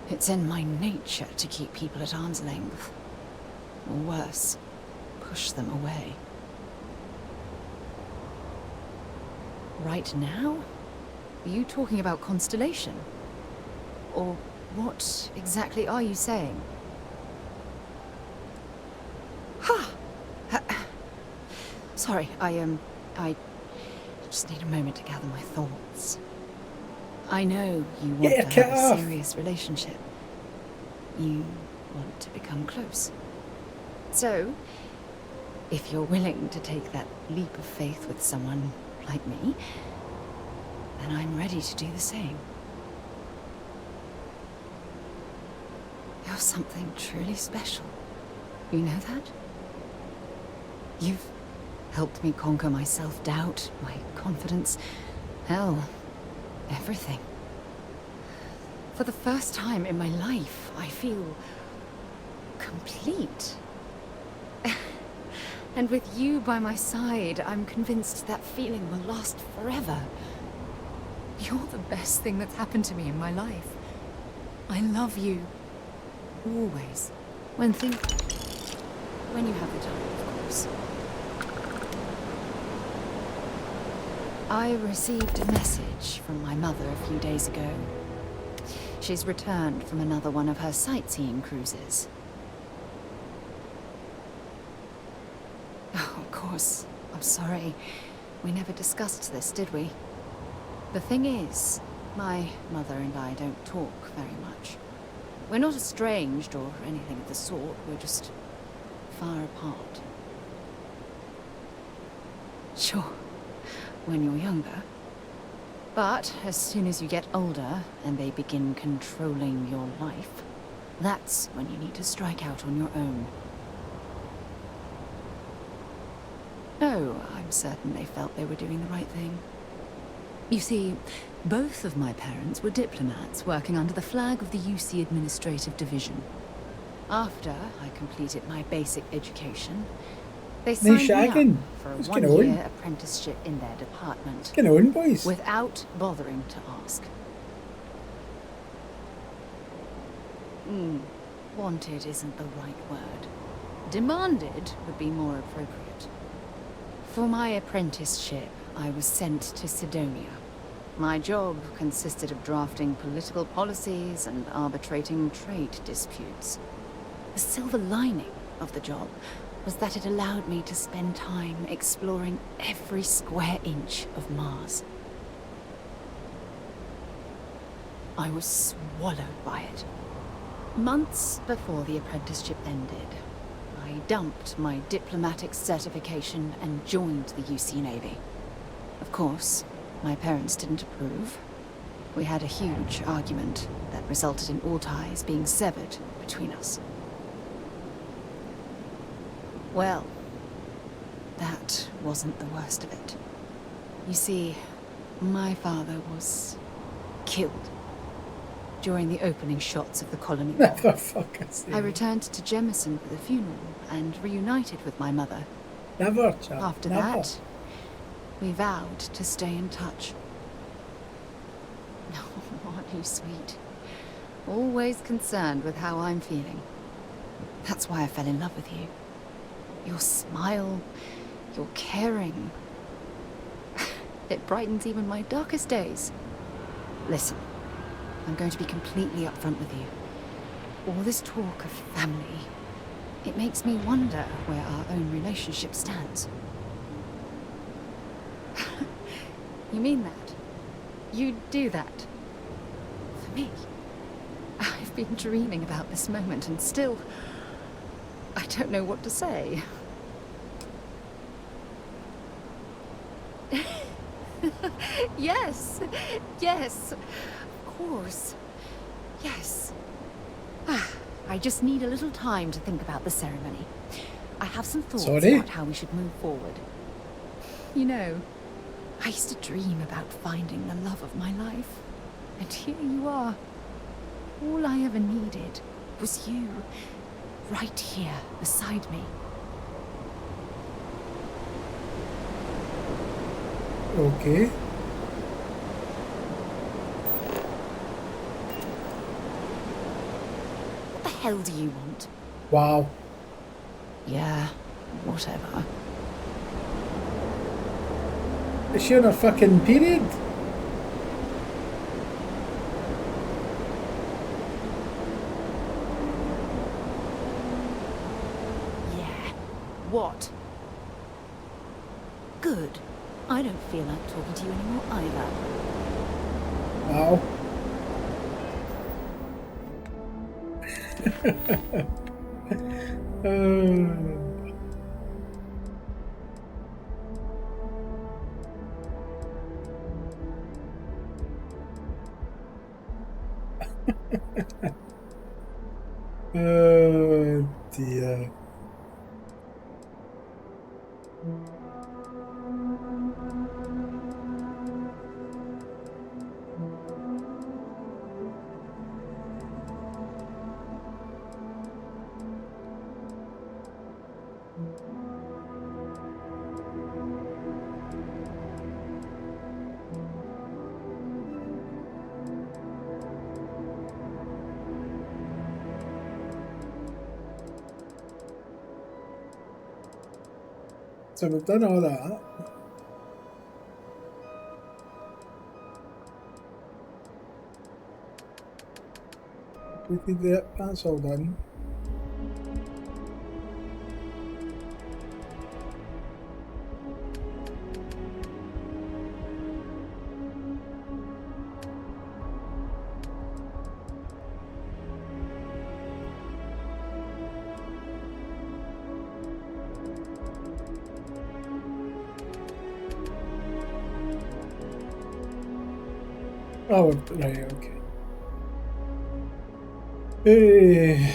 it's in my nature to keep people at arm's length. or worse, push them away. Right now? Are you talking about Constellation? Or what exactly are you saying? Sorry, I just need a moment to gather my thoughts. I know you want to have a serious relationship. You want to become close. So, if you're willing to take that leap of faith with someone like me, then I'm ready to do the same. You're something truly special. You know that? You've helped me conquer my self-doubt, my confidence, hell, everything. For the first time in my life, I feel complete. And with you by my side, I'm convinced that feeling will last forever. You're the best thing that's happened to me in my life. I love you. Always. When you have the time, of course. I received a message from my mother a few days ago. She's returned from another one of her sightseeing cruises. Oh, of course. I'm sorry. We never discussed this, did we? The thing is, my mother and I don't talk very much. We're not estranged or anything of the sort. We're just far apart. Sure, when you're younger. But as soon as you get older and they begin controlling your life, that's when you need to strike out on your own. Oh, I'm certain they felt they were doing the right thing. You see, both of my parents were diplomats working under the flag of the UC Administrative Division. After I completed my basic education, they signed me up for a one-year apprenticeship in their department. Get on, boys. Without bothering to ask. Wanted isn't the right word. Demanded would be more appropriate. For my apprenticeship, I was sent to Sidonia. My job consisted of drafting political policies and arbitrating trade disputes. The silver lining of the job was that it allowed me to spend time exploring every square inch of Mars. I was swallowed by it. Months before the apprenticeship ended, I dumped my diplomatic certification and joined the UC Navy. Of course, my parents didn't approve. We had a huge argument that resulted in all ties being severed between us. Well, that wasn't the worst of it. You see, my father was killed during the opening shots of the colony war. I returned to Jemison for the funeral and reunited with my mother. Never, child. After that, we vowed to stay in touch. Oh, aren't you sweet? Always concerned with how I'm feeling. That's why I fell in love with you. Your smile, your caring. It brightens even my darkest days. Listen, I'm going to be completely upfront with you. All this talk of family, it makes me wonder where our own relationship stands. You mean that? You'd do that? For me? I've been dreaming about this moment and still, I don't know what to say. Yes, yes, of course, yes. I just need a little time to think about the ceremony. I have some thoughts about how we should move forward. You know, I used to dream about finding the love of my life. And here you are. All I ever needed was you, right here beside me. Okay. What the hell do you want? Wow. Yeah, whatever. Is she on her fucking period? Yeah. What? Good. I don't feel like talking to you anymore either. Wow. Oh dear. So we've done all that. Completed it. That's all done. Oh, right, okay. Hey.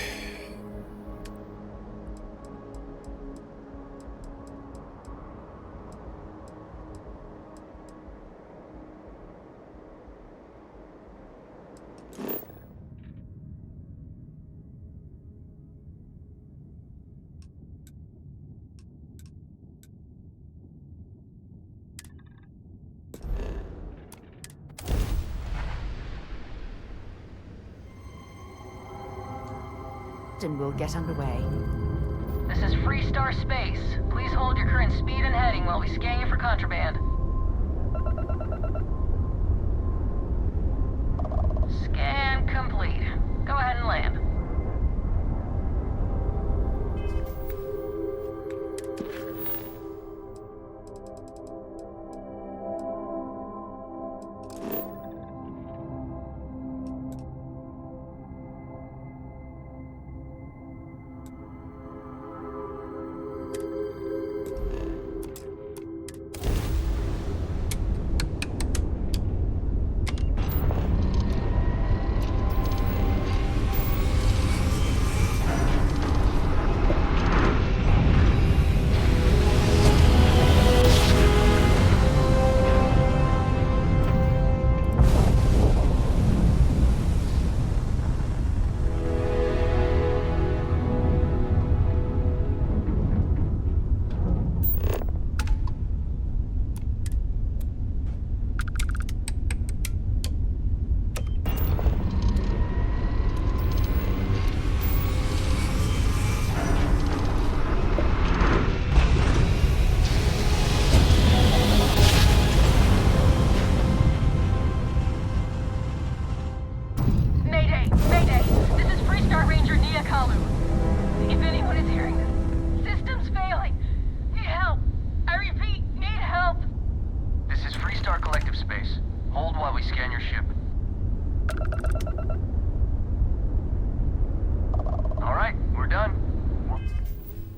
And we'll get underway. This is Freestar Space. Please hold your current speed and heading while we scan you for contraband. Scan complete. Go ahead and land.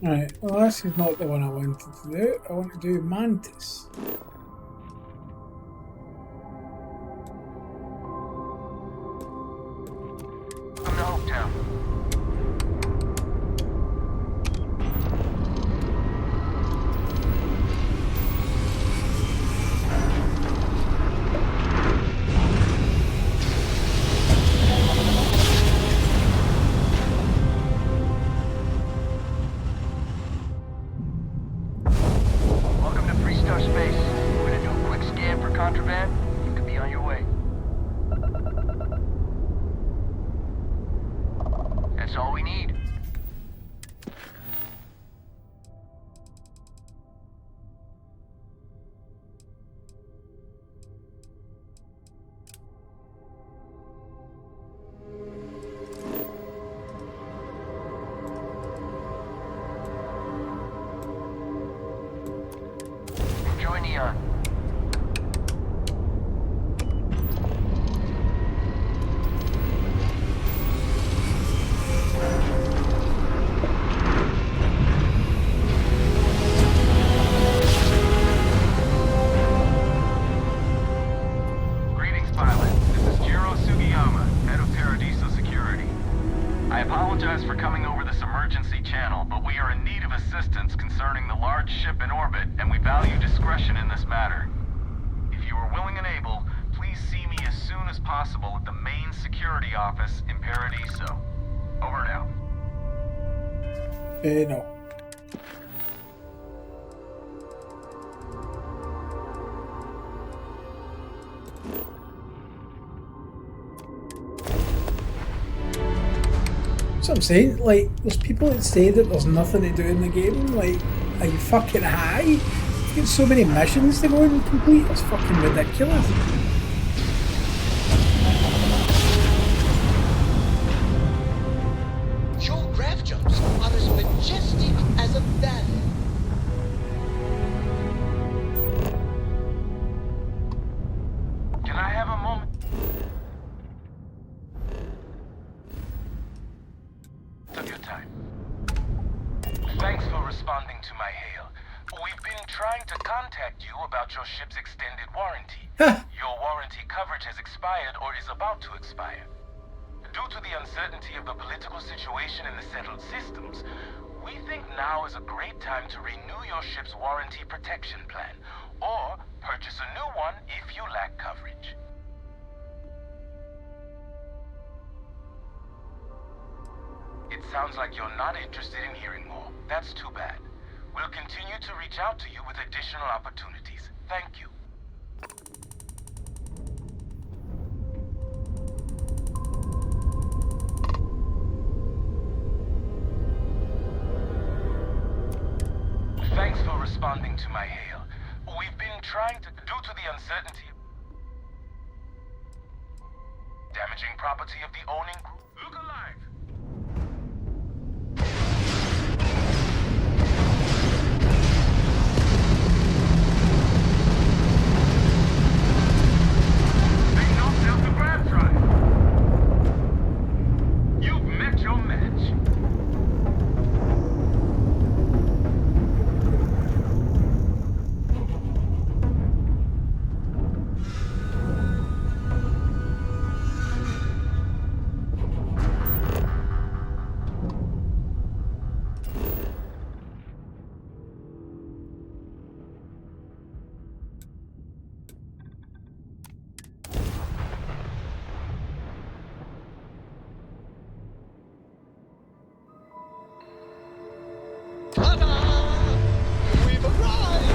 Right, well this is not the one I wanted to do. I want to do Mantis. From the Hopetown. Welcome to Freestar Space. We're gonna do a quick scan for contraband. You could be on your way. apologize for coming over this emergency channel, but we are in need of assistance concerning the large ship in orbit, and we value discretion in this matter. If you are willing and able, please see me as soon as possible at the main security office in Paradiso. Over and out. No. That's what I'm saying. Like, there's people that say that there's nothing to do in the game. Like, are you fucking high? You get so many missions to go and complete. It's fucking ridiculous. Your grav jumps are as majestic as a valley. Can I have a moment? Of your time. Thanks for responding to my hail. We've been trying to contact you about your ship's extended warranty. Your warranty coverage has expired or is about to expire. Due to the uncertainty of the political situation in the settled systems, we think now is a great time to renew your ship's warranty protection plan, or purchase a new one if you lack coverage. It sounds like you're not interested in hearing more. That's too bad. We'll continue to reach out to you with additional opportunities. Thank you. Thanks for responding to my hail. We've been trying to, due to the uncertainty, damaging property of the owning group. Look alive! They knocked out the grab drive. You've met your match. We've arrived!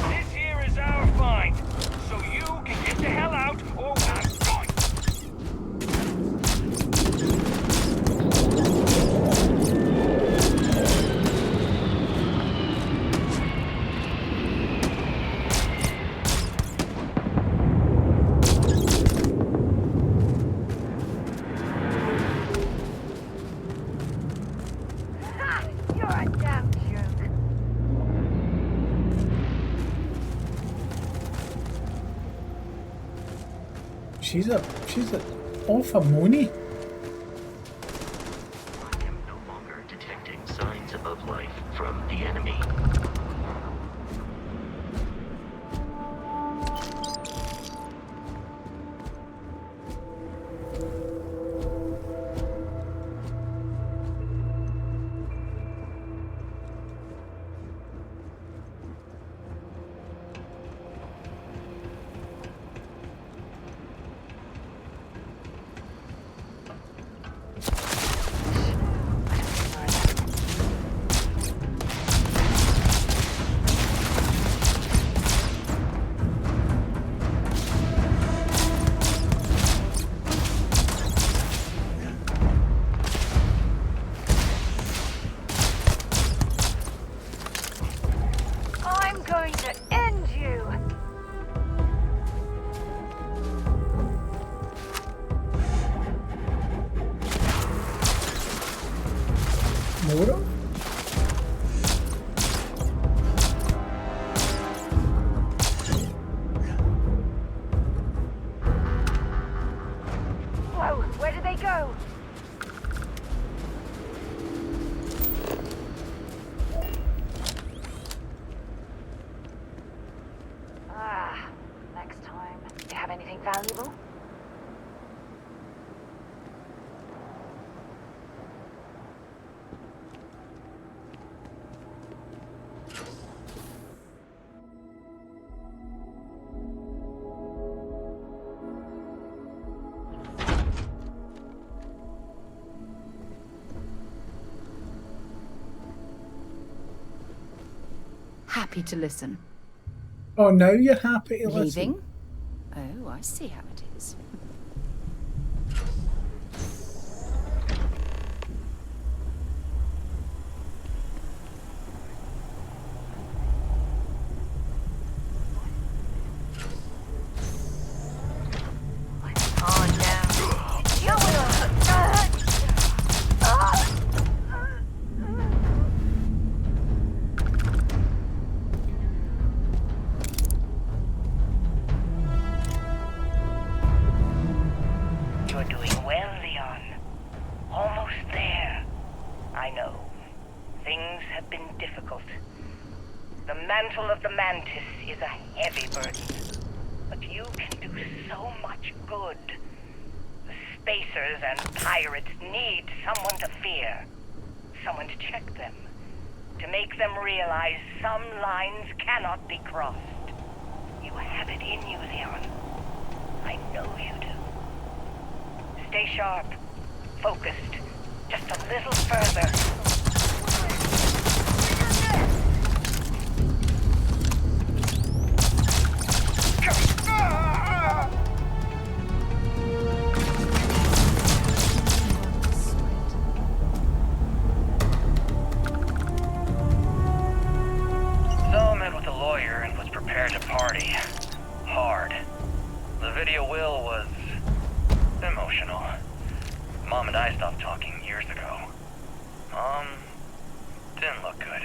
This here is our find. So you can get the hell out or I'm going. You're a damn joke. She's a off her money. I am no longer detecting signs of life from the enemy. I'm going to end you. Mora? Whoa, where did they go? happy to listen. Oh, now you're happy to listen? Leaving? Oh, I see how it is. You're doing well, Leon. Almost there. I know. Things have been difficult. The mantle of the Mantis is a heavy burden. But you can do so much good. The Spacers and pirates need someone to fear. Someone to check them. To make them realize some lines cannot be crossed. You have it in you, Leon. I know you do. Stay sharp, focused, just a little further. So I met with a lawyer and was prepared to party. Hard. The video will was emotional. Mom and I stopped talking years ago. Mom didn't look good.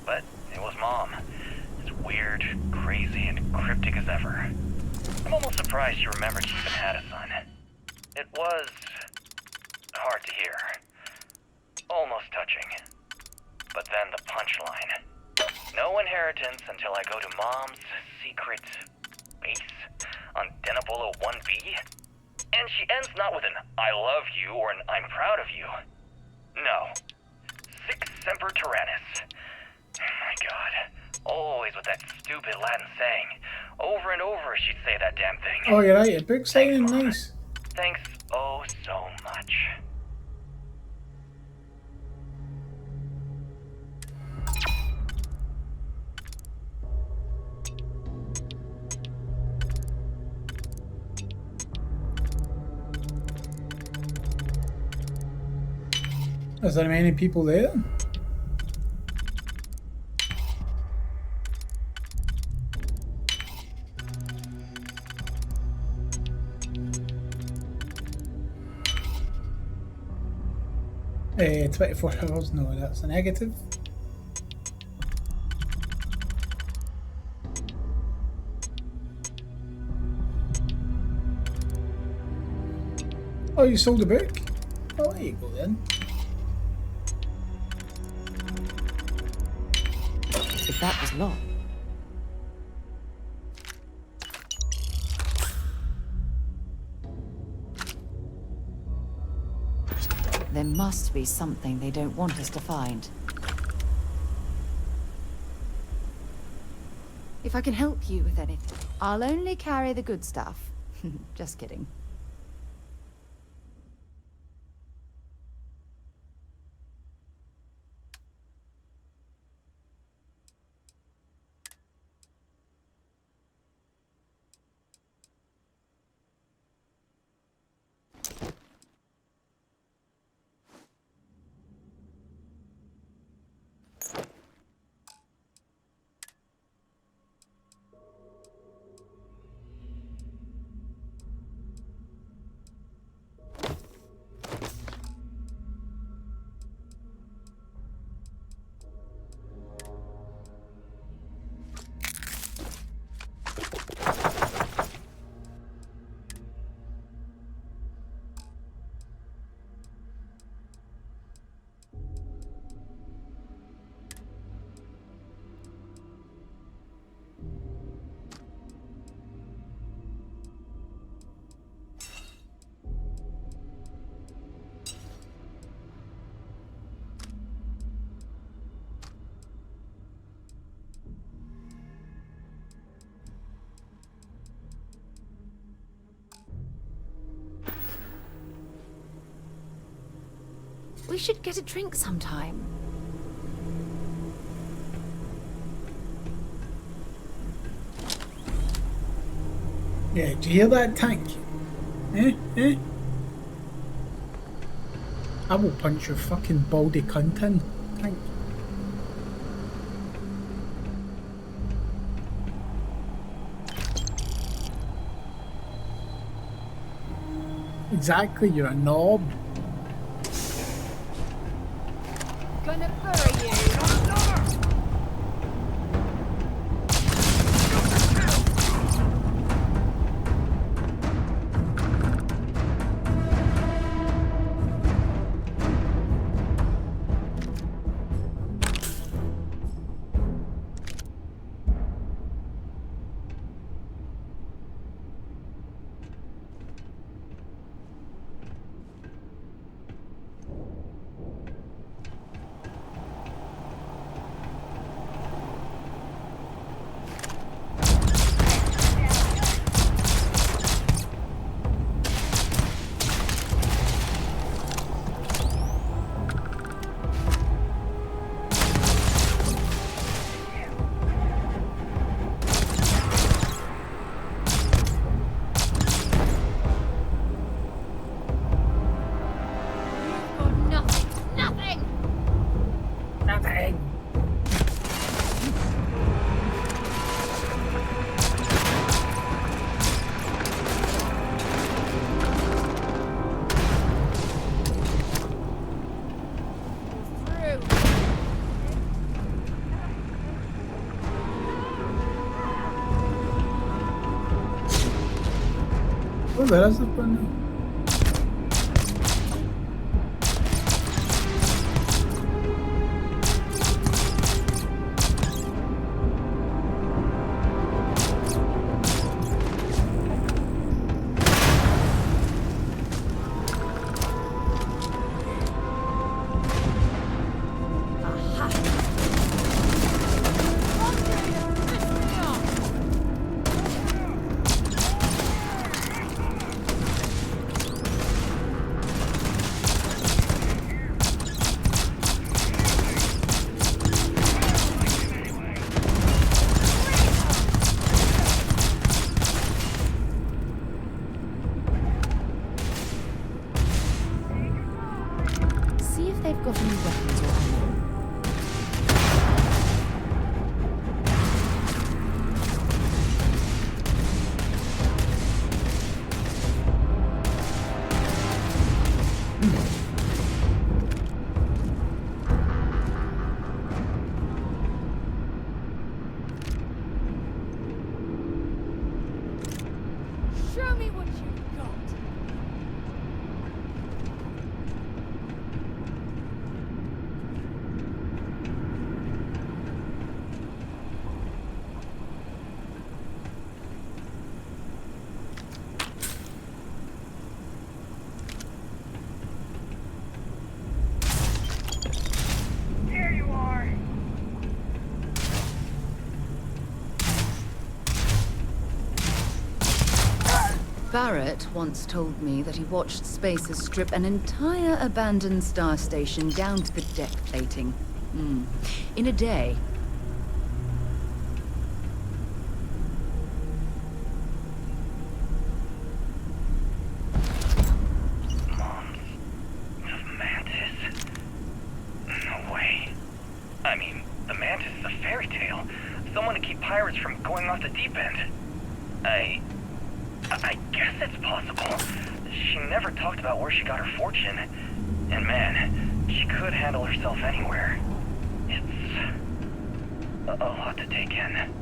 But it was Mom. As weird, crazy, and cryptic as ever. I'm almost surprised she remembered she even had a son. It was hard to hear. Almost touching. But then the punchline. No inheritance until I go to Mom's secret base on Denabolo 1B. And she ends not with an I love you or an I'm proud of you. No. Sic semper tyrannis. My God. Always with that stupid Latin saying. Over and over she'd say that damn thing. Oh, you're right. A book signing, nice. Thanks oh so much. Is there many people there? Eh, 24 hours, no, that's a negative. Oh, you sold the book? Oh, there you go then. If that was locked. There must be something they don't want us to find. If I can help you with anything, I'll only carry the good stuff. Just kidding. We should get a drink sometime. Yeah, do you hear that, tank? Eh? I will punch your fucking baldy cunt in, tank. Exactly, you're a knob. Gonna bury you. Where is it by now? See if they've got any weapons or ammo. Show me what you've got. Here you are. Barrett once told me that he watched spacers strip an entire abandoned star station down to the deck plating. In a day. Mantis? No way. I mean, the Mantis is a fairy tale. Someone to keep pirates from going off the deep end. I guess it's possible. She never talked about where she got her fortune. And man, she could handle herself anywhere. It's a lot to take in.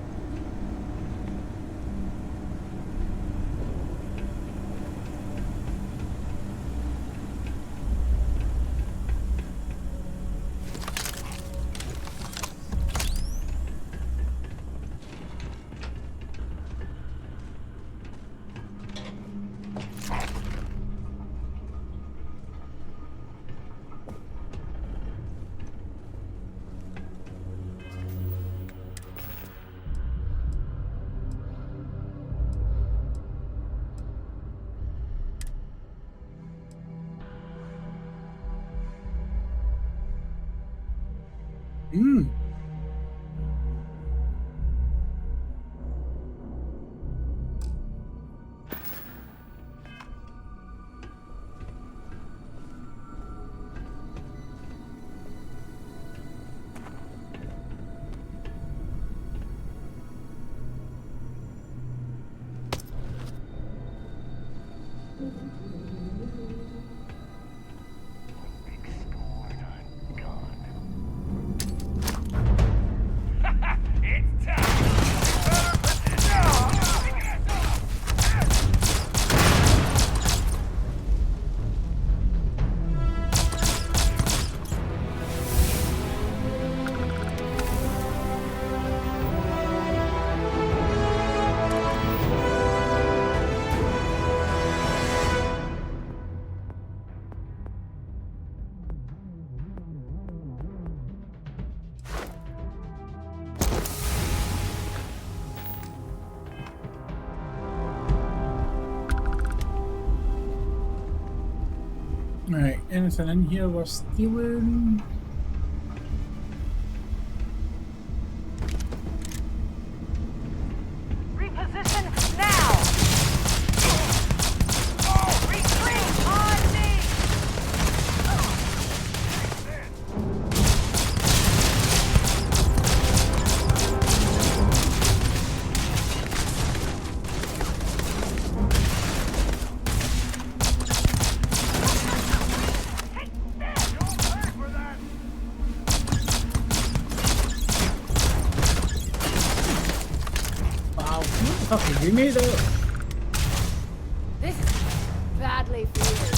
Right, anything in here we're stealing? Reposition now! Retreat on me! Wow, what the fuck have you made out? This is badly for you.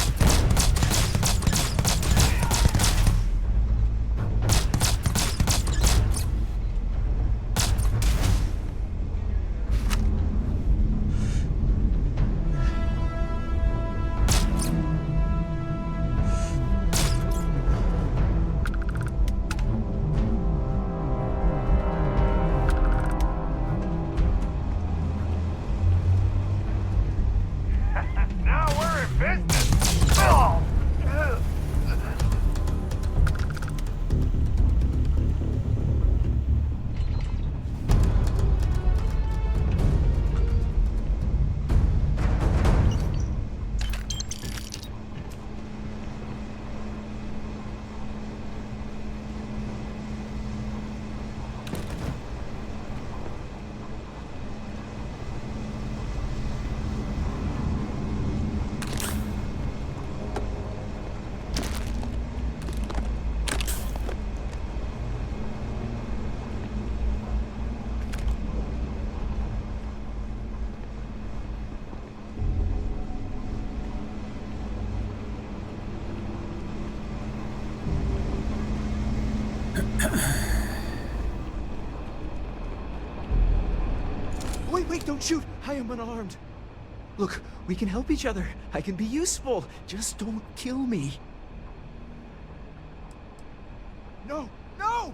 Now we're in business. Oh. Wait, don't shoot! I am unarmed. Look, we can help each other. I can be useful. Just don't kill me. No! No!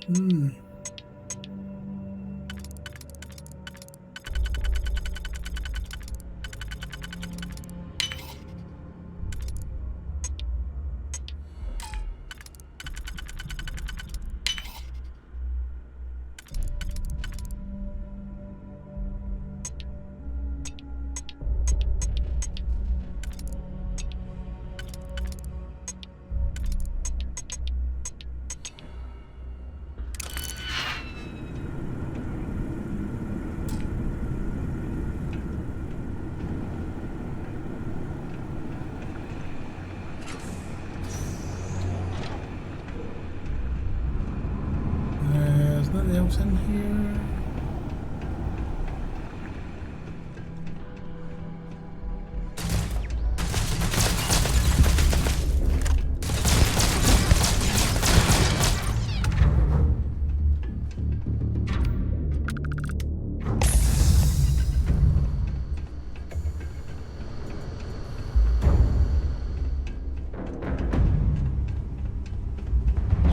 Hmm. There's nothing else in here.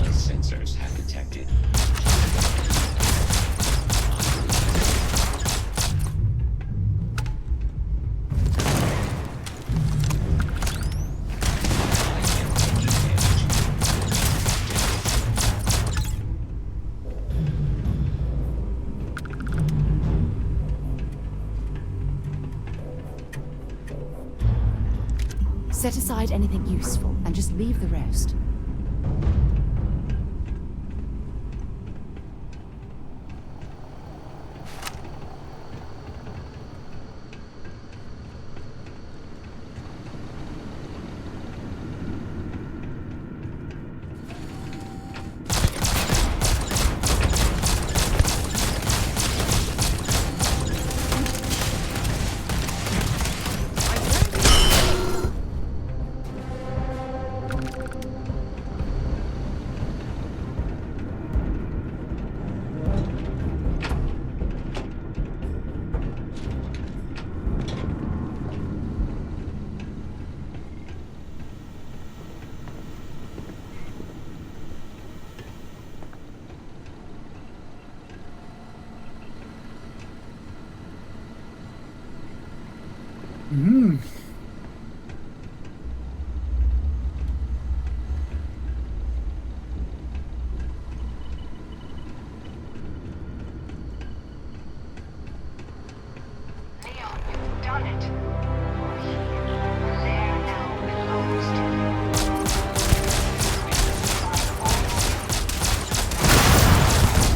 The sensors have detected. Set aside anything useful and just leave the rest. Hmm. Leon, you've done it. You're here. The lair now belongs to you.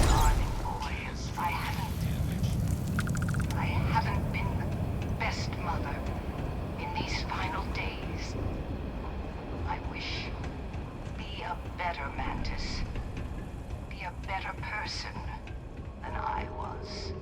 Darling boys, I haven't been the best mother in these final days. I wish. Be a better Mantis. Be a better person than I was.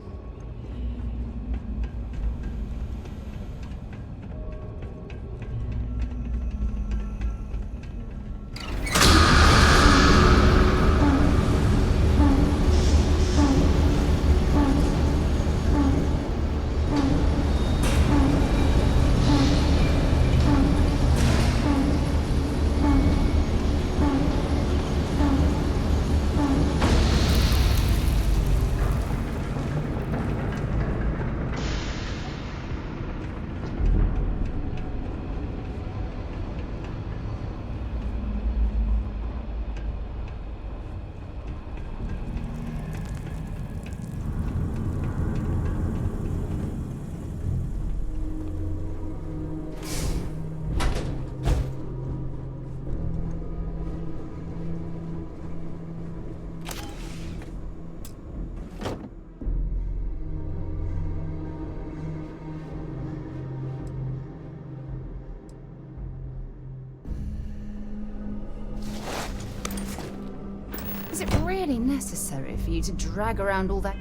Is it really necessary for you to drag around all that?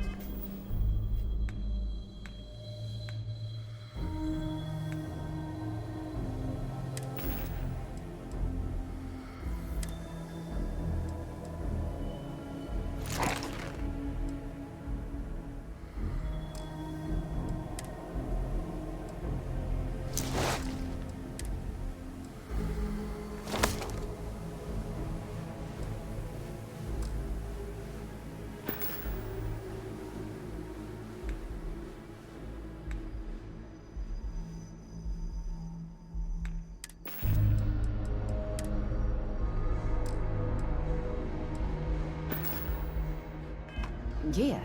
gear.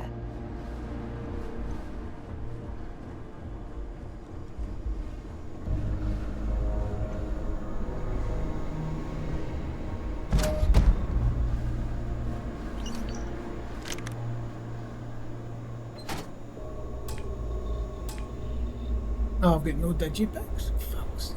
Oh, I've got no digipacks? Fuck's sake.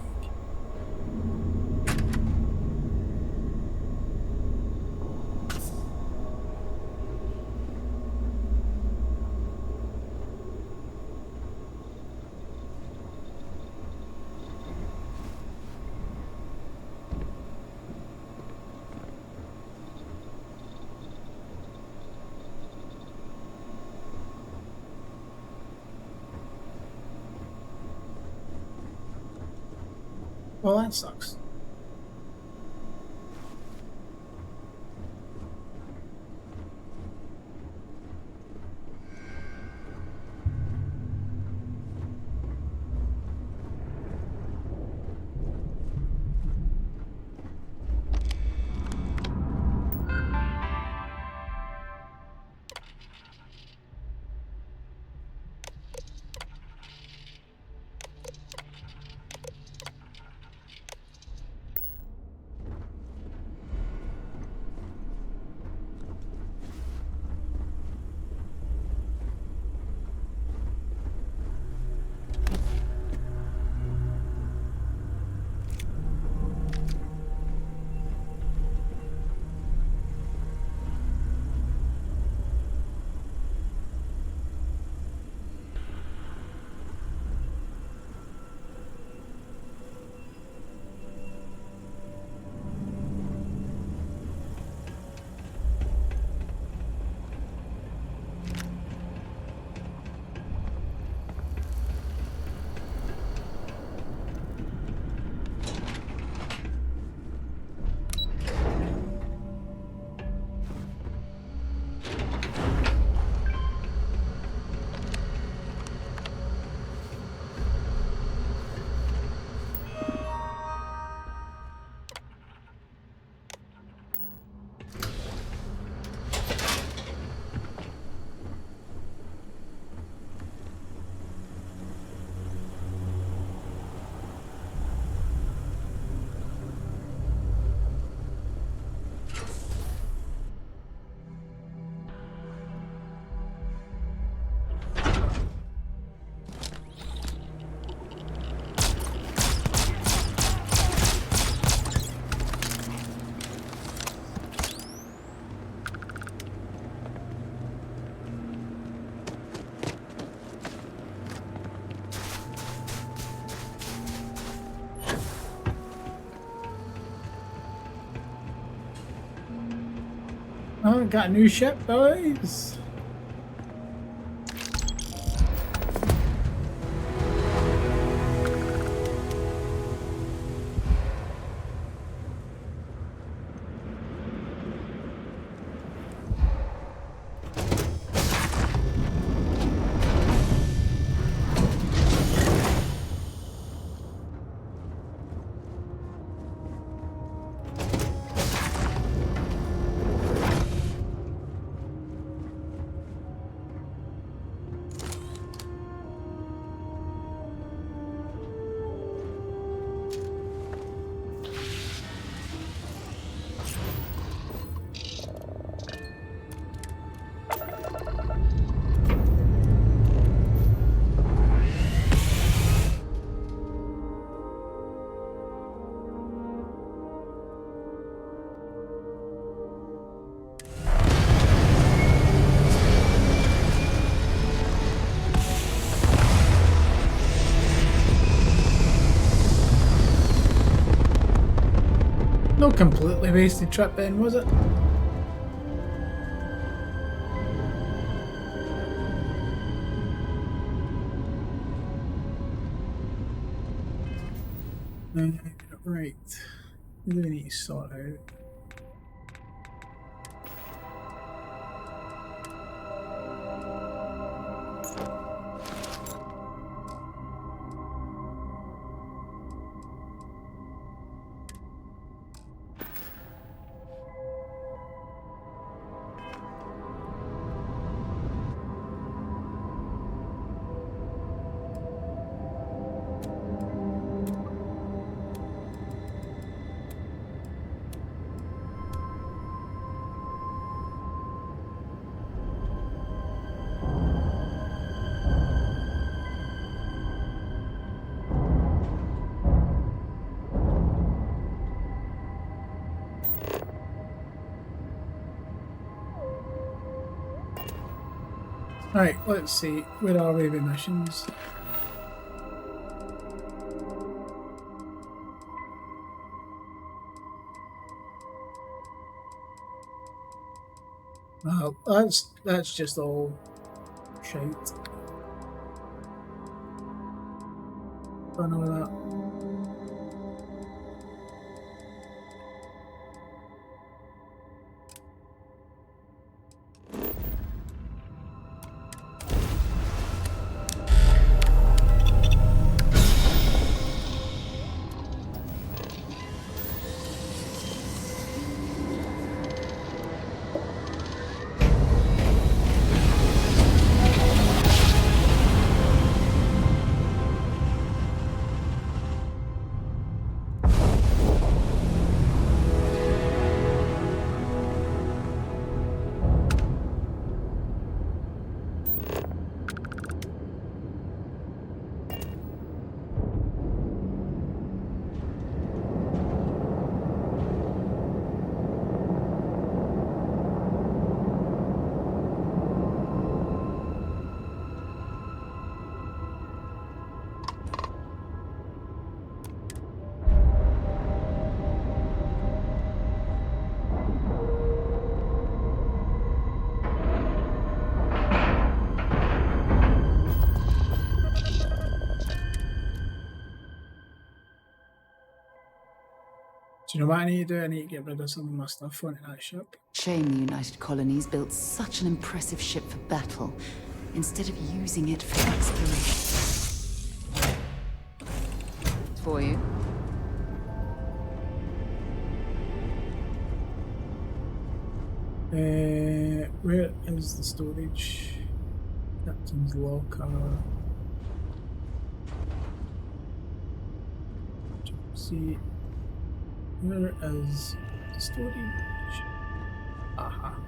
Well, that sucks. Oh, got a new ship, boys. No completely wasted trip then, was it? Right. What do we need to sort out? Right, let's see. Where are we with missions? Well, that's just all shite. I know that. Do you know what I need to do? I need to get rid of some of my stuff on that ship. Shame the United Colonies built such an impressive ship for battle, instead of using it for exploration. For you. Where is the storage? Captain's locker. See, where is the storage? Aha.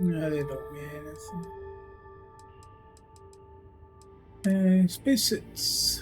No, they don't mean anything. Spacesuits.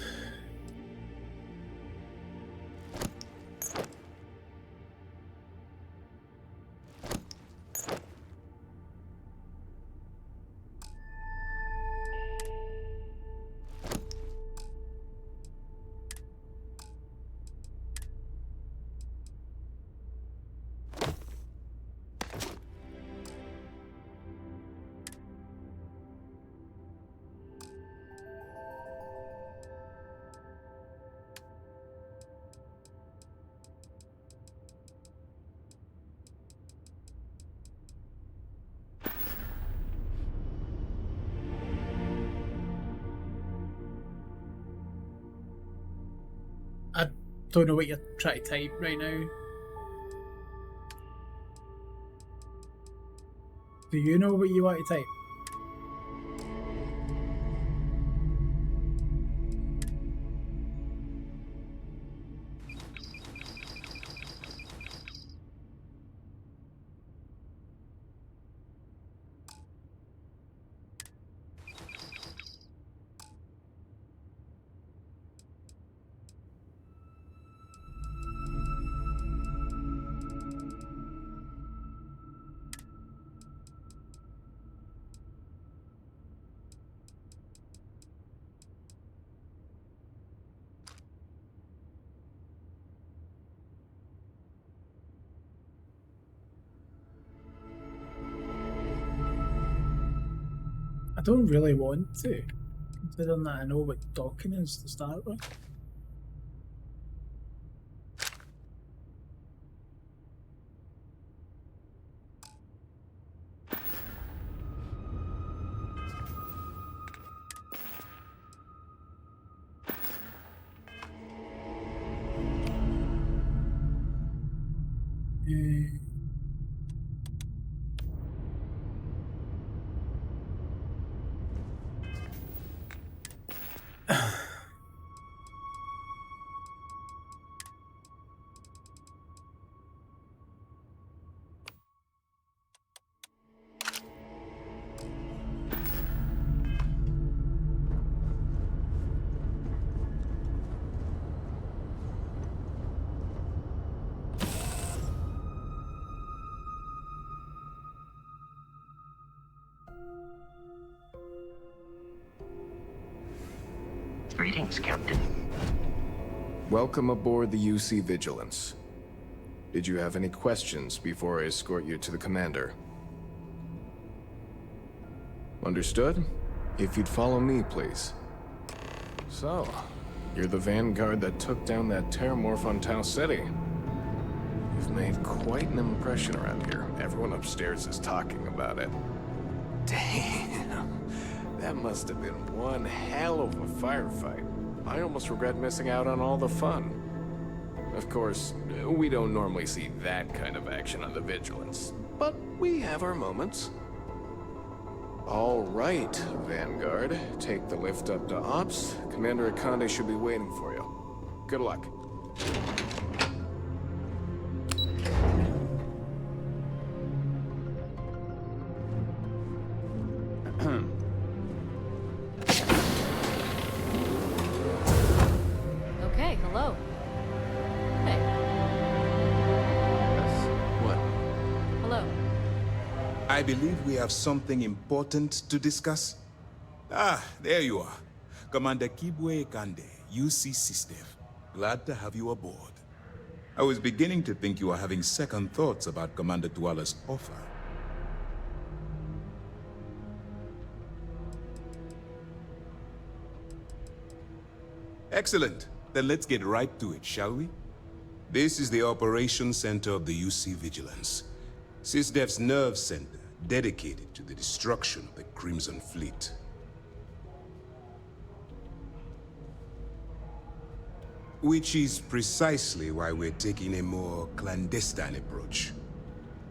I don't know what you're trying to type right now. Do you know what you want to type? don't really want to, considering that I know what docking is to start with. Greetings, Captain. Welcome aboard the UC Vigilance. Did you have any questions before I escort you to the commander? Understood? If you'd follow me, please. So, you're the vanguard that took down that terramorph on Tau City. You've made quite an impression around here. Everyone upstairs is talking about it. Damn. That must have been one hell of a firefight. I almost regret missing out on all the fun. Of course, we don't normally see that kind of action on the Vigilance, but we have our moments. All right, Vanguard. Take the lift up to Ops. Commander Akande should be waiting for you. Good luck. Okay, hello. Hey. What? Hello. I believe we have something important to discuss. Ah, there you are. Commander Kibwe Kande, UC SysDev. Glad to have you aboard. I was beginning to think you were having second thoughts about Commander Tuala's offer. Excellent. Then let's get right to it, shall we? This is the operations center of the UC Vigilance. SysDev's nerve center, dedicated to the destruction of the Crimson Fleet. Which is precisely why we're taking a more clandestine approach.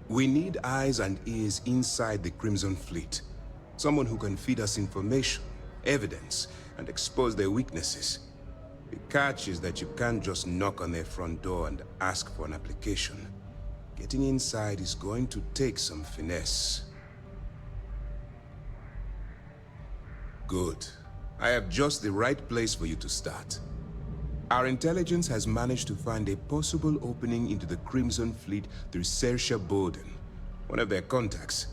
We need eyes and ears inside the Crimson Fleet. Someone who can feed us information, evidence, and expose their weaknesses. The catch is that you can't just knock on their front door and ask for an application. Getting inside is going to take some finesse. Good. I have just the right place for you to start. Our intelligence has managed to find a possible opening into the Crimson Fleet through Saoirse Bowden, one of their contacts.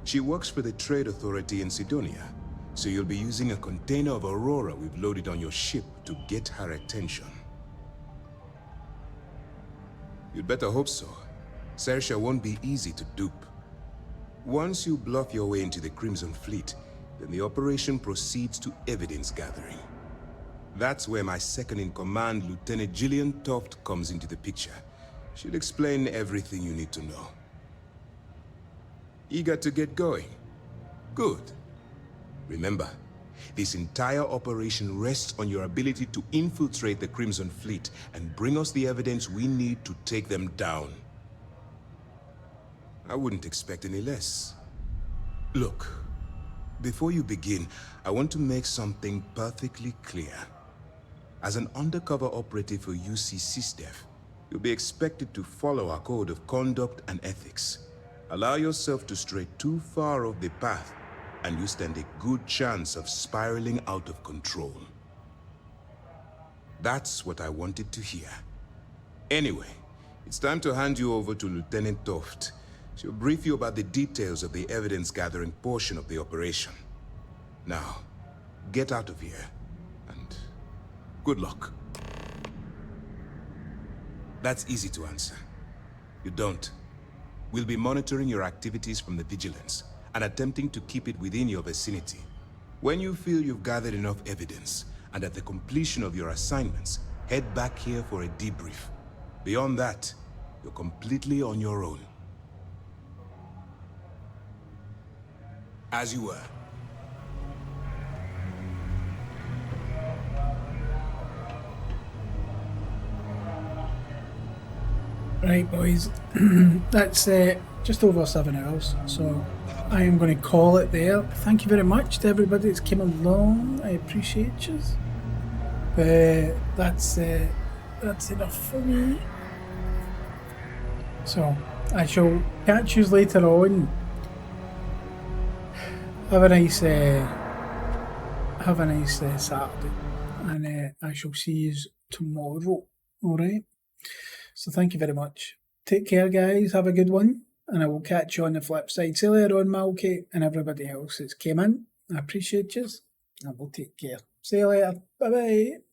She works for the Trade Authority in Sidonia, so you'll be using a container of Aurora we've loaded on your ship to get her attention. You'd better hope so. Saoirse won't be easy to dupe. Once you bluff your way into the Crimson Fleet, then the operation proceeds to evidence gathering. That's where my second-in-command, Lieutenant Gillian Toft, comes into the picture. She'll explain everything you need to know. Eager to get going? Good. Remember, this entire operation rests on your ability to infiltrate the Crimson Fleet and bring us the evidence we need to take them down. I wouldn't expect any less. Look, before you begin, I want to make something perfectly clear. As an undercover operative for UC SysDev, you'll be expected to follow our code of conduct and ethics. Allow yourself to stray too far off the path, and you stand a good chance of spiraling out of control. That's what I wanted to hear. Anyway, it's time to hand you over to Lieutenant Toft. She'll brief you about the details of the evidence-gathering portion of the operation. Now, get out of here, and good luck. That's easy to answer. You don't. We'll be monitoring your activities from the Vigilance. and attempting to keep it within your vicinity. When you feel you've gathered enough evidence, and at the completion of your assignments, head back here for a debrief. Beyond that, you're completely on your own. As you were. Right, boys, that's just over 7 hours, so I am going to call it there. Thank you very much to everybody that's came along. I appreciate you. That's enough for me. So I shall catch you later on. Have a nice Saturday, and I shall see you tomorrow. All right. So thank you very much. Take care, guys. Have a good one. And I will catch you on the flip side. See you later on, Malky, and everybody else that's came in. I appreciate you. And we'll take care. See you later. Bye-bye.